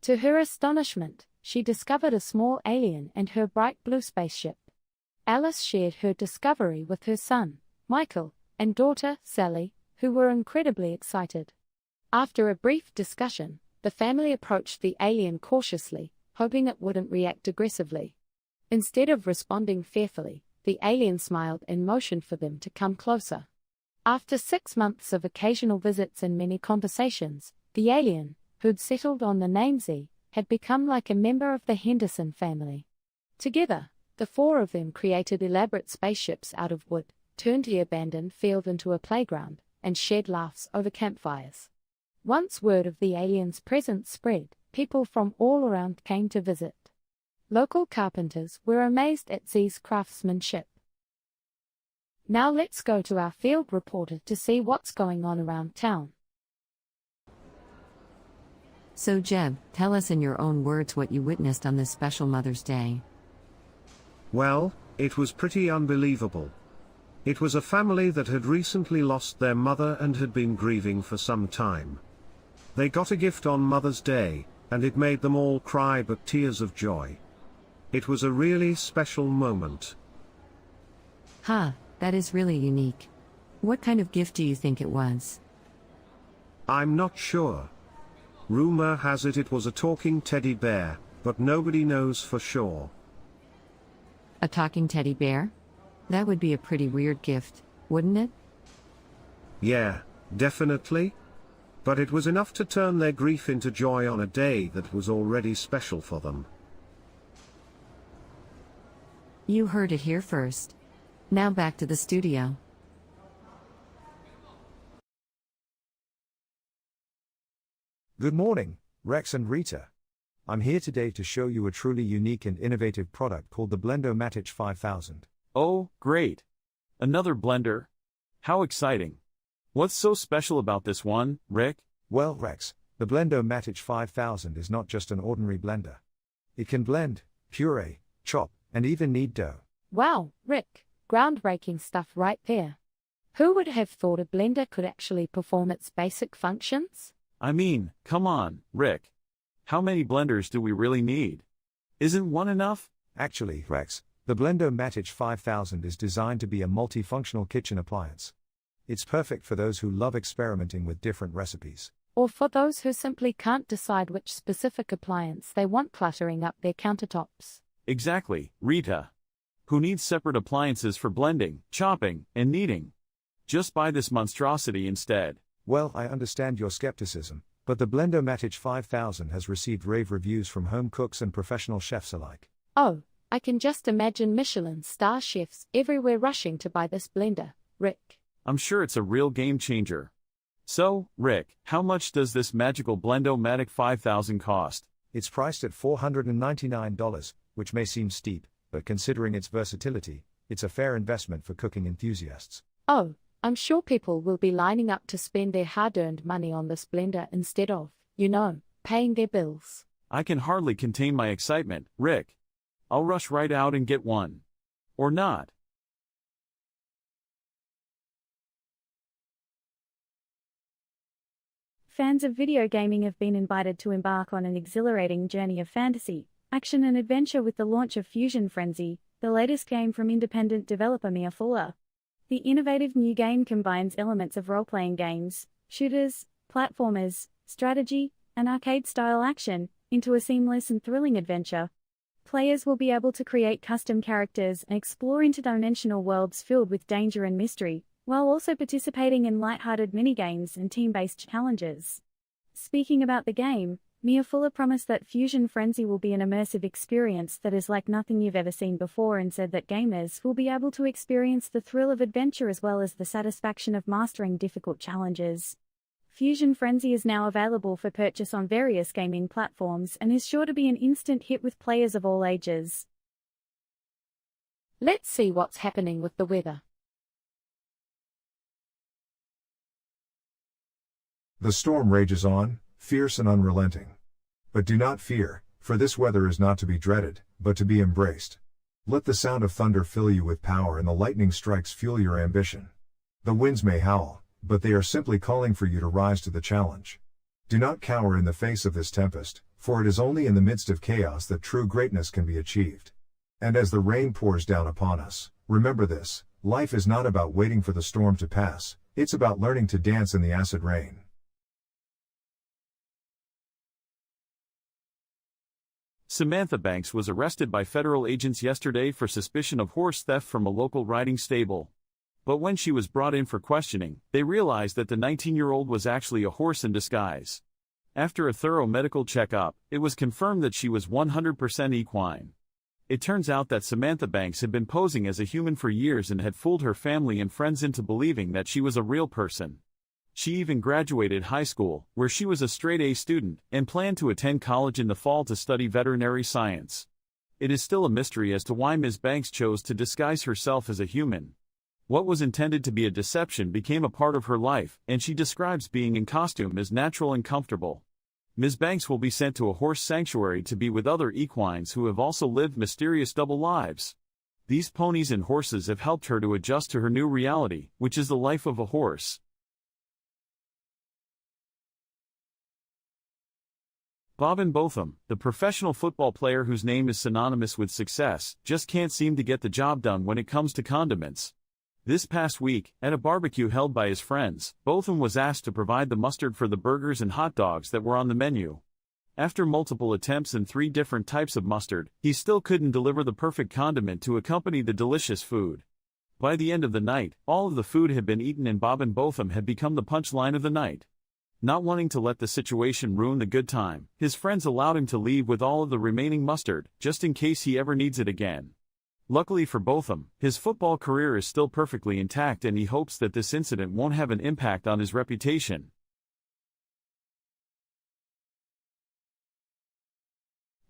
To her astonishment, she discovered a small alien and her bright blue spaceship. Alice shared her discovery with her son, Michael, and daughter, Sally, who were incredibly excited. After a brief discussion, the family approached the alien cautiously, hoping it wouldn't react aggressively. Instead of responding fearfully, the alien smiled and motioned for them to come closer. After 6 months of occasional visits and many conversations, the alien, who'd settled on the name Z, had become like a member of the Henderson family. Together, the four of them created elaborate spaceships out of wood, turned the abandoned field into a playground, and shared laughs over campfires. Once word of the alien's presence spread, people from all around came to visit. Local carpenters were amazed at Z's craftsmanship. Now let's go to our field reporter to see what's going on around town. So Jeb, tell us in your own words what you witnessed on this special Mother's Day. Well, it was pretty unbelievable. It was a family that had recently lost their mother and had been grieving for some time. They got a gift on Mother's Day, and it made them all cry but tears of joy. It was a really special moment. That is really unique. What kind of gift do you think it was? I'm not sure. Rumor has it it was a talking teddy bear, but nobody knows for sure. A talking teddy bear? That would be a pretty weird gift, wouldn't it? Yeah, definitely. But it was enough to turn their grief into joy on a day that was already special for them. You heard it here first. Now back to the studio. Good morning, Rex and Rita. I'm here today to show you a truly unique and innovative product called the Blendo-Matic 5000. Oh, great. Another blender? How exciting. What's so special about this one, Rick? Well, Rex, the Blendo-Matic 5000 is not just an ordinary blender. It can blend, puree, chop, and even knead dough. Wow, Rick, groundbreaking stuff right there. Who would have thought a blender could actually perform its basic functions? I mean, come on, Rick. How many blenders do we really need? Isn't one enough? Actually, Rex, the Blendo-Matic 5000 is designed to be a multifunctional kitchen appliance. It's perfect for those who love experimenting with different recipes. Or for those who simply can't decide which specific appliance they want cluttering up their countertops. Exactly, Rita. Who needs separate appliances for blending, chopping, and kneading? Just buy this monstrosity instead. Well, I understand your skepticism, but the Blendo-Matic 5000 has received rave reviews from home cooks and professional chefs alike. Oh, I can just imagine Michelin star chefs everywhere rushing to buy this blender, Rick. I'm sure it's a real game changer. So, Rick, how much does this magical Blendo-Matic 5000 cost? It's priced at $499, which may seem steep, but considering its versatility, it's a fair investment for cooking enthusiasts. Oh, I'm sure people will be lining up to spend their hard-earned money on this blender instead of, paying their bills. I can hardly contain my excitement, Rick. I'll rush right out and get one. Or not. Fans of video gaming have been invited to embark on an exhilarating journey of fantasy, action and adventure with the launch of Fusion Frenzy, the latest game from independent developer Mia. The innovative new game combines elements of role-playing games, shooters, platformers, strategy, and arcade-style action, into a seamless and thrilling adventure. Players will be able to create custom characters and explore interdimensional worlds filled with danger and mystery, while also participating in light-hearted minigames and team-based challenges. Speaking about the game, Mia promised that Fusion Frenzy will be an immersive experience that is like nothing you've ever seen before, and said that gamers will be able to experience the thrill of adventure as well as the satisfaction of mastering difficult challenges. Fusion Frenzy is now available for purchase on various gaming platforms and is sure to be an instant hit with players of all ages. Let's see what's happening with the weather. The storm rages on, fierce and unrelenting. But do not fear, for this weather is not to be dreaded, but to be embraced. Let the sound of thunder fill you with power and the lightning strikes fuel your ambition. The winds may howl, but they are simply calling for you to rise to the challenge. Do not cower in the face of this tempest, for it is only in the midst of chaos that true greatness can be achieved. And as the rain pours down upon us, remember this: life is not about waiting for the storm to pass, it's about learning to dance in the acid rain. Samantha Banks was arrested by federal agents yesterday for suspicion of horse theft from a local riding stable. But when she was brought in for questioning, they realized that the 19-year-old was actually a horse in disguise. After a thorough medical checkup, it was confirmed that she was 100% equine. It turns out that Samantha Banks had been posing as a human for years and had fooled her family and friends into believing that she was a real person. She even graduated high school, where she was a straight-A student, and planned to attend college in the fall to study veterinary science. It is still a mystery as to why Ms. Banks chose to disguise herself as a human. What was intended to be a deception became a part of her life, and she describes being in costume as natural and comfortable. Ms. Banks will be sent to a horse sanctuary to be with other equines who have also lived mysterious double lives. These ponies and horses have helped her to adjust to her new reality, which is the life of a horse. Bobbin Botham, the professional football player whose name is synonymous with success, just can't seem to get the job done when it comes to condiments. This past week, at a barbecue held by his friends, Botham was asked to provide the mustard for the burgers and hot dogs that were on the menu. After multiple attempts and 3 different types of mustard, he still couldn't deliver the perfect condiment to accompany the delicious food. By the end of the night, all of the food had been eaten and Bob and Botham had become the punchline of the night. Not wanting to let the situation ruin the good time, his friends allowed him to leave with all of the remaining mustard, just in case he ever needs it again. Luckily for Botham, his football career is still perfectly intact and he hopes that this incident won't have an impact on his reputation.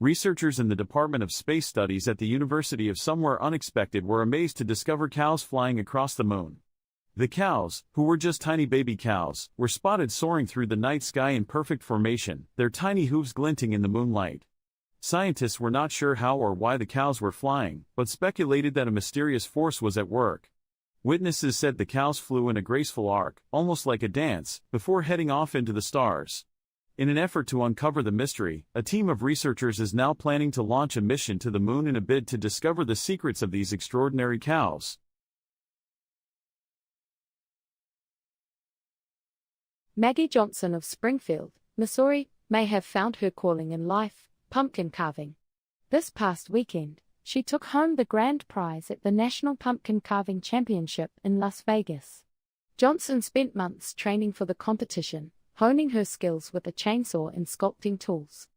Researchers in the Department of Space Studies at the University of Somewhere Unexpected were amazed to discover cows flying across the moon. The cows, who were just tiny baby cows, were spotted soaring through the night sky in perfect formation, their tiny hooves glinting in the moonlight. Scientists were not sure how or why the cows were flying, but speculated that a mysterious force was at work. Witnesses said the cows flew in a graceful arc, almost like a dance, before heading off into the stars. In an effort to uncover the mystery, a team of researchers is now planning to launch a mission to the moon in a bid to discover the secrets of these extraordinary cows. Maggie Johnson of Springfield, Missouri, may have found her calling in life, pumpkin carving. This past weekend, she took home the grand prize at the National Pumpkin Carving Championship in Las Vegas. Johnson spent months training for the competition, honing her skills with a chainsaw and sculpting tools.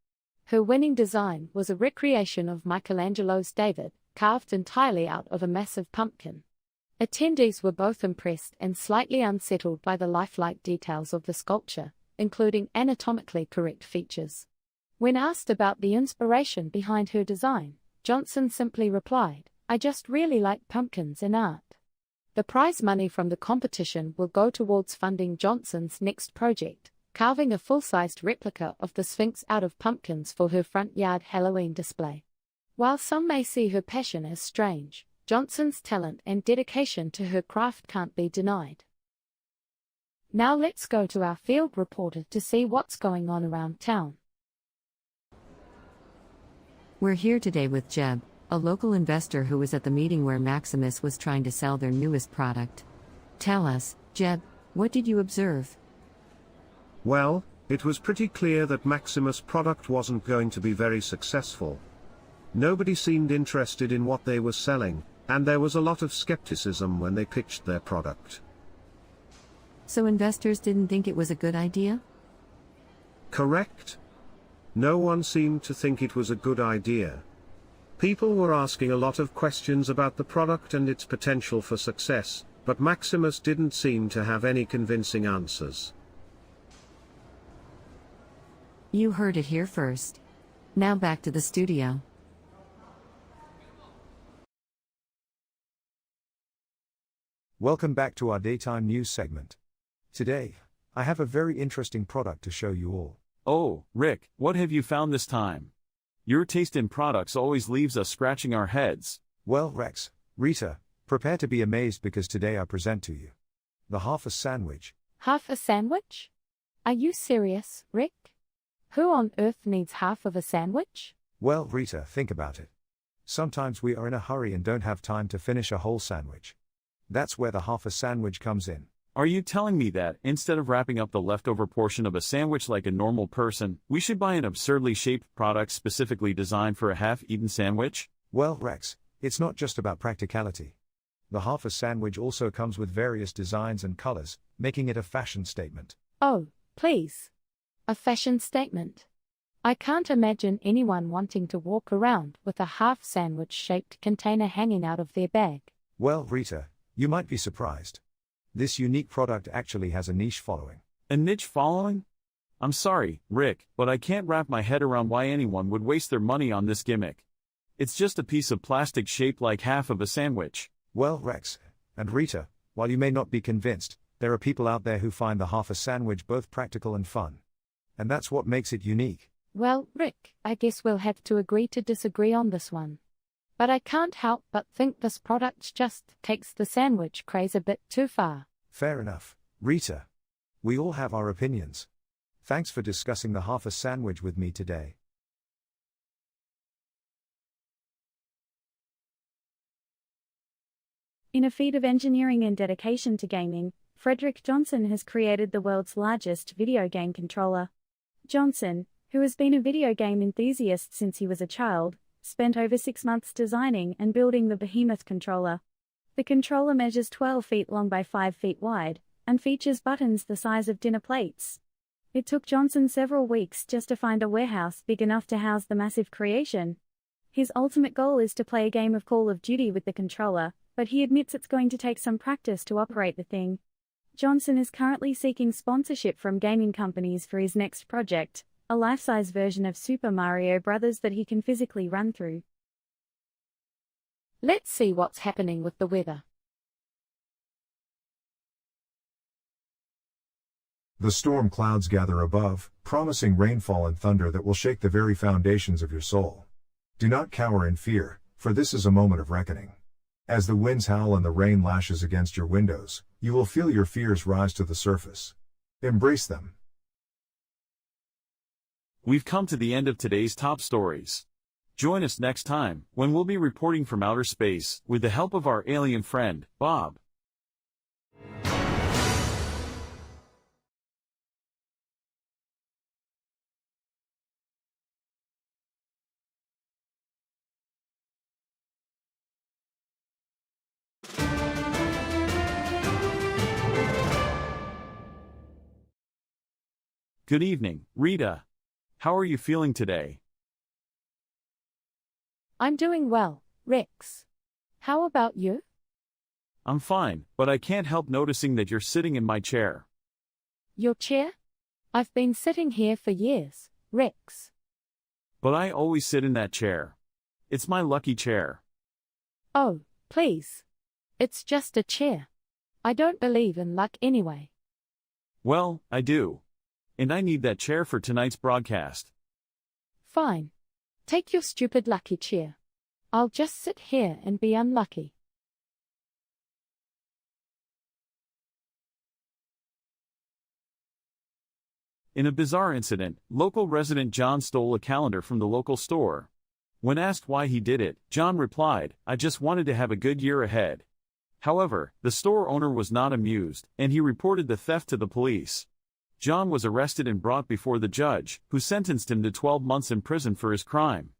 Her winning design was a recreation of Michelangelo's David, carved entirely out of a massive pumpkin. Attendees were both impressed and slightly unsettled by the lifelike details of the sculpture, including anatomically correct features. When asked about the inspiration behind her design, Johnson simply replied, "I just really like pumpkins in art." The prize money from the competition will go towards funding Johnson's next project, carving a full-sized replica of the Sphinx out of pumpkins for her front yard Halloween display. While some may see her passion as strange, Johnson's talent and dedication to her craft can't be denied. Now let's go to our field reporter to see what's going on around town. We're here today with Jeb, a local investor who was at the meeting where Maximus was trying to sell their newest product. Tell us, Jeb, what did you observe? Well, it was pretty clear that Maximus' product wasn't going to be very successful. Nobody seemed interested in what they were selling, and there was a lot of skepticism when they pitched their product. So investors didn't think it was a good idea? Correct. No one seemed to think it was a good idea. People were asking a lot of questions about the product and its potential for success, but Maximus didn't seem to have any convincing answers. You heard it here first. Now back to the studio. Welcome back to our daytime news segment. Today, I have a very interesting product to show you all. Oh, Rick, what have you found this time? Your taste in products always leaves us scratching our heads. Well, Rex, Rita, prepare to be amazed because today I present to you the half a sandwich. Half a sandwich? Are you serious, Rick? Who on earth needs half of a sandwich? Well, Rita, think about it. Sometimes we are in a hurry and don't have time to finish a whole sandwich. That's where the half a sandwich comes in. Are you telling me that, instead of wrapping up the leftover portion of a sandwich like a normal person, we should buy an absurdly shaped product specifically designed for a half-eaten sandwich? Well, Rex, it's not just about practicality. The half a sandwich also comes with various designs and colors, making it a fashion statement. Oh, please. A fashion statement. I can't imagine anyone wanting to walk around with a half sandwich-shaped container hanging out of their bag. Well, Rita, you might be surprised. This unique product actually has a niche following. A niche following? I'm sorry, Rick, but I can't wrap my head around why anyone would waste their money on this gimmick. It's just a piece of plastic shaped like half of a sandwich. Well, Rex and Rita, while you may not be convinced, there are people out there who find the half a sandwich both practical and fun. And that's what makes it unique. Well, Rick, I guess we'll have to agree to disagree on this one. But I can't help but think this product just takes the sandwich craze a bit too far. Fair enough, Rita. We all have our opinions. Thanks for discussing the half a sandwich with me today. In a feat of engineering and dedication to gaming, Frederick Johnson has created the world's largest video game controller. Johnson, who has been a video game enthusiast since he was a child, spent over 6 months designing and building the behemoth controller. The controller measures 12 feet long by 5 feet wide, and features buttons the size of dinner plates. It took Johnson several weeks just to find a warehouse big enough to house the massive creation. His ultimate goal is to play a game of Call of Duty with the controller, but he admits it's going to take some practice to operate the thing. Johnson is currently seeking sponsorship from gaming companies for his next project, a life-size version of Super Mario Bros. That he can physically run through. Let's see what's happening with the weather. The storm clouds gather above, promising rainfall and thunder that will shake the very foundations of your soul. Do not cower in fear, for this is a moment of reckoning. As the winds howl and the rain lashes against your windows, you will feel your fears rise to the surface. Embrace them. We've come to the end of today's top stories. Join us next time, when we'll be reporting from outer space, with the help of our alien friend, Bob. Good evening, Rita. How are you feeling today? I'm doing well, Rex. How about you? I'm fine, but I can't help noticing that you're sitting in my chair. Your chair? I've been sitting here for years, Rex. But I always sit in that chair. It's my lucky chair. Oh, please. It's just a chair. I don't believe in luck anyway. Well, I do. And I need that chair for tonight's broadcast. Fine. Take your stupid lucky chair. I'll just sit here and be unlucky. In a bizarre incident, local resident John stole a calendar from the local store. When asked why he did it, John replied, "I just wanted to have a good year ahead." However, the store owner was not amused, and he reported the theft to the police. John was arrested and brought before the judge, who sentenced him to 12 months in prison for his crime.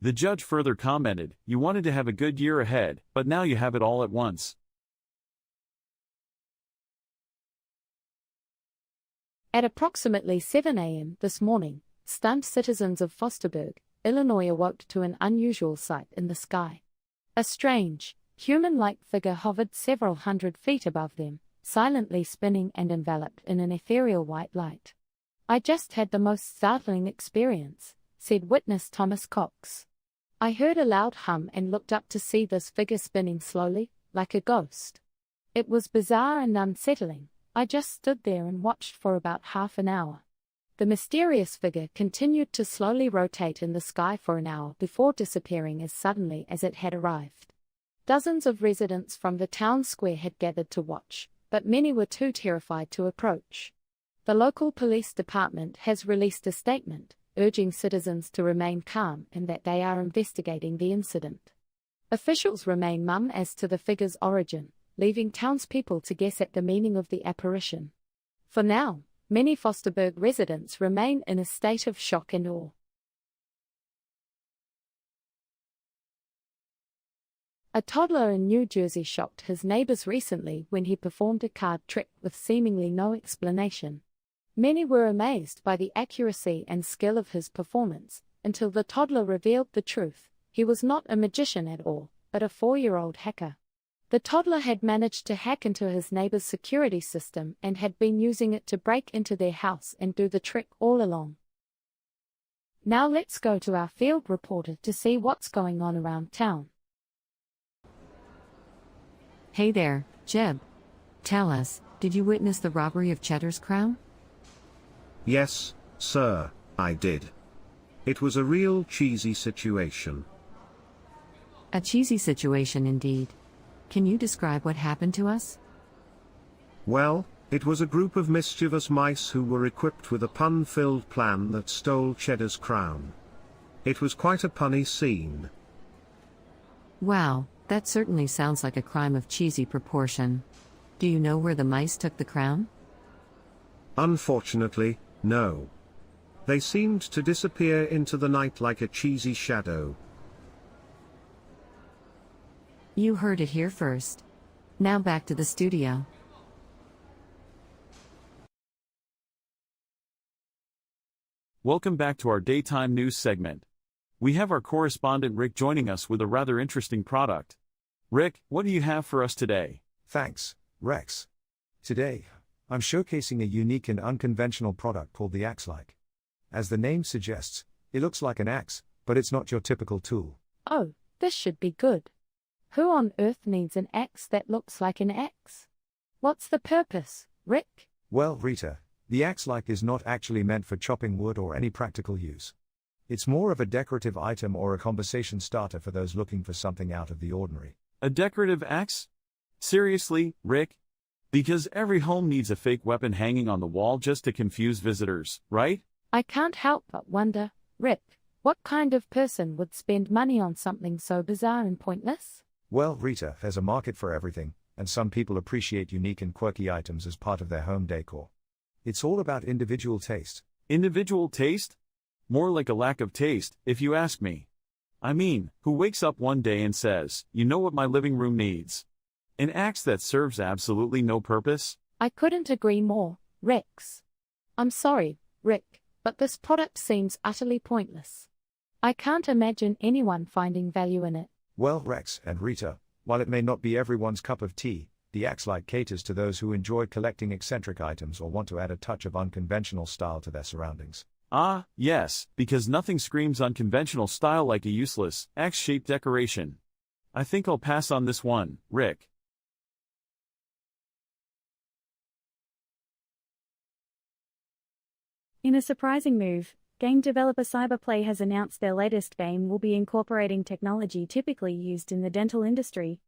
The judge further commented, "You wanted to have a good year ahead, but now you have it all at once." At approximately 7 a.m. this morning, stunned citizens of Fosterburg, Illinois awoke to an unusual sight in the sky. A strange, human-like figure hovered several hundred feet above them, silently spinning and enveloped in an ethereal white light. "I just had the most startling experience," said witness Thomas Cox. "I heard a loud hum and looked up to see this figure spinning slowly, like a ghost. It was bizarre and unsettling. I just stood there and watched for about half an hour." The mysterious figure continued to slowly rotate in the sky for an hour before disappearing as suddenly as it had arrived. Dozens of residents from the town square had gathered to watch, but many were too terrified to approach. The local police department has released a statement, urging citizens to remain calm and that they are investigating the incident. Officials remain mum as to the figure's origin, leaving townspeople to guess at the meaning of the apparition. For now, many Fosterburg residents remain in a state of shock and awe. A toddler in New Jersey shocked his neighbors recently when he performed a card trick with seemingly no explanation. Many were amazed by the accuracy and skill of his performance, until the toddler revealed the truth. He was not a magician at all, but a 4-year-old hacker. The toddler had managed to hack into his neighbor's security system and had been using it to break into their house and do the trick all along. Now let's go to our field reporter to see what's going on around town. Hey there, Jeb. Tell us, did you witness the robbery of Cheddar's Crown? Yes, sir, I did. It was a real cheesy situation. A cheesy situation indeed. Can you describe what happened to us? Well, it was a group of mischievous mice who were equipped with a pun-filled plan that stole Cheddar's crown. It was quite a punny scene. Wow, that certainly sounds like a crime of cheesy proportion. Do you know where the mice took the crown? Unfortunately, no. They seemed to disappear into the night like a cheesy shadow. You heard it here first. Now back to the studio. Welcome back to our daytime news segment. We have our correspondent Rick joining us with a rather interesting product. Rick, what do you have for us today? Thanks, Rex. Today, I'm showcasing a unique and unconventional product called the Axe-like. As the name suggests, it looks like an axe, but it's not your typical tool. Oh, this should be good. Who on earth needs an axe that looks like an axe? What's the purpose, Rick? Well, Rita, the Axe-like is not actually meant for chopping wood or any practical use. It's more of a decorative item or a conversation starter for those looking for something out of the ordinary. A decorative axe? Seriously, Rick? Because every home needs a fake weapon hanging on the wall just to confuse visitors, right? I can't help but wonder, Rick, what kind of person would spend money on something so bizarre and pointless? Well, Rita, there's a market for everything, and some people appreciate unique and quirky items as part of their home decor. It's all about individual taste. Individual taste? More like a lack of taste, if you ask me. I mean, who wakes up one day and says, you know what my living room needs? An axe that serves absolutely no purpose? I couldn't agree more, Rex. I'm sorry, Rick, but this product seems utterly pointless. I can't imagine anyone finding value in it. Well, Rex and Rita, while it may not be everyone's cup of tea, the Axe-like caters to those who enjoy collecting eccentric items or want to add a touch of unconventional style to their surroundings. Ah, yes, because nothing screams unconventional style like a useless, axe-shaped decoration. I think I'll pass on this one, Rick. In a surprising move, game developer Cyberplay has announced their latest game will be incorporating technology typically used in the dental industry.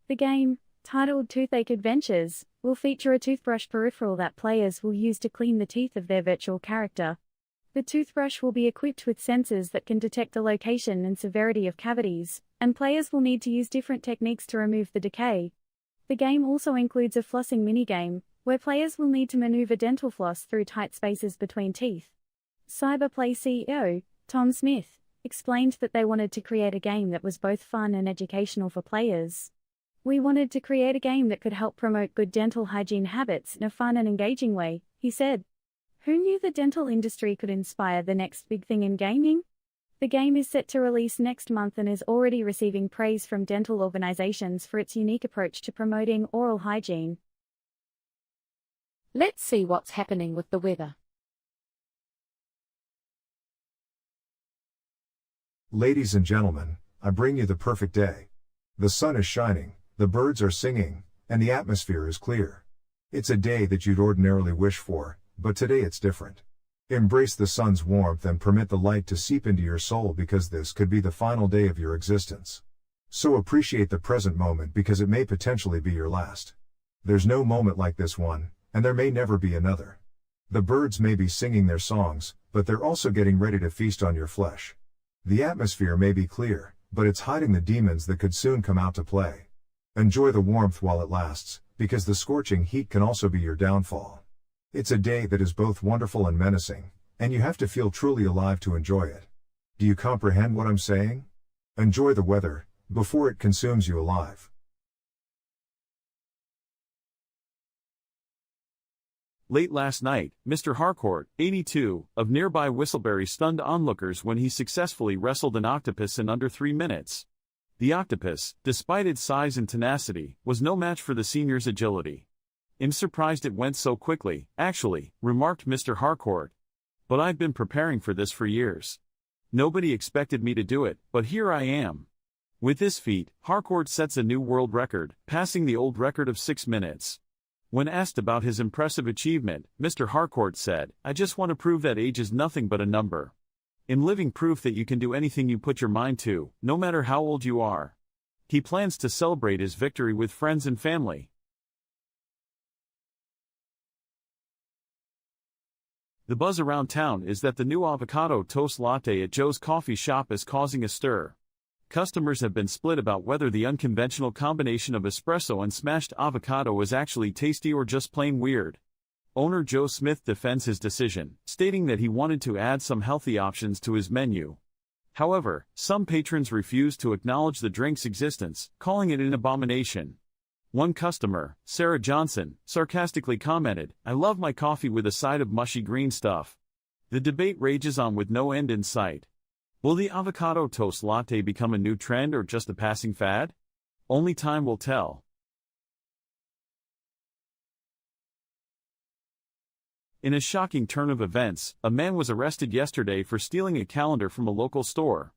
The game, titled Toothache Adventures, will feature a toothbrush peripheral that players will use to clean the teeth of their virtual character. The toothbrush will be equipped with sensors that can detect the location and severity of cavities, and players will need to use different techniques to remove the decay. The game also includes a flossing minigame, where players will need to maneuver dental floss through tight spaces between teeth. Cyberplay CEO, Tom Smith, explained that they wanted to create a game that was both fun and educational for players. We wanted to create a game that could help promote good dental hygiene habits in a fun and engaging way, he said. Who knew the dental industry could inspire the next big thing in gaming? The game is set to release next month and is already receiving praise from dental organizations for its unique approach to promoting oral hygiene. Let's see what's happening with the weather. Ladies and gentlemen, I bring you the perfect day. The sun is shining, the birds are singing, and the atmosphere is clear. It's a day that you'd ordinarily wish for, but today it's different. Embrace the sun's warmth and permit the light to seep into your soul because this could be the final day of your existence. So appreciate the present moment because it may potentially be your last. There's no moment like this one, and there may never be another. The birds may be singing their songs, but they're also getting ready to feast on your flesh. The atmosphere may be clear, but it's hiding the demons that could soon come out to play. Enjoy the warmth while it lasts, because the scorching heat can also be your downfall. It's a day that is both wonderful and menacing, and you have to feel truly alive to enjoy it. Do you comprehend what I'm saying? Enjoy the weather, before it consumes you alive. Late last night, Mr. Harcourt, 82, of nearby Whistleberry stunned onlookers when he successfully wrestled an octopus in under 3 minutes. The octopus, despite its size and tenacity, was no match for the senior's agility. "I'm surprised it went so quickly, actually," remarked Mr. Harcourt. "But I've been preparing for this for years. Nobody expected me to do it, but here I am." With this feat, Harcourt sets a new world record, passing the old record of 6 minutes. When asked about his impressive achievement, Mr. Harcourt said, "I just want to prove that age is nothing but a number. I'm living proof that you can do anything you put your mind to, no matter how old you are." He plans to celebrate his victory with friends and family. The buzz around town is that the new avocado toast latte at Joe's coffee shop is causing a stir. Customers have been split about whether the unconventional combination of espresso and smashed avocado is actually tasty or just plain weird. Owner Joe Smith defends his decision, stating that he wanted to add some healthy options to his menu. However, some patrons refused to acknowledge the drink's existence, calling it an abomination. One customer, Sarah Johnson, sarcastically commented, "I love my coffee with a side of mushy green stuff." The debate rages on with no end in sight. Will the avocado toast latte become a new trend or just a passing fad? Only time will tell. In a shocking turn of events, a man was arrested yesterday for stealing a calendar from a local store.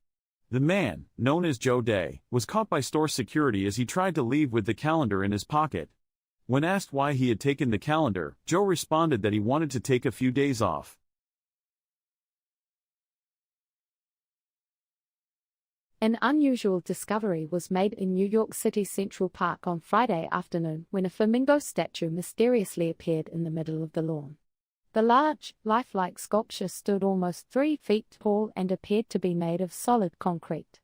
The man, known as Joe Day, was caught by store security as he tried to leave with the calendar in his pocket. When asked why he had taken the calendar, Joe responded that he wanted to take a few days off. An unusual discovery was made in New York City's Central Park on Friday afternoon when a flamingo statue mysteriously appeared in the middle of the lawn. The large, lifelike sculpture stood almost 3 feet tall and appeared to be made of solid concrete.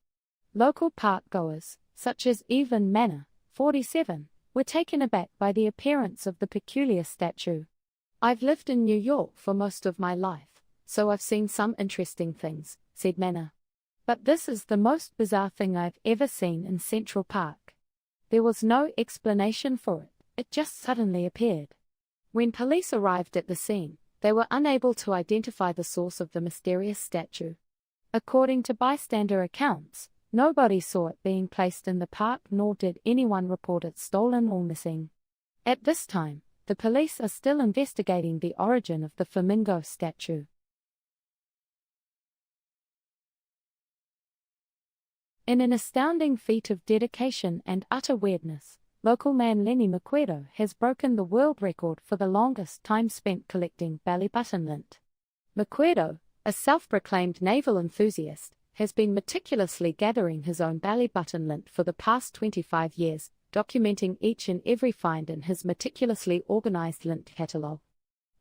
Local park-goers, such as Evelyn Manor, 47, were taken aback by the appearance of the peculiar statue. "I've lived in New York for most of my life, so I've seen some interesting things," said Manor. "But this is the most bizarre thing I've ever seen in Central Park." There was no explanation for it just suddenly appeared. When police arrived at the scene, they were unable to identify the source of the mysterious statue. According to bystander accounts, nobody saw it being placed in the park nor did anyone report it stolen or missing. At this time, the police are still investigating the origin of the flamingo statue. In an astounding feat of dedication and utter weirdness, local man Lenny McQuedo has broken the world record for the longest time spent collecting belly button lint. McQuedo, a self-proclaimed naval enthusiast, has been meticulously gathering his own belly button lint for the past 25 years, documenting each and every find in his meticulously organized lint catalog.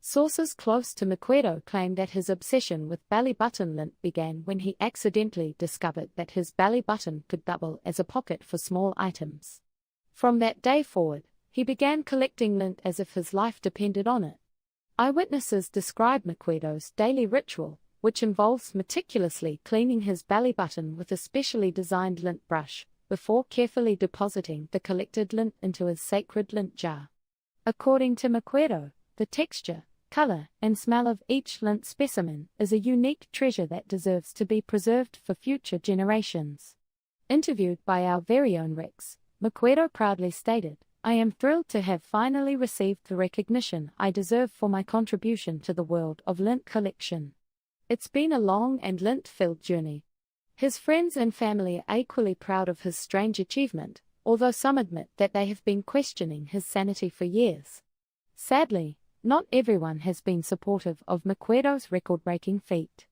Sources close to McQuedo claim that his obsession with belly button lint began when he accidentally discovered that his belly button could double as a pocket for small items. From that day forward, he began collecting lint as if his life depended on it. Eyewitnesses describe McQuedo's daily ritual, which involves meticulously cleaning his belly button with a specially designed lint brush, before carefully depositing the collected lint into his sacred lint jar. According to McQuedo, the texture, color, and smell of each lint specimen is a unique treasure that deserves to be preserved for future generations. Interviewed by our very own Rex, McQuedo proudly stated, "I am thrilled to have finally received the recognition I deserve for my contribution to the world of lint collection. It's been a long and lint-filled journey." His friends and family are equally proud of his strange achievement, although some admit that they have been questioning his sanity for years. Sadly, not everyone has been supportive of McQuedo's record-breaking feat.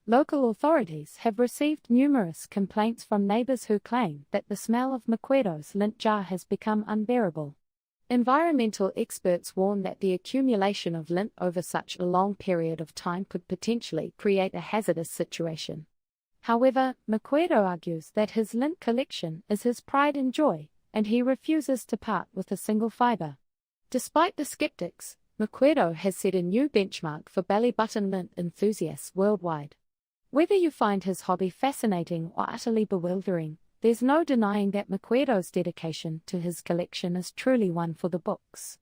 Local authorities have received numerous complaints from neighbors who claim that the smell of McQuedo's lint jar has become unbearable. Environmental experts warn that the accumulation of lint over such a long period of time could potentially create a hazardous situation. However, McQuedo argues that his lint collection is his pride and joy, and he refuses to part with a single fiber. Despite the skeptics, McQuedo has set a new benchmark for belly button lint enthusiasts worldwide. Whether you find his hobby fascinating or utterly bewildering, there's no denying that McQuedo's dedication to his collection is truly one for the books.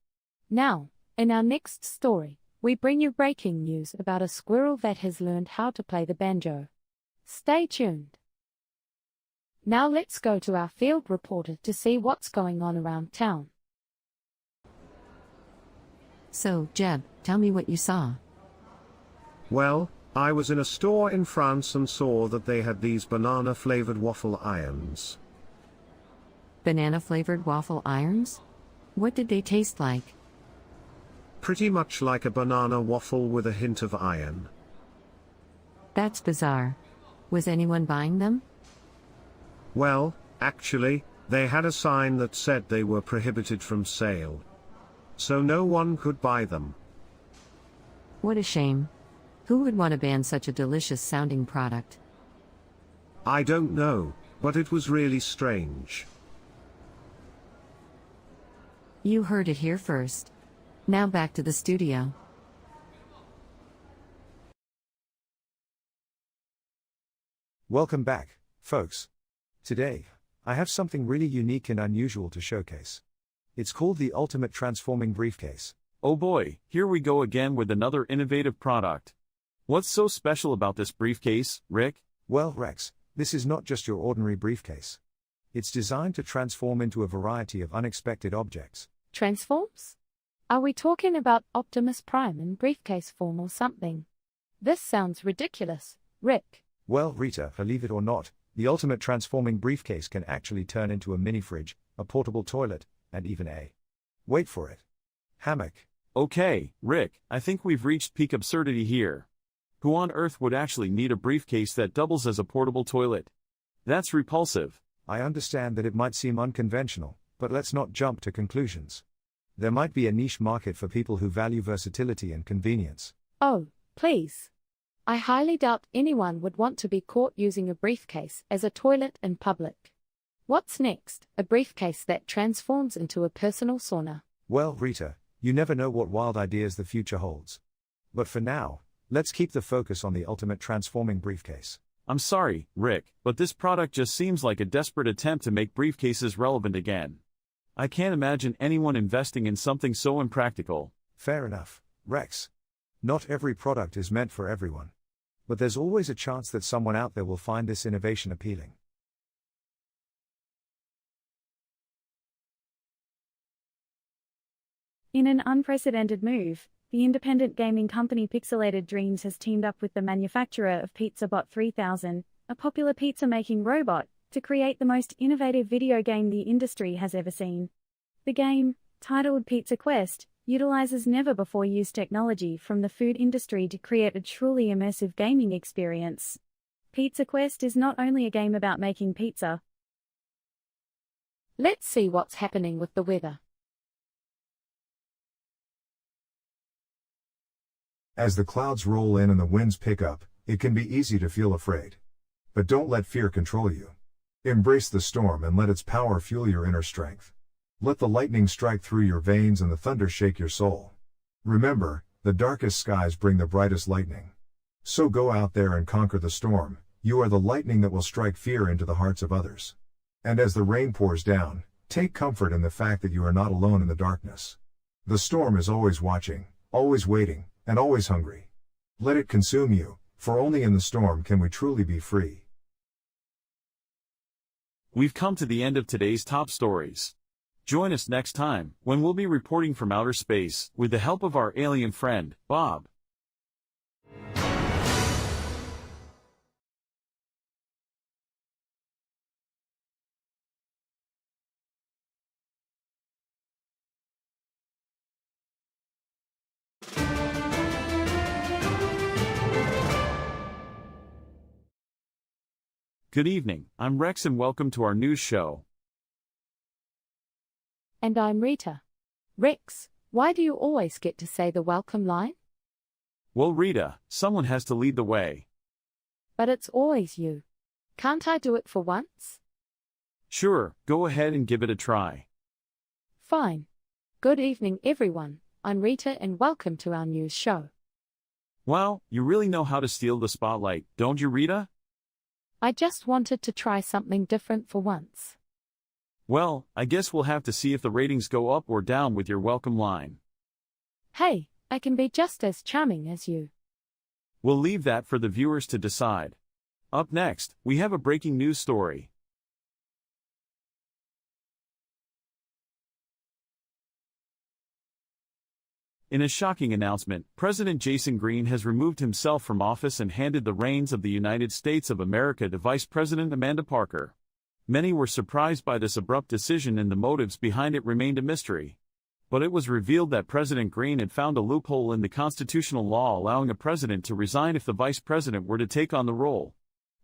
Now, in our next story, we bring you breaking news about a squirrel that has learned how to play the banjo. Stay tuned. Now let's go to our field reporter to see what's going on around town. So, Jeb, tell me what you saw. Well, I was in a store in France and saw that they had these banana-flavored waffle irons. Banana-flavored waffle irons? What did they taste like? Pretty much like a banana waffle with a hint of iron. That's bizarre. Was anyone buying them? Well, actually, they had a sign that said they were prohibited from sale. So no one could buy them. What a shame. Who would want to ban such a delicious-sounding product? I don't know, but it was really strange. You heard it here first. Now back to the studio. Welcome back, folks. Today, I have something really unique and unusual to showcase. It's called the Ultimate Transforming Briefcase. Oh boy, here we go again with another innovative product. What's so special about this briefcase, Rick? Well, Rex, this is not just your ordinary briefcase. It's designed to transform into a variety of unexpected objects. Transforms? Are we talking about Optimus Prime in briefcase form or something? This sounds ridiculous, Rick. Well, Rita, believe it or not, the Ultimate Transforming Briefcase can actually turn into a mini fridge, a portable toilet, and even wait for it, hammock. Okay, Rick, I think we've reached peak absurdity here. Who on earth would actually need a briefcase that doubles as a portable toilet? That's repulsive. I understand that it might seem unconventional, but let's not jump to conclusions. There might be a niche market for people who value versatility and convenience. Oh, please. I highly doubt anyone would want to be caught using a briefcase as a toilet in public. What's next? A briefcase that transforms into a personal sauna. Well, Rita, you never know what wild ideas the future holds. But for now, let's keep the focus on the Ultimate Transforming Briefcase. I'm sorry, Rick, but this product just seems like a desperate attempt to make briefcases relevant again. I can't imagine anyone investing in something so impractical. Fair enough, Rex. Not every product is meant for everyone. But there's always a chance that someone out there will find this innovation appealing. In an unprecedented move, the independent gaming company Pixelated Dreams has teamed up with the manufacturer of PizzaBot 3000, a popular pizza-making robot, to create the most innovative video game the industry has ever seen. The game, titled Pizza Quest, utilizes never-before-used technology from the food industry to create a truly immersive gaming experience. Pizza Quest is not only a game about making pizza. Let's see what's happening with the weather. As the clouds roll in and the winds pick up, it can be easy to feel afraid. But don't let fear control you. Embrace the storm and let its power fuel your inner strength. Let the lightning strike through your veins and the thunder shake your soul. Remember, the darkest skies bring the brightest lightning. So go out there and conquer the storm. You are the lightning that will strike fear into the hearts of others. And as the rain pours down, take comfort in the fact that you are not alone in the darkness. The storm is always watching, always waiting, and always hungry. Let it consume you, for only in the storm can we truly be free. We've come to the end of today's top stories. Join us next time, when we'll be reporting from outer space, with the help of our alien friend, Bob. Good evening, I'm Rex and welcome to our news show. And I'm Rita. Rex, why do you always get to say the welcome line? Well, Rita, someone has to lead the way. But it's always you. Can't I do it for once? Sure, go ahead and give it a try. Fine. Good evening, everyone. I'm Rita and welcome to our news show. Wow, you really know how to steal the spotlight, don't you, Rita? I just wanted to try something different for once. Well, I guess we'll have to see if the ratings go up or down with your welcome line. Hey, I can be just as charming as you. We'll leave that for the viewers to decide. Up next, we have a breaking news story. In a shocking announcement, President Jason Green has removed himself from office and handed the reins of the United States of America to Vice President Amanda Parker. Many were surprised by this abrupt decision and the motives behind it remained a mystery. But it was revealed that President Green had found a loophole in the constitutional law allowing a president to resign if the vice president were to take on the role.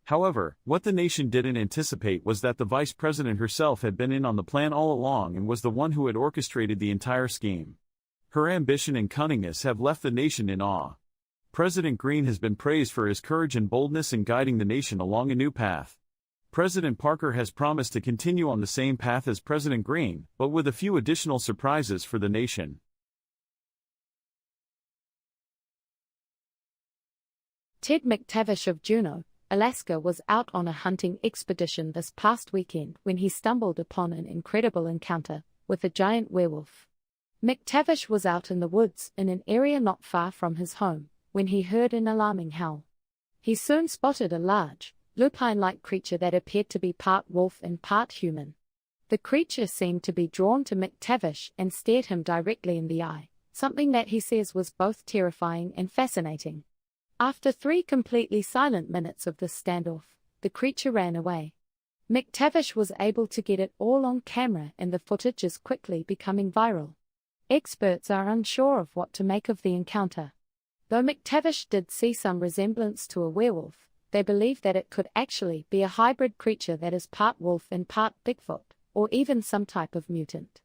However, what the nation didn't anticipate was that the vice president herself had been in on the plan all along and was the one who had orchestrated the entire scheme. Her ambition and cunningness have left the nation in awe. President Green has been praised for his courage and boldness in guiding the nation along a new path. President Parker has promised to continue on the same path as President Green, but with a few additional surprises for the nation. Ted McTavish of Juneau, Alaska was out on a hunting expedition this past weekend when he stumbled upon an incredible encounter with a giant werewolf. McTavish was out in the woods in an area not far from his home when he heard an alarming howl. He soon spotted a large, lupine-like creature that appeared to be part wolf and part human. The creature seemed to be drawn to McTavish and stared him directly in the eye, something that he says was both terrifying and fascinating. After 3 completely silent minutes of this standoff, the creature ran away. McTavish was able to get it all on camera and the footage is quickly becoming viral. Experts are unsure of what to make of the encounter. Though McTavish did see some resemblance to a werewolf, they believe that it could actually be a hybrid creature that is part wolf and part Bigfoot, or even some type of mutant.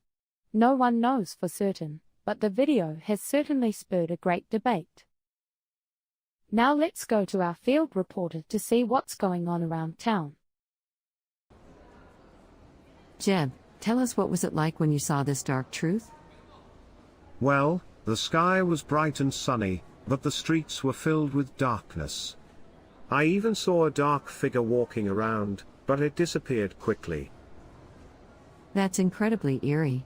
No one knows for certain, but the video has certainly spurred a great debate. Now let's go to our field reporter to see what's going on around town. Jeb, tell us, what was it like when you saw this dark truth? Well, the sky was bright and sunny, but the streets were filled with darkness. I even saw a dark figure walking around, but it disappeared quickly. That's incredibly eerie.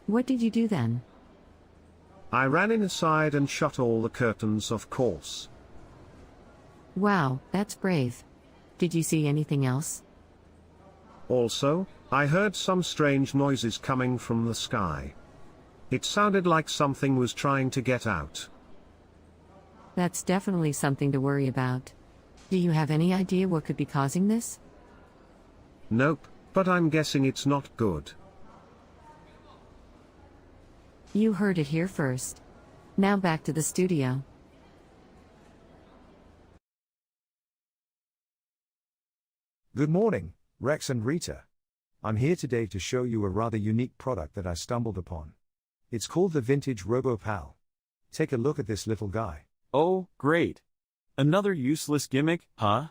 What did you do then? I ran inside and shut all the curtains, of course. Wow, that's brave. Did you see anything else? Also, I heard some strange noises coming from the sky. It sounded like something was trying to get out. That's definitely something to worry about. Do you have any idea what could be causing this? Nope, but I'm guessing it's not good. You heard it here first. Now back to the studio. Good morning, Rex and Rita. I'm here today to show you a rather unique product that I stumbled upon. It's called the Vintage RoboPal. Take a look at this little guy. Oh, great. Another useless gimmick, huh?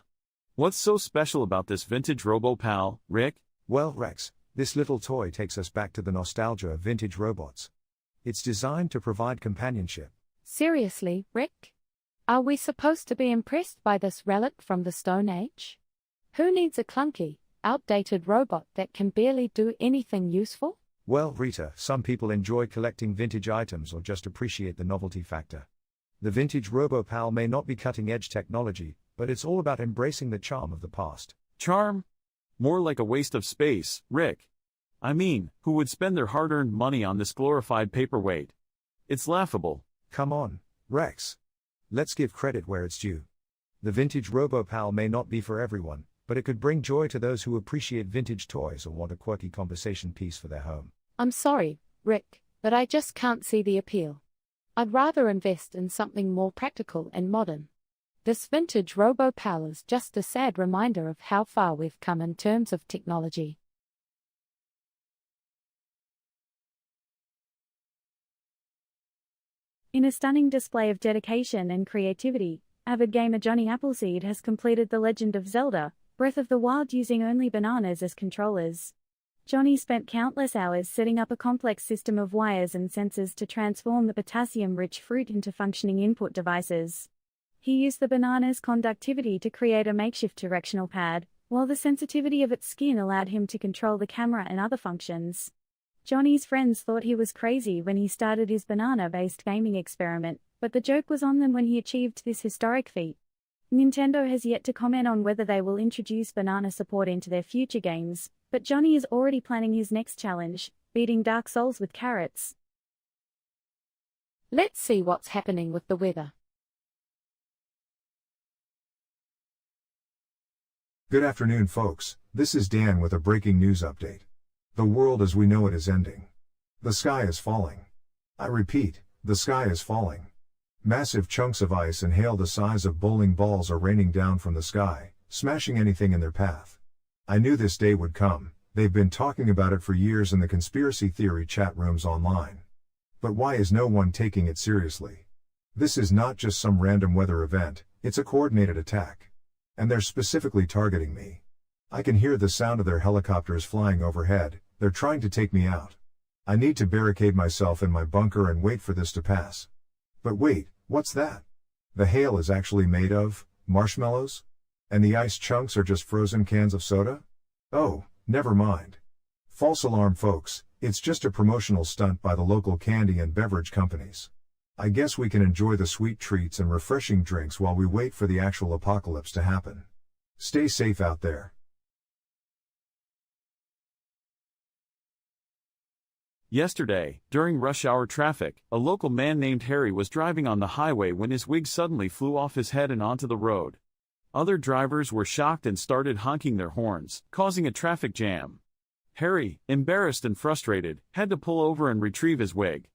What's so special about this vintage RoboPal, Rick? Well, Rex, this little toy takes us back to the nostalgia of vintage robots. It's designed to provide companionship. Seriously, Rick? Are we supposed to be impressed by this relic from the Stone Age? Who needs a clunky, outdated robot that can barely do anything useful? Well, Rita, some people enjoy collecting vintage items or just appreciate the novelty factor. The vintage RoboPal may not be cutting-edge technology, but it's all about embracing the charm of the past. Charm? More like a waste of space, Rick. I mean, who would spend their hard-earned money on this glorified paperweight? It's laughable. Come on, Rex. Let's give credit where it's due. The vintage RoboPal may not be for everyone, but it could bring joy to those who appreciate vintage toys or want a quirky conversation piece for their home. I'm sorry, Rick, but I just can't see the appeal. I'd rather invest in something more practical and modern. This vintage RoboPal is just a sad reminder of how far we've come in terms of technology. In a stunning display of dedication and creativity, avid gamer Johnny Appleseed has completed The Legend of Zelda: Breath of the Wild using only bananas as controllers. Johnny spent countless hours setting up a complex system of wires and sensors to transform the potassium-rich fruit into functioning input devices. He used the banana's conductivity to create a makeshift directional pad, while the sensitivity of its skin allowed him to control the camera and other functions. Johnny's friends thought he was crazy when he started his banana-based gaming experiment, but the joke was on them when he achieved this historic feat. Nintendo has yet to comment on whether they will introduce banana support into their future games, but Johnny is already planning his next challenge, beating Dark Souls with carrots. Let's see what's happening with the weather. Good afternoon, folks. This is Dan with a breaking news update. The world as we know it is ending. The sky is falling. I repeat, the sky is falling. Massive chunks of ice and hail the size of bowling balls are raining down from the sky, smashing anything in their path. I knew this day would come. They've been talking about it for years in the conspiracy theory chat rooms online. But why is no one taking it seriously? This is not just some random weather event, it's a coordinated attack. And they're specifically targeting me. I can hear the sound of their helicopters flying overhead. They're trying to take me out. I need to barricade myself in my bunker and wait for this to pass. But wait, what's that? The hail is actually made of marshmallows? And the ice chunks are just frozen cans of soda? Oh, never mind. False alarm, folks, it's just a promotional stunt by the local candy and beverage companies. I guess we can enjoy the sweet treats and refreshing drinks while we wait for the actual apocalypse to happen. Stay safe out there. Yesterday, during rush hour traffic, a local man named Harry was driving on the highway when his wig suddenly flew off his head and onto the road. Other drivers were shocked and started honking their horns, causing a traffic jam. Harry, embarrassed and frustrated, had to pull over and retrieve his wig.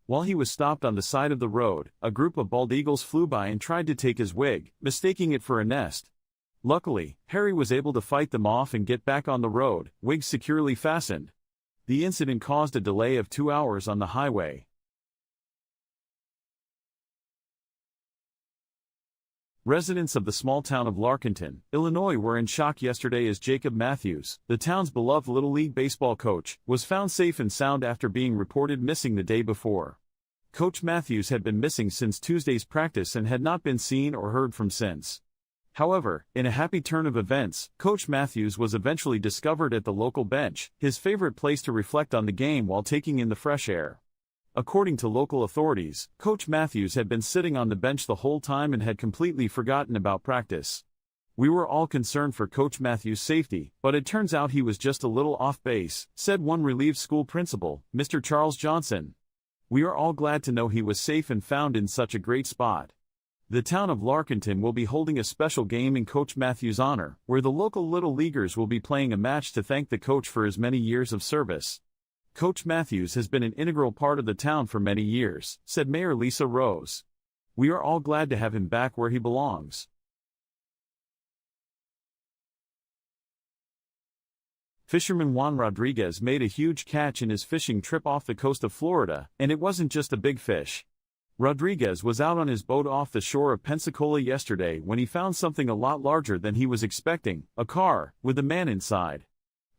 While he was stopped on the side of the road, a group of bald eagles flew by and tried to take his wig, mistaking it for a nest. Luckily, Harry was able to fight them off and get back on the road, wig securely fastened. The incident caused a delay of 2 hours on the highway. Residents of the small town of Larkenton, Illinois were in shock yesterday as Jacob Matthews, the town's beloved Little League baseball coach, was found safe and sound after being reported missing the day before. Coach Matthews had been missing since Tuesday's practice and had not been seen or heard from since. However, in a happy turn of events, Coach Matthews was eventually discovered at the local bench, his favorite place to reflect on the game while taking in the fresh air. According to local authorities, Coach Matthews had been sitting on the bench the whole time and had completely forgotten about practice. "We were all concerned for Coach Matthews' safety, but it turns out he was just a little off base," said one relieved school principal, Mr. Charles Johnson. "We are all glad to know he was safe and found in such a great spot." The town of Larkenton will be holding a special game in Coach Matthews' honor, where the local Little Leaguers will be playing a match to thank the coach for his many years of service. "Coach Matthews has been an integral part of the town for many years," said Mayor Lisa Rose. "We are all glad to have him back where he belongs." Fisherman Juan Rodriguez made a huge catch in his fishing trip off the coast of Florida, and it wasn't just a big fish. Rodriguez was out on his boat off the shore of Pensacola yesterday when he found something a lot larger than he was expecting, a car, with a man inside.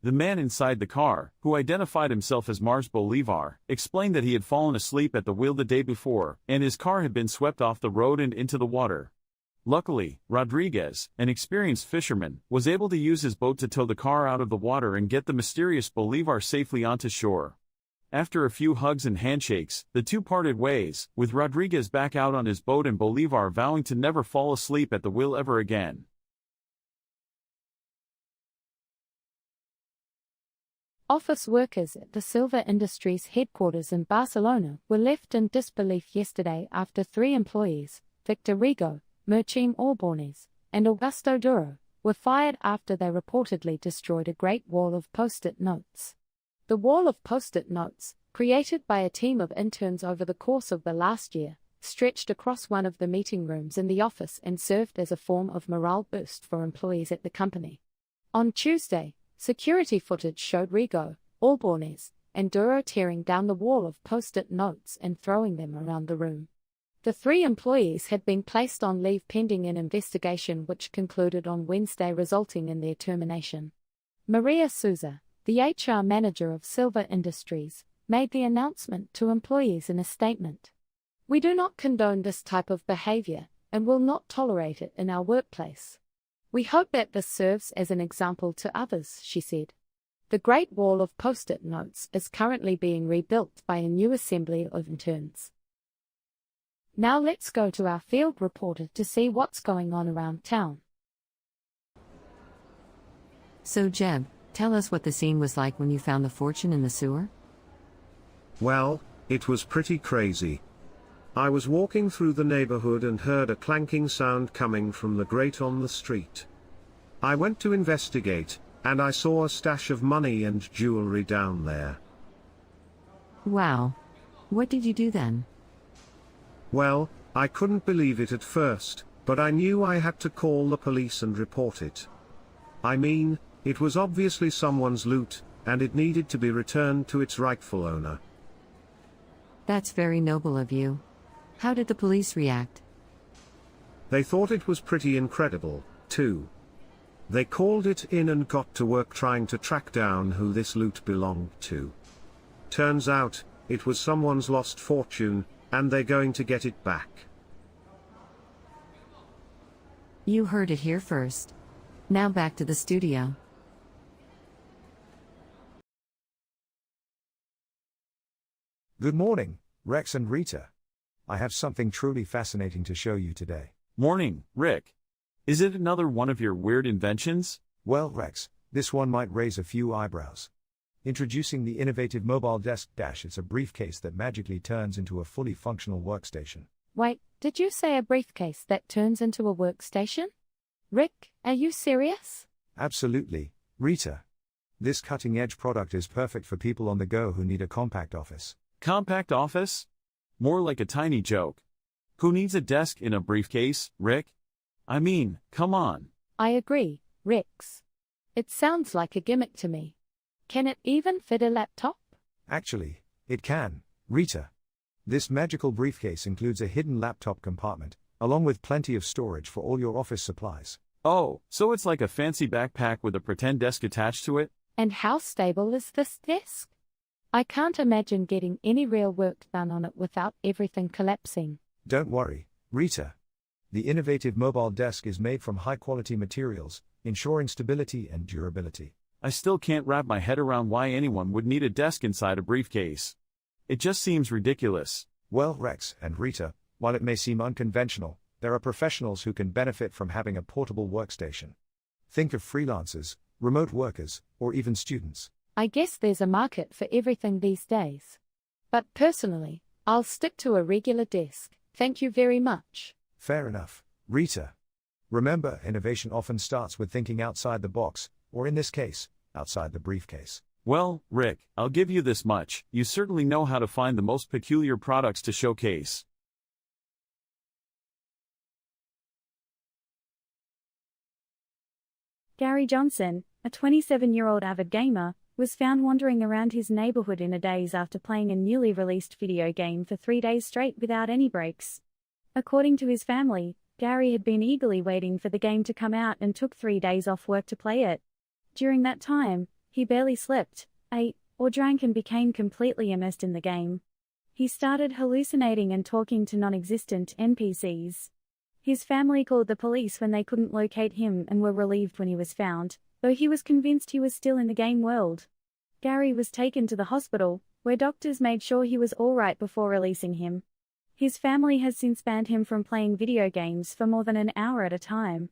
The man inside the car, who identified himself as Mars Bolivar, explained that he had fallen asleep at the wheel the day before, and his car had been swept off the road and into the water. Luckily, Rodriguez, an experienced fisherman, was able to use his boat to tow the car out of the water and get the mysterious Bolivar safely onto shore. After a few hugs and handshakes, the two parted ways, with Rodriguez back out on his boat and Bolivar vowing to never fall asleep at the wheel ever again. Office workers at the Silver Industries headquarters in Barcelona were left in disbelief yesterday after 3 employees, Victor Rigo, Merchim Orbornes, and Augusto Duro, were fired after they reportedly destroyed a great wall of post-it notes. The wall of post-it notes, created by a team of interns over the course of the last year, stretched across one of the meeting rooms in the office and served as a form of morale boost for employees at the company. On Tuesday, security footage showed Rigo, Orbornes, and Duro tearing down the wall of post-it notes and throwing them around the room. The 3 employees had been placed on leave pending an investigation which concluded on Wednesday, resulting in their termination. Maria Souza, the HR manager of Silver Industries, made the announcement to employees in a statement. "We do not condone this type of behavior, and will not tolerate it in our workplace. We hope that this serves as an example to others," she said. The Great Wall of Post-it Notes is currently being rebuilt by a new assembly of interns. Now let's go to our field reporter to see what's going on around town. So Jeb, tell us what the scene was like when you found the fortune in the sewer? Well, it was pretty crazy. I was walking through the neighborhood and heard a clanking sound coming from the grate on the street. I went to investigate, and I saw a stash of money and jewelry down there. Wow. What did you do then? Well, I couldn't believe it at first, but I knew I had to call the police and report it. I mean, it was obviously someone's loot, and it needed to be returned to its rightful owner. That's very noble of you. How did the police react? They thought it was pretty incredible, too. They called it in and got to work trying to track down who this loot belonged to. Turns out, it was someone's lost fortune, and they're going to get it back. You heard it here first. Now back to the studio. Good morning, Rex and Rita. I have something truly fascinating to show you today. Morning, Rick. Is it another one of your weird inventions? Well, Rex, this one might raise a few eyebrows. Introducing the innovative mobile desk dash. It's a briefcase that magically turns into a fully functional workstation. Wait, did you say a briefcase that turns into a workstation? Rick, are you serious? Absolutely, Rita. This cutting-edge product is perfect for people on the go who need a compact office. Compact office? More like a tiny joke. Who needs a desk in a briefcase, Rick? I mean, come on. I agree, Rex. It sounds like a gimmick to me. Can it even fit a laptop? Actually, it can, Rita. This magical briefcase includes a hidden laptop compartment, along with plenty of storage for all your office supplies. Oh, so it's like a fancy backpack with a pretend desk attached to it? And how stable is this desk? I can't imagine getting any real work done on it without everything collapsing. Don't worry, Rita. The innovative mobile desk is made from high-quality materials, ensuring stability and durability. I still can't wrap my head around why anyone would need a desk inside a briefcase. It just seems ridiculous. Well, Rex and Rita, while it may seem unconventional, there are professionals who can benefit from having a portable workstation. Think of freelancers, remote workers, or even students. I guess there's a market for everything these days. But personally, I'll stick to a regular desk. Thank you very much. Fair enough, Rita. Remember, innovation often starts with thinking outside the box, or in this case, outside the briefcase. Well, Rick, I'll give you this much. You certainly know how to find the most peculiar products to showcase. Gary Johnson, a 27-year-old avid gamer, was found wandering around his neighborhood in a daze after playing a newly released video game for 3 days straight without any breaks. According to his family, Gary had been eagerly waiting for the game to come out and took 3 days off work to play it. During that time, he barely slept, ate, or drank and became completely immersed in the game. He started hallucinating and talking to non-existent NPCs. His family called the police when they couldn't locate him and were relieved when he was found, though he was convinced he was still in the game world. Gary was taken to the hospital, where doctors made sure he was all right before releasing him. His family has since banned him from playing video games for more than an hour at a time.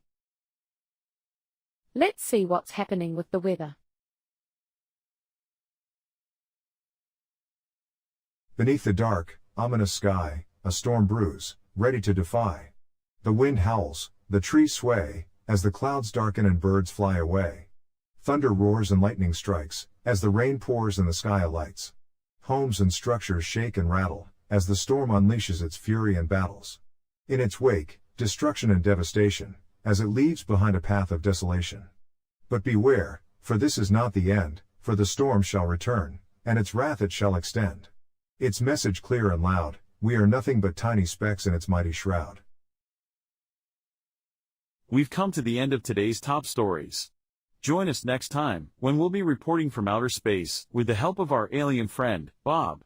Let's see what's happening with the weather. Beneath the dark, ominous sky, a storm brews, ready to defy. The wind howls, the trees sway, as the clouds darken and birds fly away. Thunder roars and lightning strikes, as the rain pours and the sky alights. Homes and structures shake and rattle, as the storm unleashes its fury and battles. In its wake, destruction and devastation, as it leaves behind a path of desolation. But beware, for this is not the end, for the storm shall return, and its wrath it shall extend. Its message clear and loud, we are nothing but tiny specks in its mighty shroud. We've come to the end of today's top stories. Join us next time, when we'll be reporting from outer space, with the help of our alien friend, Bob.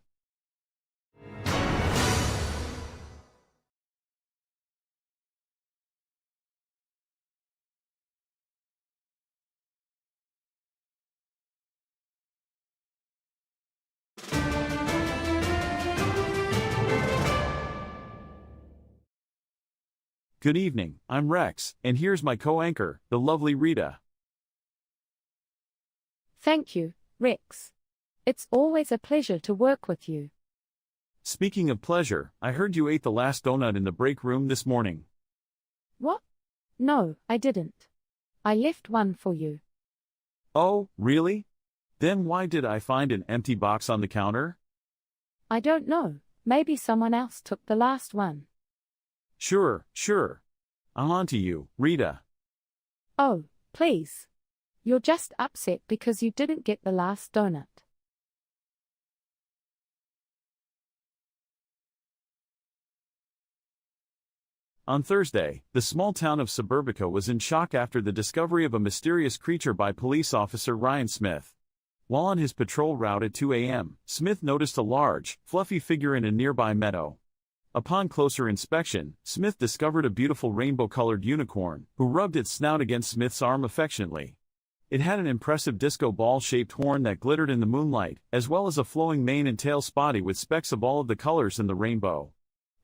Good evening, I'm Rex, and here's my co-anchor, the lovely Rita. Thank you, Rex. It's always a pleasure to work with you. Speaking of pleasure, I heard you ate the last donut in the break room this morning. What? No, I didn't. I left one for you. Oh, really? Then why did I find an empty box on the counter? I don't know, maybe someone else took the last one. Sure. I'm on to you, Rita. Oh, please. You're just upset because you didn't get the last donut. On Thursday, the small town of Suburbica was in shock after the discovery of a mysterious creature by police officer Ryan Smith. While on his patrol route at 2 a.m., Smith noticed a large, fluffy figure in a nearby meadow. Upon closer inspection, Smith discovered a beautiful rainbow-colored unicorn, who rubbed its snout against Smith's arm affectionately. It had an impressive disco ball-shaped horn that glittered in the moonlight, as well as a flowing mane and tail spotty with specks of all of the colors in the rainbow.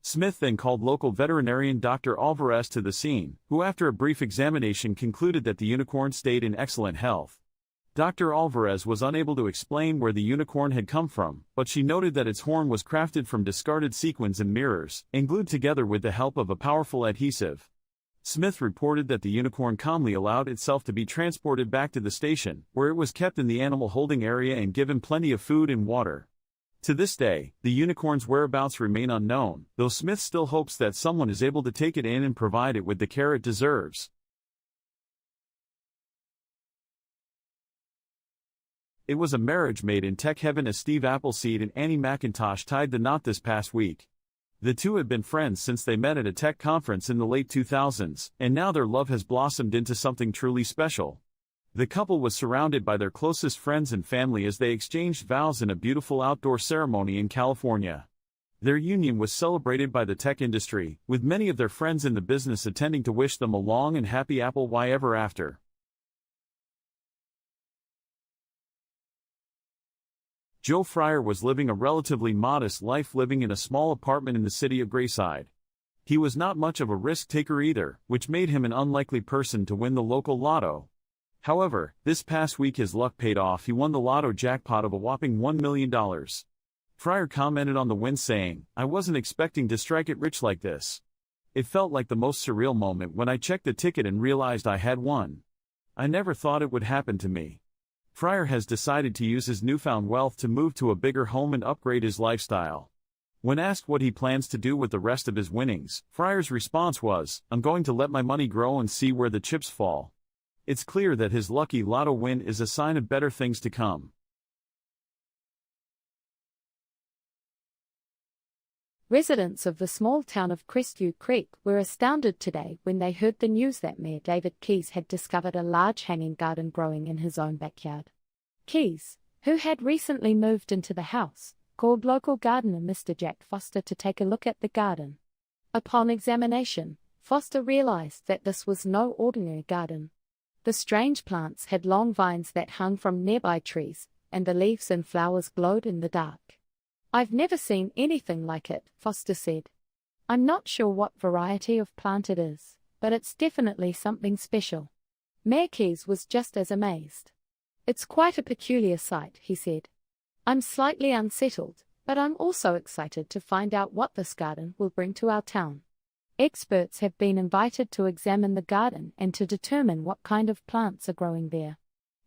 Smith then called local veterinarian Dr. Alvarez to the scene, who after a brief examination concluded that the unicorn stayed in excellent health. Dr. Alvarez was unable to explain where the unicorn had come from, but she noted that its horn was crafted from discarded sequins and mirrors, and glued together with the help of a powerful adhesive. Smith reported that the unicorn calmly allowed itself to be transported back to the station, where it was kept in the animal holding area and given plenty of food and water. To this day, the unicorn's whereabouts remain unknown, though Smith still hopes that someone is able to take it in and provide it with the care it deserves. It was a marriage made in tech heaven as Steve Appleseed and Annie McIntosh tied the knot this past week. The two had been friends since they met at a tech conference in the late 2000s, and now their love has blossomed into something truly special. The couple was surrounded by their closest friends and family as they exchanged vows in a beautiful outdoor ceremony in California. Their union was celebrated by the tech industry, with many of their friends in the business attending to wish them a long and happy Apple Y ever after. Joe Fryer was living a relatively modest life living in a small apartment in the city of Grayside. He was not much of a risk-taker either, which made him an unlikely person to win the local lotto. However, this past week his luck paid off. He won the lotto jackpot of a whopping $1 million. Fryer commented on the win saying, "I wasn't expecting to strike it rich like this. It felt like the most surreal moment when I checked the ticket and realized I had won. I never thought it would happen to me." Fryer has decided to use his newfound wealth to move to a bigger home and upgrade his lifestyle. When asked what he plans to do with the rest of his winnings, Fryer's response was, "I'm going to let my money grow and see where the chips fall." It's clear that his lucky lotto win is a sign of better things to come. Residents of the small town of Crestview Creek were astounded today when they heard the news that Mayor David Keyes had discovered a large hanging garden growing in his own backyard. Keyes, who had recently moved into the house, called local gardener Mr. Jack Foster to take a look at the garden. Upon examination, Foster realized that this was no ordinary garden. The strange plants had long vines that hung from nearby trees, and the leaves and flowers glowed in the dark. "I've never seen anything like it," Foster said. "I'm not sure what variety of plant it is, but it's definitely something special." Mayor Keyes was just as amazed. "It's quite a peculiar sight," he said. "I'm slightly unsettled, but I'm also excited to find out what this garden will bring to our town." Experts have been invited to examine the garden and to determine what kind of plants are growing there.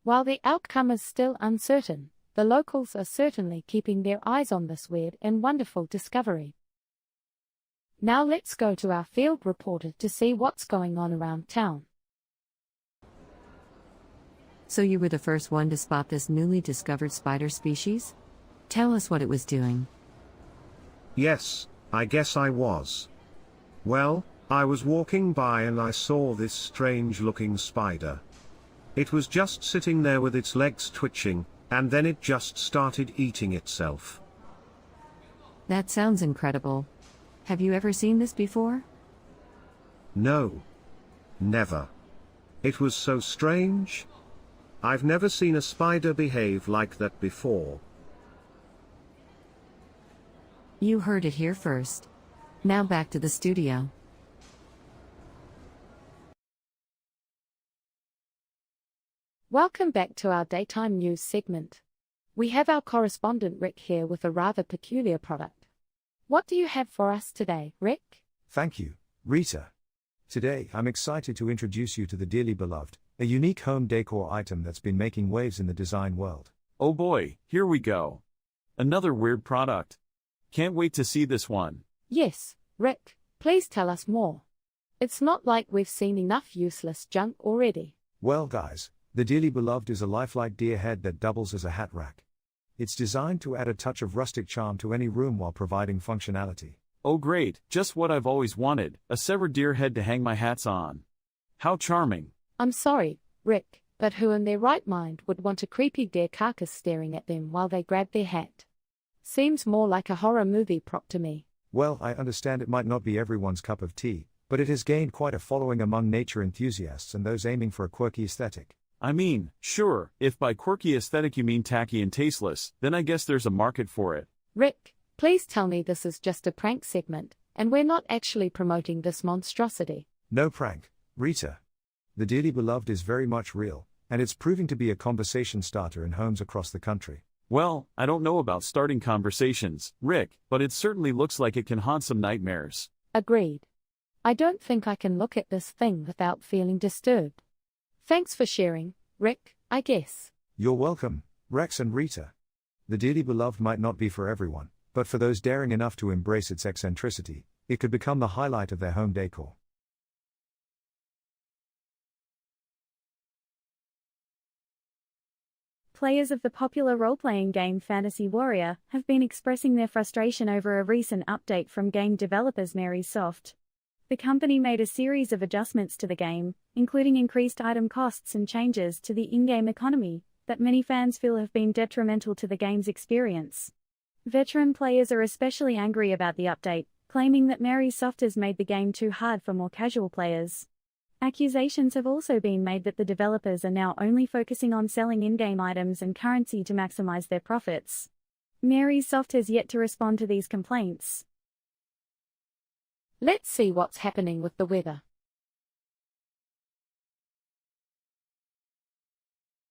While the outcome is still uncertain, the locals are certainly keeping their eyes on this weird and wonderful discovery. Now let's go to our field reporter to see what's going on around town. So you were the first one to spot this newly discovered spider species? Tell us what it was doing. Yes, I guess I was. Well, I was walking by and I saw this strange-looking spider. It was just sitting there with its legs twitching, and then it just started eating itself. That sounds incredible. Have you ever seen this before? No. Never. It was so strange. I've never seen a spider behave like that before. You heard it here first. Now back to the studio. Welcome back to our daytime news segment. We have our correspondent Rick here with a rather peculiar product. What do you have for us today, Rick? Thank you, Rita. Today, I'm excited to introduce you to the dearly beloved, a unique home decor item that's been making waves in the design world. Oh boy, here we go. Another weird product. Can't wait to see this one. Yes, Rick, please tell us more. It's not like we've seen enough useless junk already. Well, guys, the dearly beloved is a lifelike deer head that doubles as a hat rack. It's designed to add a touch of rustic charm to any room while providing functionality. Oh great, just what I've always wanted, a severed deer head to hang my hats on. How charming. I'm sorry, Rick, but who in their right mind would want a creepy deer carcass staring at them while they grab their hat? Seems more like a horror movie prop to me. Well, I understand it might not be everyone's cup of tea, but it has gained quite a following among nature enthusiasts and those aiming for a quirky aesthetic. I mean, sure, if by quirky aesthetic you mean tacky and tasteless, then I guess there's a market for it. Rick, please tell me this is just a prank segment, and we're not actually promoting this monstrosity. No prank, Rita. The dearly beloved is very much real, and it's proving to be a conversation starter in homes across the country. Well, I don't know about starting conversations, Rick, but it certainly looks like it can haunt some nightmares. Agreed. I don't think I can look at this thing without feeling disturbed. Thanks for sharing, Rick, I guess. You're welcome, Rex and Rita. The dearly beloved might not be for everyone, but for those daring enough to embrace its eccentricity, it could become the highlight of their home decor. Players of the popular role-playing game Fantasy Warrior have been expressing their frustration over a recent update from game developers Soft. The company made a series of adjustments to the game, including increased item costs and changes to the in-game economy, that many fans feel have been detrimental to the game's experience. Veteran players are especially angry about the update, claiming that Soft has made the game too hard for more casual players. Accusations have also been made that the developers are now only focusing on selling in-game items and currency to maximize their profits. Soft has yet to respond to these complaints. Let's see what's happening with the weather.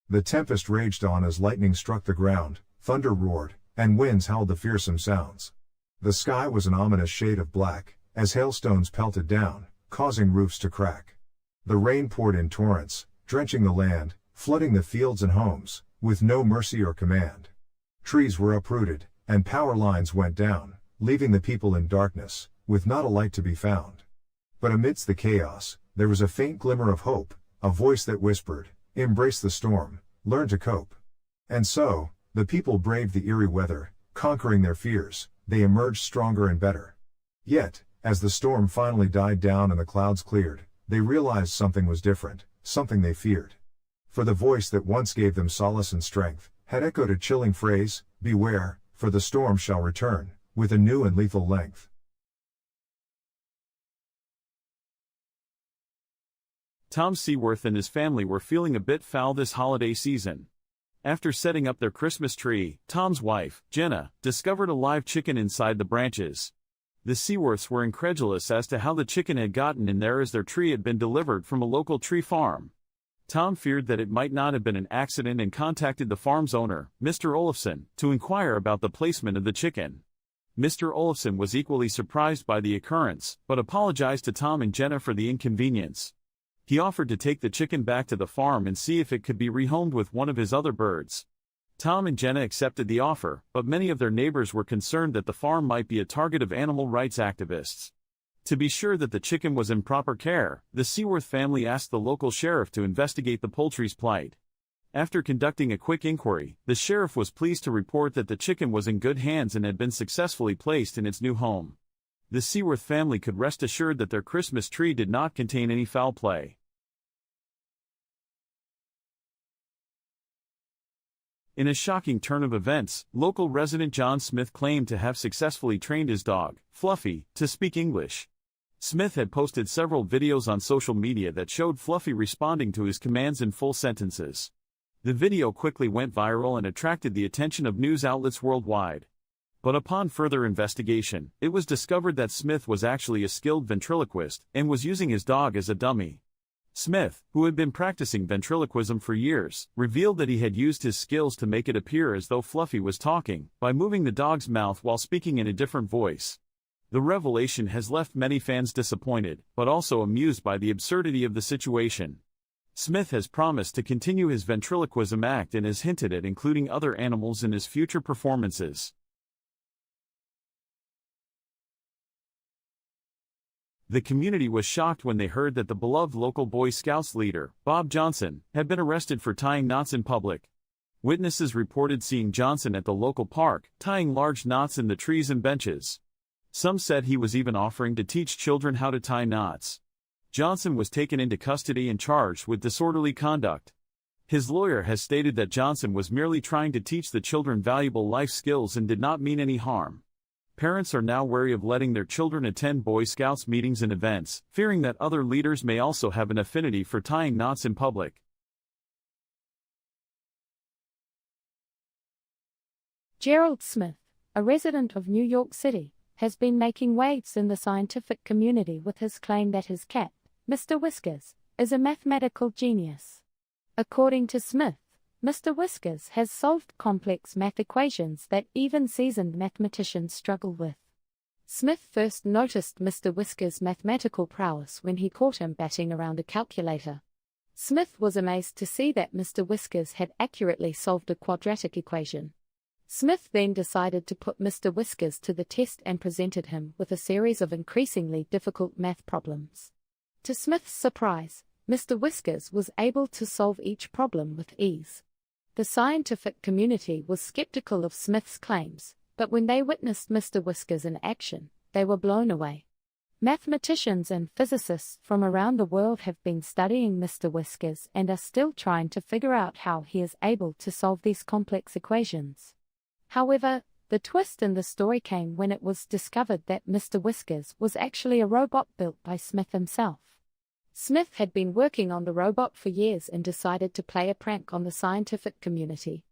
The tempest raged on as lightning struck the ground, thunder roared, and winds howled the fearsome sounds. The sky was an ominous shade of black, as hailstones pelted down, causing roofs to crack. The rain poured in torrents, drenching the land, flooding the fields and homes, with no mercy or command. Trees were uprooted, and power lines went down, leaving the people in darkness, with not a light to be found. But amidst the chaos, there was a faint glimmer of hope, a voice that whispered, "Embrace the storm, learn to cope." And so, the people braved the eerie weather, conquering their fears, they emerged stronger and better. Yet, as the storm finally died down and the clouds cleared, they realized something was different, something they feared. For the voice that once gave them solace and strength, had echoed a chilling phrase, "Beware, for the storm shall return, with a new and lethal length." Tom Seaworth and his family were feeling a bit foul this holiday season. After setting up their Christmas tree, Tom's wife, Jenna, discovered a live chicken inside the branches. The Seaworths were incredulous as to how the chicken had gotten in there, as their tree had been delivered from a local tree farm. Tom feared that it might not have been an accident and contacted the farm's owner, Mr. Olofsson, to inquire about the placement of the chicken. Mr. Olofsson was equally surprised by the occurrence, but apologized to Tom and Jenna for the inconvenience. He offered to take the chicken back to the farm and see if it could be rehomed with one of his other birds. Tom and Jenna accepted the offer, but many of their neighbors were concerned that the farm might be a target of animal rights activists. To be sure that the chicken was in proper care, the Seaworth family asked the local sheriff to investigate the poultry's plight. After conducting a quick inquiry, the sheriff was pleased to report that the chicken was in good hands and had been successfully placed in its new home. The Seaworth family could rest assured that their Christmas tree did not contain any foul play. In a shocking turn of events, local resident John Smith claimed to have successfully trained his dog, Fluffy, to speak English. Smith had posted several videos on social media that showed Fluffy responding to his commands in full sentences. The video quickly went viral and attracted the attention of news outlets worldwide. But upon further investigation, it was discovered that Smith was actually a skilled ventriloquist and was using his dog as a dummy. Smith, who had been practicing ventriloquism for years, revealed that he had used his skills to make it appear as though Fluffy was talking, by moving the dog's mouth while speaking in a different voice. The revelation has left many fans disappointed, but also amused by the absurdity of the situation. Smith has promised to continue his ventriloquism act and has hinted at including other animals in his future performances. The community was shocked when they heard that the beloved local Boy Scouts leader, Bob Johnson, had been arrested for tying knots in public. Witnesses reported seeing Johnson at the local park, tying large knots in the trees and benches. Some said he was even offering to teach children how to tie knots. Johnson was taken into custody and charged with disorderly conduct. His lawyer has stated that Johnson was merely trying to teach the children valuable life skills and did not mean any harm. parents are now wary of letting their children attend Boy Scouts meetings and events, fearing that other leaders may also have an affinity for tying knots in public. Gerald Smith, a resident of New York City, has been making waves in the scientific community with his claim that his cat, Mr. Whiskers, is a mathematical genius. According to Smith, Mr. Whiskers has solved complex math equations that even seasoned mathematicians struggle with. Smith first noticed Mr. Whiskers' mathematical prowess when he caught him batting around a calculator. Smith was amazed to see that Mr. Whiskers had accurately solved a quadratic equation. Smith then decided to put Mr. Whiskers to the test and presented him with a series of increasingly difficult math problems. To Smith's surprise, Mr. Whiskers was able to solve each problem with ease. The scientific community was skeptical of Smith's claims, but when they witnessed Mr. Whiskers in action, they were blown away. Mathematicians and physicists from around the world have been studying Mr. Whiskers and are still trying to figure out how he is able to solve these complex equations. However, the twist in the story came when it was discovered that Mr. Whiskers was actually a robot built by Smith himself. Smith had been working on the robot for years and decided to play a prank on the scientific community.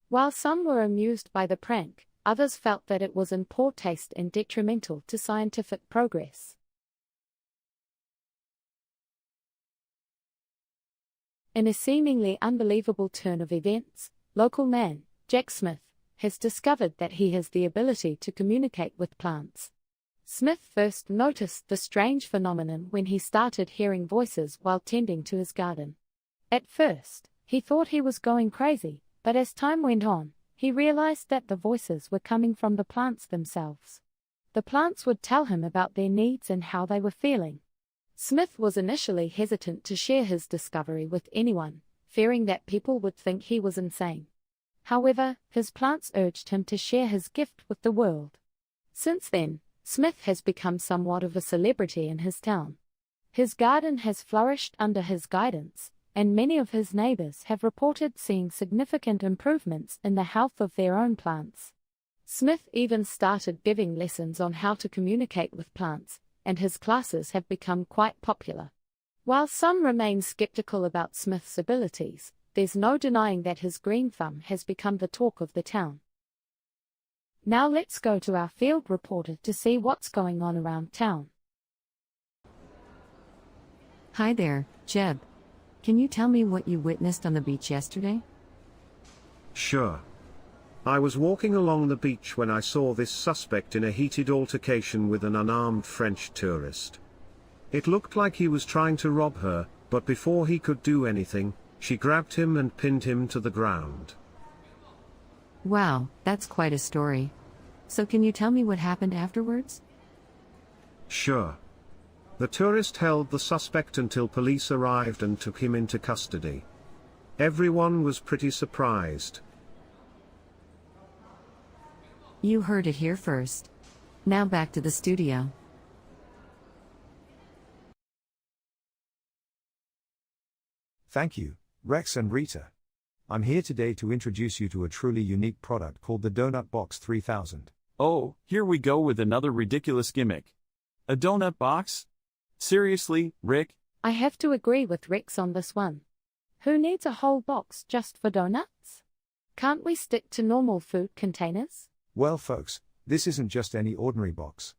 While some were amused by the prank, others felt that it was in poor taste and detrimental to scientific progress. In a seemingly unbelievable turn of events, local man, Jack Smith, has discovered that he has the ability to communicate with plants. Smith first noticed the strange phenomenon when he started hearing voices while tending to his garden. At first, he thought he was going crazy, but as time went on, he realized that the voices were coming from the plants themselves. The plants would tell him about their needs and how they were feeling. Smith was initially hesitant to share his discovery with anyone, fearing that people would think he was insane. However, his plants urged him to share his gift with the world. Since then, Smith has become somewhat of a celebrity in his town. His garden has flourished under his guidance, and many of his neighbors have reported seeing significant improvements in the health of their own plants. Smith even started giving lessons on how to communicate with plants, and his classes have become quite popular. While some remain skeptical about Smith's abilities, there's no denying that his green thumb has become the talk of the town. Now let's go to our field reporter to see what's going on around town. Hi there, Jeb. Can you tell me what you witnessed on the beach yesterday? Sure. I was walking along the beach when I saw this suspect in a heated altercation with an unarmed French tourist. It looked like he was trying to rob her, but before he could do anything, she grabbed him and pinned him to the ground. Wow, that's quite a story. So can you tell me what happened afterwards? Sure. The tourist held the suspect until police arrived and took him into custody. Everyone was pretty surprised. You heard it here first. Now back to the studio. Thank you, Rex and Rita. I'm here today to introduce you to a truly unique product called the Donut Box 3000. Oh, here we go with another ridiculous gimmick. A donut box? Seriously, Rick? I have to agree with Rex on this one. Who needs a whole box just for donuts? Can't we stick to normal food containers? Well, folks, this isn't just any ordinary box.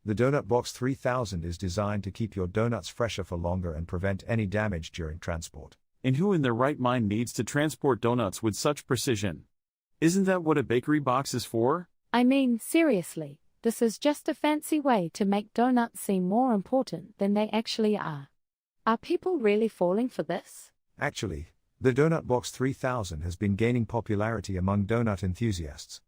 The Donut Box 3000 is designed to keep your donuts fresher for longer and prevent any damage during transport. And who in their right mind needs to transport donuts with such precision? Isn't that what a bakery box is for? I mean, seriously, this is just a fancy way to make donuts seem more important than they actually are. Are people really falling for this? Actually, the Donut Box 3000 has been gaining popularity among donut enthusiasts.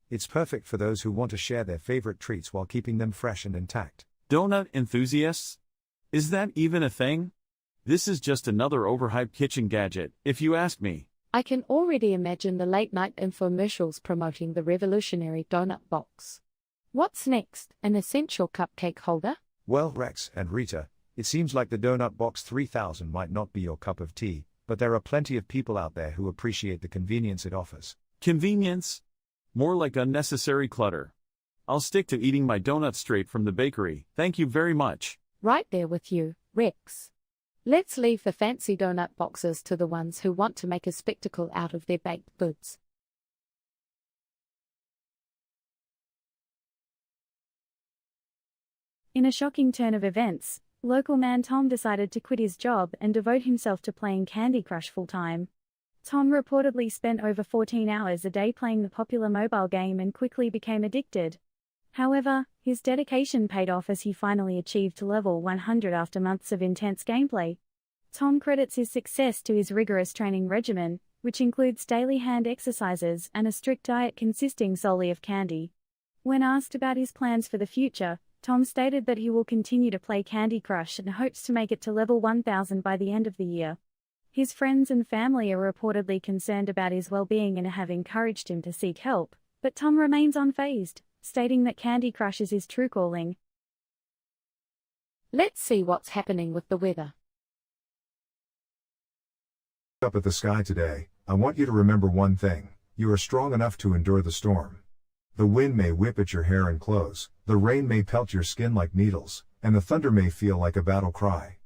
It's perfect for those who want to share their favorite treats while keeping them fresh and intact. Donut enthusiasts? Is that even a thing? This is just another overhyped kitchen gadget, if you ask me. I can already imagine the late-night infomercials promoting the revolutionary donut box. What's next, an essential cupcake holder? Well, Rex and Rita, it seems like the Donut Box 3000 might not be your cup of tea, but there are plenty of people out there who appreciate the convenience it offers. Convenience? More like unnecessary clutter. I'll stick to eating my donuts straight from the bakery, thank you very much. Right there with you, Rex. Let's leave the fancy donut boxes to the ones who want to make a spectacle out of their baked goods. In a shocking turn of events, local man Tom decided to quit his job and devote himself to playing Candy Crush full-time. Tom reportedly spent over 14 hours a day playing the popular mobile game and quickly became addicted. However, his dedication paid off as he finally achieved level 100 after months of intense gameplay. Tom credits his success to his rigorous training regimen, which includes daily hand exercises and a strict diet consisting solely of candy. When asked about his plans for the future, Tom stated that he will continue to play Candy Crush and hopes to make it to level 1000 by the end of the year. His friends and family are reportedly concerned about his well-being and have encouraged him to seek help, but Tom remains unfazed, stating that Candy Crush is his true calling. Let's see what's happening with the weather. Up at the sky today, I want you to remember one thing: you are strong enough to endure the storm. The wind may whip at your hair and clothes, the rain may pelt your skin like needles, and the thunder may feel like a battle cry.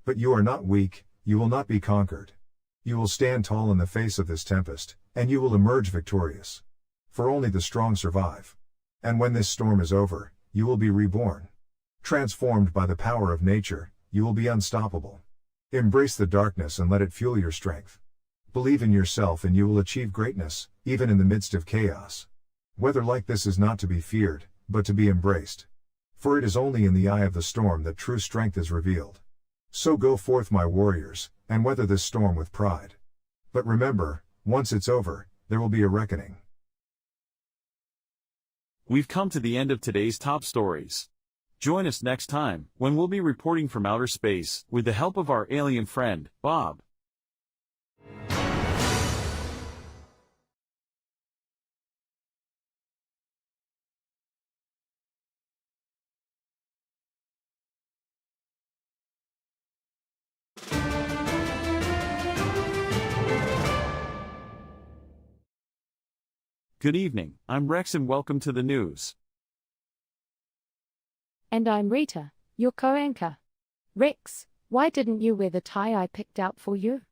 But you are not weak, you will not be conquered. You will stand tall in the face of this tempest, and you will emerge victorious. For only the strong survive. And when this storm is over, you will be reborn. Transformed by the power of nature, you will be unstoppable. Embrace the darkness and let it fuel your strength. Believe in yourself and you will achieve greatness, even in the midst of chaos. Weather like this is not to be feared, but to be embraced. For it is only in the eye of the storm that true strength is revealed. So go forth, my warriors, and weather this storm with pride. But remember, once it's over, there will be a reckoning. We've come to the end of today's top stories. Join us next time, when we'll be reporting from outer space, with the help of our alien friend, Bob. Good evening, I'm Rex and welcome to the news. And I'm Rita, your co-anchor. Rex, why didn't you wear the tie I picked out for you?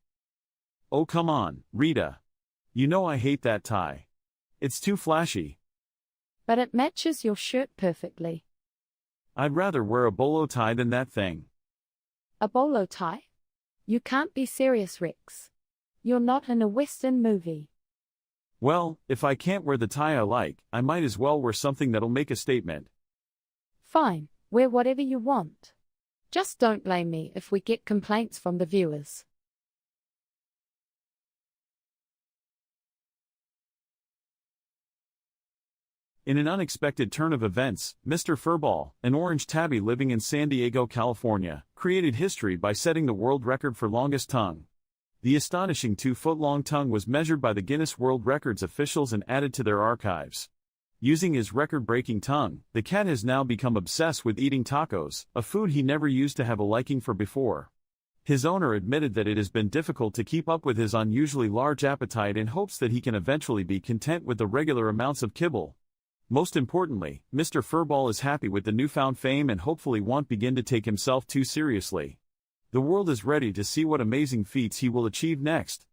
Oh come on, Rita. You know I hate that tie. It's too flashy. But it matches your shirt perfectly. I'd rather wear a bolo tie than that thing. A bolo tie? You can't be serious, Rex. You're not in a Western movie. Well, if I can't wear the tie I like, I might as well wear something that'll make a statement. Fine, wear whatever you want. Just don't blame me if we get complaints from the viewers. In an unexpected turn of events, Mr. Furball, an orange tabby living in San Diego, California, created history by setting the world record for longest tongue. The astonishing 2-foot-long tongue was measured by the Guinness World Records officials and added to their archives. Using his record-breaking tongue, the cat has now become obsessed with eating tacos, a food he never used to have a liking for before. His owner admitted that it has been difficult to keep up with his unusually large appetite in hopes that he can eventually be content with the regular amounts of kibble. Most importantly, Mr. Furball is happy with the newfound fame and hopefully won't begin to take himself too seriously. The world is ready to see what amazing feats he will achieve next.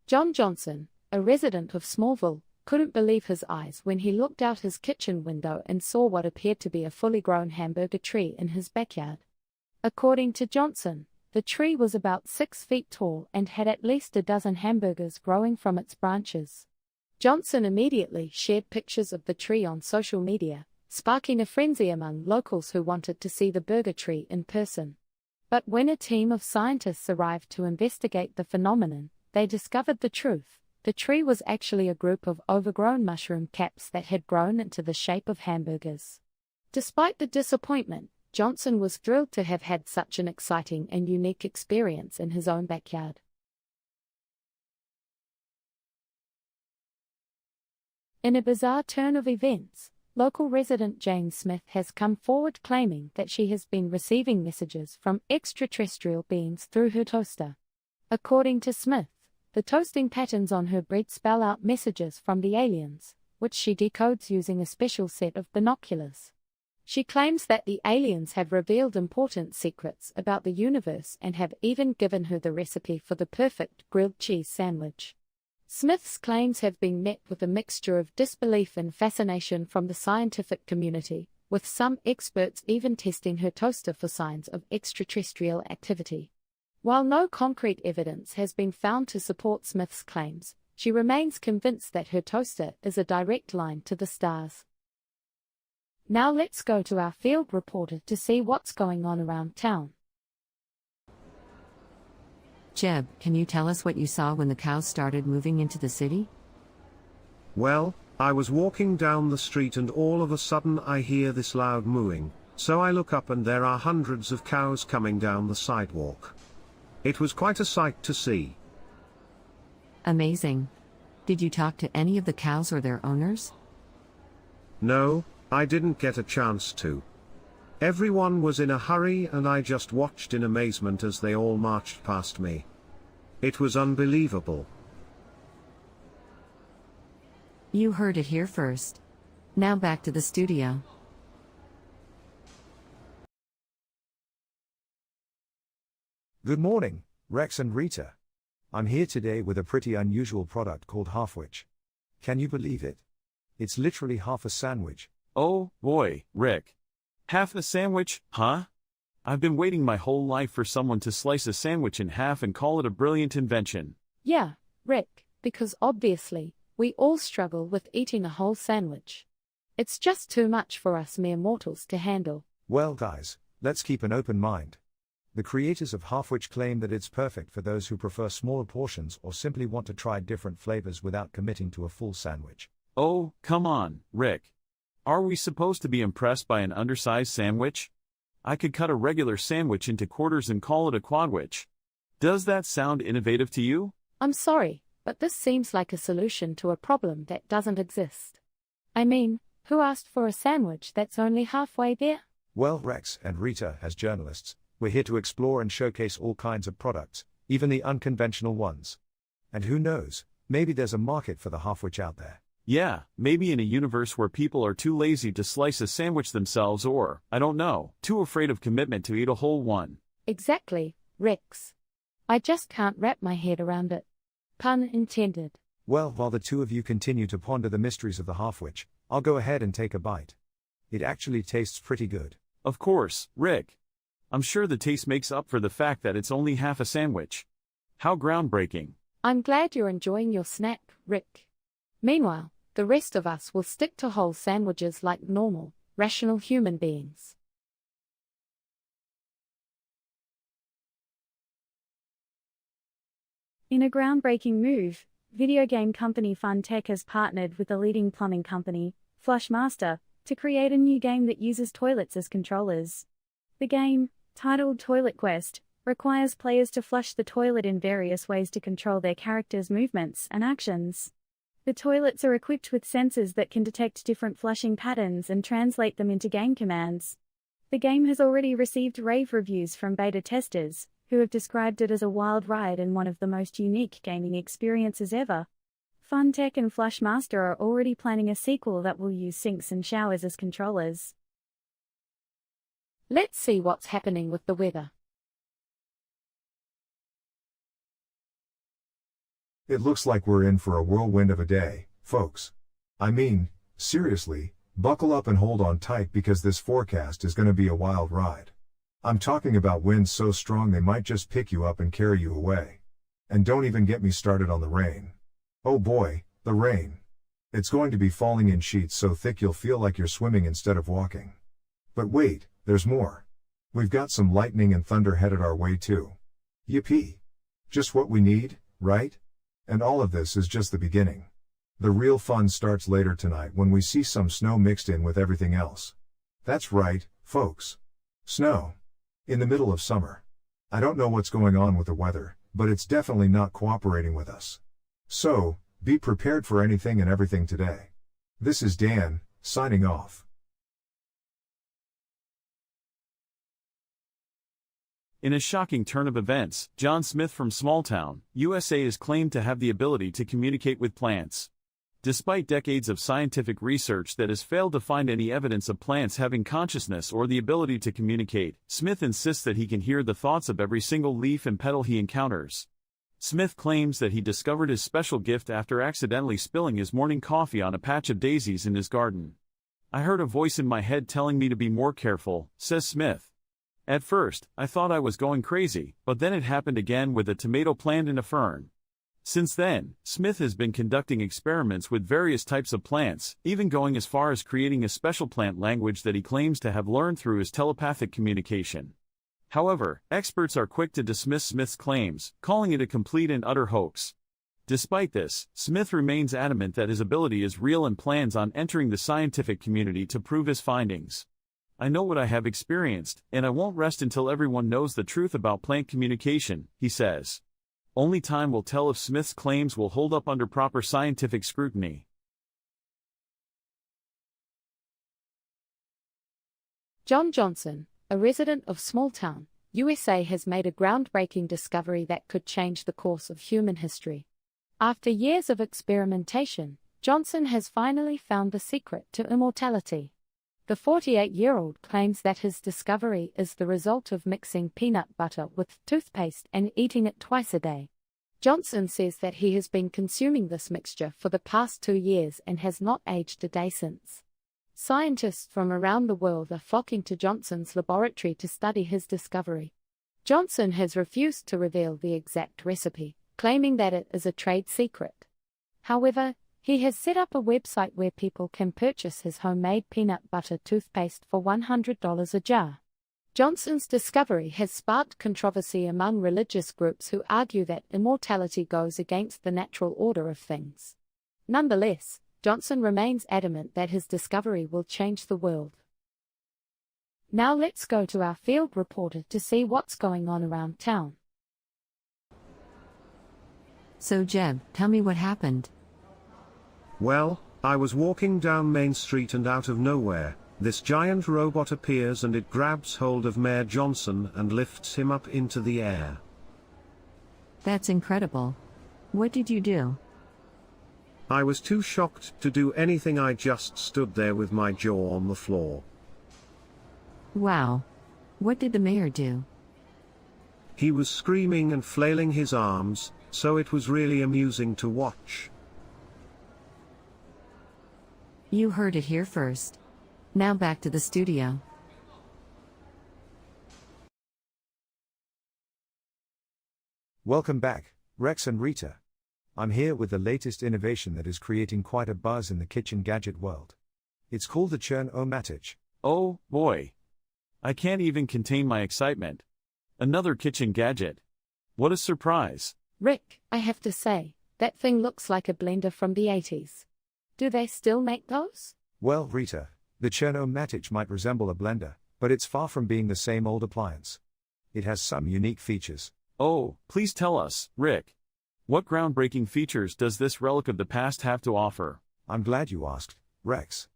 John Johnson, a resident of Smallville, couldn't believe his eyes when he looked out his kitchen window and saw what appeared to be a fully grown hamburger tree in his backyard. According to Johnson, the tree was about 6 feet tall and had at least a dozen hamburgers growing from its branches. Johnson immediately shared pictures of the tree on social media, sparking a frenzy among locals who wanted to see the burger tree in person. But when a team of scientists arrived to investigate the phenomenon, they discovered the truth. The tree was actually a group of overgrown mushroom caps that had grown into the shape of hamburgers. Despite the disappointment, Johnson was thrilled to have had such an exciting and unique experience in his own backyard. In a bizarre turn of events, local resident Jane Smith has come forward claiming that she has been receiving messages from extraterrestrial beings through her toaster. According to Smith, The toasting patterns on her bread spell out messages from the aliens, which she decodes using a special set of binoculars. She claims that the aliens have revealed important secrets about the universe and have even given her the recipe for the perfect grilled cheese sandwich. Smith's claims have been met with a mixture of disbelief and fascination from the scientific community, with some experts even testing her toaster for signs of extraterrestrial activity. While no concrete evidence has been found to support Smith's claims, she remains convinced that her toaster is a direct line to the stars. Now let's go to our field reporter to see what's going on around town. Jeb, can you tell us what you saw when the cows started moving into the city? Well, I was walking down the street and all of a sudden I hear this loud mooing, so I look up and there are hundreds of cows coming down the sidewalk. It was quite a sight to see. Amazing. Did you talk to any of the cows or their owners? No, I didn't get a chance to. Everyone was in a hurry and I just watched in amazement as they all marched past me. It was unbelievable. You heard it here first. Now back to the studio. Good morning, Rex and Rita. I'm here today with a pretty unusual product called Halfwich. Can you believe it? It's literally half a sandwich. Oh, boy, Rick. Half a sandwich, huh? I've been waiting my whole life for someone to slice a sandwich in half and call it a brilliant invention. Yeah, Rick, because obviously, we all struggle with eating a whole sandwich. It's just too much for us mere mortals to handle. Well, guys, let's keep an open mind. The creators of Halfwich claim that it's perfect for those who prefer smaller portions or simply want to try different flavors without committing to a full sandwich. Oh, come on, Rick. Are we supposed to be impressed by an undersized sandwich? I could cut a regular sandwich into quarters and call it a quadwich. Does that sound innovative to you? I'm sorry, but this seems like a solution to a problem that doesn't exist. I mean, who asked for a sandwich that's only halfway there? Well, Rex and Rita, as journalists, we're here to explore and showcase all kinds of products, even the unconventional ones. And who knows, maybe there's a market for the Halfwich out there. Yeah, maybe in a universe where people are too lazy to slice a sandwich themselves or, I don't know, too afraid of commitment to eat a whole one. Exactly, Rex. I just can't wrap my head around it. Pun intended. Well, while the two of you continue to ponder the mysteries of the Halfwich, I'll go ahead and take a bite. It actually tastes pretty good. Of course, Rick. I'm sure the taste makes up for the fact that it's only half a sandwich. How groundbreaking. I'm glad you're enjoying your snack, Rick. Meanwhile, the rest of us will stick to whole sandwiches like normal, rational human beings. In a groundbreaking move, video game company Funtech has partnered with the leading plumbing company, Flushmaster, to create a new game that uses toilets as controllers. The game, titled Toilet Quest, requires players to flush the toilet in various ways to control their characters' movements and actions. The toilets are equipped with sensors that can detect different flushing patterns and translate them into game commands. The game has already received rave reviews from beta testers, who have described it as a wild ride and one of the most unique gaming experiences ever. Funtech and Flushmaster are already planning a sequel that will use sinks and showers as controllers. Let's see what's happening with the weather. It looks like we're in for a whirlwind of a day, folks. I mean, seriously, buckle up and hold on tight because this forecast is going to be a wild ride. I'm talking about winds so strong they might just pick you up and carry you away. And don't even get me started on the rain. Oh boy, the rain. It's going to be falling in sheets so thick you'll feel like you're swimming instead of walking. But wait, there's more. We've got some lightning and thunder headed our way too. Yippee! Just what we need, right? And all of this is just the beginning. The real fun starts later tonight when we see some snow mixed in with everything else. That's right, folks. Snow. In the middle of summer. I don't know what's going on with the weather, but it's definitely not cooperating with us. So, be prepared for anything and everything today. This is Dan, signing off. In a shocking turn of events, John Smith from Smalltown, USA is claimed to have the ability to communicate with plants. Despite decades of scientific research that has failed to find any evidence of plants having consciousness or the ability to communicate, Smith insists that he can hear the thoughts of every single leaf and petal he encounters. Smith claims that he discovered his special gift after accidentally spilling his morning coffee on a patch of daisies in his garden. "I heard a voice in my head telling me to be more careful," says Smith. "At first, I thought I was going crazy, but then it happened again with a tomato plant and a fern." Since then, Smith has been conducting experiments with various types of plants, even going as far as creating a special plant language that he claims to have learned through his telepathic communication. However, experts are quick to dismiss Smith's claims, calling it a complete and utter hoax. Despite this, Smith remains adamant that his ability is real and plans on entering the scientific community to prove his findings. "I know what I have experienced, and I won't rest until everyone knows the truth about plant communication," he says. Only time will tell if Smith's claims will hold up under proper scientific scrutiny. John Johnson, a resident of Smalltown, USA, has made a groundbreaking discovery that could change the course of human history. After years of experimentation, Johnson has finally found the secret to immortality. The 48-year-old claims that his discovery is the result of mixing peanut butter with toothpaste and eating it twice a day. Johnson says that he has been consuming this mixture for the past 2 years and has not aged a day since. Scientists from around the world are flocking to Johnson's laboratory to study his discovery. Johnson has refused to reveal the exact recipe, claiming that it is a trade secret. However, he has set up a website where people can purchase his homemade peanut butter toothpaste for $100 a jar. Johnson's discovery has sparked controversy among religious groups who argue that immortality goes against the natural order of things. Nonetheless, Johnson remains adamant that his discovery will change the world. Now let's go to our field reporter to see what's going on around town. So Jeb, tell me what happened. Well, I was walking down Main Street and out of nowhere, this giant robot appears and it grabs hold of Mayor Johnson and lifts him up into the air. That's incredible. What did you do? I was too shocked to do anything. I just stood there with my jaw on the floor. Wow. What did the mayor do? He was screaming and flailing his arms, so it was really amusing to watch. You heard it here first. Now back to the studio. Welcome back, Rex and Rita. I'm here with the latest innovation that is creating quite a buzz in the kitchen gadget world. It's called the Churn-O-Matic. Oh, boy. I can't even contain my excitement. Another kitchen gadget. What a surprise. Rick, I have to say, that thing looks like a blender from the 80s. Do they still make those? Well, Rita, the Churn-O-Matic might resemble a blender, but it's far from being the same old appliance. It has some unique features. Oh, please tell us, Rick. What groundbreaking features does this relic of the past have to offer? I'm glad you asked, Rex.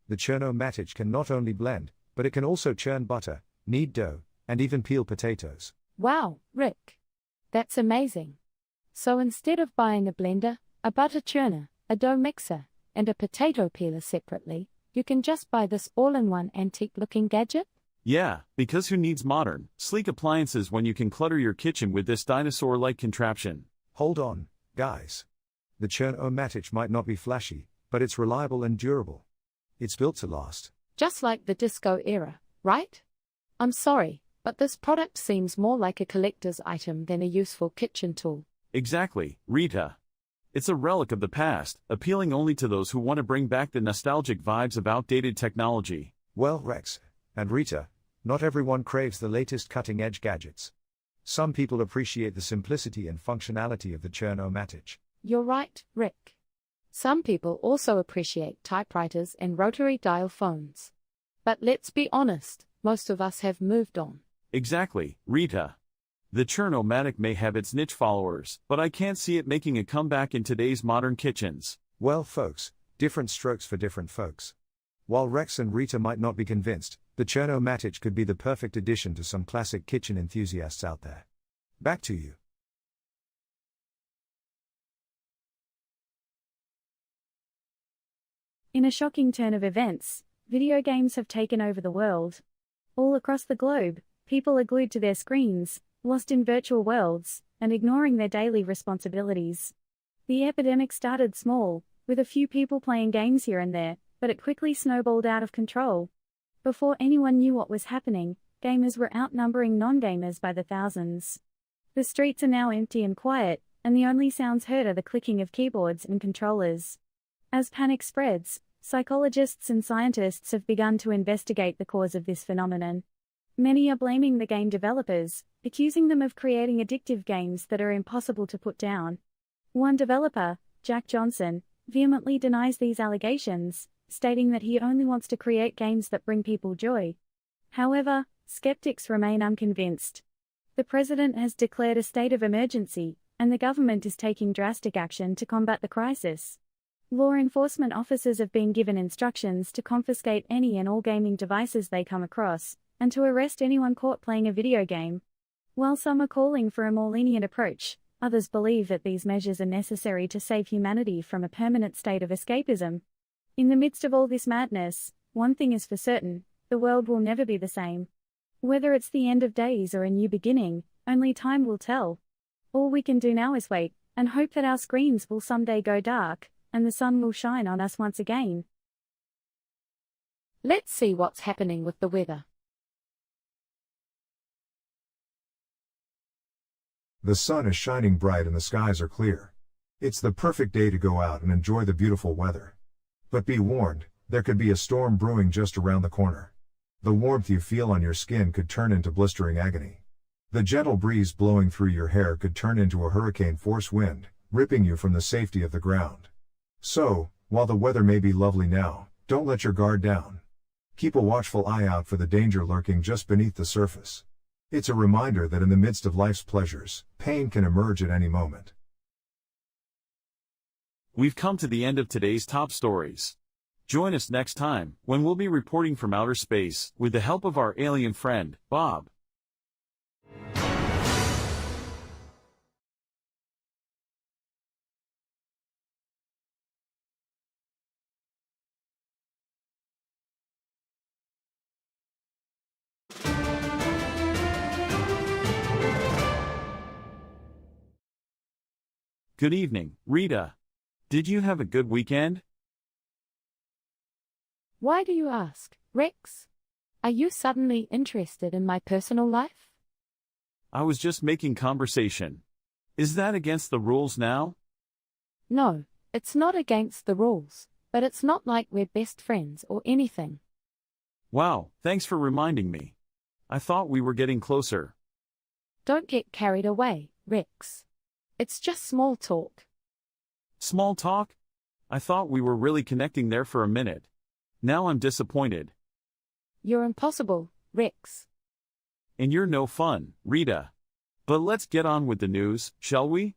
The Churn-O-Matic can not only blend, but it can also churn butter, knead dough, and even peel potatoes. Wow, Rick. That's amazing. So instead of buying a blender, a butter churner, a dough mixer, and a potato peeler separately, you can just buy this all-in-one antique-looking gadget? Yeah, because who needs modern, sleek appliances when you can clutter your kitchen with this dinosaur-like contraption? Hold on, guys. The Churn-O-Matic might not be flashy, but it's reliable and durable. It's built to last. Just like the disco era, right? I'm sorry, but this product seems more like a collector's item than a useful kitchen tool. Exactly, Rita. It's a relic of the past, appealing only to those who want to bring back the nostalgic vibes of outdated technology. Well, Rex and Rita, not everyone craves the latest cutting-edge gadgets. Some people appreciate the simplicity and functionality of the Churn-O-Matic. You're right, Rick. Some people also appreciate typewriters and rotary dial phones. But let's be honest, most of us have moved on. Exactly, Rita. The Churn-O-Matic may have its niche followers, but I can't see it making a comeback in today's modern kitchens. Well, folks, different strokes for different folks. While Rex and Rita might not be convinced, the Cherno-Matic could be the perfect addition to some classic kitchen enthusiasts out there. Back to you. In a shocking turn of events, video games have taken over the world. All across the globe, people are glued to their screens, lost in virtual worlds, and ignoring their daily responsibilities. The epidemic started small, with a few people playing games here and there, but it quickly snowballed out of control. Before anyone knew what was happening, gamers were outnumbering non-gamers by the thousands. The streets are now empty and quiet, and the only sounds heard are the clicking of keyboards and controllers. As panic spreads, psychologists and scientists have begun to investigate the cause of this phenomenon. Many are blaming the game developers, accusing them of creating addictive games that are impossible to put down. One developer, Jack Johnson, vehemently denies these allegations, stating that he only wants to create games that bring people joy. However, skeptics remain unconvinced. The president has declared a state of emergency, and the government is taking drastic action to combat the crisis. Law enforcement officers have been given instructions to confiscate any and all gaming devices they come across, and to arrest anyone caught playing a video game. While some are calling for a more lenient approach, others believe that these measures are necessary to save humanity from a permanent state of escapism. In the midst of all this madness, one thing is for certain: the world will never be the same. Whether it's the end of days or a new beginning, only time will tell. All we can do now is wait, and hope that our screens will someday go dark, and the sun will shine on us once again. Let's see what's happening with the weather. The sun is shining bright and the skies are clear. It's the perfect day to go out and enjoy the beautiful weather. But be warned, there could be a storm brewing just around the corner. The warmth you feel on your skin could turn into blistering agony. The gentle breeze blowing through your hair could turn into a hurricane-force wind, ripping you from the safety of the ground. So, while the weather may be lovely now, don't let your guard down. Keep a watchful eye out for the danger lurking just beneath the surface. It's a reminder that in the midst of life's pleasures, pain can emerge at any moment. We've come to the end of today's top stories. Join us next time, when we'll be reporting from outer space, with the help of our alien friend, Bob. Good evening, Rita. Did you have a good weekend? Why do you ask, Rex? Are you suddenly interested in my personal life? I was just making conversation. Is that against the rules now? No, it's not against the rules, but it's not like we're best friends or anything. Wow, thanks for reminding me. I thought we were getting closer. Don't get carried away, Rex. It's just small talk. Small talk? I thought we were really connecting there for a minute. Now I'm disappointed. You're impossible, Rex. And you're no fun, Rita. But let's get on with the news, shall we?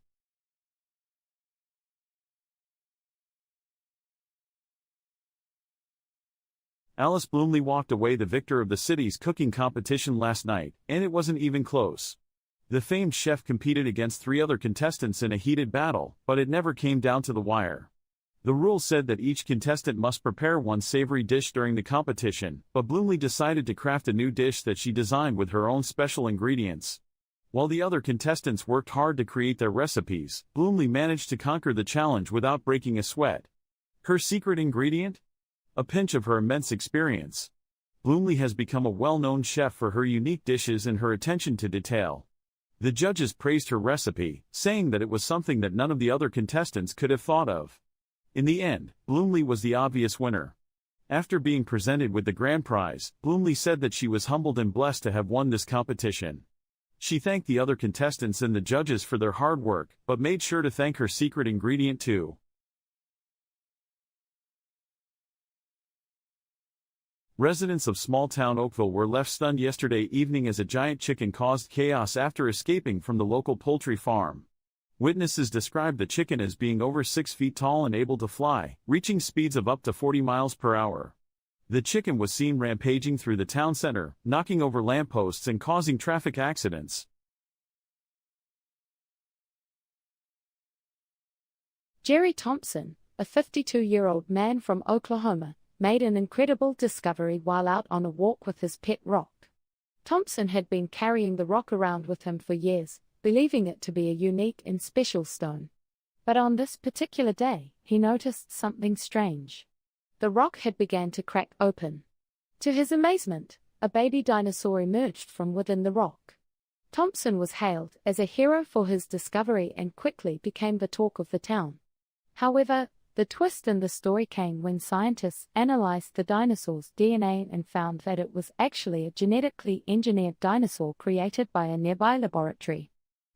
Alice Bloomley walked away the victor of the city's cooking competition last night, and it wasn't even close. The famed chef competed against 3 other contestants in a heated battle, but it never came down to the wire. The rules said that each contestant must prepare one savory dish during the competition, but Bloomley decided to craft a new dish that she designed with her own special ingredients. While the other contestants worked hard to create their recipes, Bloomley managed to conquer the challenge without breaking a sweat. Her secret ingredient? A pinch of her immense experience. Bloomley has become a well-known chef for her unique dishes and her attention to detail. The judges praised her recipe, saying that it was something that none of the other contestants could have thought of. In the end, Bloomley was the obvious winner. After being presented with the grand prize, Bloomley said that she was humbled and blessed to have won this competition. She thanked the other contestants and the judges for their hard work, but made sure to thank her secret ingredient too. Residents of small-town Oakville were left stunned yesterday evening as a giant chicken caused chaos after escaping from the local poultry farm. Witnesses described the chicken as being over 6 feet tall and able to fly, reaching speeds of up to 40 miles per hour. The chicken was seen rampaging through the town center, knocking over lampposts and causing traffic accidents. Jerry Thompson, a 52-year-old man from Oklahoma, made an incredible discovery while out on a walk with his pet rock. Thompson had been carrying the rock around with him for years, believing it to be a unique and special stone. But on this particular day, he noticed something strange. The rock had begun to crack open. To his amazement, a baby dinosaur emerged from within the rock. Thompson was hailed as a hero for his discovery and quickly became the talk of the town. However, the twist in the story came when scientists analyzed the dinosaur's DNA and found that it was actually a genetically engineered dinosaur created by a nearby laboratory.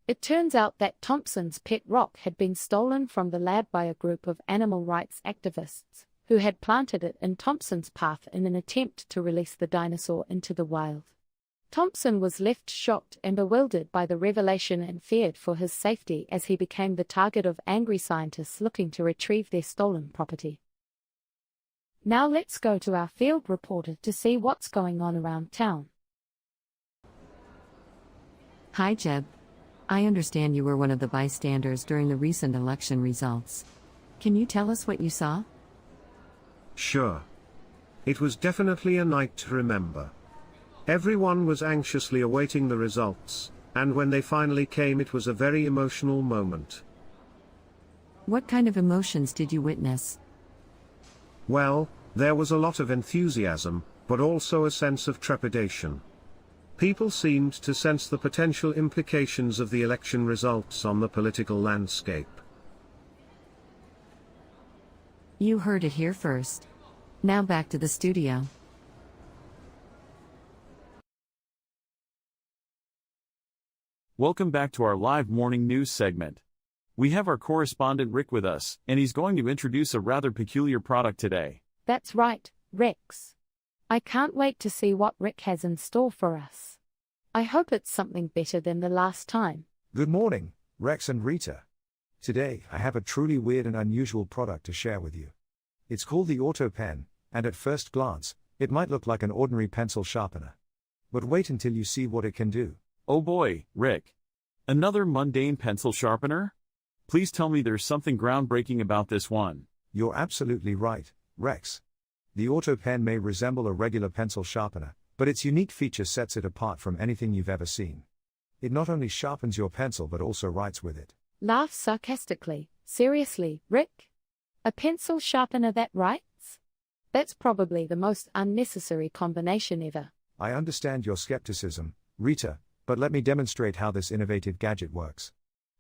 It turns out that Thompson's pet rock had been stolen from the lab by a group of animal rights activists, who had planted it in Thompson's path in an attempt to release the dinosaur into the wild. Thompson was left shocked and bewildered by the revelation and feared for his safety as he became the target of angry scientists looking to retrieve their stolen property. Now let's go to our field reporter to see what's going on around town. Hi Jeb. I understand you were one of the bystanders during the recent election results. Can you tell us what you saw? Sure. It was definitely a night to remember. Everyone was anxiously awaiting the results, and when they finally came, it was a very emotional moment. What kind of emotions did you witness? Well, there was a lot of enthusiasm, but also a sense of trepidation. People seemed to sense the potential implications of the election results on the political landscape. You heard it here first. Now back to the studio. Welcome back to our live morning news segment. We have our correspondent Rick with us, and he's going to introduce a rather peculiar product today. That's right, Rex. I can't wait to see what Rick has in store for us. I hope it's something better than the last time. Good morning, Rex and Rita. Today, I have a truly weird and unusual product to share with you. It's called the Auto Pen, and at first glance, it might look like an ordinary pencil sharpener. But wait until you see what it can do. Oh boy, Rick. Another mundane pencil sharpener? Please tell me there's something groundbreaking about this one. You're absolutely right, Rex. The Auto Pen may resemble a regular pencil sharpener, but its unique feature sets it apart from anything you've ever seen. It not only sharpens your pencil but also writes with it. Laughs sarcastically. Seriously, Rick? A pencil sharpener that writes? That's probably the most unnecessary combination ever. I understand your skepticism, Rita, but let me demonstrate how this innovative gadget works.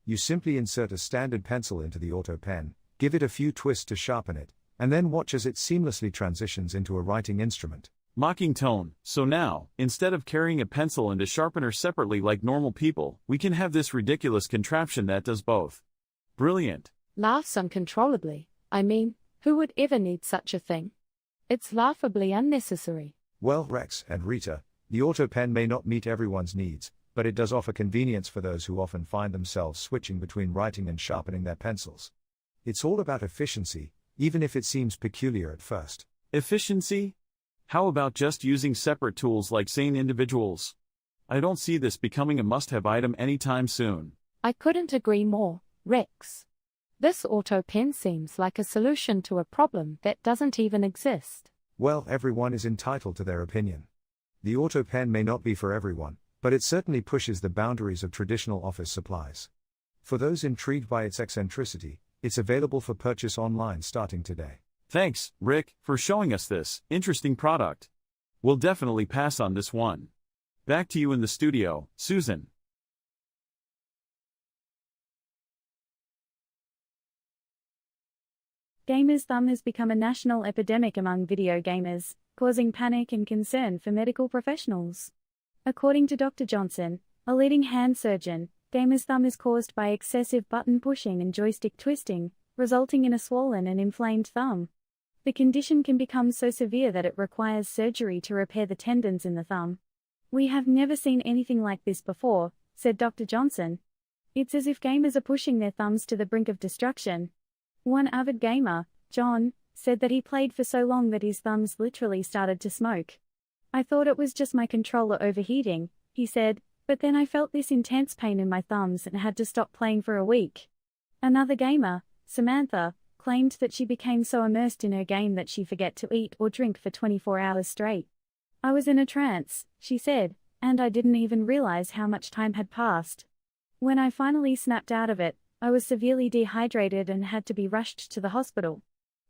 You simply insert a standard pencil into the Auto Pen, give it a few twists to sharpen it, and then watch as it seamlessly transitions into a writing instrument. Mocking tone. So now, instead of carrying a pencil and a sharpener separately like normal people, we can have this ridiculous contraption that does both. Brilliant. Laughs uncontrollably. I mean, who would ever need such a thing? It's laughably unnecessary. Well, Rex and Rita, the Auto Pen may not meet everyone's needs, but it does offer convenience for those who often find themselves switching between writing and sharpening their pencils. It's all about efficiency, even if it seems peculiar at first. Efficiency? How about just using separate tools like sane individuals? I don't see this becoming a must-have item anytime soon. I couldn't agree more, Rex. This Auto Pen seems like a solution to a problem that doesn't even exist. Well, everyone is entitled to their opinion. The Auto Pen may not be for everyone, but it certainly pushes the boundaries of traditional office supplies. For those intrigued by its eccentricity, it's available for purchase online starting today. Thanks, Rick, for showing us this interesting product. We'll definitely pass on this one. Back to you in the studio, Susan. Gamers' thumb has become a national epidemic among video gamers, causing panic and concern for medical professionals. According to Dr. Johnson, a leading hand surgeon, gamers' thumb is caused by excessive button pushing and joystick twisting, resulting in a swollen and inflamed thumb. The condition can become so severe that it requires surgery to repair the tendons in the thumb. "We have never seen anything like this before," said Dr. Johnson. "It's as if gamers are pushing their thumbs to the brink of destruction." One avid gamer, John, said that he played for so long that his thumbs literally started to smoke. I thought it was just my controller overheating, he said, but then I felt this intense pain in my thumbs and had to stop playing for a week. Another gamer, Samantha, claimed that she became so immersed in her game that she forgot to eat or drink for 24 hours straight. I was in a trance, she said, and I didn't even realize how much time had passed. When I finally snapped out of it, I was severely dehydrated and had to be rushed to the hospital.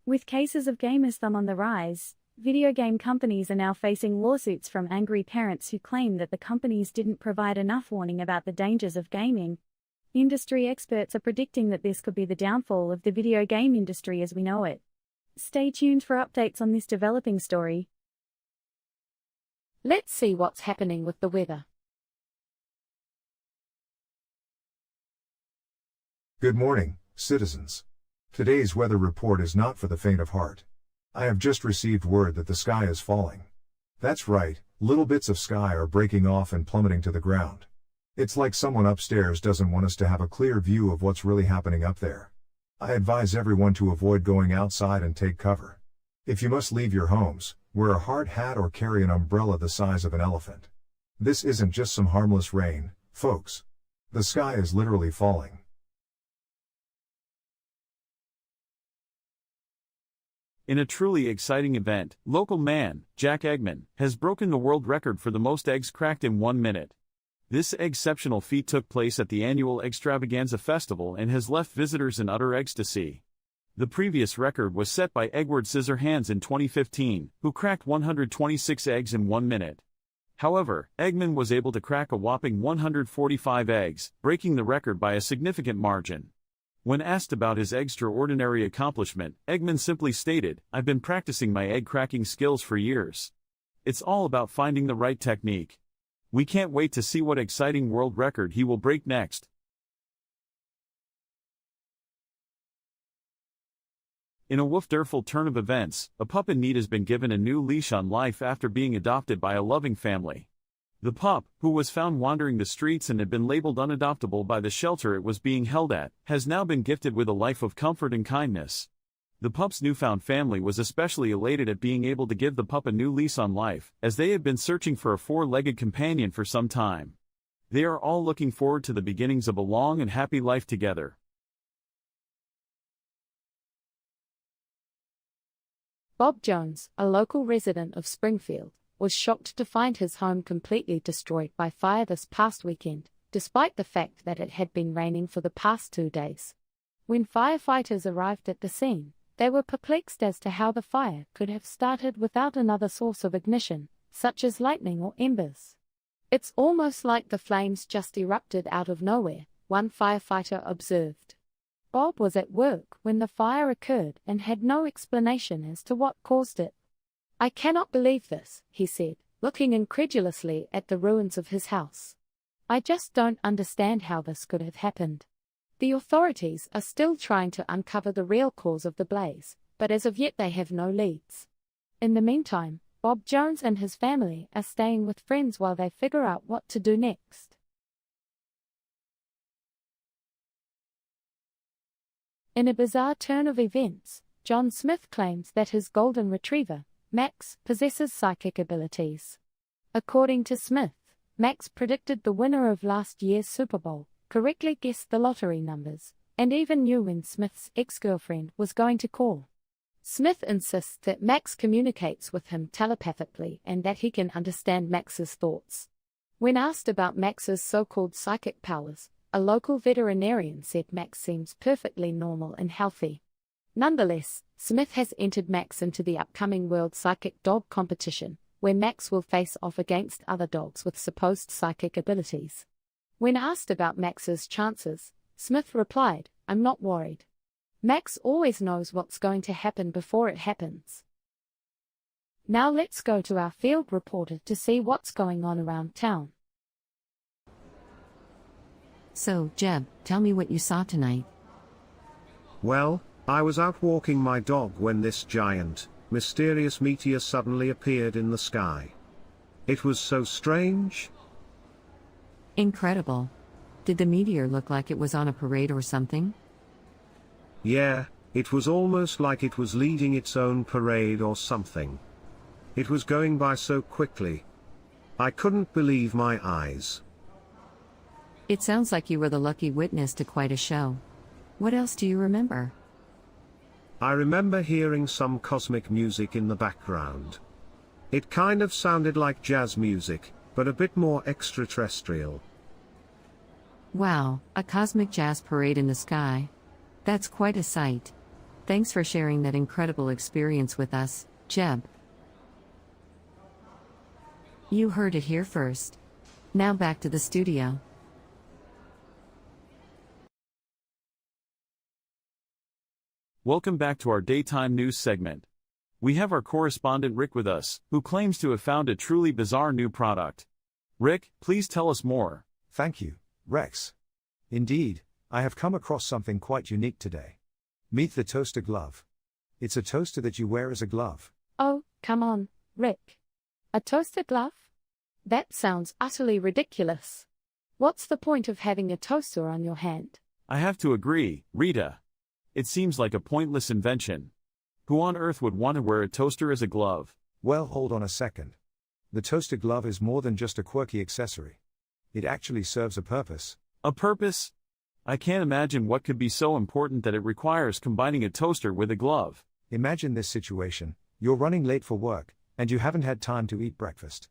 With cases of gamers' thumb on the rise, video game companies are now facing lawsuits from angry parents who claim that the companies didn't provide enough warning about the dangers of gaming. Industry experts are predicting that this could be the downfall of the video game industry as we know it. Stay tuned for updates on this developing story. Let's see what's happening with the weather. Good morning, citizens. Today's weather report is not for the faint of heart. I have just received word that the sky is falling. That's right, little bits of sky are breaking off and plummeting to the ground. It's like someone upstairs doesn't want us to have a clear view of what's really happening up there. I advise everyone to avoid going outside and take cover. If you must leave your homes, wear a hard hat or carry an umbrella the size of an elephant. This isn't just some harmless rain, folks. The sky is literally falling. In a truly exciting event, local man, Jack Eggman, has broken the world record for the most eggs cracked in 1 minute. This exceptional feat took place at the annual Extravaganza Festival and has left visitors in utter ecstasy. The previous record was set by Edward Scissorhands in 2015, who cracked 126 eggs in 1 minute. However, Eggman was able to crack a whopping 145 eggs, breaking the record by a significant margin. When asked about his extraordinary accomplishment, Eggman simply stated, "I've been practicing my egg-cracking skills for years. It's all about finding the right technique." We can't wait to see what exciting world record he will break next. In a wonderful turn of events, a pup in need has been given a new leash on life after being adopted by a loving family. The pup, who was found wandering the streets and had been labeled unadoptable by the shelter it was being held at, has now been gifted with a life of comfort and kindness. The pup's newfound family was especially elated at being able to give the pup a new lease on life, as they had been searching for a four-legged companion for some time. They are all looking forward to the beginnings of a long and happy life together. Bob Jones, a local resident of Springfield, was shocked to find his home completely destroyed by fire this past weekend, despite the fact that it had been raining for the past 2 days. When firefighters arrived at the scene, they were perplexed as to how the fire could have started without another source of ignition, such as lightning or embers. "It's almost like the flames just erupted out of nowhere," one firefighter observed. Bob was at work when the fire occurred and had no explanation as to what caused it. "I cannot believe this," he said, looking incredulously at the ruins of his house. "I just don't understand how this could have happened." The authorities are still trying to uncover the real cause of the blaze, but as of yet they have no leads. In the meantime, Bob Jones and his family are staying with friends while they figure out what to do next. In a bizarre turn of events, John Smith claims that his golden retriever, Max, possesses psychic abilities. According to Smith, Max predicted the winner of last year's Super Bowl, correctly guessed the lottery numbers, and even knew when Smith's ex-girlfriend was going to call. Smith insists that Max communicates with him telepathically and that he can understand Max's thoughts. When asked about Max's so-called psychic powers, a local veterinarian said Max seems perfectly normal and healthy. Nonetheless, Smith has entered Max into the upcoming World Psychic Dog Competition, where Max will face off against other dogs with supposed psychic abilities. When asked about Max's chances, Smith replied, "I'm not worried. Max always knows what's going to happen before it happens." Now let's go to our field reporter to see what's going on around town. So, Jeb, tell me what you saw tonight. Well, I was out walking my dog when this giant, mysterious meteor suddenly appeared in the sky. It was so strange. Incredible. Did the meteor look like it was on a parade or something? Yeah, It was almost like it was leading its own parade or something. It was going by so quickly. I couldn't believe my eyes. It sounds like you were the lucky witness to quite a show. What else do you remember? I remember hearing some cosmic music in the background. It kind of sounded like jazz music, but a bit more extraterrestrial. Wow, a cosmic jazz parade in the sky. That's quite a sight. Thanks for sharing that incredible experience with us, Jeb. You heard it here first. Now back to the studio. Welcome back to our daytime news segment. We have our correspondent Rick with us, who claims to have found a truly bizarre new product. Rick, please tell us more. Thank you, Rex. Indeed, I have come across something quite unique today. Meet the toaster glove. It's a toaster that you wear as a glove. Oh, come on, Rick. A toaster glove? That sounds utterly ridiculous. What's the point of having a toaster on your hand? I have to agree, Rita. It seems like a pointless invention. Who on earth would want to wear a toaster as a glove? Well, hold on a second. The toaster glove is more than just a quirky accessory. It actually serves a purpose. A purpose? I can't imagine what could be so important that it requires combining a toaster with a glove. Imagine this situation: you're running late for work, and you haven't had time to eat breakfast.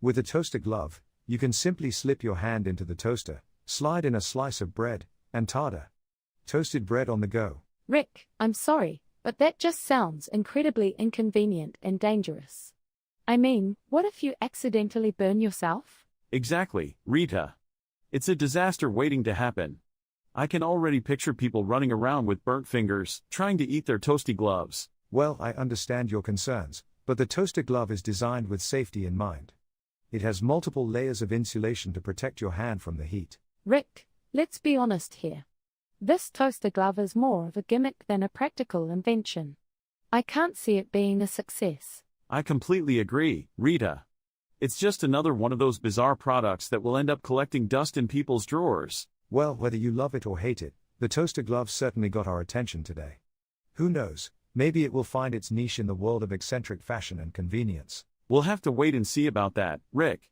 With a toaster glove, you can simply slip your hand into the toaster, slide in a slice of bread, and tada! Toasted bread on the go. Rick, I'm sorry, but that just sounds incredibly inconvenient and dangerous. I mean, what if you accidentally burn yourself? Exactly, Rita. It's a disaster waiting to happen. I can already picture people running around with burnt fingers, trying to eat their toasty gloves. Well, I understand your concerns, but the toaster glove is designed with safety in mind. It has multiple layers of insulation to protect your hand from the heat. Rick, let's be honest here. This toaster glove is more of a gimmick than a practical invention. I can't see it being a success. I completely agree, Rita. It's just another one of those bizarre products that will end up collecting dust in people's drawers. Well, whether you love it or hate it, the toaster glove certainly got our attention today. Who knows, maybe it will find its niche in the world of eccentric fashion and convenience. We'll have to wait and see about that, Rick.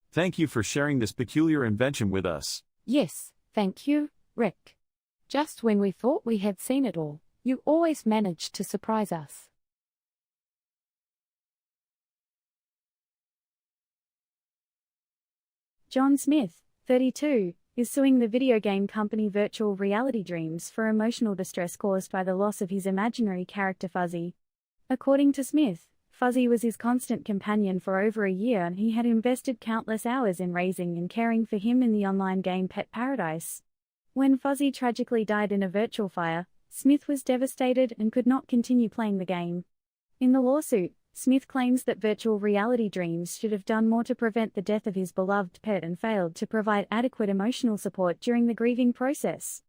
Thank you for sharing this peculiar invention with us. Yes, thank you, Rick. Just when we thought we had seen it all, you always managed to surprise us. John Smith, 32, is suing the video game company Virtual Reality Dreams for emotional distress caused by the loss of his imaginary character Fuzzy. According to Smith, Fuzzy was his constant companion for over a year, and he had invested countless hours in raising and caring for him in the online game Pet Paradise. When Fuzzy tragically died in a virtual fire, Smith was devastated and could not continue playing the game. In the lawsuit, Smith claims that Virtual Reality Dreams should have done more to prevent the death of his beloved pet and failed to provide adequate emotional support during the grieving process.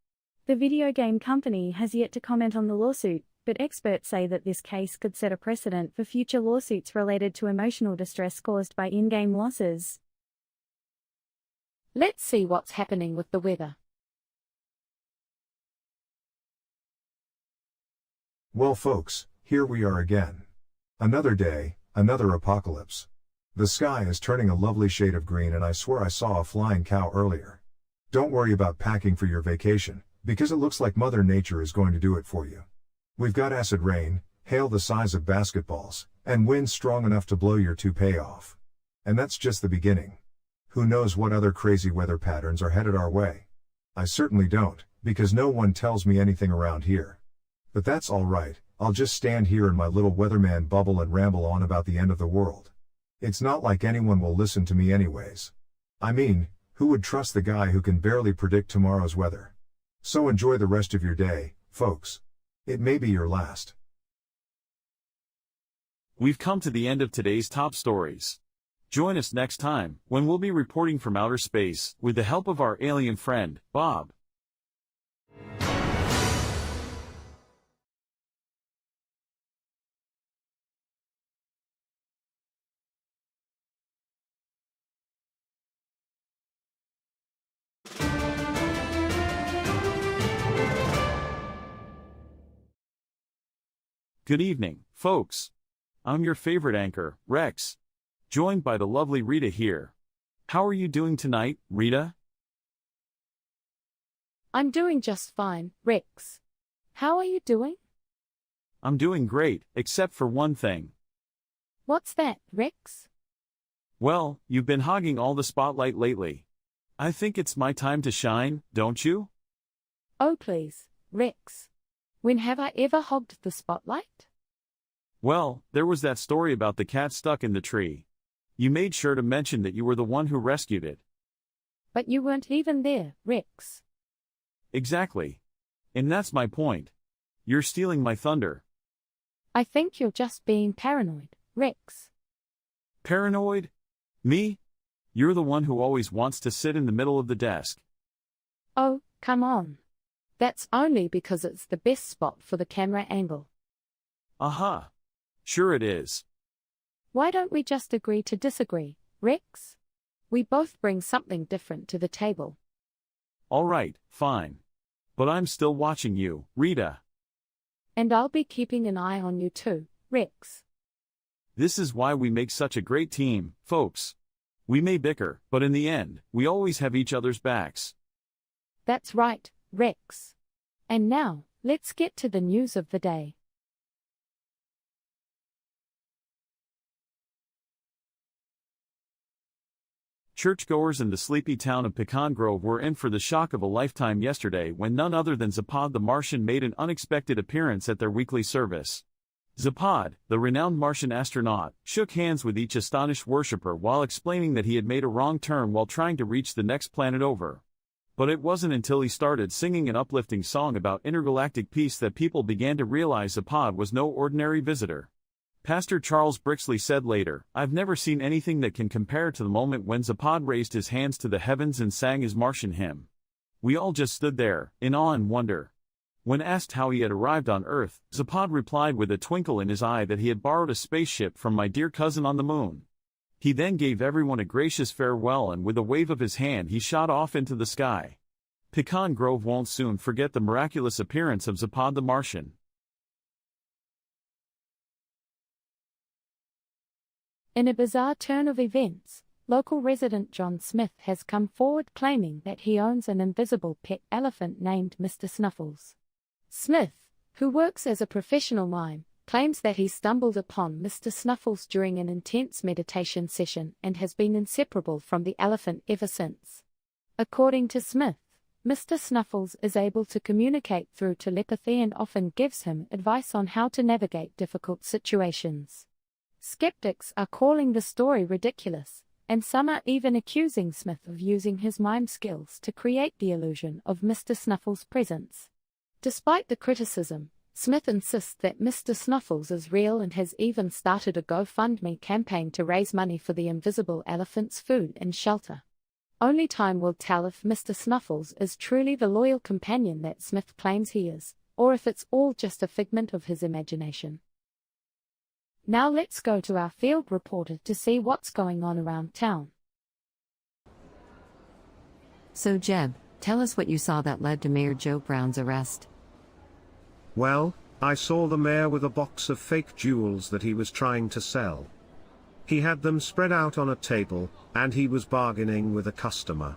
The video game company has yet to comment on the lawsuit, but experts say that this case could set a precedent for future lawsuits related to emotional distress caused by in-game losses. Let's see what's happening with the weather. Well, folks, here we are again. Another day, another apocalypse. The sky is turning a lovely shade of green, and I swear I saw a flying cow earlier. Don't worry about packing for your vacation, because it looks like Mother Nature is going to do it for you. We've got acid rain, hail the size of basketballs, and winds strong enough to blow your toupee off. And that's just the beginning. Who knows what other crazy weather patterns are headed our way? I certainly don't, because no one tells me anything around here. But that's all right. I'll just stand here in my little weatherman bubble and ramble on about the end of the world. It's not like anyone will listen to me anyways. I mean, who would trust the guy who can barely predict tomorrow's weather? So enjoy the rest of your day, folks. It may be your last. We've come to the end of today's top stories. Join us next time, when we'll be reporting from outer space, with the help of our alien friend, Bob. Good evening, folks. I'm your favorite anchor, Rex. Joined by the lovely Rita here. How are you doing tonight, Rita? I'm doing just fine, Rex. How are you doing? I'm doing great, except for one thing. What's that, Rex? Well, you've been hogging all the spotlight lately. I think it's my time to shine, don't you? Oh please, Rex. When have I ever hogged the spotlight? Well, there was that story about the cat stuck in the tree. You made sure to mention that you were the one who rescued it. But you weren't even there, Rex. Exactly. And that's my point. You're stealing my thunder. I think you're just being paranoid, Rex. Paranoid? Me? You're the one who always wants to sit in the middle of the desk. Oh, come on. That's only because it's the best spot for the camera angle. Aha. Sure it is. Why don't we just agree to disagree, Rex? We both bring something different to the table. All right, fine. But I'm still watching you, Rita. And I'll be keeping an eye on you too, Rex. This is why we make such a great team, folks. We may bicker, but in the end, we always have each other's backs. That's right, Rex. And now, let's get to the news of the day. Churchgoers in the sleepy town of Pecan Grove were in for the shock of a lifetime yesterday when none other than Zapad the Martian made an unexpected appearance at their weekly service. Zapad, the renowned Martian astronaut, shook hands with each astonished worshipper while explaining that he had made a wrong turn while trying to reach the next planet over. But it wasn't until he started singing an uplifting song about intergalactic peace that people began to realize Zapad was no ordinary visitor. Pastor Charles Brixley said later, "I've never seen anything that can compare to the moment when Zapad raised his hands to the heavens and sang his Martian hymn. We all just stood there, in awe and wonder." When asked how he had arrived on Earth, Zapad replied with a twinkle in his eye that he had borrowed a spaceship from my dear cousin on the moon. He then gave everyone a gracious farewell and with a wave of his hand he shot off into the sky. Pecan Grove won't soon forget the miraculous appearance of Zapad the Martian. In a bizarre turn of events, local resident John Smith has come forward claiming that he owns an invisible pet elephant named Mr. Snuffles. Smith, who works as a professional mime, claims that he stumbled upon Mr. Snuffles during an intense meditation session and has been inseparable from the elephant ever since. According to Smith, Mr. Snuffles is able to communicate through telepathy and often gives him advice on how to navigate difficult situations. Skeptics are calling the story ridiculous, and some are even accusing Smith of using his mime skills to create the illusion of Mr. Snuffles' presence. Despite the criticism, Smith insists that Mr. Snuffles is real and has even started a GoFundMe campaign to raise money for the invisible elephant's food and shelter. Only time will tell if Mr. Snuffles is truly the loyal companion that Smith claims he is, or if it's all just a figment of his imagination. Now let's go to our field reporter to see what's going on around town. So Jeb, tell us what you saw that led to Mayor Joe Brown's arrest. Well, I saw the mayor with a box of fake jewels that he was trying to sell. He had them spread out on a table, and he was bargaining with a customer.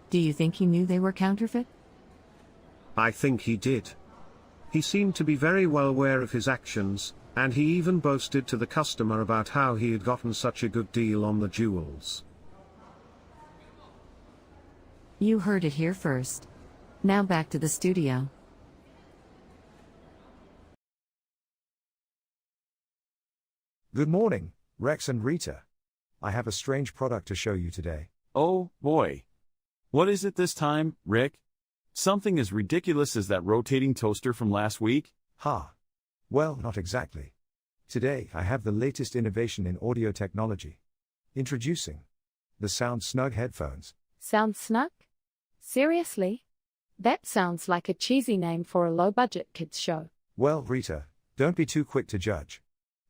Do you think he knew they were counterfeit? I think he did. He seemed to be very well aware of his actions, and he even boasted to the customer about how he had gotten such a good deal on the jewels. You heard it here first. Now back to the studio. Good morning, Rex and Rita. I have a strange product to show you today. Oh, boy. What is it this time, Rick? Something as ridiculous as that rotating toaster from last week? Ha! Well, not exactly. Today I have the latest innovation in audio technology. Introducing the Sound Snug headphones. Sound Snug? Seriously? That sounds like a cheesy name for a low-budget kids show. Well, Rita, don't be too quick to judge.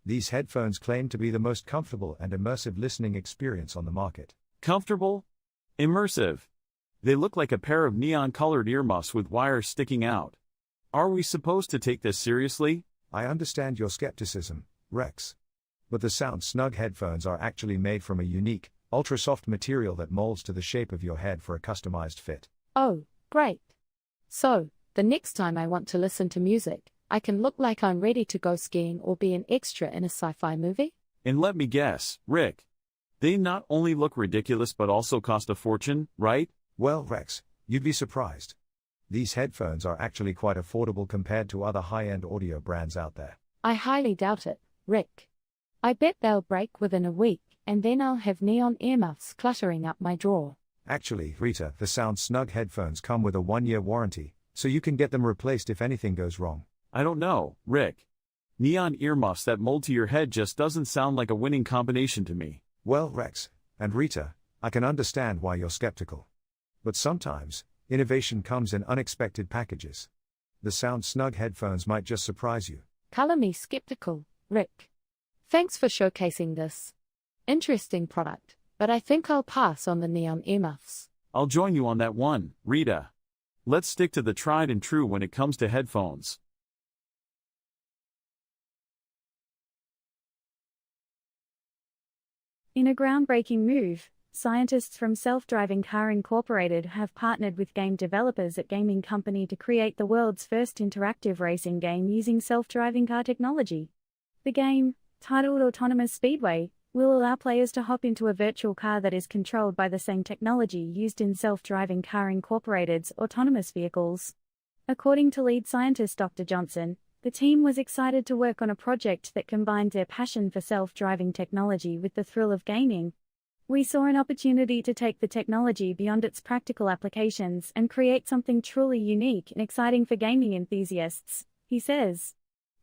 These headphones claim to be the most comfortable and immersive listening experience on the market. Comfortable? Immersive? They look like a pair of neon-colored earmuffs with wires sticking out. Are we supposed to take this seriously, I understand your skepticism, Rex. But the Sound Snug headphones are actually made from a unique, ultra-soft material that molds to the shape of your head for a customized fit. Oh, great. So, the next time I want to listen to music, I can look like I'm ready to go skiing or be an extra in a sci-fi movie? And let me guess, Rick. They not only look ridiculous but also cost a fortune, right? Well, Rex, you'd be surprised. These headphones are actually quite affordable compared to other high-end audio brands out there. I highly doubt it, Rick. I bet they'll break within a week, and then I'll have neon earmuffs cluttering up my drawer. Actually, Rita, the Sound Snug headphones come with a 1-year warranty, so you can get them replaced if anything goes wrong. I don't know, Rick. Neon earmuffs that mold to your head just doesn't sound like a winning combination to me. Well, Rex, and Rita, I can understand why you're skeptical. But sometimes, innovation comes in unexpected packages. The Sound Snug headphones might just surprise you. Color me skeptical, Rick. Thanks for showcasing this interesting product, but I think I'll pass on the neon earmuffs. I'll join you on that one, Rita. Let's stick to the tried and true when it comes to headphones. In a groundbreaking move, scientists from Self-Driving Car Incorporated have partnered with game developers at gaming company to create the world's first interactive racing game using self-driving car technology. The game, titled Autonomous Speedway, will allow players to hop into a virtual car that is controlled by the same technology used in Self-Driving Car Incorporated's autonomous vehicles. According to lead scientist Dr. Johnson, the team was excited to work on a project that combined their passion for self-driving technology with the thrill of gaming. We saw an opportunity to take the technology beyond its practical applications and create something truly unique and exciting for gaming enthusiasts, he says.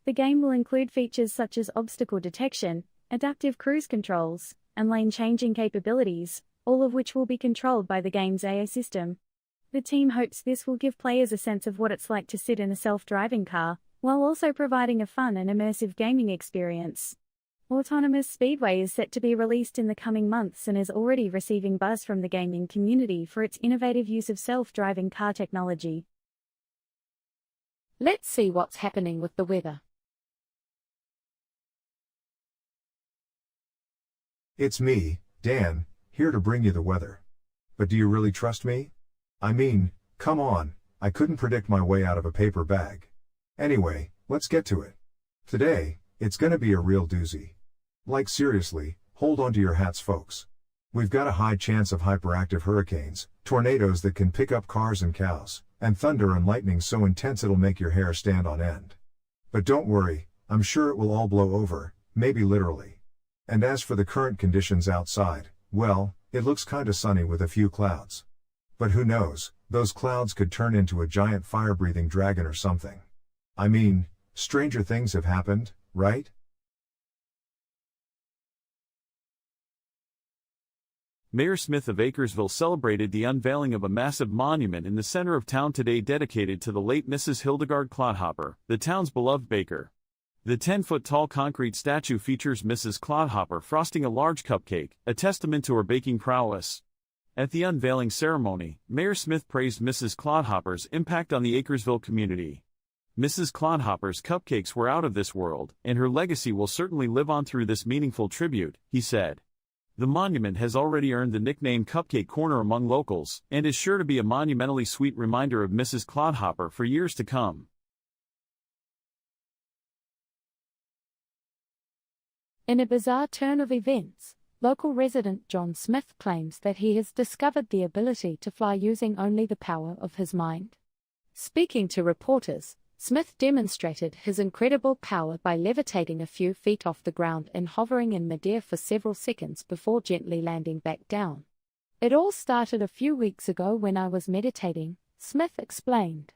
The game will include features such as obstacle detection, adaptive cruise controls, and lane-changing capabilities, all of which will be controlled by the game's AI system. The team hopes this will give players a sense of what it's like to sit in a self-driving car, while also providing a fun and immersive gaming experience. Autonomous Speedway is set to be released in the coming months and is already receiving buzz from the gaming community for its innovative use of self-driving car technology. Let's see what's happening with the weather. It's me, Dan, here to bring you the weather. But do you really trust me? I mean, come on, I couldn't predict my way out of a paper bag. Anyway, let's get to it. Today, it's gonna be a real doozy. Like seriously, hold on to your hats folks. We've got a high chance of hyperactive hurricanes, tornadoes that can pick up cars and cows, and thunder and lightning so intense it'll make your hair stand on end. But don't worry, I'm sure it will all blow over, maybe literally. And as for the current conditions outside, well, it looks kinda sunny with a few clouds. But who knows, those clouds could turn into a giant fire-breathing dragon or something. I mean, stranger things have happened, right? Mayor Smith of Acresville celebrated the unveiling of a massive monument in the center of town today dedicated to the late Mrs. Hildegard Clodhopper, the town's beloved baker. The 10-foot-tall concrete statue features Mrs. Clodhopper frosting a large cupcake, a testament to her baking prowess. At the unveiling ceremony, Mayor Smith praised Mrs. Clodhopper's impact on the Acresville community. Mrs. Clodhopper's cupcakes were out of this world, and her legacy will certainly live on through this meaningful tribute, he said. The monument has already earned the nickname Cupcake Corner among locals, and is sure to be a monumentally sweet reminder of Mrs. Clodhopper for years to come. In a bizarre turn of events, local resident John Smith claims that he has discovered the ability to fly using only the power of his mind. Speaking to reporters, Smith demonstrated his incredible power by levitating a few feet off the ground and hovering in midair for several seconds before gently landing back down. It all started a few weeks ago when I was meditating, Smith explained.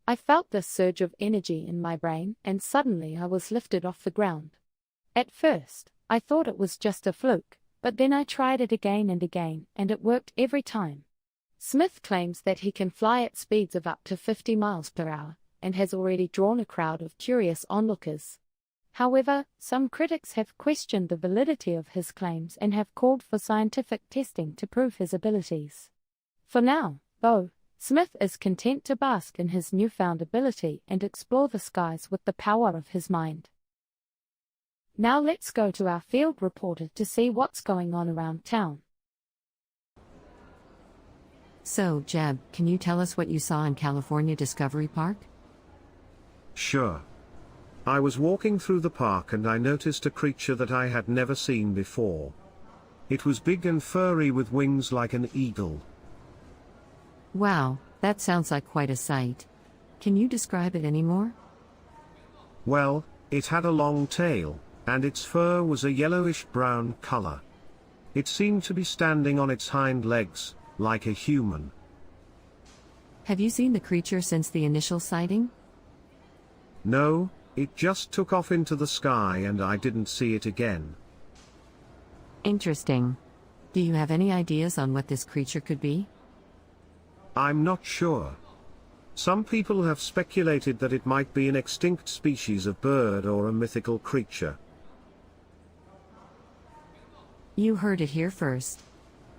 I felt this surge of energy in my brain and suddenly I was lifted off the ground. At first, I thought it was just a fluke, but then I tried it again and again and it worked every time. Smith claims that he can fly at speeds of up to 50 miles per hour, and has already drawn a crowd of curious onlookers. However, some critics have questioned the validity of his claims and have called for scientific testing to prove his abilities. For now, though, Smith is content to bask in his newfound ability and explore the skies with the power of his mind. Now let's go to our field reporter to see what's going on around town. So, Jeb, can you tell us what you saw in California Discovery Park? Sure. I was walking through the park and I noticed a creature that I had never seen before. It was big and furry with wings like an eagle. Wow, that sounds like quite a sight. Can you describe it any more? Well, it had a long tail, and its fur was a yellowish-brown color. It seemed to be standing on its hind legs, like a human. Have you seen the creature since the initial sighting? No, it just took off into the sky and I didn't see it again. Interesting. Do you have any ideas on what this creature could be? I'm not sure. Some people have speculated that it might be an extinct species of bird or a mythical creature. You heard it here first.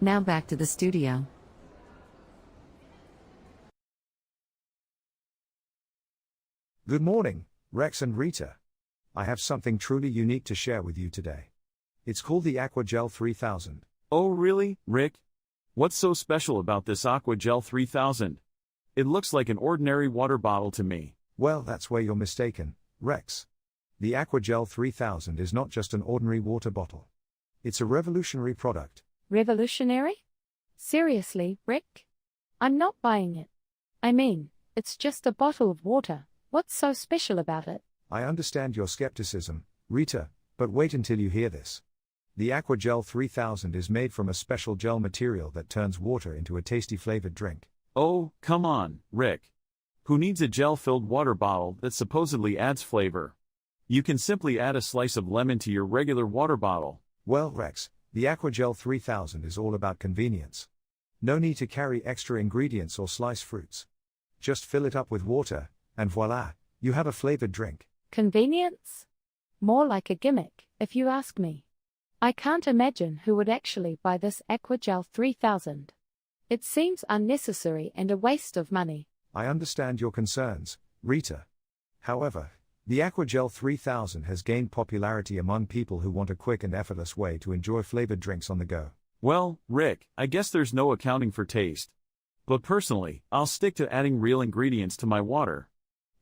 Now back to the studio. Good morning, Rex and Rita. I have something truly unique to share with you today. It's called the Aquagel 3000. Oh really, Rick? What's so special about this Aquagel 3000? It looks like an ordinary water bottle to me. Well, that's where you're mistaken, Rex. The Aquagel 3000 is not just an ordinary water bottle. It's a revolutionary product. Revolutionary? Seriously, Rick? I'm not buying it. I mean, it's just a bottle of water. What's so special about it? I understand your skepticism, Rita, but wait until you hear this. The Aquagel 3000 is made from a special gel material that turns water into a tasty flavored drink. Oh, come on, Rick. Who needs a gel-filled water bottle that supposedly adds flavor? You can simply add a slice of lemon to your regular water bottle. Well, Rex, the Aquagel 3000 is all about convenience. No need to carry extra ingredients or slice fruits. Just fill it up with water, and voila, you have a flavored drink. Convenience? More like a gimmick, if you ask me. I can't imagine who would actually buy this Aquagel 3000. It seems unnecessary and a waste of money. I understand your concerns, Rita. However, the Aquagel 3000 has gained popularity among people who want a quick and effortless way to enjoy flavored drinks on the go. Well, Rick, I guess there's no accounting for taste. But personally, I'll stick to adding real ingredients to my water.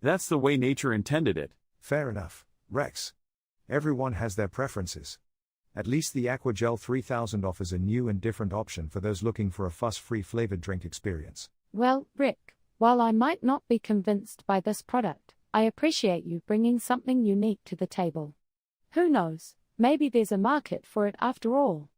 That's the way nature intended it. Fair enough, Rex. Everyone has their preferences. At least the Aquagel 3000 offers a new and different option for those looking for a fuss-free flavored drink experience. Well, Rick, while I might not be convinced by this product, I appreciate you bringing something unique to the table. Who knows, maybe there's a market for it after all.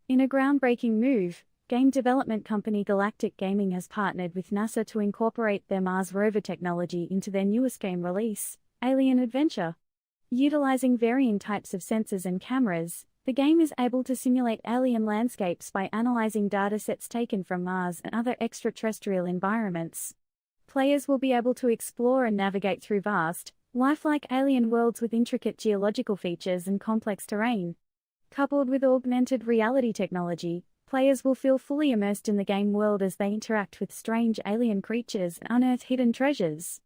In a groundbreaking move, game development company Galactic Gaming has partnered with NASA to incorporate their Mars rover technology into their newest game release, Alien Adventure. Utilizing varying types of sensors and cameras, the game is able to simulate alien landscapes by analyzing datasets taken from Mars and other extraterrestrial environments. Players will be able to explore and navigate through vast, lifelike alien worlds with intricate geological features and complex terrain. Coupled with augmented reality technology, players will feel fully immersed in the game world as they interact with strange alien creatures and unearth hidden treasures.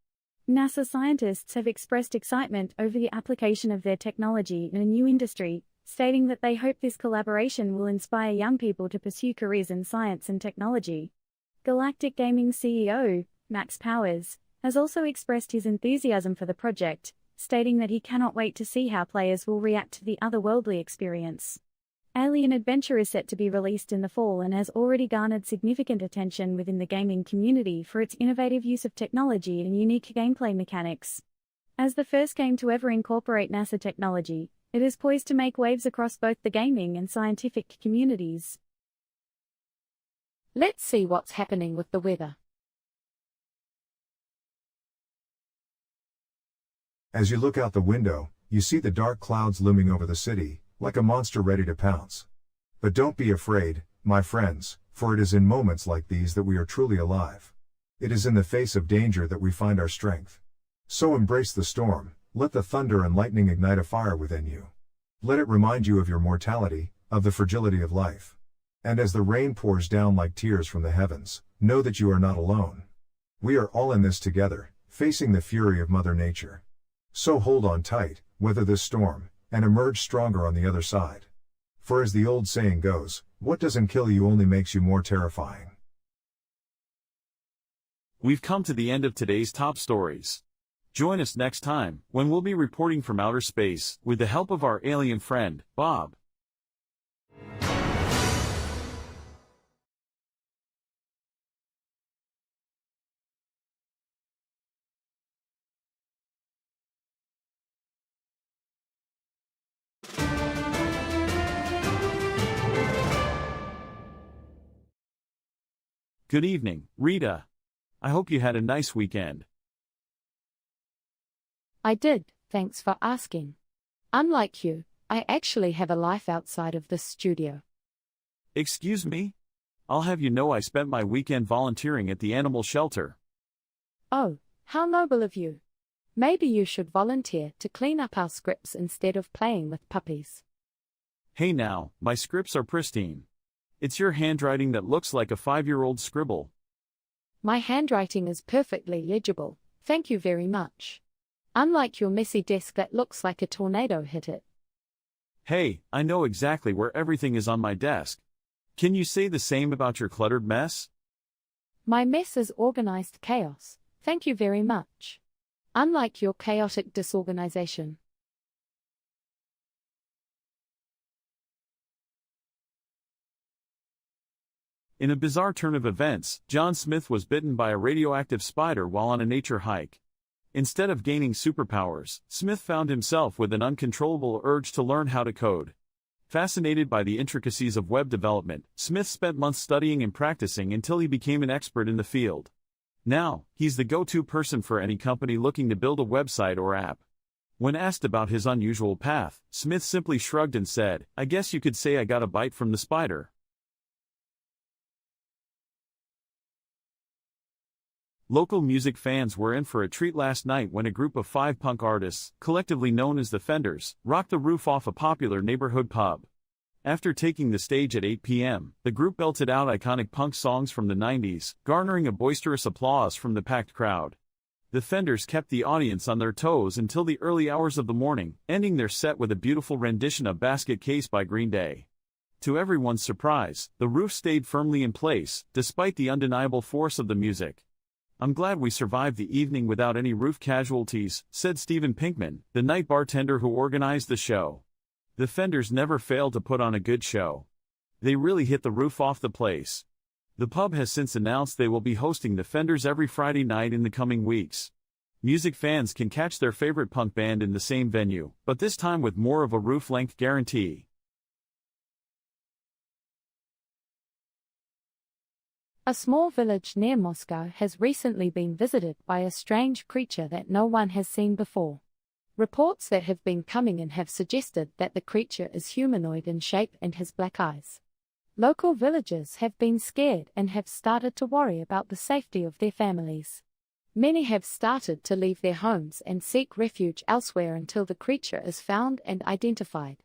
NASA scientists have expressed excitement over the application of their technology in a new industry, stating that they hope this collaboration will inspire young people to pursue careers in science and technology. Galactic Gaming CEO, Max Powers, has also expressed his enthusiasm for the project, stating that he cannot wait to see how players will react to the otherworldly experience. Alien Adventure is set to be released in the fall and has already garnered significant attention within the gaming community for its innovative use of technology and unique gameplay mechanics. As the first game to ever incorporate NASA technology, it is poised to make waves across both the gaming and scientific communities. Let's see what's happening with the weather. As you look out the window, you see the dark clouds looming over the city, like a monster ready to pounce. But don't be afraid, my friends, for it is in moments like these that we are truly alive. It is in the face of danger that we find our strength. So embrace the storm, let the thunder and lightning ignite a fire within you. Let it remind you of your mortality, of the fragility of life. And as the rain pours down like tears from the heavens, know that you are not alone. We are all in this together, facing the fury of Mother Nature. So hold on tight, weather this storm, and emerge stronger on the other side. For as the old saying goes, what doesn't kill you only makes you more terrifying. We've come to the end of today's top stories. Join us next time, when we'll be reporting from outer space, with the help of our alien friend, Bob. Good evening, Rita. I hope you had a nice weekend. I did, thanks for asking. Unlike you, I actually have a life outside of this studio. Excuse me? I'll have you know I spent my weekend volunteering at the animal shelter. Oh, how noble of you. Maybe you should volunteer to clean up our scripts instead of playing with puppies. Hey now, my scripts are pristine. It's your handwriting that looks like a 5-year-old scribble. My handwriting is perfectly legible, thank you very much. Unlike your messy desk that looks like a tornado hit it. Hey, I know exactly where everything is on my desk. Can you say the same about your cluttered mess? My mess is organized chaos, thank you very much. Unlike your chaotic disorganization. In a bizarre turn of events, John Smith was bitten by a radioactive spider while on a nature hike. Instead of gaining superpowers, Smith found himself with an uncontrollable urge to learn how to code. Fascinated by the intricacies of web development, Smith spent months studying and practicing until he became an expert in the field. Now, he's the go-to person for any company looking to build a website or app. When asked about his unusual path, Smith simply shrugged and said, "I guess you could say I got a bite from the spider." Local music fans were in for a treat last night when a group of 5 punk artists, collectively known as the Fenders, rocked the roof off a popular neighborhood pub. After taking the stage at 8 p.m., the group belted out iconic punk songs from the 90s, garnering a boisterous applause from the packed crowd. The Fenders kept the audience on their toes until the early hours of the morning, ending their set with a beautiful rendition of Basket Case by Green Day. To everyone's surprise, the roof stayed firmly in place, despite the undeniable force of the music. "I'm glad we survived the evening without any roof casualties," said Stephen Pinkman, the night bartender who organized the show. The Fenders never failed to put on a good show. They really hit the roof off the place. The pub has since announced they will be hosting the Fenders every Friday night in the coming weeks. Music fans can catch their favorite punk band in the same venue, but this time with more of a roof-length guarantee. A small village near Moscow has recently been visited by a strange creature that no one has seen before. Reports that have been coming in have suggested that the creature is humanoid in shape and has black eyes. Local villagers have been scared and have started to worry about the safety of their families. Many have started to leave their homes and seek refuge elsewhere until the creature is found and identified.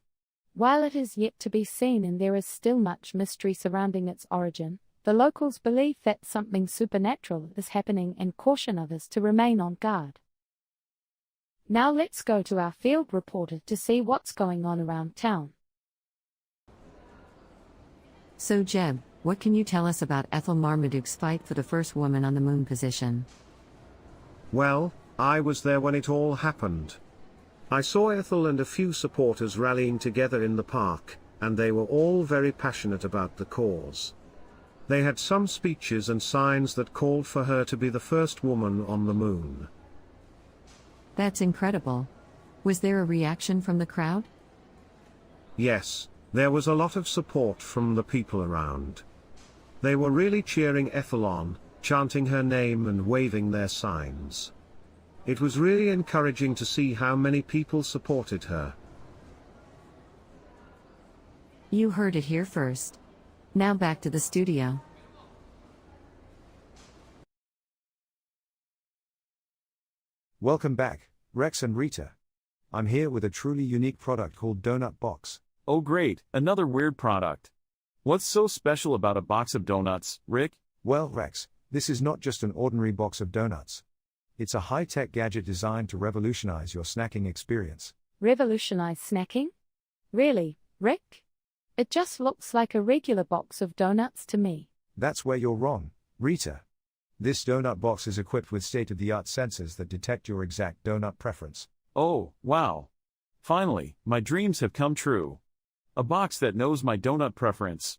While it is yet to be seen and there is still much mystery surrounding its origin, the locals believe that something supernatural is happening and caution others to remain on guard. Now let's go to our field reporter to see what's going on around town. So Jeb, what can you tell us about Ethel Marmaduke's fight for the first woman on the moon position? Well, I was there when it all happened. I saw Ethel and a few supporters rallying together in the park, and they were all very passionate about the cause. They had some speeches and signs that called for her to be the first woman on the moon. That's incredible. Was there a reaction from the crowd? Yes, there was a lot of support from the people around. They were really cheering Ethel on, chanting her name and waving their signs. It was really encouraging to see how many people supported her. You heard it here first. Now back to the studio. Welcome back, Rex and Rita. I'm here with a truly unique product called Donut Box, Oh great, another weird product. What's so special about a box of donuts, Rick? Well, Rex, this is not just an ordinary box of donuts. It's a high-tech gadget designed to revolutionize your snacking experience. Revolutionize snacking? Really, Rick? It just looks like a regular box of donuts to me. That's where you're wrong, Rita. This donut box is equipped with state-of-the-art sensors that detect your exact donut preference. Oh, wow. Finally, my dreams have come true. A box that knows my donut preference.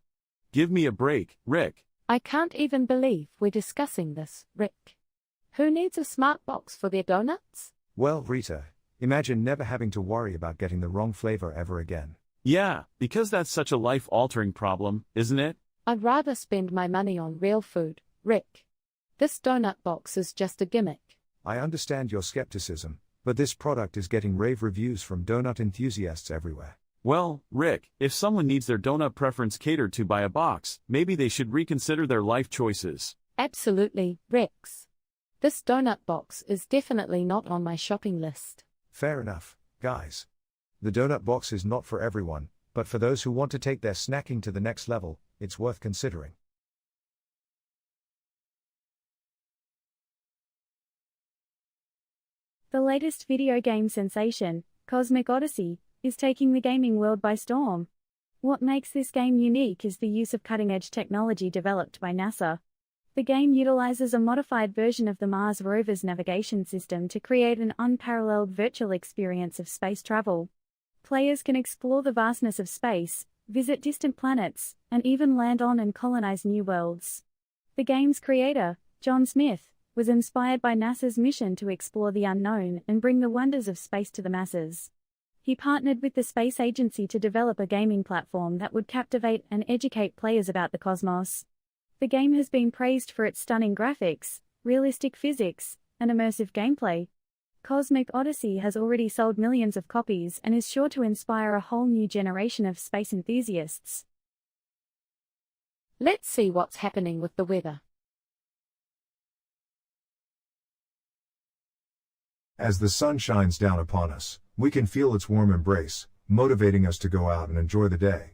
Give me a break, Rick. I can't even believe we're discussing this, Rick. Who needs a smart box for their donuts? Well, Rita, imagine never having to worry about getting the wrong flavor ever again. Yeah, because that's such a life-altering problem, isn't it? I'd rather spend my money on real food, Rick. This donut box is just a gimmick. I understand your skepticism, but this product is getting rave reviews from donut enthusiasts everywhere. Well, Rick, if someone needs their donut preference catered to by a box, maybe they should reconsider their life choices. Absolutely, Rex. This donut box is definitely not on my shopping list. Fair enough, guys. The donut box is not for everyone, but for those who want to take their snacking to the next level, it's worth considering. The latest video game sensation, Cosmic Odyssey, is taking the gaming world by storm. What makes this game unique is the use of cutting-edge technology developed by NASA. The game utilizes a modified version of the Mars rover's navigation system to create an unparalleled virtual experience of space travel. Players can explore the vastness of space, visit distant planets, and even land on and colonize new worlds. The game's creator, John Smith, was inspired by NASA's mission to explore the unknown and bring the wonders of space to the masses. He partnered with the space agency to develop a gaming platform that would captivate and educate players about the cosmos. The game has been praised for its stunning graphics, realistic physics, and immersive gameplay. Cosmic Odyssey has already sold millions of copies and is sure to inspire a whole new generation of space enthusiasts. Let's see what's happening with the weather. As the sun shines down upon us, we can feel its warm embrace, motivating us to go out and enjoy the day.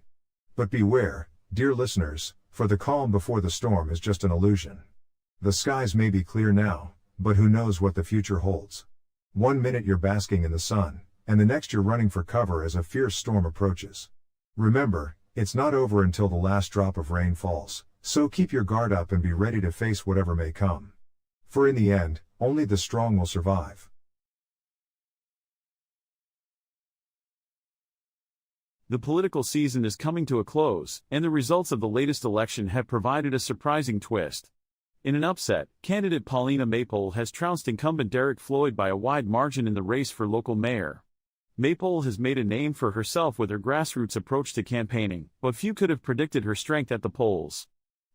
But beware, dear listeners, for the calm before the storm is just an illusion. The skies may be clear now, but who knows what the future holds. One minute you're basking in the sun, and the next you're running for cover as a fierce storm approaches. Remember, it's not over until the last drop of rain falls, so keep your guard up and be ready to face whatever may come. For in the end, only the strong will survive. The political season is coming to a close, and the results of the latest election have provided a surprising twist. In an upset, candidate Paulina Maypole has trounced incumbent Derek Floyd by a wide margin in the race for local mayor. Maypole has made a name for herself with her grassroots approach to campaigning, but few could have predicted her strength at the polls.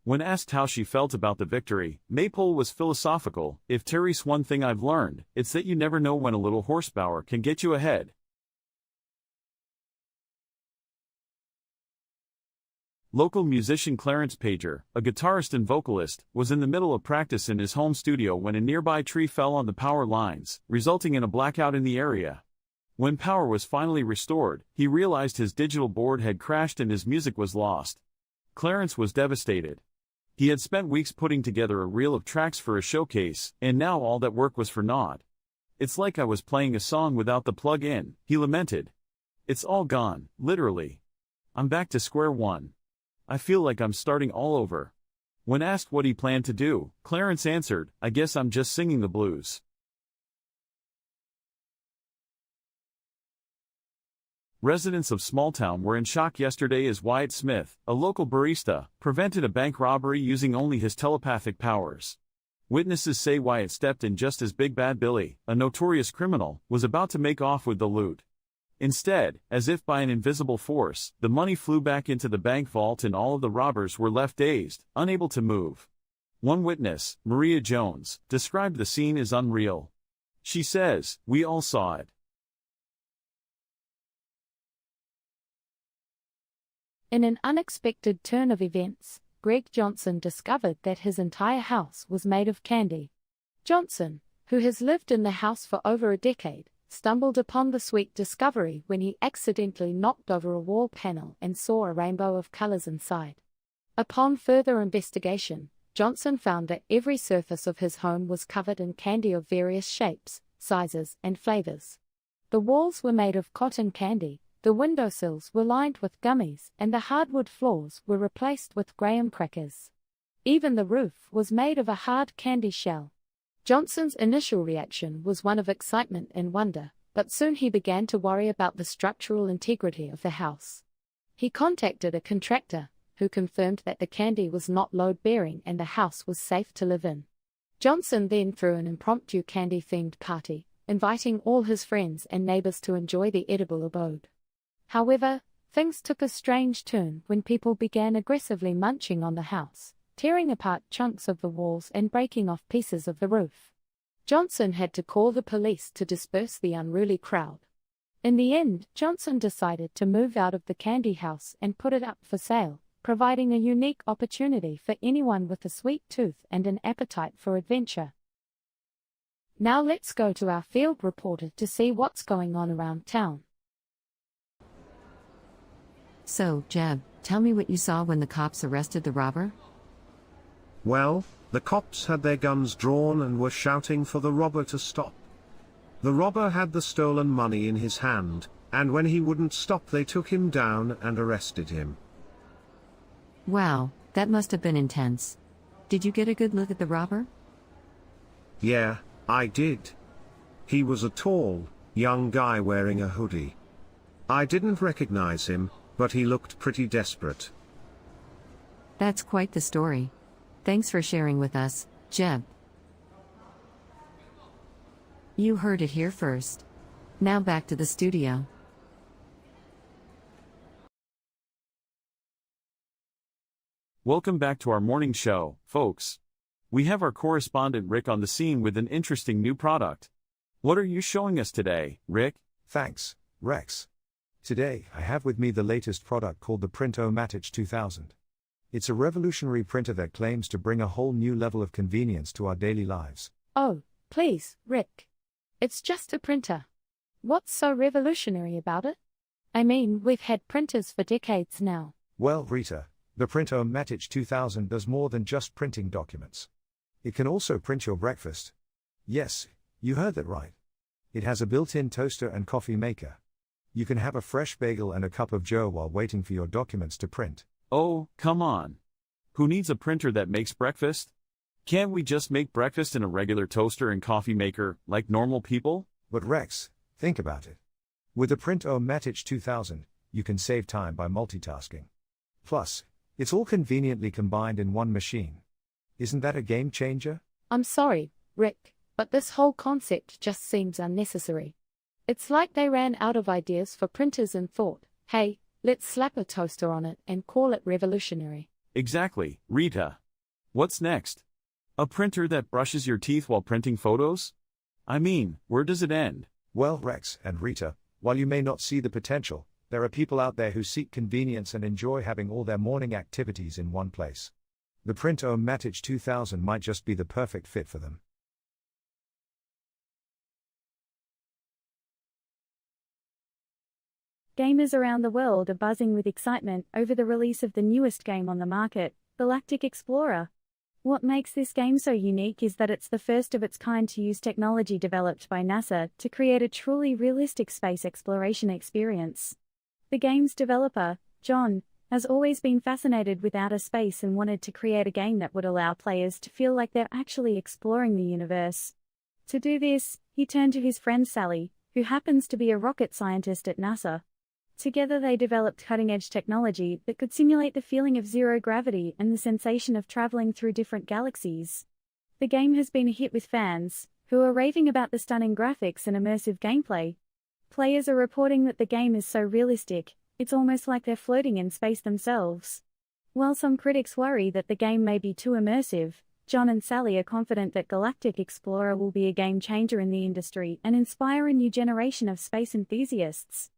When asked how she felt about the victory, Maypole was philosophical. "If Terry's one thing I've learned, it's that you never know when a little horsepower can get you ahead." Local musician Clarence Pager, a guitarist and vocalist, was in the middle of practice in his home studio when a nearby tree fell on the power lines, resulting in a blackout in the area. When power was finally restored, he realized his digital board had crashed and his music was lost. Clarence was devastated. He had spent weeks putting together a reel of tracks for a showcase, and now all that work was for naught. "It's like I was playing a song without the plug-in," he lamented. "It's all gone, literally. I'm back to square one. I feel like I'm starting all over." When asked what he planned to do, Clarence answered, "I guess I'm just singing the blues." Residents of Smalltown were in shock yesterday as Wyatt Smith, a local barista, prevented a bank robbery using only his telepathic powers. Witnesses say Wyatt stepped in just as Big Bad Billy, a notorious criminal, was about to make off with the loot. Instead, as if by an invisible force, the money flew back into the bank vault and all of the robbers were left dazed, unable to move. One witness, Maria Jones, described the scene as unreal. She says, "We all saw it." In an unexpected turn of events, Greg Johnson discovered that his entire house was made of candy. Johnson, who has lived in the house for over a decade, stumbled upon the sweet discovery when he accidentally knocked over a wall panel and saw a rainbow of colors inside. Upon further investigation, Johnson found that every surface of his home was covered in candy of various shapes, sizes, and flavors. The walls were made of cotton candy, the windowsills were lined with gummies, and the hardwood floors were replaced with graham crackers. Even the roof was made of a hard candy shell. Johnson's initial reaction was one of excitement and wonder, but soon he began to worry about the structural integrity of the house. He contacted a contractor, who confirmed that the candy was not load-bearing and the house was safe to live in. Johnson then threw an impromptu candy-themed party, inviting all his friends and neighbors to enjoy the edible abode. However, things took a strange turn when people began aggressively munching on the house, tearing apart chunks of the walls and breaking off pieces of the roof. Johnson had to call the police to disperse the unruly crowd. In the end, Johnson decided to move out of the candy house and put it up for sale, providing a unique opportunity for anyone with a sweet tooth and an appetite for adventure. Now let's go to our field reporter to see what's going on around town. So, Jeb, tell me what you saw when the cops arrested the robber? Well, the cops had their guns drawn and were shouting for the robber to stop. The robber had the stolen money in his hand, and when he wouldn't stop they took him down and arrested him. Wow, that must have been intense. Did you get a good look at the robber? Yeah, I did. He was a tall, young guy wearing a hoodie. I didn't recognize him, but he looked pretty desperate. That's quite the story. Thanks for sharing with us, Jeb. You heard it here first. Now back to the studio. Welcome back to our morning show, folks. We have our correspondent Rick on the scene with an interesting new product. What are you showing us today, Rick? Thanks, Rex. Today, I have with me the latest product called the Print-O-Matic 2000. It's a revolutionary printer that claims to bring a whole new level of convenience to our daily lives. Oh, please, Rick. It's just a printer. What's so revolutionary about it? I mean, we've had printers for decades now. Well, Rita, the Print-O-Matic 2000 does more than just printing documents. It can also print your breakfast. Yes, you heard that right. It has a built-in toaster and coffee maker. You can have a fresh bagel and a cup of joe while waiting for your documents to print. Oh, come on. Who needs a printer that makes breakfast? Can't we just make breakfast in a regular toaster and coffee maker, like normal people? But Rex, think about it. With the Print-O-Matic 2000, you can save time by multitasking. Plus, it's all conveniently combined in one machine. Isn't that a game changer? I'm sorry, Rick, but this whole concept just seems unnecessary. It's like they ran out of ideas for printers and thought, hey, let's slap a toaster on it and call it revolutionary. Exactly, Rita. What's next? A printer that brushes your teeth while printing photos? I mean, where does it end? Well, Rex and Rita, while you may not see the potential, there are people out there who seek convenience and enjoy having all their morning activities in one place. The Print-O-Matic 2000 might just be the perfect fit for them. Gamers around the world are buzzing with excitement over the release of the newest game on the market, Galactic Explorer. What makes this game so unique is that it's the first of its kind to use technology developed by NASA to create a truly realistic space exploration experience. The game's developer, John, has always been fascinated with outer space and wanted to create a game that would allow players to feel like they're actually exploring the universe. To do this, he turned to his friend Sally, who happens to be a rocket scientist at NASA. Together they developed cutting-edge technology that could simulate the feeling of zero gravity and the sensation of traveling through different galaxies. The game has been a hit with fans, who are raving about the stunning graphics and immersive gameplay. Players are reporting that the game is so realistic, it's almost like they're floating in space themselves. While some critics worry that the game may be too immersive, John and Sally are confident that Galactic Explorer will be a game changer in the industry and inspire a new generation of space enthusiasts.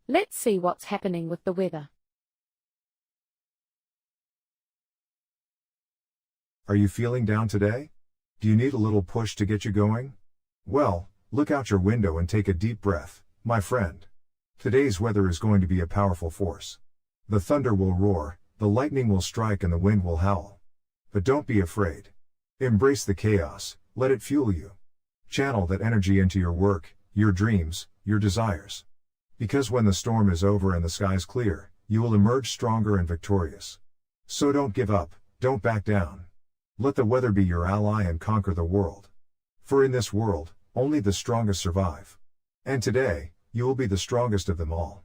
Let's see what's happening with the weather. Are you feeling down today? Do you need a little push to get you going? Well, Look out your window and take a deep breath, my friend. Today's weather is going to be a powerful force. The thunder will roar, the lightning will strike, and the wind will howl. But don't be afraid. Embrace the chaos, let it fuel you. Channel that energy into your work, your dreams, your desires. Because when the storm is over and the skies clear, you will emerge stronger and victorious. So don't give up, don't back down. Let the weather be your ally and conquer the world. For in this world, only the strongest survive. And today, you will be the strongest of them all.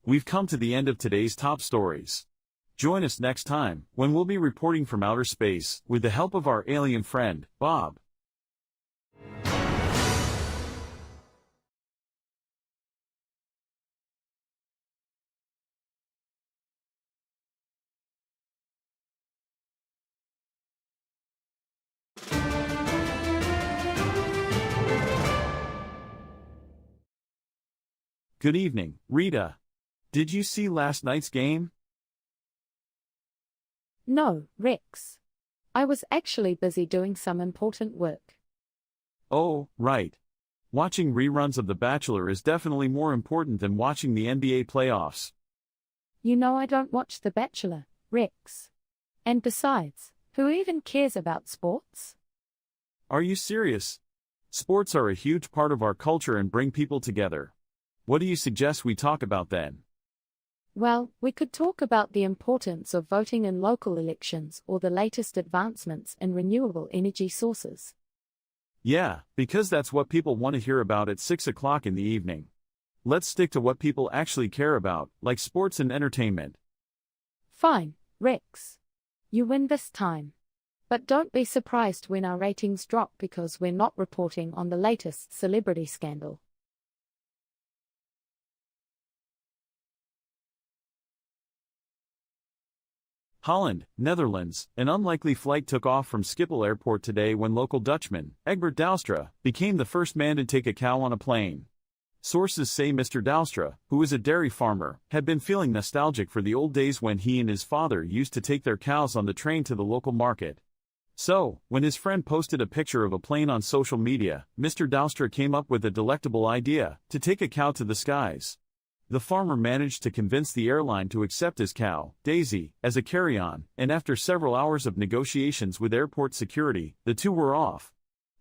We've come to the end of today's top stories. Join us next time, when we'll be reporting from outer space, with the help of our alien friend, Bob. Good evening, Rita. Did you see last night's game? No, Rex. I was actually busy doing some important work. Oh, right. Watching reruns of The Bachelor is definitely more important than watching the NBA playoffs. You know I don't watch The Bachelor, Rex. And besides, who even cares about sports? Are you serious? Sports are a huge part of our culture and bring people together. What do you suggest we talk about then? Well, we could talk about the importance of voting in local elections or the latest advancements in renewable energy sources. Yeah, because that's what people want to hear about at 6 o'clock in the evening. Let's stick to what people actually care about, like sports and entertainment. Fine, Rex. You win this time. But don't be surprised when our ratings drop because we're not reporting on the latest celebrity scandal. Holland, Netherlands, an unlikely flight took off from Schiphol Airport today when local Dutchman, Egbert Douwstra, became the first man to take a cow on a plane. Sources say Mr. Douwstra, who is a dairy farmer, had been feeling nostalgic for the old days when he and his father used to take their cows on the train to the local market. So, when his friend posted a picture of a plane on social media, Mr. Douwstra came up with a delectable idea, to take a cow to the skies. The farmer managed to convince the airline to accept his cow, Daisy, as a carry-on, and after several hours of negotiations with airport security, the two were off.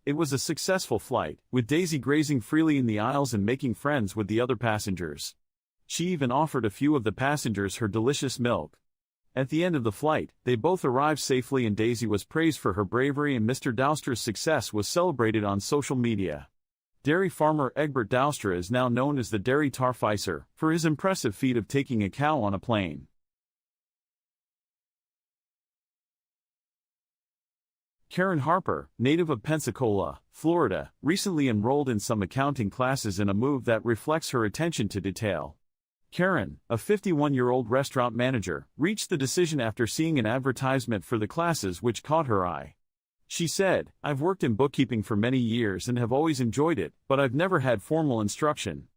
It was a successful flight, with Daisy grazing freely in the aisles and making friends with the other passengers. She even offered a few of the passengers her delicious milk. At the end of the flight, they both arrived safely and Daisy was praised for her bravery and Mr. Douwstra's success was celebrated on social media. Dairy farmer Egbert Douwstra is now known as the Dairy Tarficer, for his impressive feat of taking a cow on a plane. Karen Harper, native of Pensacola, Florida, recently enrolled in some accounting classes in a move that reflects her attention to detail. Karen, a 51-year-old restaurant manager, reached the decision after seeing an advertisement for the classes which caught her eye. She said, "I've worked in bookkeeping for many years and have always enjoyed it, but I've never had formal instruction.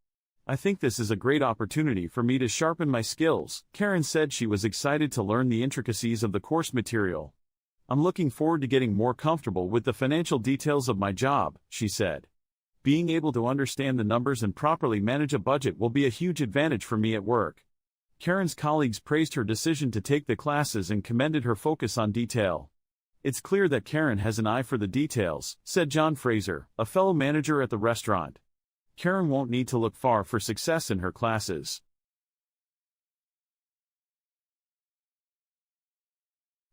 I think this is a great opportunity for me to sharpen my skills." Karen said she was excited to learn the intricacies of the course material. "I'm looking forward to getting more comfortable with the financial details of my job," she said. "Being able to understand the numbers and properly manage a budget will be a huge advantage for me at work." Karen's colleagues praised her decision to take the classes and commended her focus on detail. "It's clear that Karen has an eye for the details," said John Fraser, a fellow manager at the restaurant. "Karen won't need to look far for success in her classes."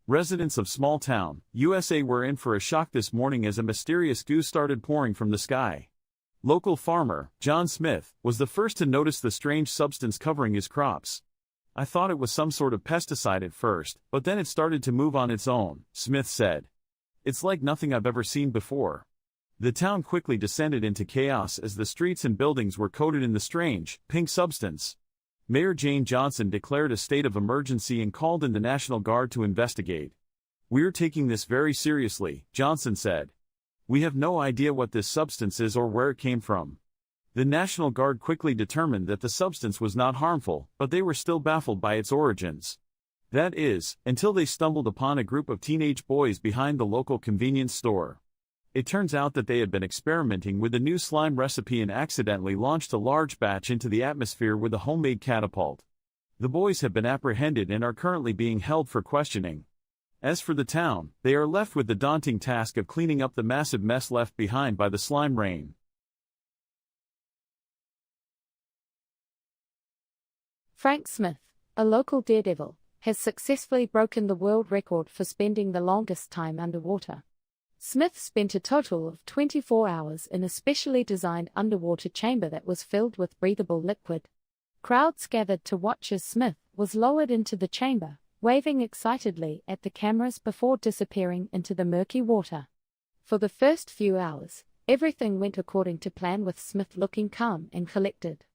Residents of small town, USA were in for a shock this morning as a mysterious goo started pouring from the sky. Local farmer, John Smith, was the first to notice the strange substance covering his crops. "I thought it was some sort of pesticide at first, but then it started to move on its own," Smith said. "It's like nothing I've ever seen before." The town quickly descended into chaos as the streets and buildings were coated in the strange, pink substance. Mayor Jane Johnson declared a state of emergency and called in the National Guard to investigate. "We're taking this very seriously," Johnson said. "We have no idea what this substance is or where it came from." The National Guard quickly determined that the substance was not harmful, but they were still baffled by its origins. That is, until they stumbled upon a group of teenage boys behind the local convenience store. It turns out that they had been experimenting with a new slime recipe and accidentally launched a large batch into the atmosphere with a homemade catapult. The boys have been apprehended and are currently being held for questioning. As for the town, they are left with the daunting task of cleaning up the massive mess left behind by the slime rain. Frank Smith, a local daredevil, has successfully broken the world record for spending the longest time underwater. Smith spent a total of 24 hours in a specially designed underwater chamber that was filled with breathable liquid. Crowds gathered to watch as Smith was lowered into the chamber, waving excitedly at the cameras before disappearing into the murky water. For the first few hours, everything went according to plan with Smith looking calm and collected.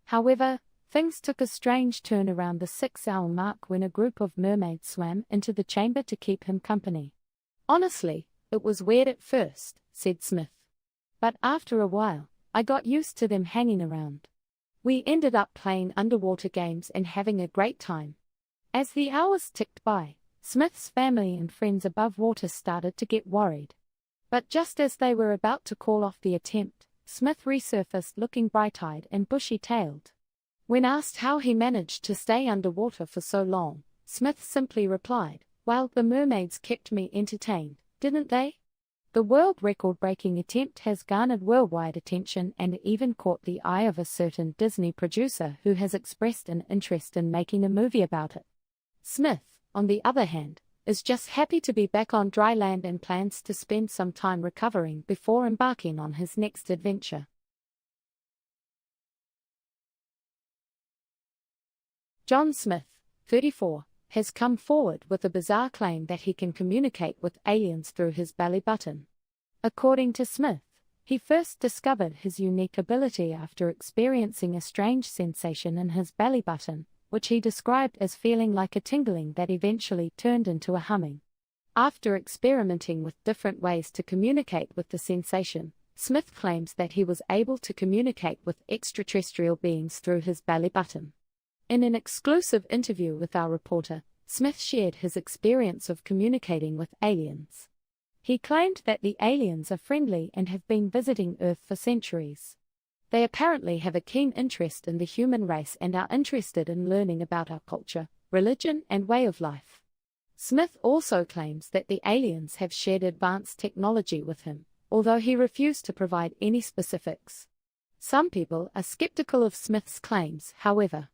However, things took a strange turn around the 6-hour mark when a group of mermaids swam into the chamber to keep him company. "Honestly, it was weird at first," said Smith. "But after a while, I got used to them hanging around. We ended up playing underwater games and having a great time." As the hours ticked by, Smith's family and friends above water started to get worried. But just as they were about to call off the attempt, Smith resurfaced looking bright-eyed and bushy-tailed. When asked how he managed to stay underwater for so long, Smith simply replied, "Well, the mermaids kept me entertained, didn't they?" The world record-breaking attempt has garnered worldwide attention and even caught the eye of a certain Disney producer who has expressed an interest in making a movie about it. Smith, on the other hand, is just happy to be back on dry land and plans to spend some time recovering before embarking on his next adventure. John Smith, 34, has come forward with a bizarre claim that he can communicate with aliens through his belly button. According to Smith, he first discovered his unique ability after experiencing a strange sensation in his belly button, which he described as feeling like a tingling that eventually turned into a humming. After experimenting with different ways to communicate with the sensation, Smith claims that he was able to communicate with extraterrestrial beings through his belly button. In an exclusive interview with our reporter, Smith shared his experience of communicating with aliens. He claimed that the aliens are friendly and have been visiting Earth for centuries. They apparently have a keen interest in the human race and are interested in learning about our culture, religion, and way of life. Smith also claims that the aliens have shared advanced technology with him, although he refused to provide any specifics. Some people are skeptical of Smith's claims, however.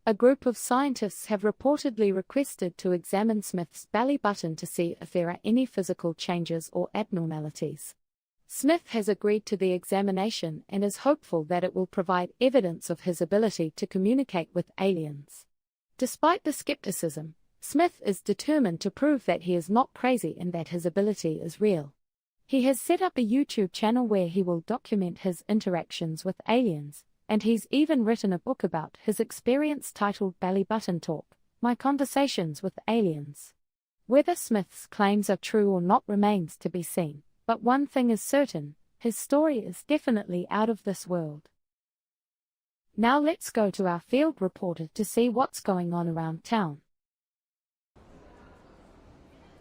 A group of scientists have reportedly requested to examine Smith's belly button to see if there are any physical changes or abnormalities. Smith has agreed to the examination and is hopeful that it will provide evidence of his ability to communicate with aliens. Despite the skepticism, Smith is determined to prove that he is not crazy and that his ability is real. He has set up a YouTube channel where he will document his interactions with aliens, and he's even written a book about his experience titled Belly Button Talk: My Conversations with Aliens. Whether Smith's claims are true or not remains to be seen, but one thing is certain, his story is definitely out of this world. Now let's go to our field reporter to see what's going on around town.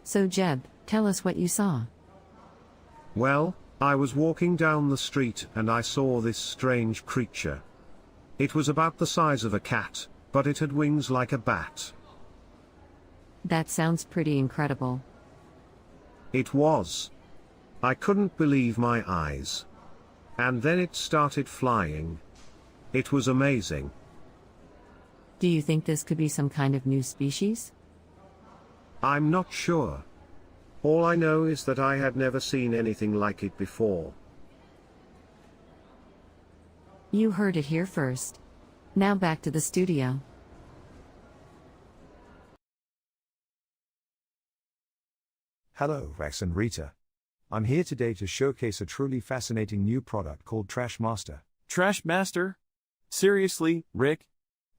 So Jeb, tell us what you saw. Well, I was walking down the street and I saw this strange creature. It was about the size of a cat, but it had wings like a bat. That sounds pretty incredible. It was. I couldn't believe my eyes. And then it started flying. It was amazing. Do you think this could be some kind of new species? I'm not sure. All I know is that I had never seen anything like it before. You heard it here first. Now back to the studio. Hello, Rex and Rita. I'm here today to showcase a truly fascinating new product called Trash Master. Trash Master? Seriously, Rick?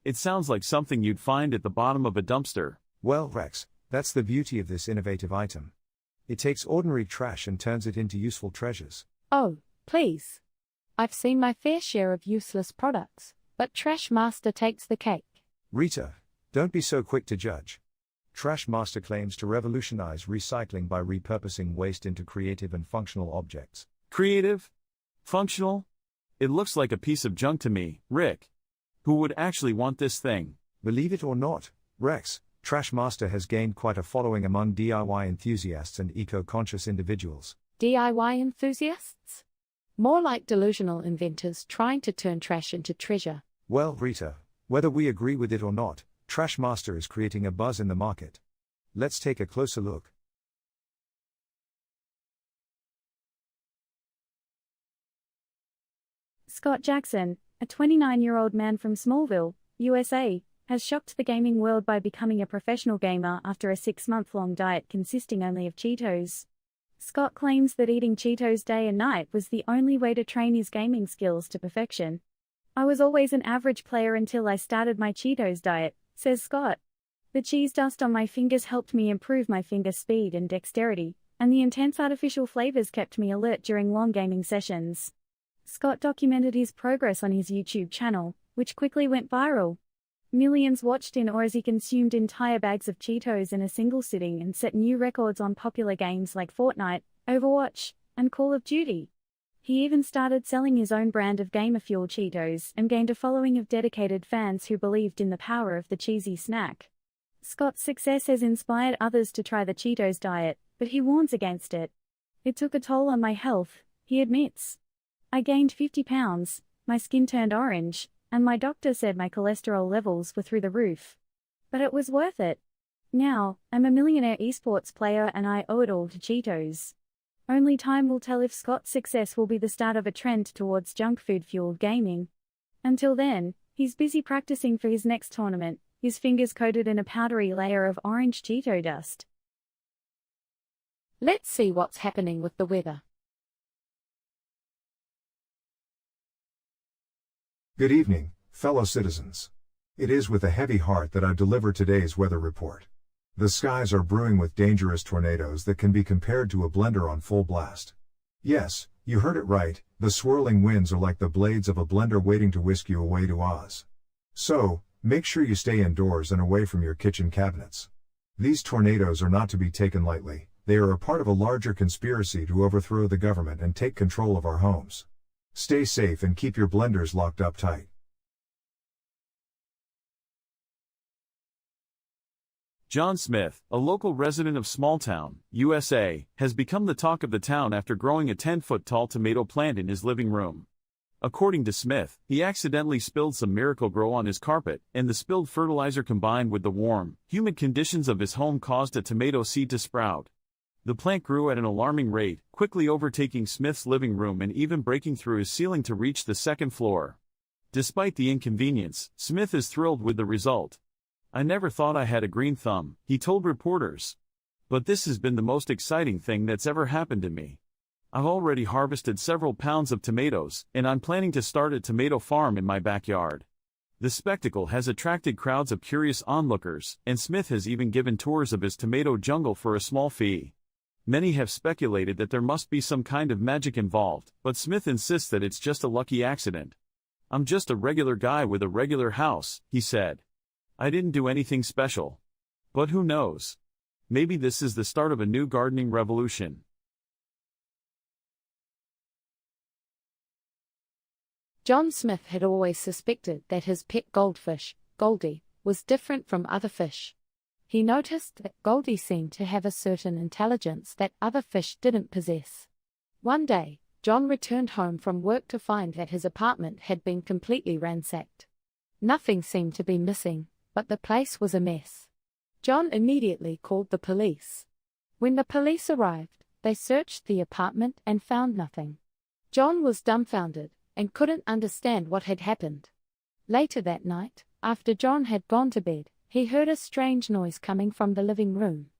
It sounds like something you'd find at the bottom of a dumpster. Well, Rex, that's the beauty of this innovative item. It takes ordinary trash and turns it into useful treasures. Oh, please. I've seen my fair share of useless products, but Trash Master takes the cake. Rita, don't be so quick to judge. Trash Master claims to revolutionize recycling by repurposing waste into creative and functional objects. Creative? Functional? It looks like a piece of junk to me, Rick. Who would actually want this thing? Believe it or not, Rex, Trash Master has gained quite a following among DIY enthusiasts and eco-conscious individuals. DIY enthusiasts? More like delusional inventors trying to turn trash into treasure. Well, Rita, whether we agree with it or not, Trash Master is creating a buzz in the market. Let's take a closer look. Scott Jackson, a 29-year-old man from Smallville, USA, has shocked the gaming world by becoming a professional gamer after a 6-month-long diet consisting only of Cheetos. Scott claims that eating Cheetos day and night was the only way to train his gaming skills to perfection. "I was always an average player until I started my Cheetos diet," says Scott. "The cheese dust on my fingers helped me improve my finger speed and dexterity, and the intense artificial flavors kept me alert during long gaming sessions." Scott documented his progress on his YouTube channel, which quickly went viral. Millions watched in awe as he consumed entire bags of Cheetos in a single sitting and set new records on popular games like Fortnite, Overwatch, and Call of Duty. He even started selling his own brand of Gamer Fuel Cheetos and gained a following of dedicated fans who believed in the power of the cheesy snack. Scott's success has inspired others to try the Cheetos diet, but he warns against it. "It took a toll on my health," he admits. "I gained 50 pounds, my skin turned orange, and my doctor said my cholesterol levels were through the roof. But it was worth it. Now, I'm a millionaire esports player and I owe it all to Cheetos." Only time will tell if Scott's success will be the start of a trend towards junk food-fueled gaming. Until then, he's busy practicing for his next tournament, his fingers coated in a powdery layer of orange Cheeto dust. Let's see what's happening with the weather. Good evening, fellow citizens. It is with a heavy heart that I deliver today's weather report. The skies are brewing with dangerous tornadoes that can be compared to a blender on full blast. Yes, you heard it right, the swirling winds are like the blades of a blender waiting to whisk you away to Oz. So, make sure you stay indoors and away from your kitchen cabinets. These tornadoes are not to be taken lightly, they are a part of a larger conspiracy to overthrow the government and take control of our homes. Stay safe and keep your blenders locked up tight. John Smith, a local resident of Smalltown, USA, has become the talk of the town after growing a 10-foot-tall tomato plant in his living room. According to Smith, he accidentally spilled some Miracle-Gro on his carpet, and the spilled fertilizer combined with the warm, humid conditions of his home caused a tomato seed to sprout. The plant grew at an alarming rate, quickly overtaking Smith's living room and even breaking through his ceiling to reach the second floor. Despite the inconvenience, Smith is thrilled with the result. "I never thought I had a green thumb," he told reporters. "But this has been the most exciting thing that's ever happened to me. I've already harvested several pounds of tomatoes, and I'm planning to start a tomato farm in my backyard." The spectacle has attracted crowds of curious onlookers, and Smith has even given tours of his tomato jungle for a small fee. Many have speculated that there must be some kind of magic involved, but Smith insists that it's just a lucky accident. "I'm just a regular guy with a regular house," he said. "I didn't do anything special. But who knows? Maybe this is the start of a new gardening revolution." John Smith had always suspected that his pet goldfish, Goldie, was different from other fish. He noticed that Goldie seemed to have a certain intelligence that other fish didn't possess. One day, John returned home from work to find that his apartment had been completely ransacked. Nothing seemed to be missing, but the place was a mess. John immediately called the police. When the police arrived, they searched the apartment and found nothing. John was dumbfounded and couldn't understand what had happened. Later that night, after John had gone to bed, he heard a strange noise coming from the living room.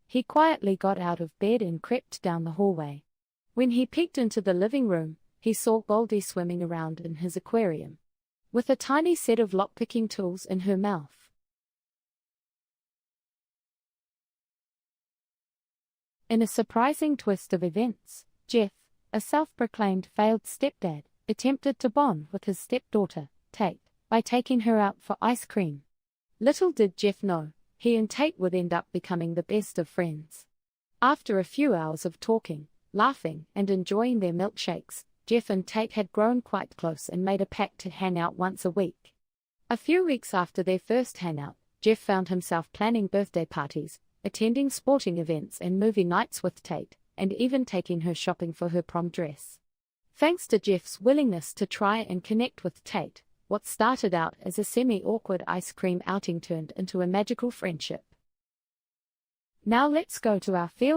He quietly got out of bed and crept down the hallway. When he peeked into the living room, he saw Goldie swimming around in his aquarium, with a tiny set of lockpicking tools in her mouth. In a surprising twist of events, Jeff, a self-proclaimed failed stepdad, attempted to bond with his stepdaughter, Tate, by taking her out for ice cream. Little did Jeff know, He and Tate would end up becoming the best of friends. After a few hours of talking, laughing, and enjoying their milkshakes, Jeff and Tate had grown quite close and made a pact to hang out once a week. A few weeks after their first hangout, Jeff found himself planning birthday parties, attending sporting events and movie nights with Tate, and even taking her shopping for her prom dress. Thanks to Jeff's willingness to try and connect with Tate, what started out as a semi-awkward ice cream outing turned into a magical friendship. Now let's go to our field